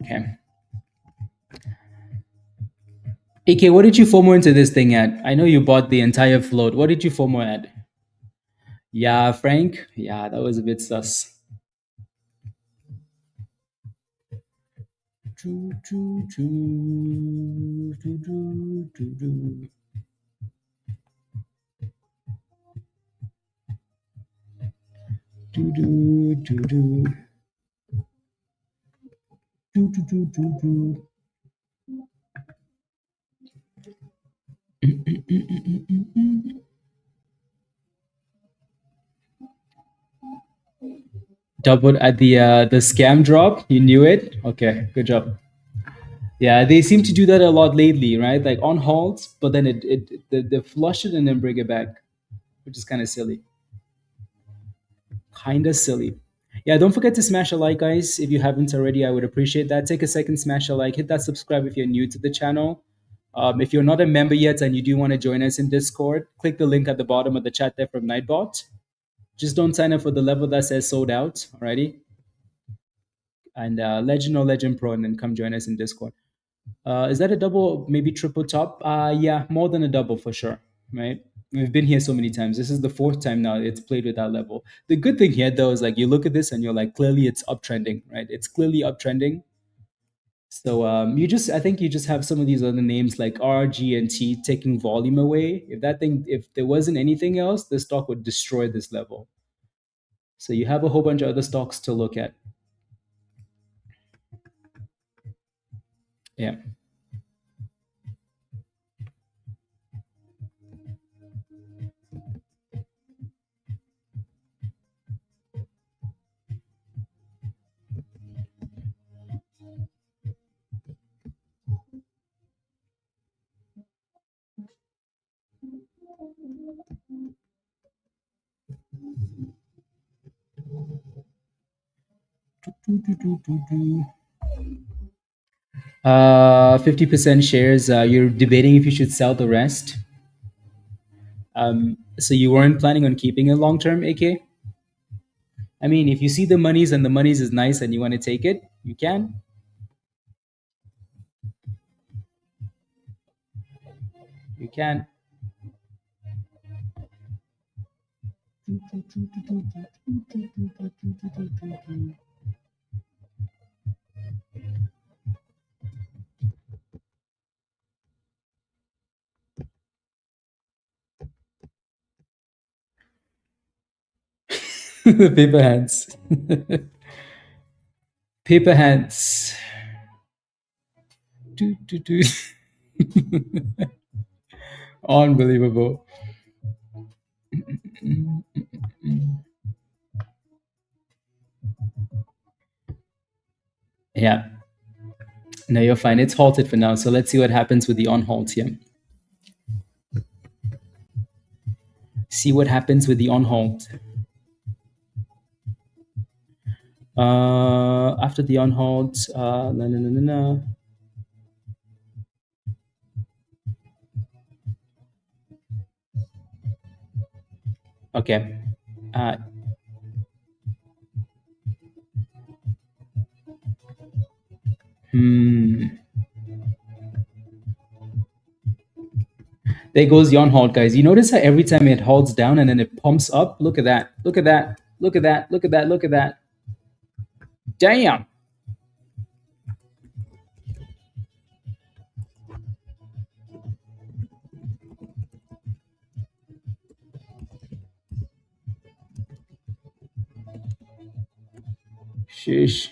Okay. AK, what did you FOMO into this thing at? I know you bought the entire float. What did you FOMO at? Yeah, Frank. Yeah, that was a bit sus. Choo, choo, choo, choo, choo, choo, choo. Doo, doo, doo, doo. Doo, doo, doo, doo, doo. Doubled at the scam drop. You knew it. Okay, good job. Yeah, they seem to do that a lot lately, right? Like on halts, but then they flush it and then bring it back, which is kind of silly. Kind of silly. Yeah, don't forget to smash a like, guys. If you haven't already, I would appreciate that. Take a second, smash a like, hit that subscribe if you're new to the channel. If you're not a member yet and you do want to join us in Discord, click the link at the bottom of the chat there from Nightbot. Just don't sign up for the level that says sold out, alrighty? And Legend or Legend Pro, and then come join us in Discord. Is that a double, maybe triple top? Yeah, more than a double for sure, right? We've been here so many times. This is the fourth time now it's played with that level. The good thing here, though, is like you look at this and you're like, clearly it's uptrending, right? It's clearly uptrending. So I think you just have some of these other names like RGNT taking volume away. If there wasn't anything else, the stock would destroy this level. So you have a whole bunch of other stocks to look at. Yeah. Do, do, do, do, do. 50% shares. You're debating if you should sell the rest. So you weren't planning on keeping it long term, AK? I mean, if you see the monies and the monies is nice and you want to take it, you can. You can. Paper hands. Paper hands. Do, do, do. Unbelievable. Yeah. No, you're fine. It's halted for now. So let's see what happens with the on halt here. See what happens with the on halt. After the on halt, no, no, no, no, no. Okay. Uh, hmm. There goes the on halt, guys. You notice how every time it holds down and then it pumps up? Look at that. Look at that. Look at that. Look at that. Look at that. Damn. Sheesh.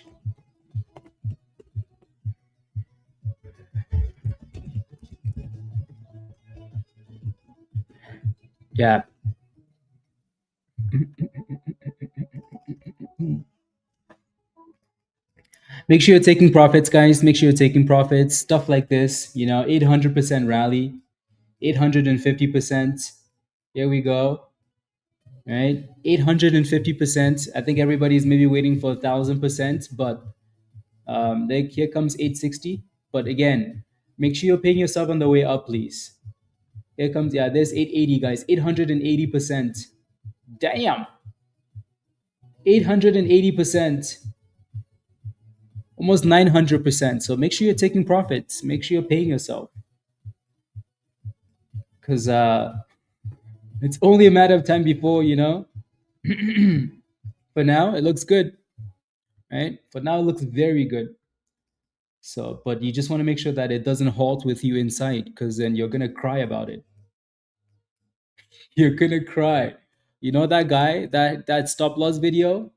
Yeah. Make sure you're taking profits, guys. Make sure you're taking profits. Stuff like this, 800% rally, 850%. Here we go. Right? 850%. I think everybody's maybe waiting for 1,000%, but here comes 860. But again, make sure you're paying yourself on the way up, please. Here comes, yeah, there's 880, guys. 880%. Damn. 880%. Almost 900%. So make sure you're taking profits. Make sure you're paying yourself. Because it's only a matter of time before, For now, it looks good, right? For now, it looks very good. So, but you just want to make sure that it doesn't halt with you inside, because then you're gonna cry about it. You're gonna cry. You know that guy, that stop loss video,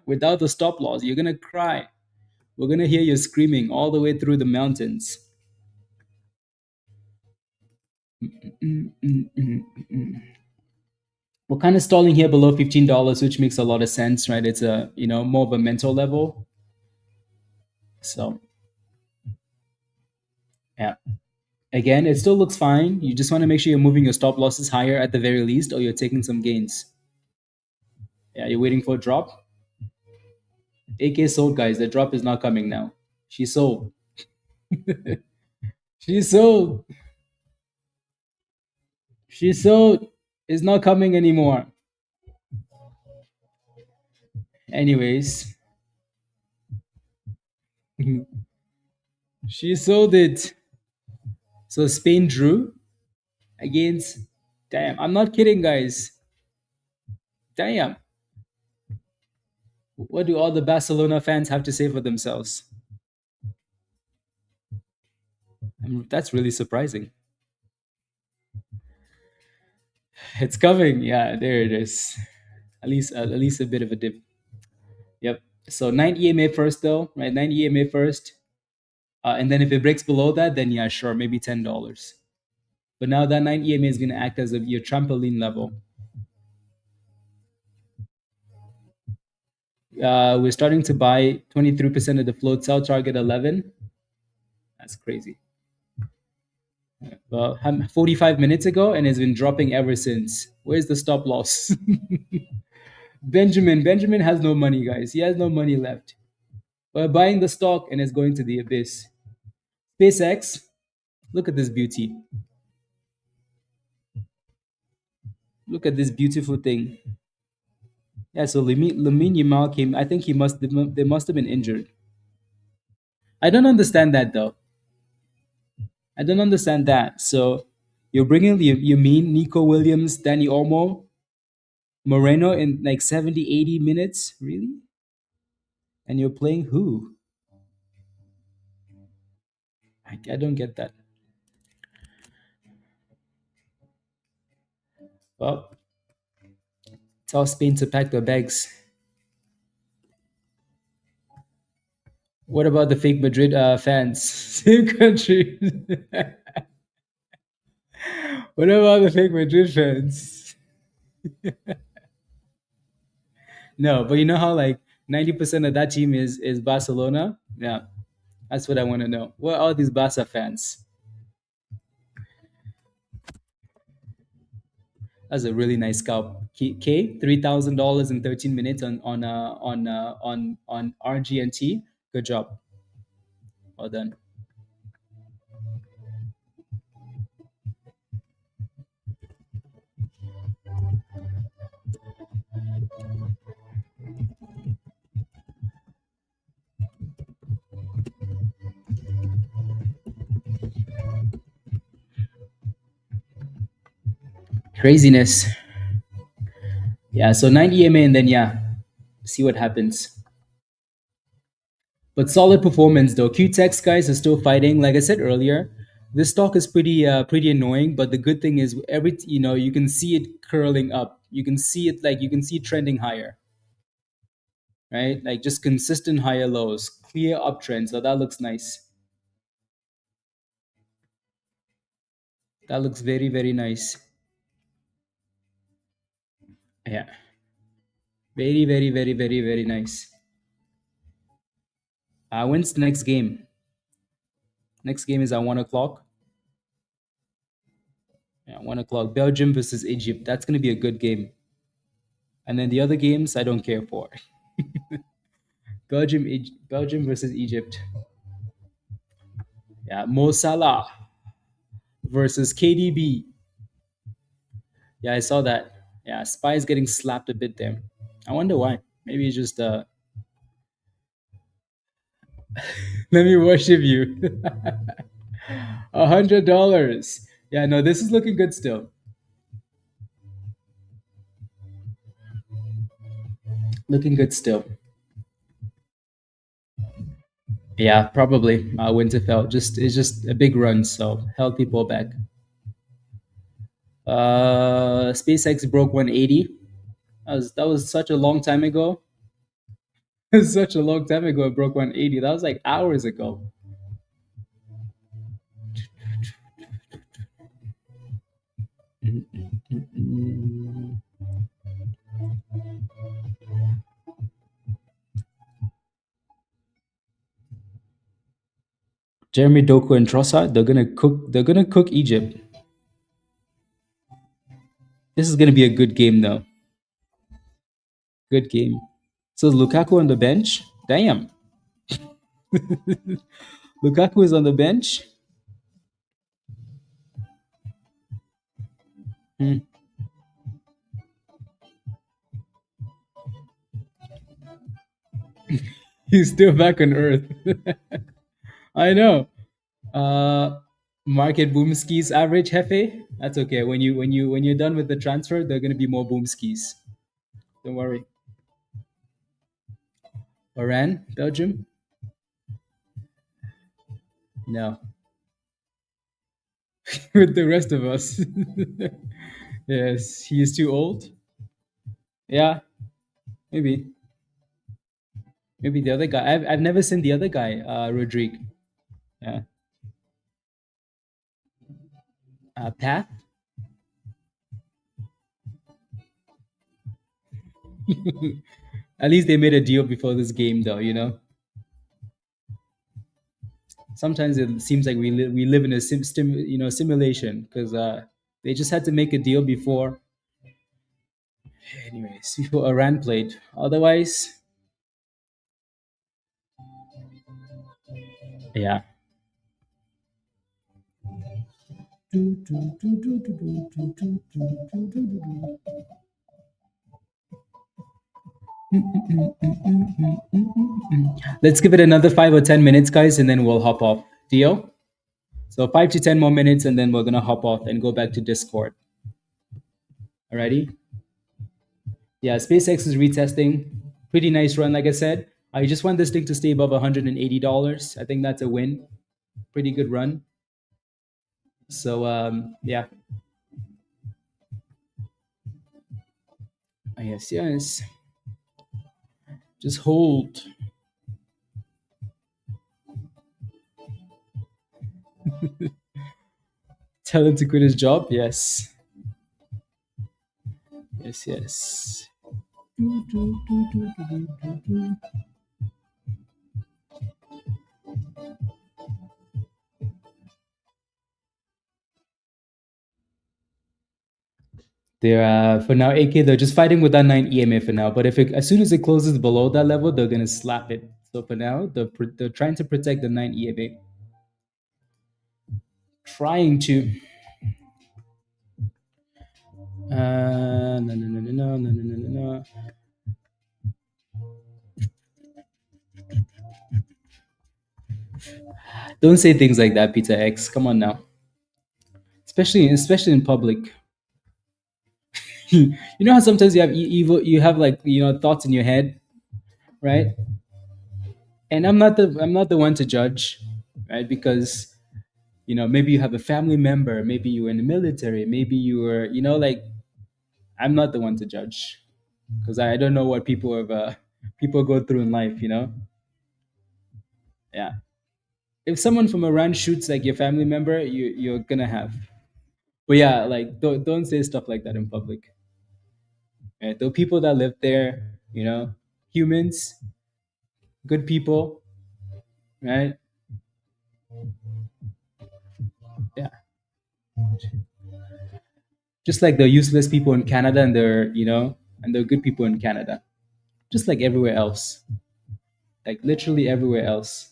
without the stop loss, you're gonna cry. We're gonna hear you screaming all the way through the mountains. We're kind of stalling here below $15, which makes a lot of sense, right? It's a more of a mental level. So yeah. Again, it still looks fine. You just want to make sure you're moving your stop losses higher at the very least, or you're taking some gains. Yeah, you're waiting for a drop. AK sold, guys. The drop is not coming now. She sold. She sold. She sold. It's not coming anymore. Anyways, she sold it. So Spain drew against. Damn, I'm not kidding, guys. Damn. What do all the Barcelona fans have to say for themselves? That's really surprising. It's coming. Yeah, there it is. At least a bit of a dip. Yep. So 9 EMA first though, right? 9 EMA first. And then if it breaks below that, then yeah, sure, maybe $10. But now that 9 EMA is going to act as your trampoline level. We're starting to buy 23% of the float, sell target 11. That's crazy. Well, 45 minutes ago, and it's been dropping ever since. Where's the stop loss? Benjamin has no money, guys. He has no money left. We're buying the stock, and it's going to the abyss. SpaceX, look at this beauty. Look at this beautiful thing. Yeah, so Lamine Yamal came. I think they must have been injured. I don't understand that though. I don't understand that. So you're bringing you mean Nico Williams, Danny Olmo, Moreno in like 70, 80 minutes, really? And you're playing who? I don't get that. Well, tell Spain to pack their bags. What about the fake Madrid fans? Same country. What about the fake Madrid fans? No, but you know how like 90% of that team is Barcelona? Yeah, that's what I want to know. What are these Barca fans? That's a really nice scalp. $3,000 in 13 minutes on RGNT. Good job. Well done. Craziness. Yeah, so 90 EMA and then yeah, see what happens. But solid performance though. QTech's guys are still fighting. Like I said earlier, this stock is pretty annoying. But the good thing is you can see it curling up. You can see it like you can see it trending higher, right? Like just consistent higher lows, clear uptrend. So that looks nice. That looks very nice. Yeah, very nice. When's the next game? Next game is at 1 o'clock. Yeah, 1 o'clock. Belgium versus Egypt. That's gonna be a good game. And then the other games I don't care for. Belgium versus Egypt. Yeah, Mo Salah versus KDB. Yeah, I saw that. Yeah, Spy is getting slapped a bit there. I wonder why. Maybe it's just let me worship you. $100. Yeah, no, this is looking good still. Looking good still. Yeah, probably. Winterfell. Just it's just a big run, so healthy pullback. SpaceX broke 180. That was such a long time ago. Such a long time ago, it broke 180. That was like hours ago. Jeremy Doku and Trossard, they're gonna cook. They're gonna cook Egypt. This is gonna be a good game, though. Good game. So Lukaku on the bench. Damn, Lukaku is on the bench. Hmm. He's still back on Earth. I know. Uh, Market Boomskis average Hefe. That's okay. When you're done with the transfer, there are gonna be more Boomskis. Don't worry. Iran, Belgium. No, with the rest of us. Yes, he is too old. Yeah, maybe. Maybe the other guy. I've never seen the other guy, Rodrigue. Yeah. Path. At least they made a deal before this game, though. Sometimes it seems like we live in a simulation because they just had to make a deal before. Anyways, before Iran played. Otherwise, yeah. Let's give it another 5 or 10 minutes, guys, and then we'll hop off. Deal? So 5 to 10 more minutes, and then we're gonna hop off and go back to Discord. Alrighty? Yeah, SpaceX is retesting. Pretty nice run, like I said. I just want this thing to stay above $180. I think that's a win. Pretty good run. So yeah. Yes. Just hold. Tell him to quit his job. Yes. Yes, yes. They're for now, AK. They're just fighting with that 9 EMA for now. But if as soon as it closes below that level, they're gonna slap it. So for now, they're trying to protect the 9 EMA. Trying to. No, no, no, no, no, no, no, no, no. Don't say things like that, Peter X. Come on now. Especially in public. You know how sometimes you have evil, you have like thoughts in your head, right? And I'm not the one to judge, right? Because maybe you have a family member, maybe you were in the military, maybe you were like I'm not the one to judge because I don't know what people go through in life. Yeah. If someone from Iran shoots like your family member, you're gonna have. But yeah, like don't say stuff like that in public. Right? The people that live there, humans, good people, right? Yeah. Just like the useless people in Canada and they're good people in Canada. Just like everywhere else. Like literally everywhere else.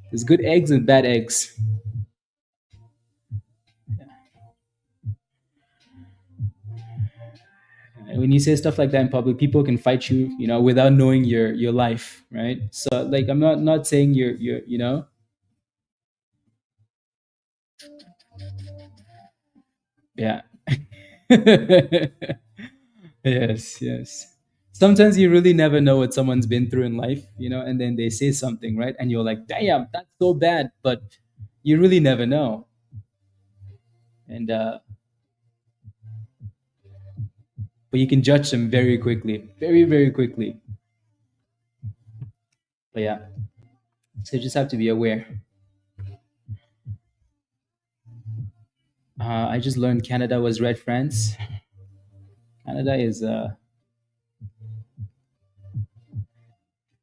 There's good eggs and bad eggs. And when you say stuff like that in public, people can fight you, without knowing your life, right? So like I'm not saying you're. Yeah. Yes, yes. Sometimes you really never know what someone's been through in life, and then they say something, right? And you're like, damn, that's so bad. But you really never know. And but you can judge them very quickly. Very, very quickly. But yeah. So you just have to be aware. I just learned Canada was red France. Canada is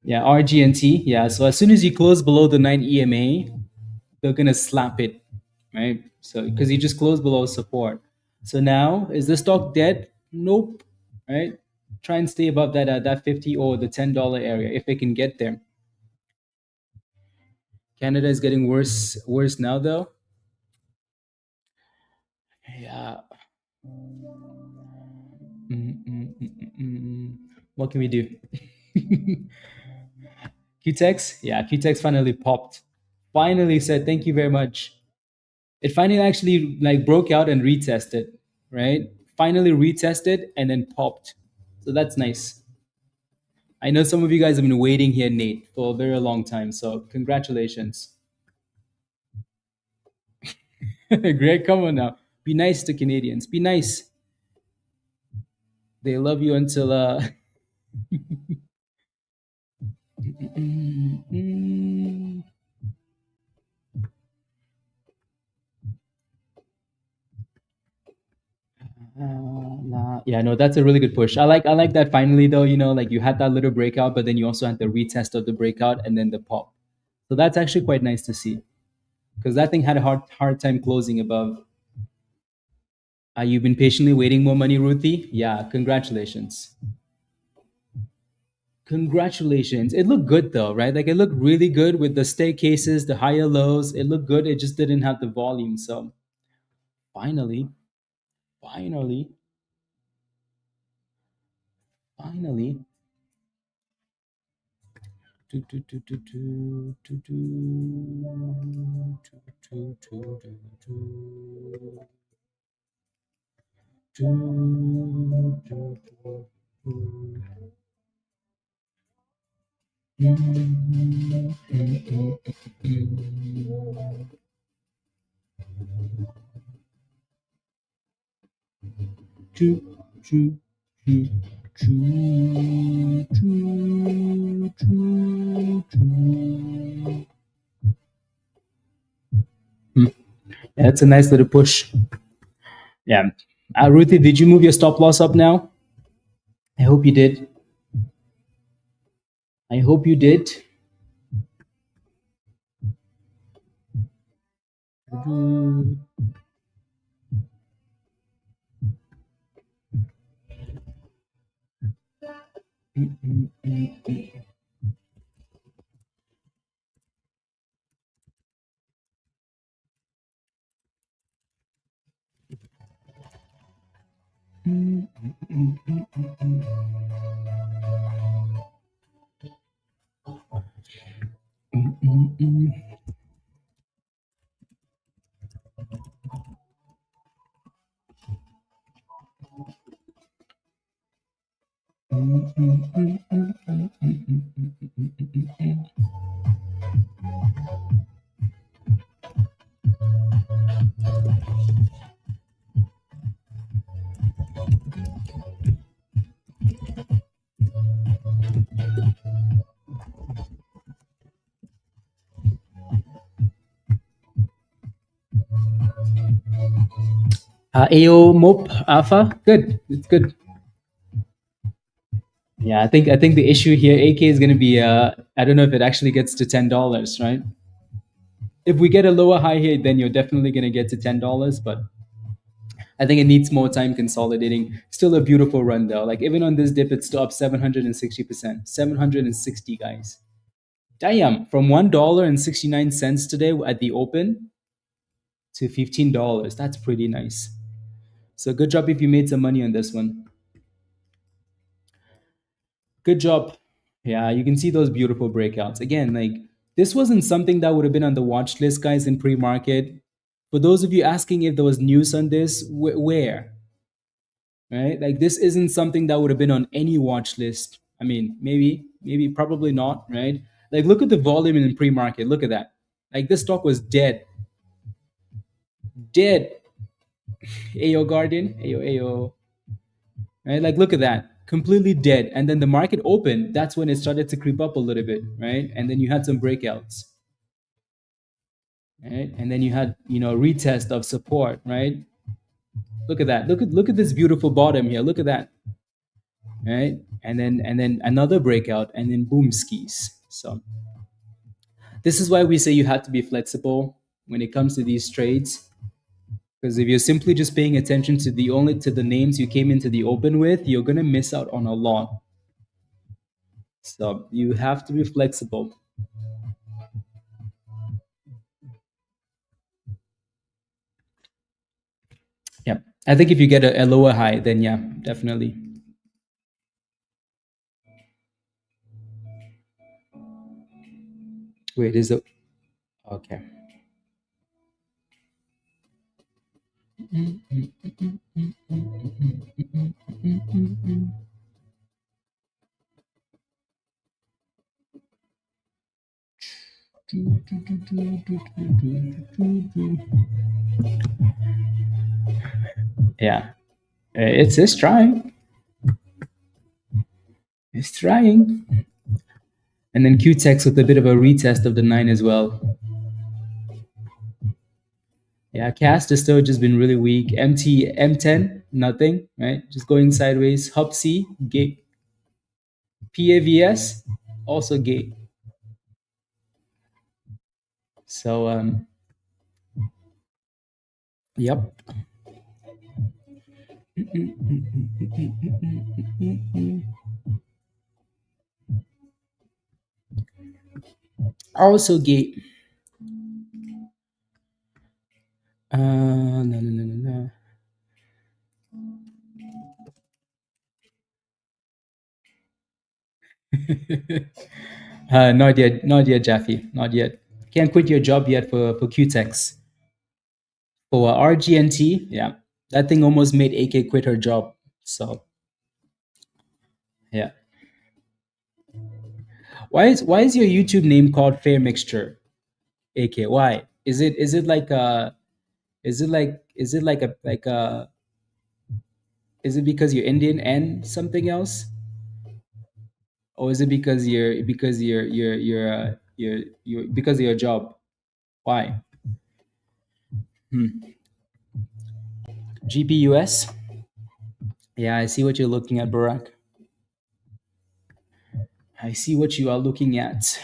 yeah, RGNT. Yeah. So as soon as you close below the 9 EMA, they're gonna slap it, right? So because you just closed below support. So now is the stock dead? Nope. Right? Try and stay above that 50 or the $10 area if it can get there. Canada is getting worse now though. Yeah. What can we do? QTEX? Yeah, QTEX finally popped. Finally said thank you very much. It finally actually like broke out and retested, right? Finally retested and then popped. So that's nice. I know some of you guys have been waiting here, Nate, for a very long time. So congratulations. Greg, come on now. Be nice to Canadians. Be nice. They love you until yeah, no, that's a really good push. I like that finally though, like you had that little breakout, but then you also had the retest of the breakout and then the pop. So that's actually quite nice to see. Because that thing had a hard time closing above. You've been patiently waiting more money, Ruthie? Yeah, congratulations. Congratulations. It looked good though, right? Like it looked really good with the staircases, the higher lows. It looked good. It just didn't have the volume. So finally, finally, finally. Do, do, do, do, do, do, do, do, do, do, do, do, do, do, do. Choo, choo, choo, choo, choo, choo, choo. Yeah, that's a nice little push. Yeah. Ruthie, did you move your stop loss up now? I hope you did. I hope you did. AO Mope Alpha, good. It's good. Yeah, I think the issue here, AK is going to be. I don't know if it actually gets to $10, right? If we get a lower high here, then you're definitely going to get to $10. But I think it needs more time consolidating. Still a beautiful run though. Like even on this dip, it's still up 760%. 760, guys. Damn, from $1.69 today at the open to $15. That's pretty nice. So good job if you made some money on this one. Good job. Yeah, you can see those beautiful breakouts. Again, like this wasn't something that would have been on the watch list, guys, in pre-market. For those of you asking if there was news on this, where? Right? Like this isn't something that would have been on any watch list. I mean, maybe, probably not, right? Like look at the volume in pre-market. Look at that. Like this stock was dead. Dead. AO Guardian, AO. Right? Like look at that. Completely dead. And then the market opened. That's when it started to creep up a little bit, right? And then you had some breakouts. Right? And then you had, retest of support, right? Look at that. Look at this beautiful bottom here. Look at that. Right? And then another breakout and then boom skis. So this is why we say you have to be flexible when it comes to these trades. Because if you're simply just paying attention to the names you came into the open with, you're gonna miss out on a lot. So you have to be flexible. Yeah. I think if you get a lower high, then yeah, definitely. Wait, is it okay? Yeah. It's trying. It's trying. And then QTEX with a bit of a retest of the 9 as well. Yeah, Cast has still just been really weak. M10, nothing, right? Just going sideways. Hop C, gate. PAVS, also gate. So, yep. Also gate. No, no, no, no, no. Not yet, Jaffe, not yet. Can't quit your job yet for QTEX. For RGNT, yeah, that thing almost made AK quit her job. So, yeah. Why is your YouTube name called Fair Mixture? AK, why? Is it like a is it because you're Indian and something else? Or is it because of your job? Why? Hmm. GPUS? Yeah, I see what you're looking at, Barack. I see what you are looking at.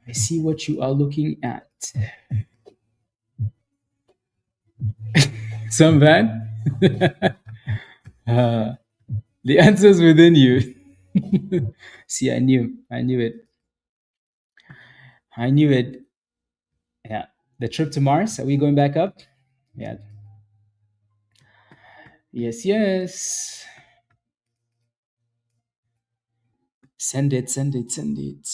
I see what you are looking at. Some van? The answer's within you. See, I knew. I knew it. I knew it. Yeah. The trip to Mars, are we going back up? Yeah. Yes, yes. Send it, send it, send it.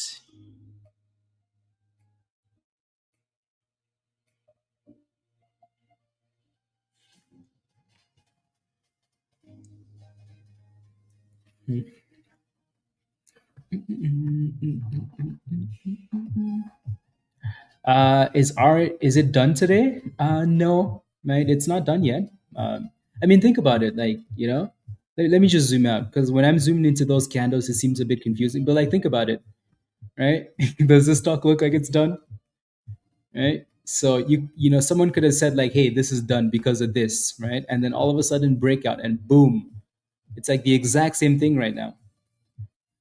Is it done today? No, right? It's not done yet. I mean, think about it. Like, let me just zoom out because when I'm zooming into those candles, it seems a bit confusing. But like, think about it, right? Does this stock look like it's done, right? So someone could have said like, "Hey, this is done because of this," right? And then all of a sudden, breakout and boom, it's like the exact same thing right now.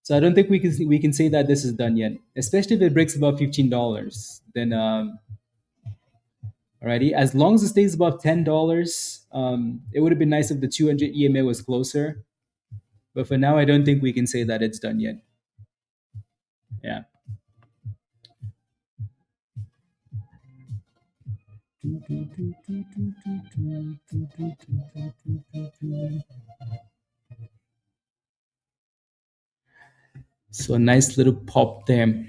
So I don't think we can say that this is done yet, especially if it breaks above $15. Then alrighty, as long as it stays above $10, it would have been nice if the 200 EMA was closer. But for now, I don't think we can say that it's done yet. Yeah. So a nice little pop there.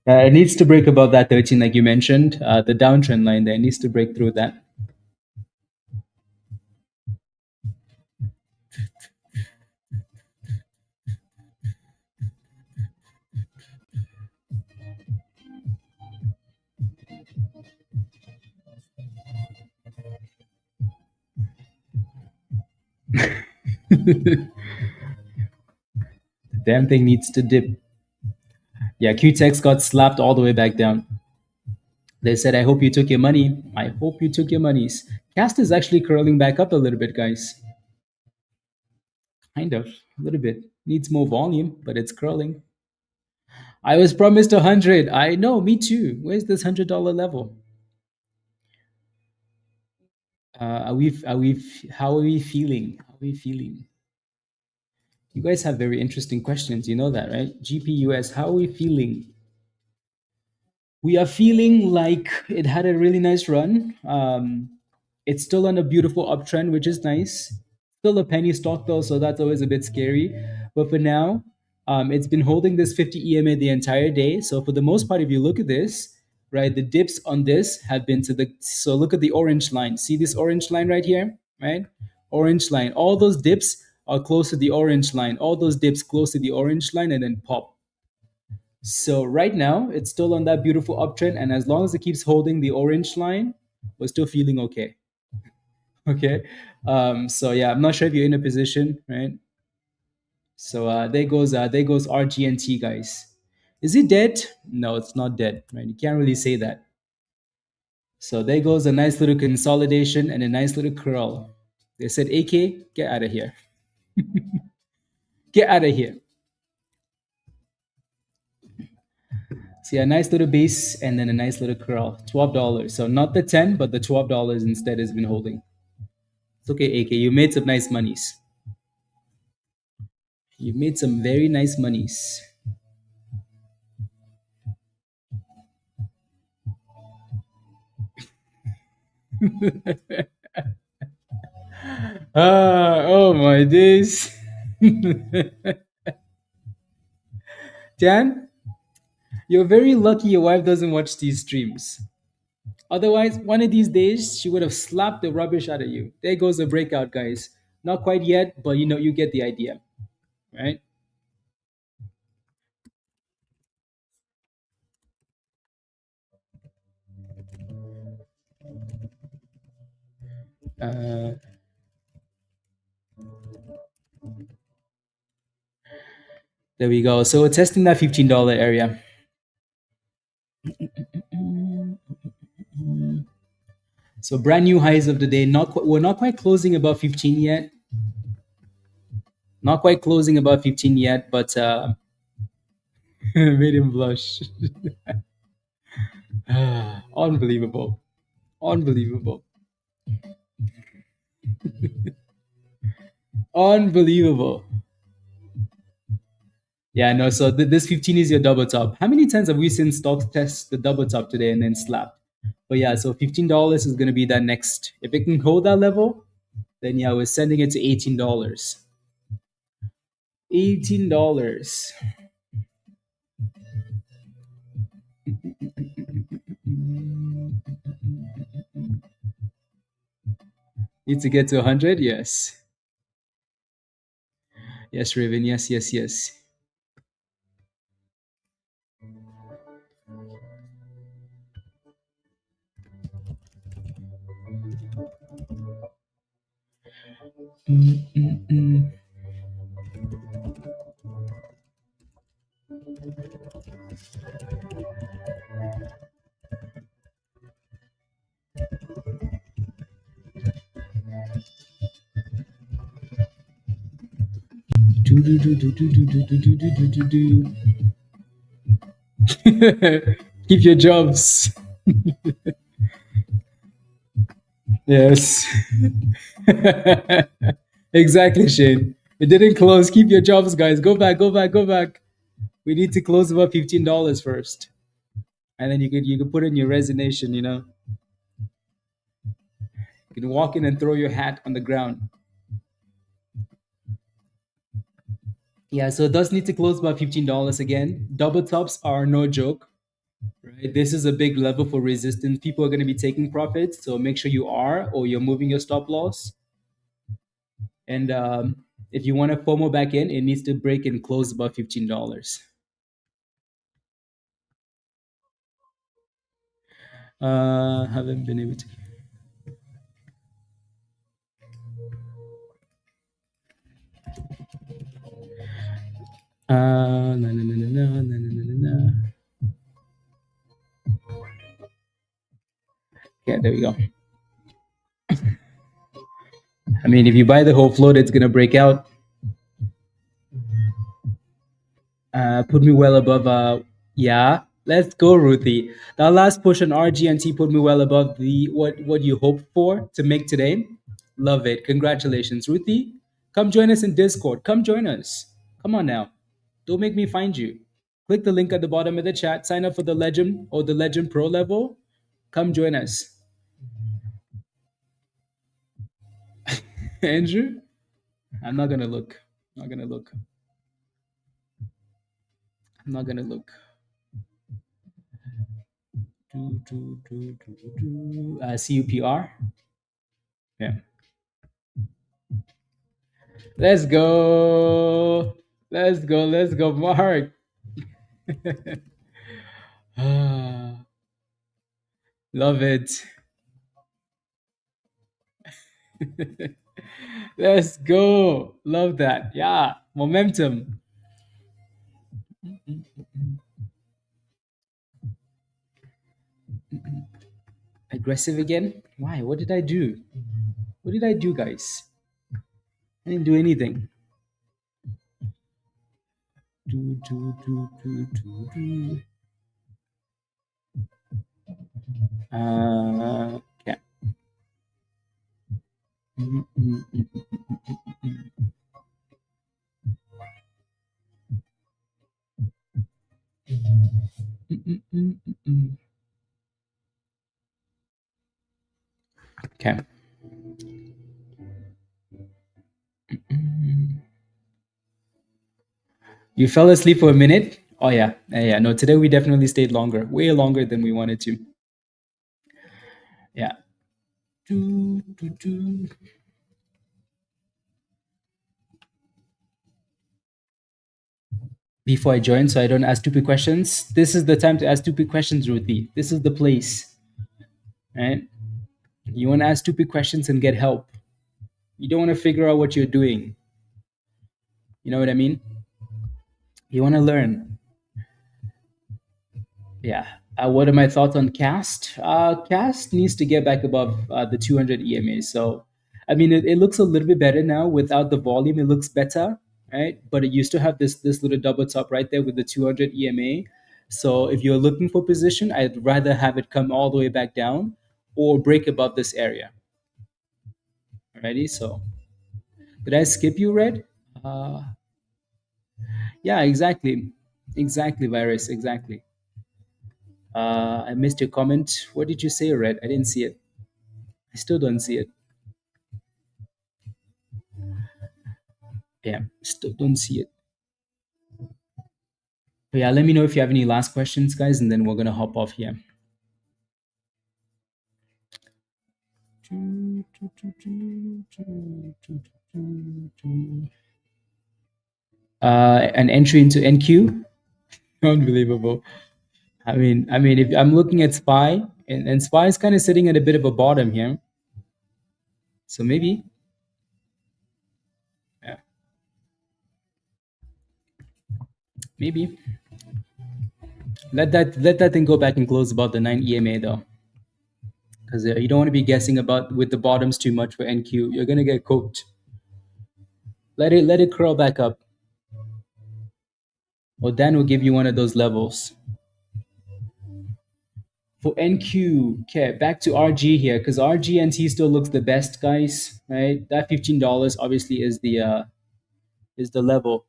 Uh, it needs to break above that 13, like you mentioned. The downtrend line there needs to break through that. The damn thing needs to dip. Yeah, QTEX got slapped all the way back down. They said, I hope you took your money. I hope you took your monies. Cast is actually curling back up a little bit, guys. Kind of, a little bit. Needs more volume, but it's curling. I was promised 100. I know, me too. Where's this $100 level? How are we feeling? How are we feeling? You guys have very interesting questions. You know that, right? GPUS, how are we feeling? We are feeling like it had a really nice run. It's still on a beautiful uptrend, which is nice. Still a penny stock though, so that's always a bit scary. But for now, it's been holding this 50 EMA the entire day. So for the most part, if you look at this, right, the dips on this have been to the. So look at the orange line. See this orange line right here, right? Orange line. All those dips are close to the orange line. All those dips close to the orange line, and then pop. So right now, it's still on that beautiful uptrend, and as long as it keeps holding the orange line, we're still feeling okay. Okay. So yeah, I'm not sure if you're in a position, right? So there goes RGNT, guys. Is it dead? No, it's not dead, right? You can't really say that. So there goes a nice little consolidation and a nice little curl. They said, AK, get out of here. Get out of here. See a nice little base and then a nice little curl. $12. So not the 10, but the $12 instead has been holding. It's okay, AK. You made some nice monies. You made some very nice monies. Oh my days. Dan, you're very lucky your wife doesn't watch these streams. Otherwise, one of these days, she would have slapped the rubbish out of you. There goes the breakout, guys. Not quite yet, but you get the idea, right? Uh, there we go. So we're testing that $15 area. So brand new highs of the day. We're not quite closing above 15 yet. Not quite closing above 15 yet, but made him blush. Unbelievable. Unbelievable. Unbelievable. Yeah, no. So this 15 is your double top. How many times have we seen stocks test the double top today and then slap? But yeah, so $15 is going to be that next. If it can hold that level, then yeah, we're sending it to $18. $18. Need to get to 100? Yes. Yes, Raven. Yes, yes, yes. Do, do, do, do, do, do, do, do, do, do, do, do. Keep your jobs. Yes. Exactly, Shane. It didn't close. Keep your jobs, guys. Go back, go back, go back. We need to close about $15 first. And then you could put in your resignation, You can walk in and throw your hat on the ground. Yeah, so it does need to close about $15 again. Double tops are no joke, right? This is a big level for resistance. People are going to be taking profits, so make sure you are, or you're moving your stop loss. And if you want to FOMO back in, it needs to break and close above $15. Haven't been able to. No, no, no, no, no, no, no, no, no. Yeah, there we go. I mean, if you buy the whole float, it's gonna break out. Put me well above. Yeah, let's go, Ruthie. That last push on RGNT put me well above the what you hoped for to make today. Love it. Congratulations, Ruthie. Come join us in Discord. Come join us. Come on now. Don't make me find you. Click the link at the bottom of the chat. Sign up for the Legend or the Legend Pro level. Come join us. Andrew, I'm not gonna look. I'm not gonna look. I'm not gonna look. CUPR. Yeah. Let's go. Let's go. Let's go, Mark. Love it. Let's go. Love that. Yeah. Momentum. Aggressive again? Why? What did I do? What did I do, guys? I didn't do anything. Yeah. Okay. You fell asleep for a minute? Oh yeah, yeah. No, today we definitely stayed longer, way longer than we wanted to. Yeah. Do, do, do. Before I join, so I don't ask stupid questions. This is the time to ask stupid questions, Ruthie. This is the place, right? You want to ask stupid questions and get help. You don't want to figure out what you're doing. You know what I mean? You want to learn. Yeah. What are my thoughts on Cast? Cast needs to get back above the 200 EMA. So, I mean, it looks a little bit better now without the volume. It looks better, right? But it used to have this little double top right there with the 200 EMA. So, if you're looking for position, I'd rather have it come all the way back down or break above this area. Alrighty. So, did I skip you, Red? Uh, yeah, exactly, exactly, Virus, exactly. I missed your comment. What did you say, Red? I didn't see it. I still don't see it. Yeah, still don't see it. But yeah, let me know if you have any last questions, guys, and then we're gonna hop off here. An entry into NQ. Unbelievable. I mean, if I'm looking at SPY, and SPY is kind of sitting at a bit of a bottom here, so maybe, yeah, maybe let that thing go back and close above the 9 EMA though, because you don't want to be guessing about with the bottoms too much for NQ. You're gonna get cooked. Let it curl back up. Or Dan will give you one of those levels. For NQ, okay, back to RG here, because RGNT still looks the best, guys. Right? That $15 obviously is the level.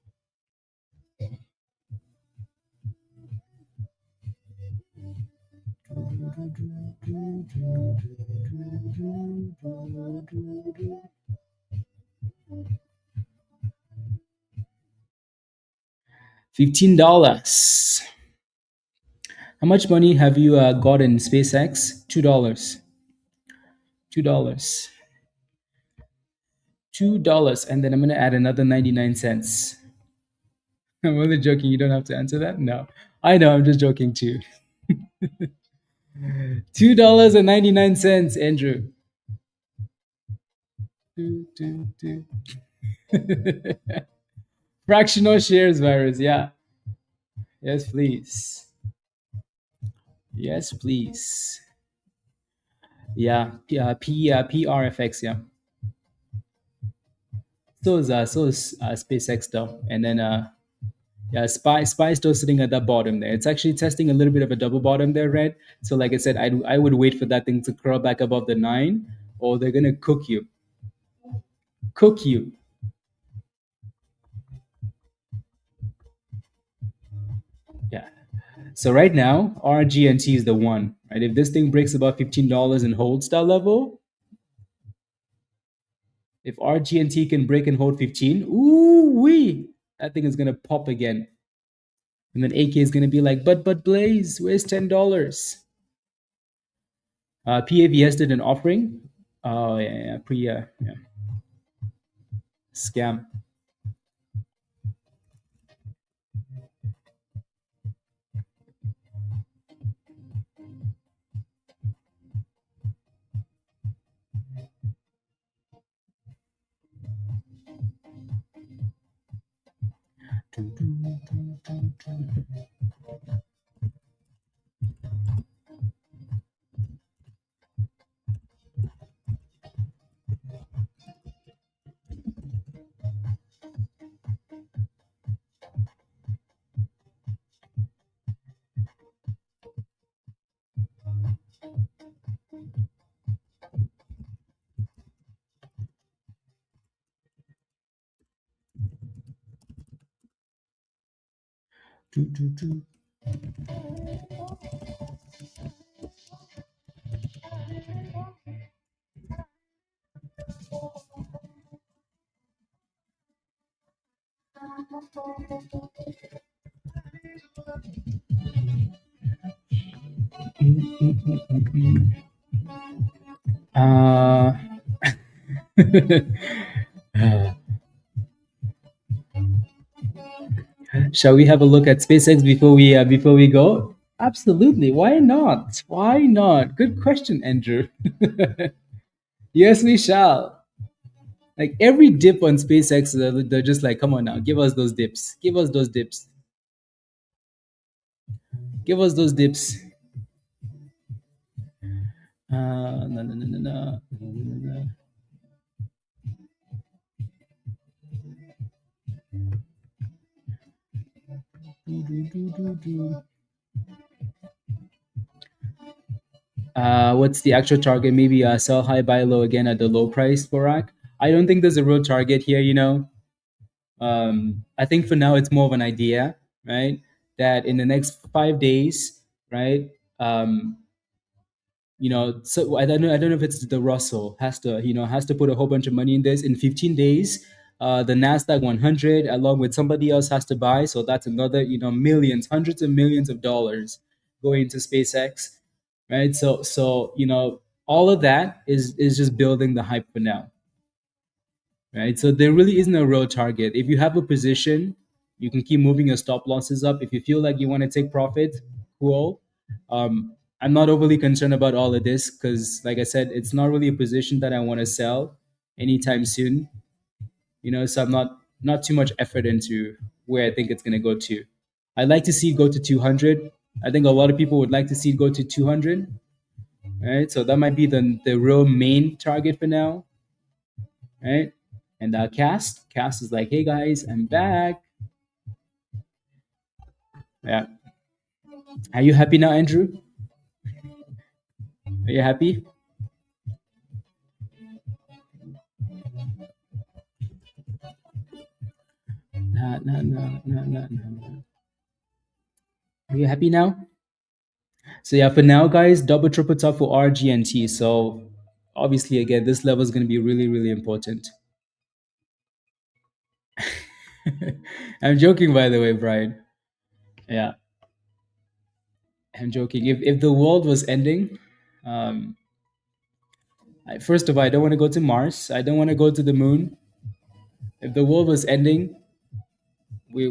$15. How much money have you got in SpaceX? $2. $2. $2, and then I'm gonna add another 99 cents. I'm only joking. You don't have to answer that. No, I know. I'm just joking too. $2.99, Andrew. Do, do, do. Fractional shares virus. Yeah. Yes, please. Yes, please. Yeah. PRFX. Yeah. So is SpaceX though, and then yeah, Spy is still sitting at that bottom there. It's actually testing a little bit of a double bottom there, Red. So like I said, I would wait for that thing to curl back above the 9, or they're gonna cook you. Cook you. Yeah. So right now, RGNT is the one, right? If this thing breaks above $15 and holds that level, if RGNT can break and hold 15, ooh wee, that thing is gonna pop again. And then AK is gonna be like, but Blaze, where's $10? PAVS did an offering. Oh yeah, yeah. Scam. Uh, shall we have a look at SpaceX before we go? Absolutely. Why not? Why not? Good question, Andrew. Yes, we shall. Like every dip on SpaceX, they're just like, come on now, give us those dips. Give us those dips. Give us those dips. No, no, no, no, no. No, no, no. What's the actual target? Maybe sell high, buy low again at the low price, Borak. I don't think there's a real target here. I think for now it's more of an idea, right? That in the next 5 days, right? Um, so I don't know if it's the Russell has to put a whole bunch of money in this. In 15 days, the Nasdaq 100 along with somebody else has to buy, so that's another millions, hundreds of millions of dollars going into SpaceX, right? So all of that is just building the hype for now, right? So there really isn't a real target. If you have a position, you can keep moving your stop losses up. If you feel like you want to take profit, cool. I'm not overly concerned about all of this because, like I said, it's not really a position that I want to sell anytime soon. So I'm not too much effort into where I think it's going to go to. I'd like to see it go to 200. I think a lot of people would like to see it go to 200. Right, so that might be the real main target for now, right? And Cast is like, hey guys, I'm back. Yeah, are you happy now, Andrew? Are you happy? Nah, nah, nah, nah, nah, nah. Are you happy now? So yeah, for now, guys, double triple top for RGNT. So obviously, again, this level is going to be really, really important. I'm joking, by the way, Brian. Yeah, I'm joking. If the world was ending, um, first of all, I don't want to go to Mars. I don't want to go to the moon. If the world was ending, we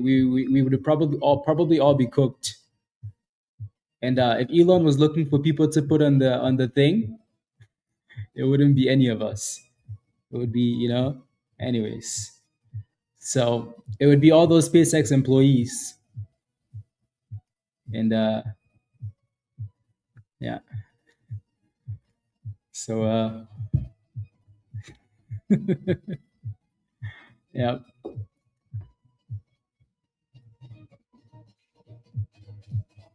would have probably all be cooked. And if Elon was looking for people to put on the thing, it wouldn't be any of us. It would be, anyways. So it would be all those SpaceX employees. And yeah. So yeah.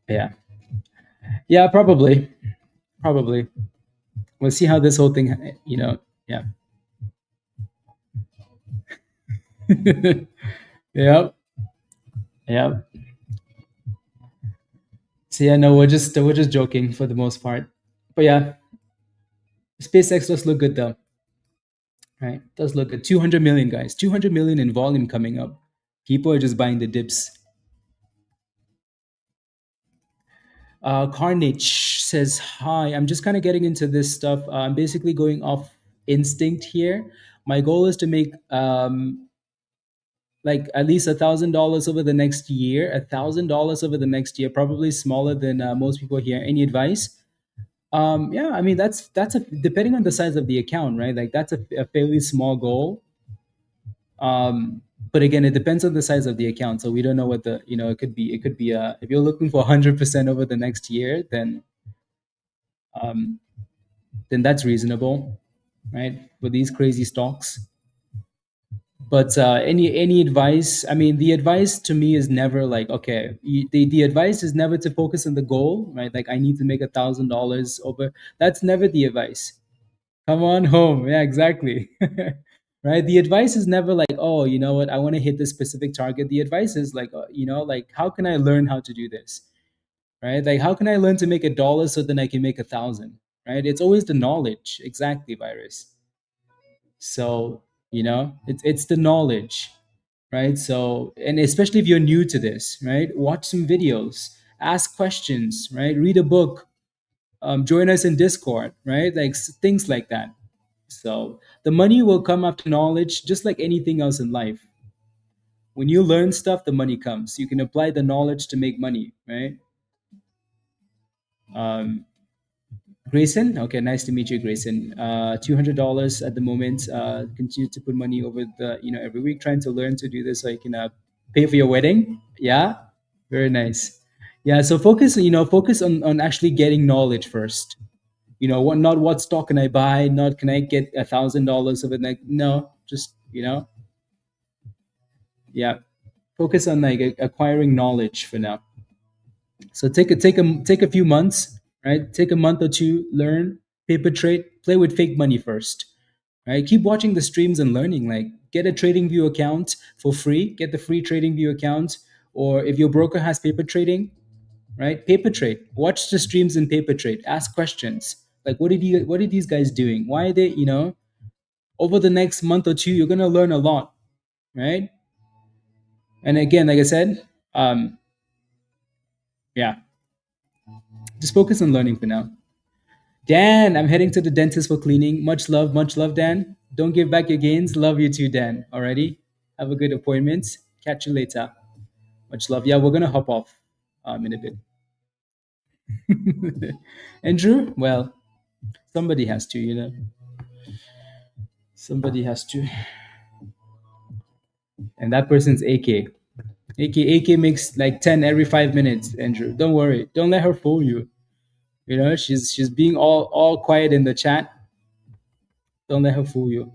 Yeah. Yeah, probably. Probably. We'll see how this whole thing, yeah. Yep. Yep. So yeah, no, we're just joking for the most part. But yeah, SpaceX does look good though. Right? Does look good. 200 million guys. 200 million in volume coming up. People are just buying the dips. Carnage says, hi, I'm just kind of getting into this stuff. I'm basically going off instinct here. My goal is to make like at least $1,000 over the next year. $1,000 over the next year, probably smaller than most people here. Any advice? Yeah, I mean that's a depending on the size of the account, right? Like that's a fairly small goal. But again, it depends on the size of the account. So we don't know what it could be if you're looking for 100% over the next year, um, then that's reasonable, right? For these crazy stocks. But any advice? I mean, the advice to me is never like, okay, the advice is never to focus on the goal, right? Like I need to make $1,000 over. That's never the advice. Come on home. Yeah, exactly. Right. The advice is never like, oh, you know what? I want to hit this specific target. The advice is like, like how can I learn how to do this? Right. Like how can I learn to make $1 so then I can make 1,000? Right. It's always the knowledge. Exactly, Virus. So it's the knowledge. right? So, and especially if you're new to this, right? Watch some videos, ask questions, right? Read a book, join us in Discord, right? Like things like that. So the money will come after knowledge, just like anything else in life. When you learn stuff, the money comes. You can apply the knowledge to make money, right? Um, Grayson, okay, nice to meet you, Grayson. $200 at the moment. Continue to put money over the, every week, trying to learn to do this so you can pay for your wedding. Yeah, very nice. Yeah, so focus on actually getting knowledge first. What, not what stock can I buy, not can I get $1,000 of it. Like, no, just yeah, focus on like acquiring knowledge for now. So take a few months, right? Take a month or two, learn, paper trade, play with fake money first, right? Keep watching the streams and learning. Like get a TradingView account for free. Get the free TradingView account, or if your broker has paper trading, right? Paper trade. Watch the streams in paper trade. Ask questions. Like what are these guys doing? Why are they, over the next month or two, you're gonna learn a lot, right? And again, like I said, yeah, just focus on learning for now. Dan, I'm heading to the dentist for cleaning. Much love, Dan. Don't give back your gains. Love you too, Dan. Alrighty. Have a good appointment. Catch you later. Much love. Yeah, we're gonna hop off in a bit. Andrew, well, somebody has to, Somebody has to. And that person's AK. AK makes like 10 every 5 minutes, Andrew. Don't worry. Don't let her fool you. She's being all quiet in the chat. Don't let her fool you.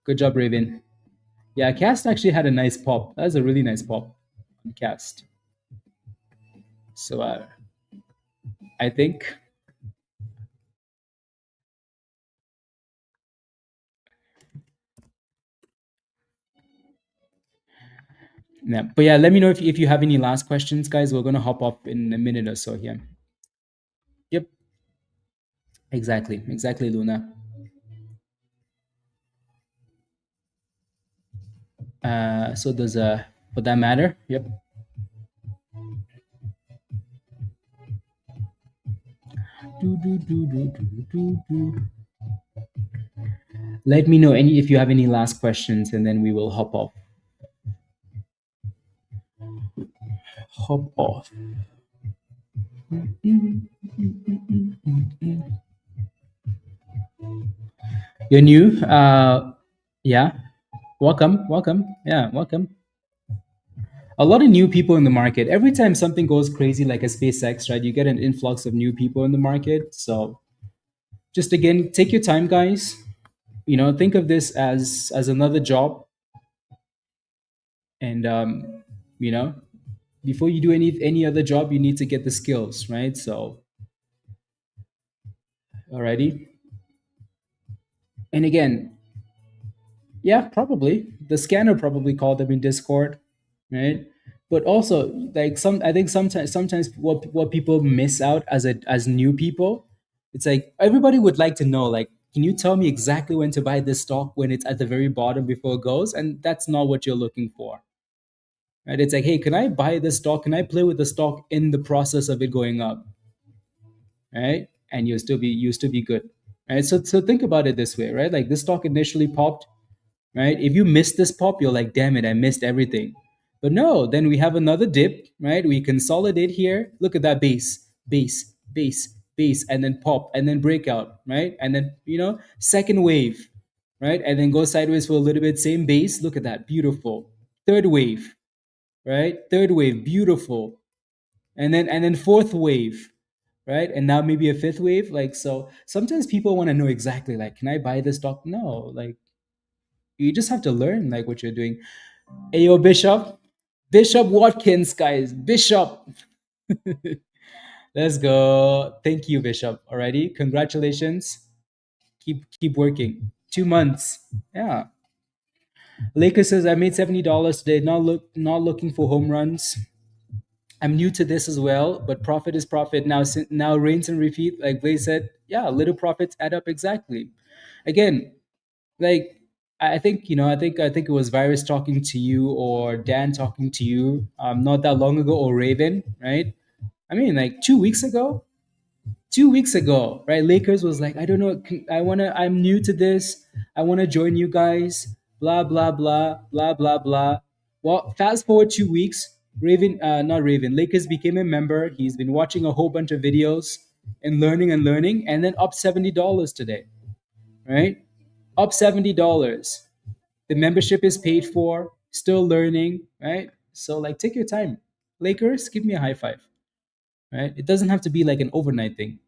Good job, Raven. Yeah, Cast actually had a nice pop. That was a really nice pop on Cast. So I think yeah. But yeah, let me know if you have any last questions, guys. We're gonna hop off in a minute or so here. Yep, exactly, Luna. So there's a for that matter. Yep. Do. Let me know if you have any last questions, and then we will hop off. Hop off. You're new. Yeah. Welcome. Yeah, welcome. A lot of new people in the market. Every time something goes crazy like a SpaceX, right, you get an influx of new people in the market. So just again, take your time, guys. Think of this as another job, and you know, before you do any other job, you need to get the skills, right? So, alrighty. And again, yeah, probably the scanner probably called them in Discord, right? But also, like I think sometimes what people miss out as new people, it's like everybody would like to know, like, can you tell me exactly when to buy this stock when it's at the very bottom before it goes? And that's not what you're looking for, right? It's like, hey, can I buy this stock? Can I play with the stock in the process of it going up, right? And you'll still be good, right? So think about it this way, right? Like this stock initially popped, right? If you miss this pop, you're like, damn it, I missed everything. But no, then we have another dip, right? We consolidate here. Look at that base, and then pop, and then breakout, right? And then, second wave, right? And then go sideways for a little bit, same base. Look at that, beautiful. Third wave, right? Third wave, beautiful. And then fourth wave, right? And now maybe a fifth wave. Like, so sometimes people want to know exactly, like, can I buy this stock? No, like, you just have to learn like what you're doing. Hey, yo, Bishop Watkins, guys, Bishop. Let's go. Thank you, Bishop. Alrighty, congratulations. Keep working. 2 months. Yeah. Lakers says I made $70 today. Not looking for home runs. I'm new to this as well, but profit is profit. Now rinse and repeat, like Blaze said. Yeah, little profits add up exactly. Again, like I think I think it was Virus talking to you or Dan talking to you not that long ago, or Raven, right? I mean, like 2 weeks ago. 2 weeks ago, right? Lakers was like, I don't know, I'm new to this. I want to join you guys. Blah blah blah blah blah blah. Well, fast forward 2 weeks. Not Raven. Lakers became a member. He's been watching a whole bunch of videos and learning, and then up $70 today, right? Up $70. The membership is paid for. Still learning, right? So like, take your time. Lakers, give me a high five, right? It doesn't have to be like an overnight thing.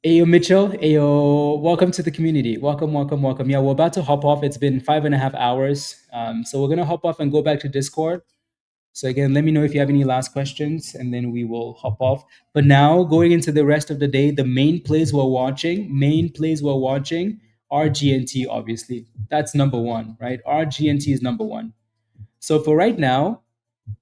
Ayo Mitchell, Ayo, welcome to the community. Welcome, welcome, welcome. Yeah, we're about to hop off. It's been 5.5 hours. So we're gonna hop off and go back to Discord. So again, let me know if you have any last questions, and then we will hop off. But now, going into the rest of the day, the main plays we're watching, RGNT, obviously. That's number one, right? RGNT is number one. So for right now,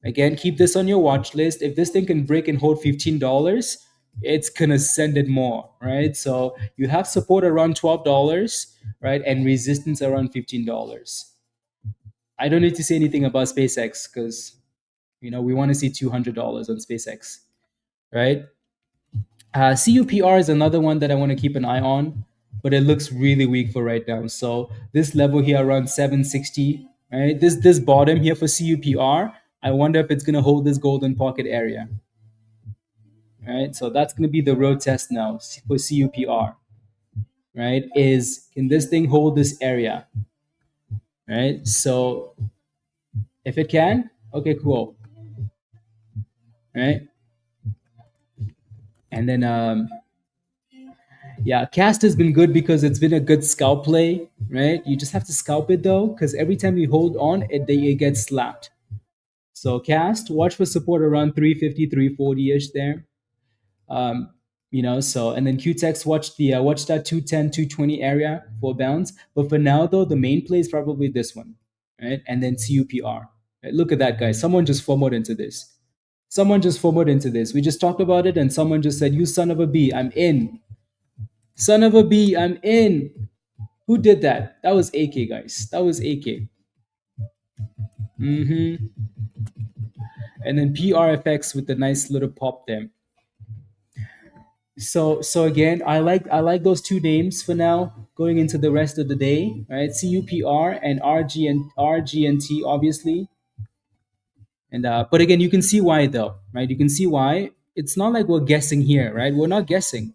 again, keep this on your watch list. If this thing can break and hold $15, it's gonna send it more, right? So you have support around $12, right, and resistance around $15. I don't need to say anything about SpaceX because we want to see $200 on SpaceX, right? CUPR is another one that I want to keep an eye on, but it looks really weak for right now. So this level here around 760, right? This bottom here for CUPR, I wonder if it's gonna hold this golden pocket area, right? So that's gonna be the real test now for CUPR, right? Is can this thing hold this area, right? So if it can, okay, cool, right? And then yeah, cast has been good because it's been a good scalp play, right? You just have to scalp it though, because every time you hold on, it gets slapped. So cast, watch for support around 350, 340 ish there. Um, so and then QTEX, watch that 210, 220 area for bounce. But for now though, the main play is probably this one, right? And then CUPR. Right? Look at that, guys. Someone just FOMOed into this. Someone just FOMOed into this. We just talked about it, and someone just said, "You son of a b, I'm in." Son of a B, I'm in. Who did that? That was AK, guys. That was AK. And then PRFX with the nice little pop there. So again, I like those two names for now. Going into the rest of the day, right? CUPR and RGNT, obviously. And but again, you can see why though, right? You can see why. It's not like we're guessing here, right? We're not guessing.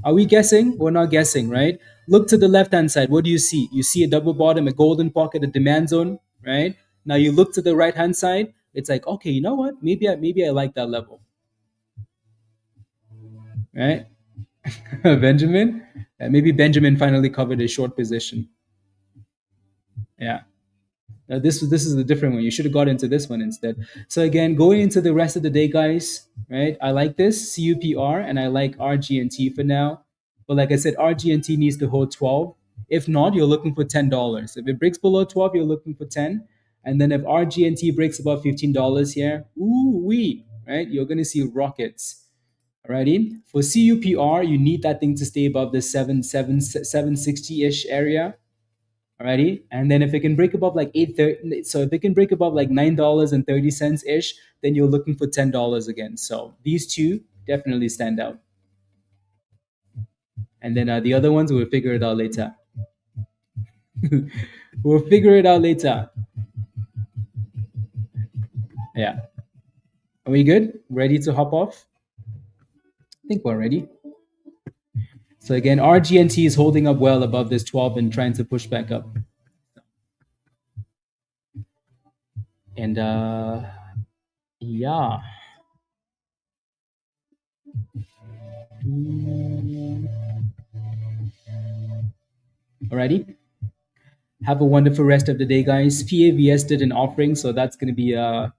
Are we guessing? We're not guessing, right? Look to the left hand side. What do you see? You see a double bottom, a golden pocket, a demand zone, right? Now you look to the right hand side. It's like, okay, you know what? Maybe I like that level, right? Benjamin, maybe Benjamin finally covered a short position. Yeah. This is the different one. You should have got into this one instead. So again, going into the rest of the day, guys, right? I like this CUPR and I like RGNT for now. But like I said, RGNT needs to hold 12. If not, you're looking for $10. If it breaks below 12, you're looking for 10. And then if RGNT breaks above $15 here, ooh wee, right? You're gonna see rockets. Alrighty. For CUPR, you need that thing to stay above the 760-ish area. Alrighty, and then if it can break above like 830, so if it can break above like $9.30 ish, then you're looking for $10 again. So these two definitely stand out. And then the other ones we'll figure it out later. We'll figure it out later. Yeah. Are we good? Ready to hop off? I think we're ready. So again, RGNT is holding up well above this 12 and trying to push back up. And yeah. Alrighty. Have a wonderful rest of the day, guys. PAVS did an offering, so that's gonna be right.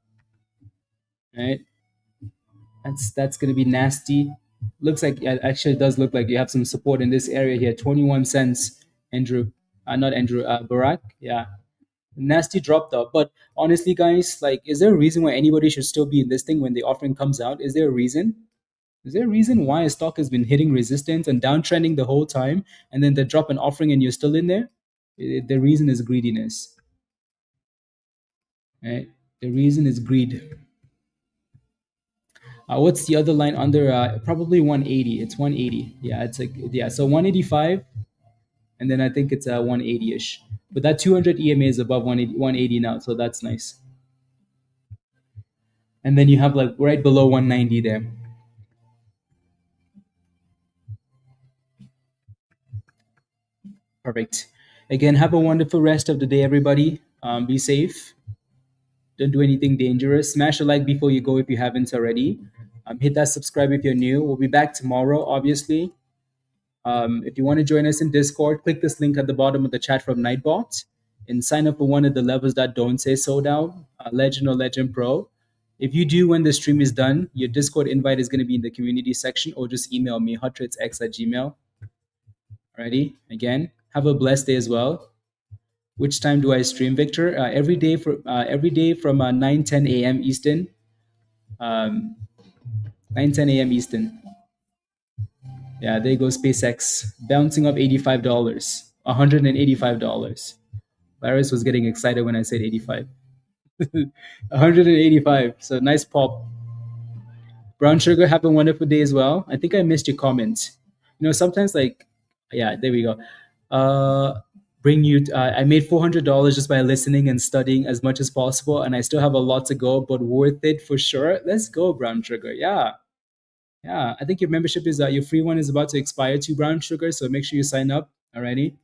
That's gonna be nasty. Looks like actually it does look like you have some support in this area here. 21 cents, Andrew. Not Andrew. Barack. Yeah. Nasty drop though. But honestly, guys, like, is there a reason why anybody should still be in this thing when the offering comes out? Is there a reason? Is there a reason why a stock has been hitting resistance and downtrending the whole time, and then they drop an offering and you're still in there? The reason is greediness. Right? The reason is greed. What's the other line under? Probably 180. It's 180. Yeah, it's like yeah. So 185, and then I think it's 180ish. But that 200 EMA is above 180 now, so that's nice. And then you have like right below 190 there. Perfect. Again, have a wonderful rest of the day, everybody. Be safe. Don't do anything dangerous. Smash a like before you go if you haven't already. Hit that subscribe if you're new. We'll be back tomorrow, obviously. If you want to join us in Discord, click this link at the bottom of the chat from Nightbot and sign up for one of the levels that don't say so down, Legend or Legend Pro. If you do when the stream is done, your Discord invite is going to be in the community section, or just email me, hotratesx@gmail. Alrighty. Again, have a blessed day as well. Which time do I stream, Victor? Every day from 9:10 a.m. Eastern. 9:10 a.m. Eastern. Yeah, there goes SpaceX bouncing up $85, $185. Larry was getting excited when I said 85. 185. So nice pop. Brown Sugar, have a wonderful day as well. I think I missed your comments. Sometimes yeah, there we go. Bring you. I made $400 just by listening and studying as much as possible, and I still have a lot to go, but worth it for sure. Let's go, Brown Sugar. Yeah. Yeah, I think your membership is your free one is about to expire to Brown Sugar, so make sure you sign up already.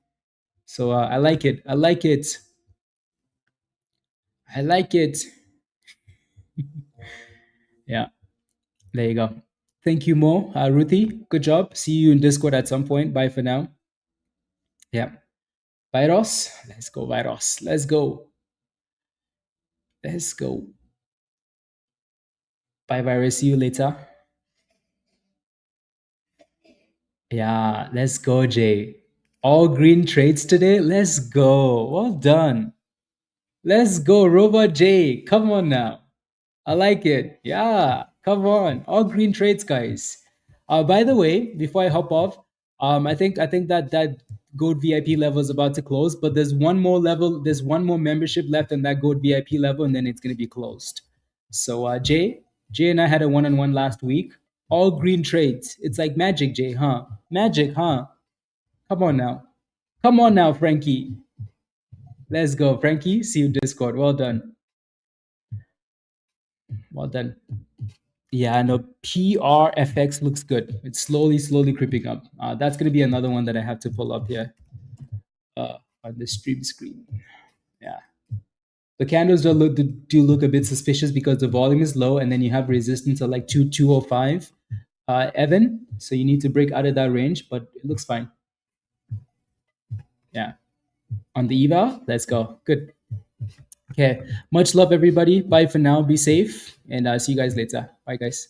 So I like it. I like it. I like it. Yeah, there you go. Thank you, Mo. Ruthie, good job. See you in Discord at some point. Bye for now. Yeah. Virus. Let's go, Virus. Let's go. Let's go. Bye, Virus. See you later. Yeah, let's go, Jay. All green trades today. Let's go. Well done. Let's go, Robot J. Come on now. I like it. Yeah, come on. All green trades, guys. By the way, before I hop off, I think that Gold VIP level is about to close, but there's one more level. There's one more membership left in that Gold VIP level, and then it's gonna be closed. So Jay and I had a one-on-one last week. All green trades. It's like magic, Jay, huh? Magic, huh? Come on now. Come on now, Frankie. Let's go, Frankie. See you Discord. Well done. Well done. Yeah, no, PRFX looks good. It's slowly creeping up. That's going to be another one that I have to pull up here on the stream screen. Yeah. The candles do look a bit suspicious because the volume is low and then you have resistance at like 205, Evan. So you need to break out of that range, but it looks fine. Yeah. On the EVA, let's go. Good. Okay. Much love, everybody. Bye for now. Be safe. And see you guys later. Bye, guys.